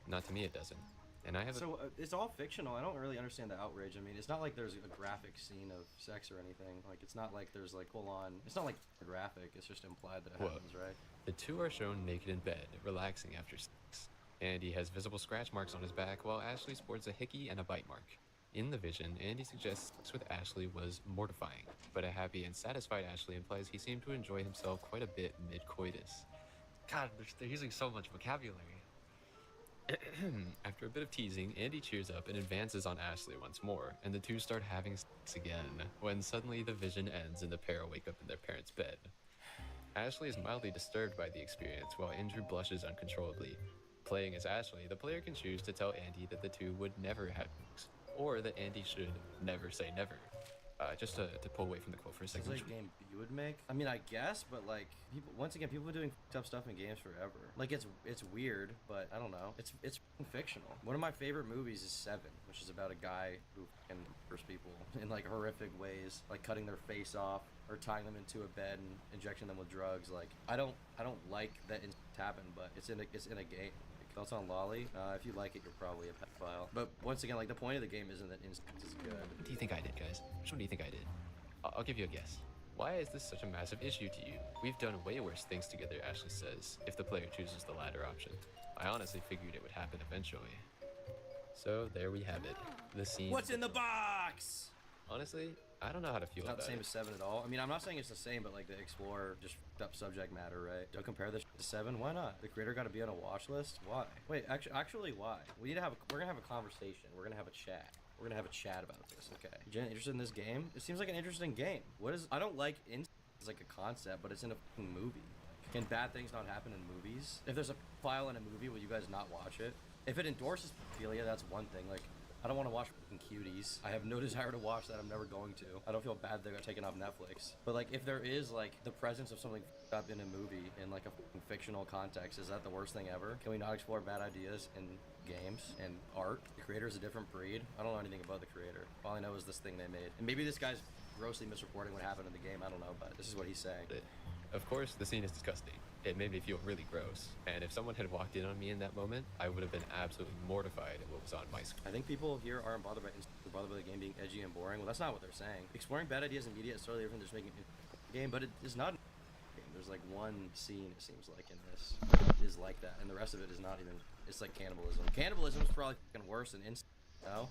not to me it doesn't. And I have So it's all fictional. I don't really understand the outrage. I mean, it's not like there's a graphic scene of sex or anything. Like, it's not like there's like full on. It's not like graphic. It's just implied that it happens, right? The two are shown naked in bed, relaxing after sex. Andy has visible scratch marks on his back, while Ashley sports a hickey and a bite mark. In the vision, Andy suggests sex with Ashley was mortifying, but a happy and satisfied Ashley implies he seemed to enjoy himself quite a bit mid-coitus. God, they're using so much vocabulary. After a bit of teasing, Andy cheers up and advances on Ashley once more, and the two start having sex again, when suddenly the vision ends and the pair wake up in their parents' bed. Ashley is mildly disturbed by the experience, while Andrew blushes uncontrollably. Playing as Ashley, the player can choose to tell Andy that the two would never have sex, or that Andy should never say never. Just to pull away from the quote for a second. It's like a game you would make. I mean, I guess, but like, people, once again, people have been doing tough stuff in games forever. Like, it's weird, but I don't know. It's fictional. One of my favorite movies is Seven, which is about a guy who murders people in like horrific ways, like cutting their face off or tying them into a bed and injecting them with drugs. Like, I don't like that it happened, but it's in a game. Thoughts on Lolly? If you like it, you're probably a pedophile. But once again, like, the point of the game isn't that instinct is good. What do you think I did, guys? Which one do you think I did? I'll give you a guess. Why is this such a massive issue to you? We've done way worse things together, Ashley says, if the player chooses the latter option. I honestly figured it would happen eventually. So there we have it. The scene. What's in the box? Honestly, I don't know how to feel about it. It's not the same as 7 at all. I mean, I'm not saying it's the same, but like the Explorer just f***ed up subject matter, right? Don't compare this to 7. Why not? The creator got to be on a watch list. Why? Wait, actually, why? We need to have. We're gonna have a conversation. We're gonna have a chat. We're gonna have a chat about this. Okay. Jen, interested in this game? It seems like an interesting game. What is? I don't like as like a concept, but it's in a f***ing movie. Can bad things not happen in movies? If there's a file in a movie, will you guys not watch it? If it endorses pedophilia, that's one thing. Like, I don't want to watch fucking cuties. I have no desire to watch that. I'm never going to. I don't feel bad they got taken off Netflix. But like, if there is like the presence of something up in a movie in like a fictional context, is that the worst thing ever? Can we not explore bad ideas in games and art? The creator is a different breed. I don't know anything about the creator. All I know is this thing they made. And maybe this guy's grossly misreporting what happened in the game. I don't know, but this is what he's saying. Of course, the scene is disgusting. It made me feel really gross. And if someone had walked in on me in that moment, I would have been absolutely mortified at what was on my screen. I think people here aren't bothered by the game being edgy and boring. Well, that's not what they're saying. Exploring bad ideas in media is totally different than just making a game, but it is not a game. There's like one scene, it seems like, in this is like that, and the rest of it is not even. It's like cannibalism. Cannibalism is probably fucking worse than instant, no?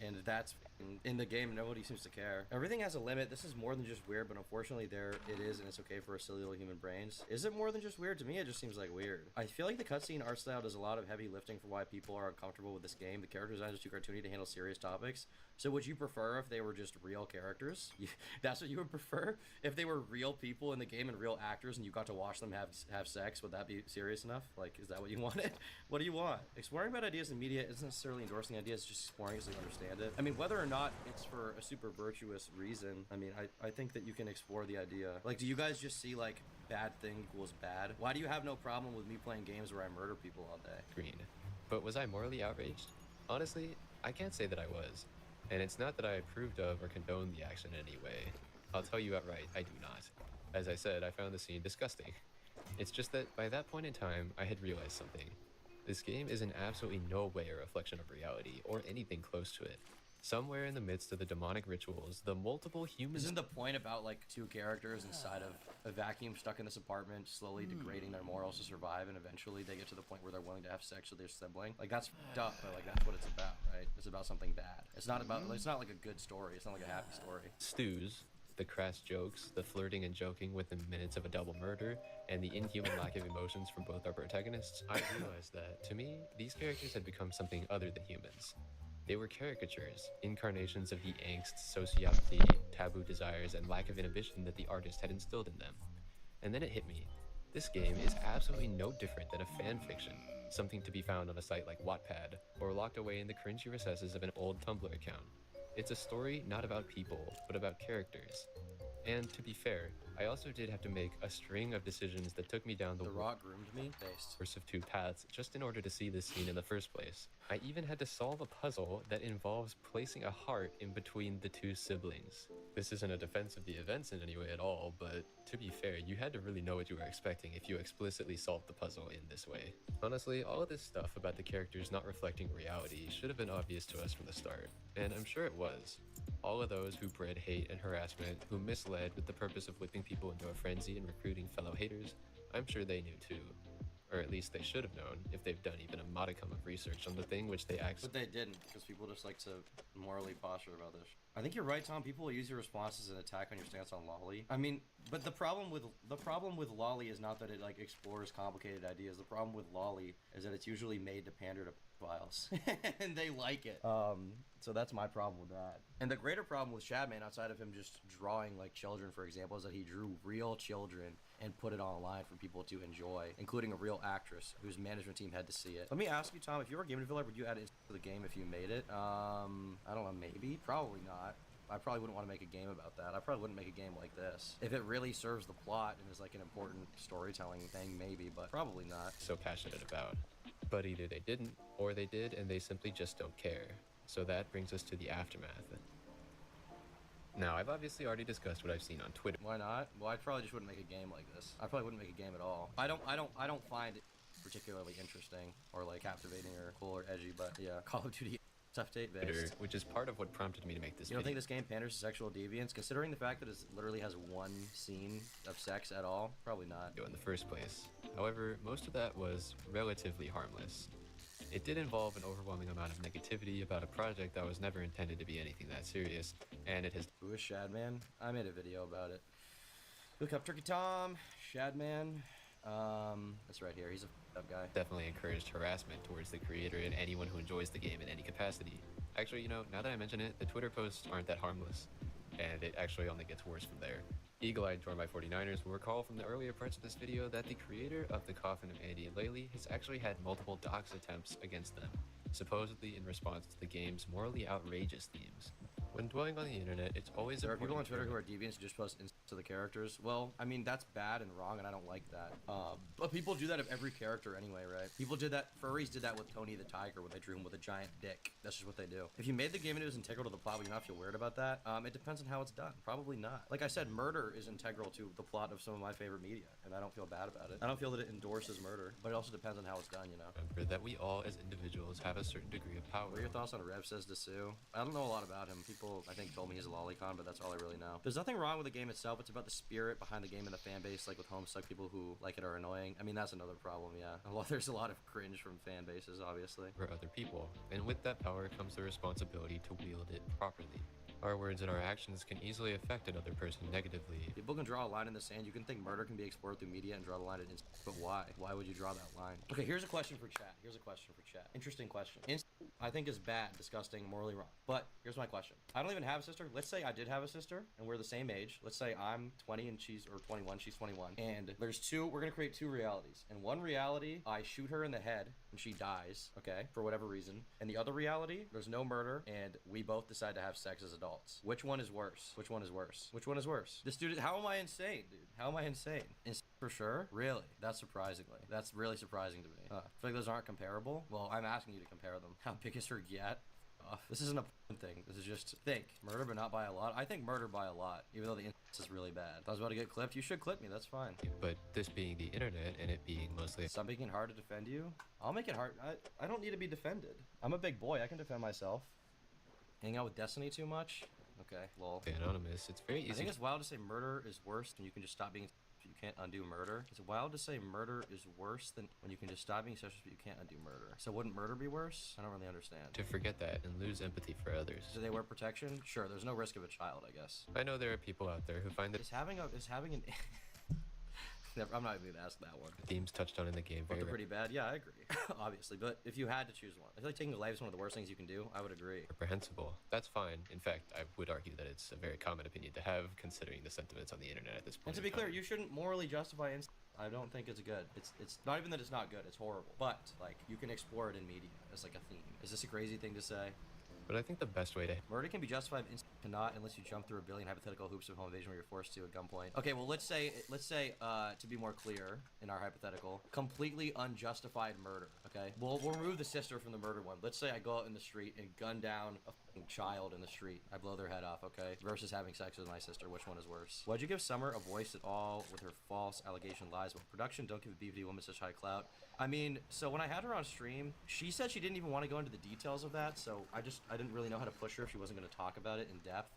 And that's in the game, nobody seems to care. Everything has a limit. This is more than just weird, but unfortunately there it is, and it's okay for silly little human brains. Is it more than just weird? To me, it just seems like weird. I feel like the cutscene art style does a lot of heavy lifting for why people are uncomfortable with this game. The character design is too cartoony to handle serious topics. So would you prefer if they were just real characters? That's what you would prefer? If they were real people in the game and real actors and you got to watch them have sex, would that be serious enough? Like, is that what you wanted? What do you want? Exploring bad ideas in media isn't necessarily endorsing ideas, it's just exploring so you understand it. I mean, whether or not it's for a super virtuous reason, I mean, I think that you can explore the idea. Like, do you guys just see, like, bad thing equals bad? Why do you have no problem with me playing games where I murder people all day? Green. But was I morally outraged? Honestly, I can't say that I was. And it's not that I approved of or condoned the action in any way. I'll tell you outright, I do not. As I said, I found the scene disgusting. It's just that by that point in time, I had realized something. This game is in absolutely no way a reflection of reality or anything close to it. Somewhere in the midst of the demonic rituals, the multiple humans— Isn't the point about like two characters inside of a vacuum stuck in this apartment slowly degrading their morals to survive, and eventually they get to the point where they're willing to have sex with their sibling? Like, that's fucked up, but like that's what it's about, right? It's about something bad. It's not about, it's not like a good story. It's not like a happy story. Stews, the crass jokes, the flirting and joking within minutes of a double murder, and the inhuman lack of emotions from both our protagonists, I realized that, to me, these characters had become something other than humans. They were caricatures, incarnations of the angst, sociopathy, taboo desires, and lack of inhibition that the artist had instilled in them. And then it hit me. This game is absolutely no different than a fan fiction, something to be found on a site like Wattpad, or locked away in the cringy recesses of an old Tumblr account. It's a story not about people, but about characters. And to be fair, I also did have to make a string of decisions that took me down the Rock groomed me. Based. worst of two paths just in order to see this scene in the first place. I even had to solve a puzzle that involves placing a heart in between the two siblings. This isn't a defense of the events in any way at all, but to be fair, you had to really know what you were expecting if you explicitly solved the puzzle in this way. Honestly, all of this stuff about the characters not reflecting reality should have been obvious to us from the start, and I'm sure it was. All of those who bred hate and harassment, who misled with the purpose of whipping people into a frenzy and recruiting fellow haters, I'm sure they knew too. Or at least they should have known, if they've done even a modicum of research on the thing which they actually— But they didn't, because people just like to morally posture about this. I think you're right, Tom. People will use your response as an attack on your stance on lolly. I mean, but the problem with lolly is not that it like explores complicated ideas. The problem with lolly is that it's usually made to pander to files, and they like it. So that's my problem with that. And the greater problem with Shadman, outside of him just drawing like children, for example, is that he drew real children and put it online for people to enjoy, including a real actress whose management team had to see it. Let me ask you, Tom, if you were a game developer, would you add it to the game if you made it? I don't know, maybe, probably not. I probably wouldn't want to make a game about that. I probably wouldn't make a game like this. If it really serves the plot and is like an important storytelling thing, maybe, but probably not. so passionate about. But either they didn't, or they did and they simply just don't care. So that brings us to the aftermath. Now, I've obviously already discussed what I've seen on Twitter. Why not? Well, I probably just wouldn't make a game like this. I probably wouldn't make a game at all. I don't find it particularly interesting or like captivating or cool or edgy, but yeah, Call of Duty tough date based. Which is part of what prompted me to make this You don't video. think this game panders to sexual deviance, considering the fact that it literally has one scene of sex at all? Probably not. In the first place. However, most of that was relatively harmless. It did involve an overwhelming amount of negativity about a project that was never intended to be anything that serious, and it has— Who is Shadman? I made a video about it. Look up Turkey Tom, Shadman. That's right here. He's a f***ed up guy. definitely encouraged harassment towards the creator and anyone who enjoys the game in any capacity. Actually, you know, now that I mention it, the Twitter posts aren't that harmless, and it actually only gets worse from there. Eagle-eyed torn by 49ers will recall from the earlier parts of this video that the creator of the Coffin of Andy and Laylee has actually had multiple dox attempts against them, supposedly in response to the game's morally outrageous themes. When dwelling on the internet, it's always— There are people on Twitter who are deviants who just post to the characters. Well, I mean, that's bad and wrong, and I don't like that. But people do that of every character anyway, right? People did that— Furries did that with Tony the Tiger when they drew him with a giant dick. That's just what they do. If you made the game and it was integral to the plot, would you not feel weird about that? It depends on how it's done. Probably not. Like I said, murder is integral to the plot of some of my favorite media, and I don't feel bad about it. I don't feel that it endorses murder, but it also depends on how it's done, you know? Remember that we all, as individuals, have a certain degree of power. What are your thoughts on Rev Says to Sue? I don't know a lot about him. People, I think, told me he's a lolicon, but that's all I really know. There's nothing wrong with the game itself. It's about the spirit behind the game and the fan base, like with Homestuck, people who like it are annoying. I mean, that's another problem, yeah. There's a lot of cringe from fan bases, obviously. For other people, and with that power comes the responsibility to wield it properly. Our words and our actions can easily affect another person negatively. People can draw a line in the sand. You can think murder can be explored through media and draw the line at but why? Why would you draw that line? Okay, here's a question for chat. Interesting question. I think is bad, disgusting, morally wrong. But here's my question. I don't even have a sister. Let's say I did have a sister and we're the same age. Let's say I'm 20 and she's 21, she's 21. And we're gonna create two realities. In one reality, I shoot her in the head and she dies, okay, for whatever reason. And the other reality, there's no murder and we both decide to have sex as adults. Which one is worse? Which one is worse? Which one is worse? This dude, how am I insane, dude? How am I insane? For sure? Really? That's really surprising to me. I feel like those aren't comparable. Well, I'm asking you to compare them. How big is her yet? This isn't a thing. This is just think. Murder, but not by a lot. I think murder by a lot, even though the instance is really bad. If I was about to get clipped, you should clip me. That's fine. But this being the internet and it being mostly— Stop making it hard to defend you. I'll make it hard. I don't need to be defended. I'm a big boy. I can defend myself. Hang out with Destiny too much? Okay, lol. Anonymous, it's very easy. I think it's wild to say murder is worse than you can just stop being— you can't undo murder. It's wild to say murder is worse than when you can just stop being sexual but you can't undo murder. So wouldn't murder be worse? I don't really understand. To forget that and lose empathy for others. Do they wear protection? Sure, there's no risk of a child, I guess. I know there are people out there who find that— Is having an I'm not even gonna ask that one. Themes touched on in the game But they're pretty bad. Yeah, I agree. Obviously, but if you had to choose one, I feel like taking a life is one of the worst things you can do. I would agree. Reprehensible. That's fine. In fact, I would argue that it's a very common opinion to have, considering the sentiments on the internet at this point. And to be clear, you shouldn't morally justify I don't think it's good. It's not even that it's not good. It's horrible. But like, you can explore it in media as like a theme. Is this a crazy thing to say? But I think the best way to... Murder can be justified cannot unless you jump through a billion hypothetical hoops of home invasion where you're forced to at gunpoint. Okay, well let's say to be more clear in our hypothetical, completely unjustified murder. Okay, we'll remove the sister from the murder one. Let's say I go out in the street and gun down a fucking child in the street. I blow their head off. Okay, versus having sex with my sister. Which one is worse? Why'd you give Summer a voice at all with her false allegation lies about production? Don't give the BVD woman such high clout. I mean, so when I had her on stream, she said she didn't even want to go into the details of that, so I didn't really know how to push her if she wasn't going to talk about it in depth.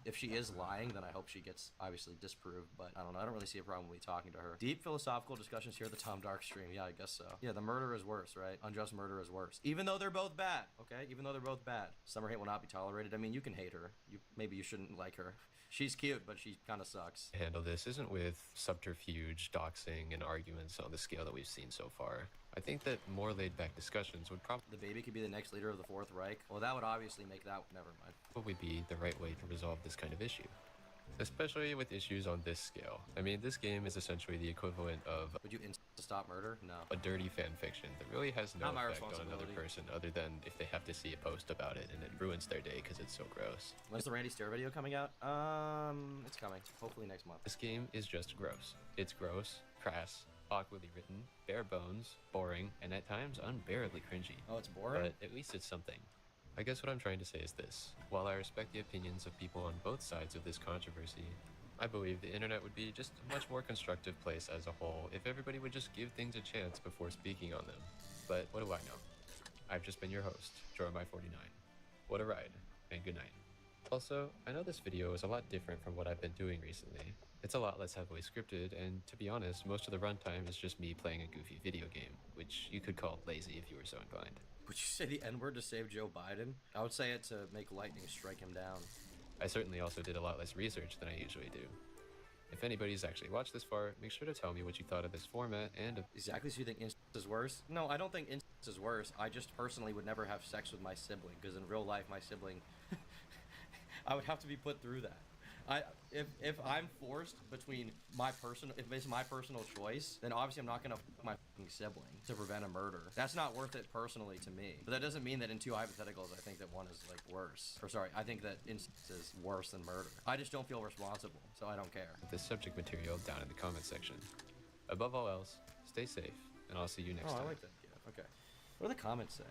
If she is lying, then I hope she gets obviously disproved, but I don't know. I don't really see a problem with me talking to her. Deep philosophical discussions here at the Tom Dark stream. Yeah, I guess so. Yeah, the murder is worse, right? Unjust murder is worse. Even though they're both bad, okay? Even though they're both bad. Summer hate will not be tolerated. I mean, you can hate her. Maybe you shouldn't like her. She's cute, but she kind of sucks. Handle this isn't with subterfuge, doxing, and arguments on the scale that we've seen so far. I think that more laid-back discussions would probably... The baby could be the next leader of the Fourth Reich. Well, that would obviously make that... Never mind. Probably be the right way to resolve this kind of issue. Especially with issues on this scale. I mean, this game is essentially the equivalent of... Would you stop murder? No. A dirty fan fiction that really has no effect on another person other than if they have to see a post about it and it ruins their day because it's so gross. When's the Randy Stair video coming out? It's coming. Hopefully next month. This game is just gross. It's gross, crass, awkwardly written, bare bones, boring, and at times unbearably cringy. Oh, it's boring? But at least it's something. I guess what I'm trying to say is this. While I respect the opinions of people on both sides of this controversy, I believe the internet would be just a much more constructive place as a whole if everybody would just give things a chance before speaking on them. But what do I know? I've just been your host, Joromai49. What a ride, and good night. Also, I know this video is a lot different from what I've been doing recently. It's a lot less heavily scripted, and to be honest, most of the runtime is just me playing a goofy video game, which you could call lazy if you were so inclined. Would you say the N-word to save Joe Biden? I would say it to make lightning strike him down. I certainly also did a lot less research than I usually do. If anybody's actually watched this far, make sure to tell me what you thought of this format and of... Exactly, so you think Instance is worse? No, I don't think Instance is worse. I just personally would never have sex with my sibling, because in real life, my sibling... I would have to be put through that. If I'm forced between if it's my personal choice, then obviously I'm not gonna fuck my fucking sibling to prevent a murder. That's not worth it personally to me. But that doesn't mean that in two hypotheticals I think that one is like worse. Or sorry, I think that instance is worse than murder. I just don't feel responsible, so I don't care. The subject material down in the comment section. Above all else, stay safe, and I'll see you next time. I like that. Yeah, okay. What do the comments say?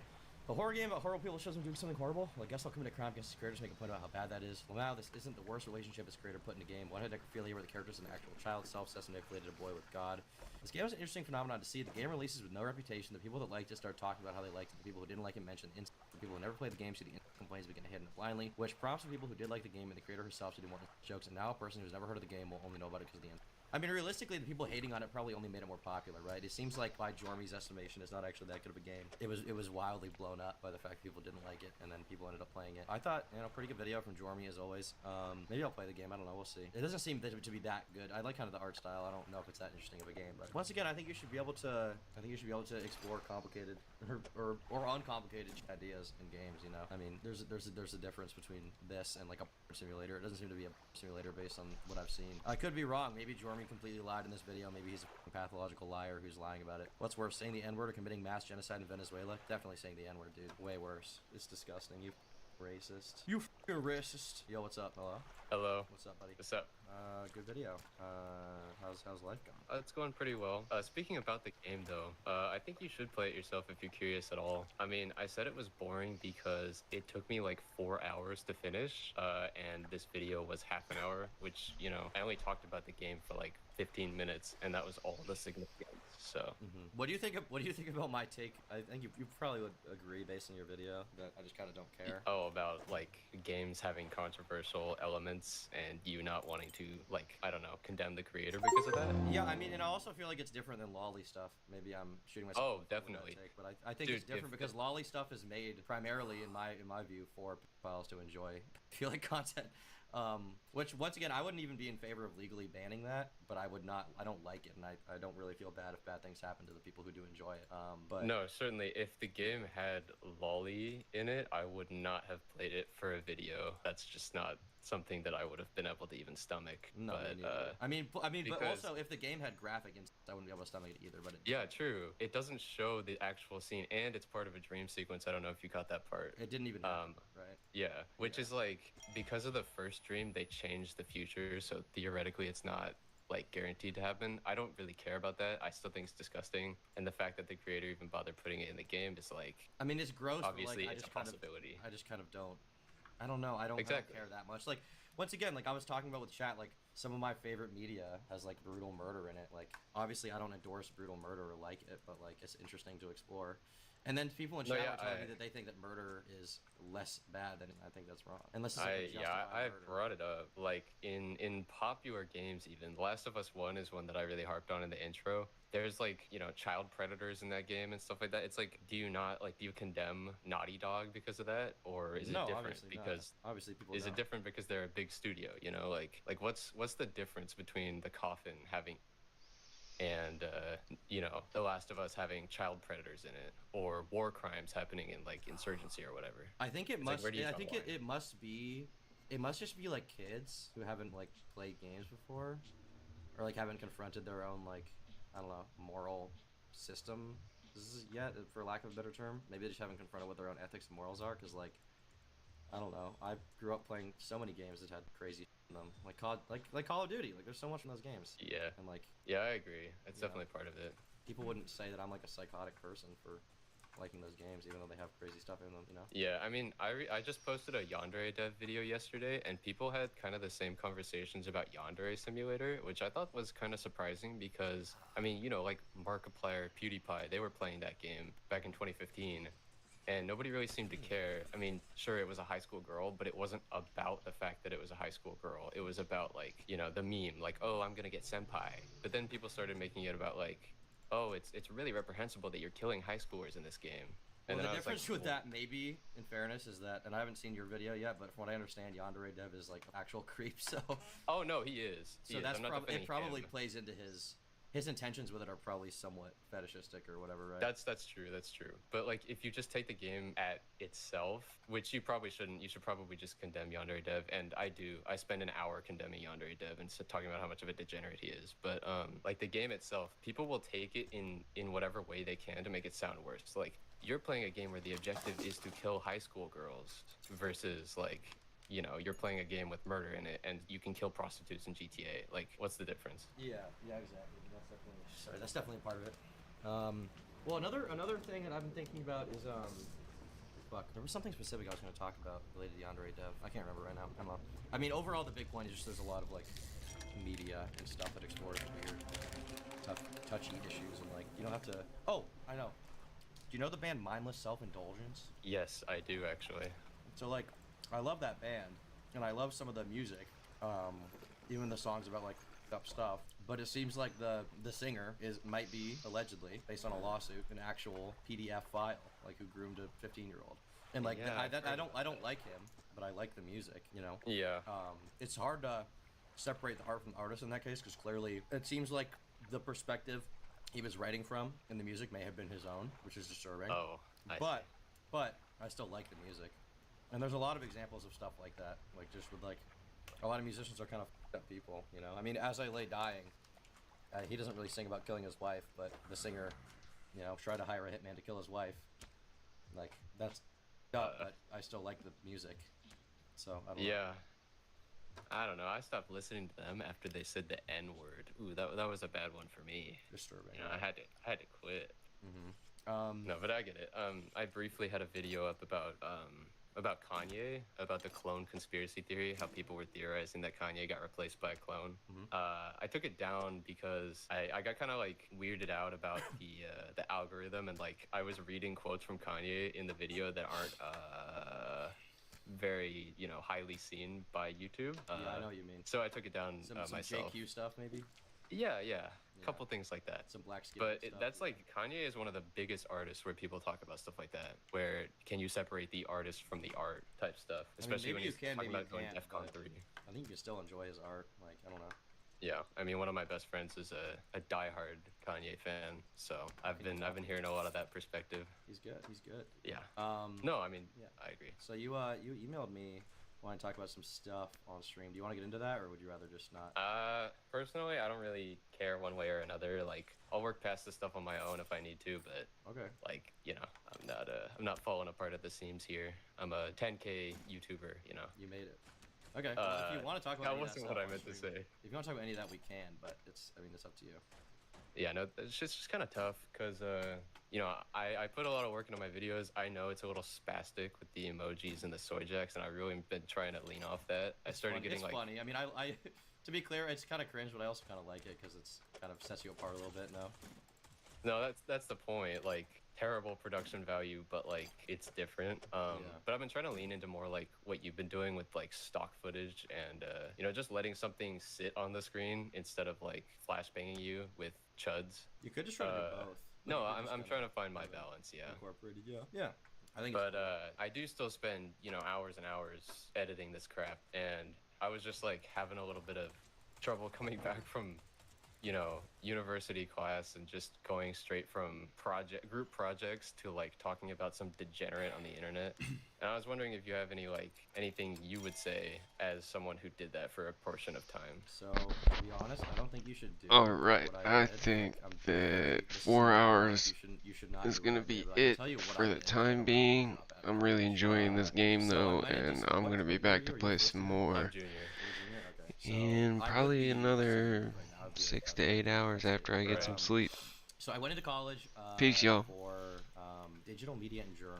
A horror game about horrible people shows them doing something horrible? Well, I guess I'll commit a crime against its creators, make a point about how bad that is. Well, now this isn't the worst relationship its creator put in a game. One had necrophilia where the character's an actual child, self-obsessed and manipulated a boy with God. This game is an interesting phenomenon to see. The game releases with no reputation. The people that liked it start talking about how they liked it. The people who didn't like it mention the people who never played the game see the complaints begin to hit it blindly, which prompts the people who did like the game and the creator herself to do more jokes. And now a person who's never heard of the game will only know about it because of the end. I mean, realistically, the people hating on it probably only made it more popular, right? It seems like, by Jormy's estimation, it's not actually that good of a game. It was wildly blown up by the fact people didn't like it, and then people ended up playing it. I thought, pretty good video from Jormy as always. Maybe I'll play the game. I don't know. We'll see. It doesn't seem to be that good. I like kind of the art style. I don't know if it's that interesting of a game, but once again, I think you should be able to. Explore complicated or uncomplicated ideas in games. You know, I mean, there's a difference between this and like a simulator. It doesn't seem to be a simulator based on what I've seen. I could be wrong. Maybe Jormy completely lied in this video. Maybe he's a pathological liar who's lying about it. What's worse, saying the N-word or committing mass genocide in Venezuela? Definitely saying the N-word, dude. Way worse. It's disgusting. You racist. You fucking racist. Yo, what's up? Hello? Hello. What's up, buddy? What's up? Good video. How's life going? It's going pretty well. Speaking about the game, though, I think you should play it yourself if you're curious at all. I mean, I said it was boring because it took me like 4 hours to finish, and this video was half an hour, which, I only talked about the game for like 15 minutes, and that was all the significance. So, What do you think about my take? I think you probably would agree based on your video that I just kind of don't care. Oh, about like games having controversial elements and you not wanting to, like, I don't know, condemn the creator because of that? Yeah, I mean, and I also feel like it's different than lolly stuff. Maybe I'm shooting myself. Oh, definitely. But I think it's different because lolly stuff is made primarily, in my view, for pedophiles to enjoy like content. Which, once again, I wouldn't even be in favor of legally banning that, but I don't like it, and I don't really feel bad if bad things happen to the people who do enjoy it. But no, certainly, if the game had lolly in it, I would not have played it for a video. That's just not something that I would have been able to even stomach. No, but I mean, but because- also if the game had graphic, I wouldn't be able to stomach it either. But yeah, true. It doesn't show the actual scene, and it's part of a dream sequence. I don't know if you caught that part. It didn't even happen, right? Yeah, which is like because of the first dream, they changed the future, so theoretically, it's not like guaranteed to happen. I don't really care about that. I still think it's disgusting, and the fact that the creator even bothered putting it in the game is like. I mean, it's gross. Obviously, but like, it's a possibility. I just kind of don't. I don't know. I don't care that much. Like, once again, like I was talking about with chat, like some of my favorite media has like brutal murder in it. Like, obviously, I don't endorse brutal murder or like it, but like it's interesting to explore. And then people in chat are telling me that they think that murder is less bad than I think that's wrong. Unless it's like I've brought it up. Like in popular games, even The Last of Us 1 is one that I really harped on in the intro. There's like, you know, child predators in that game and stuff like that. It's like, do you condemn Naughty Dog because of that, or is it different because obviously people is it different because they're a big studio? You know, like what's the difference between The Coffin having and you know, The Last of Us having child predators in it, or war crimes happening in like insurgency or whatever? I think it It's must. like, I think it must be. It must just be like kids who haven't like played games before, or like haven't confronted their own like, I don't know, moral system yet, for lack of a better term. Maybe they just haven't confronted what their own ethics and morals are. Cause like, I don't know. I grew up playing so many games that had crazy in them, like Call of Duty. Like there's so much in those games. Yeah. And like. Yeah, I agree. It's definitely part of it. People wouldn't say that I'm like a psychotic person for liking those games, even though they have crazy stuff in them, you know? Yeah, I mean, I just posted a Yandere dev video yesterday, and people had kind of the same conversations about Yandere Simulator, which I thought was kind of surprising because, I mean, you know, like Markiplier, PewDiePie, they were playing that game back in 2015, and nobody really seemed to care. I mean, sure, it was a high school girl, but it wasn't about the fact that it was a high school girl. It was about, like, you know, the meme, like, oh, I'm gonna get senpai. But then people started making it about, like, oh, it's really reprehensible that you're killing high schoolers in this game. And Well, then the I was difference like, with that, maybe, in fairness, is that, and I haven't seen your video yet, but from what I understand, Yandere Dev is like an actual creep, so. Oh no, he is. So that's it. Probably plays into his intentions with it are probably somewhat fetishistic or whatever, right? That's true. That's true. But like, if you just take the game at itself, which you probably shouldn't, you should probably just condemn Yandere Dev. And I do. I spend an hour condemning Yandere Dev and talking about how much of a degenerate he is. But like the game itself, people will take it in whatever way they can to make it sound worse. Like, you're playing a game where the objective is to kill high school girls versus like, you know, you're playing a game with murder in it and you can kill prostitutes in GTA. Like, what's the difference? Yeah, exactly. That's definitely part of it. Well, another thing that I've been thinking about is fuck, there was something specific I was going to talk about related to Yandere Dev. I can't remember right now. I don't know. I mean, overall, the big point is just there's a lot of like media and stuff that explores weird, touchy issues, and like you don't have to. Oh, I know. Do you know the band Mindless Self-Indulgence? Yes, I do actually. So like, I love that band, and I love some of the music, even the songs about like up stuff. But it seems like the singer might be allegedly, based on a lawsuit, an actual PDF file, like who groomed a 15-year-old. And like Yeah, I don't like him, but I like the music, you know. Yeah. It's hard to separate the art from the artist in that case, because clearly it seems like the perspective he was writing from in the music may have been his own, which is disturbing. Oh, but I still like the music, and there's a lot of examples of stuff like that. Like just with like a lot of musicians are kind of f***ed up people, you know. I mean, As I Lay Dying, he doesn't really sing about killing his wife, but the singer, you know, tried to hire a hitman to kill his wife. Like that's dumb, but I still like the music. So I don't know. Yeah. I don't know. I stopped listening to them after they said the N word. Ooh, that was a bad one for me. Disturbing. You know, I had to quit. Mm-hmm. No, but I get it. I briefly had a video up about Kanye, about the clone conspiracy theory, how people were theorizing that Kanye got replaced by a clone. I took it down because I got kind of like weirded out about the algorithm, and like I was reading quotes from Kanye in the video that aren't very, you know, highly seen by YouTube. Yeah, I know what you mean. So I took it down Some myself. JQ stuff, maybe. Yeah. A couple things like that. Some black skin. But stuff. that's like, Kanye is one of the biggest artists where people talk about stuff like that. Where can you separate the artist from the art type stuff, especially when he's talking about going DEFCON 3. I think you can still enjoy his art. Like, I don't know. Yeah, I mean, one of my best friends is a diehard Kanye fan, so I've been hearing a lot of that perspective. He's good. Yeah. No, I mean, yeah. I agree. So you emailed me want to talk about some stuff on stream. Do you want to get into that, or would you rather just not? Personally, I don't really care one way or another. Like, I'll work past this stuff on my own if I need to, but okay. Like, you know, I'm not falling apart at the seams here. I'm a 10K YouTuber, you know. You made it. Okay. Well, if you want to talk about that wasn't what I meant to say. If you want to talk about any of that, we can, but it's up to you. Yeah, no, it's just kind of tough because, you know, I put a lot of work into my videos. I know it's a little spastic with the emojis and the soy jacks, and I've really been trying to lean off that. I started getting like... It's funny. I mean, I to be clear, it's kind of cringe, but I also kind of like it because it's kind of sets you apart a little bit now. No, that's the point. Like, terrible production value, but like it's different. But I've been trying to lean into more like what you've been doing with like stock footage and you know, just letting something sit on the screen instead of like flashbanging you with chuds. You could just try to do both. No, I'm trying to find my balance. Yeah. Incorporated. Yeah. I think. But I do still spend, you know, hours and hours editing this crap, and I was just like having a little bit of trouble coming back from, you know, university class and just going straight from group projects to like talking about some degenerate on the internet. And I was wondering if you have anything you would say as someone who did that for a portion of time. So, to be honest, I don't think you should do. Alright, I think that 4 hours is gonna be it for the time being. I'm really enjoying this game though, and I'm gonna be back to play some more. And probably another 6 to 8 hours after I get some sleep. So I went into college Peace, y'all. for digital media and journalism.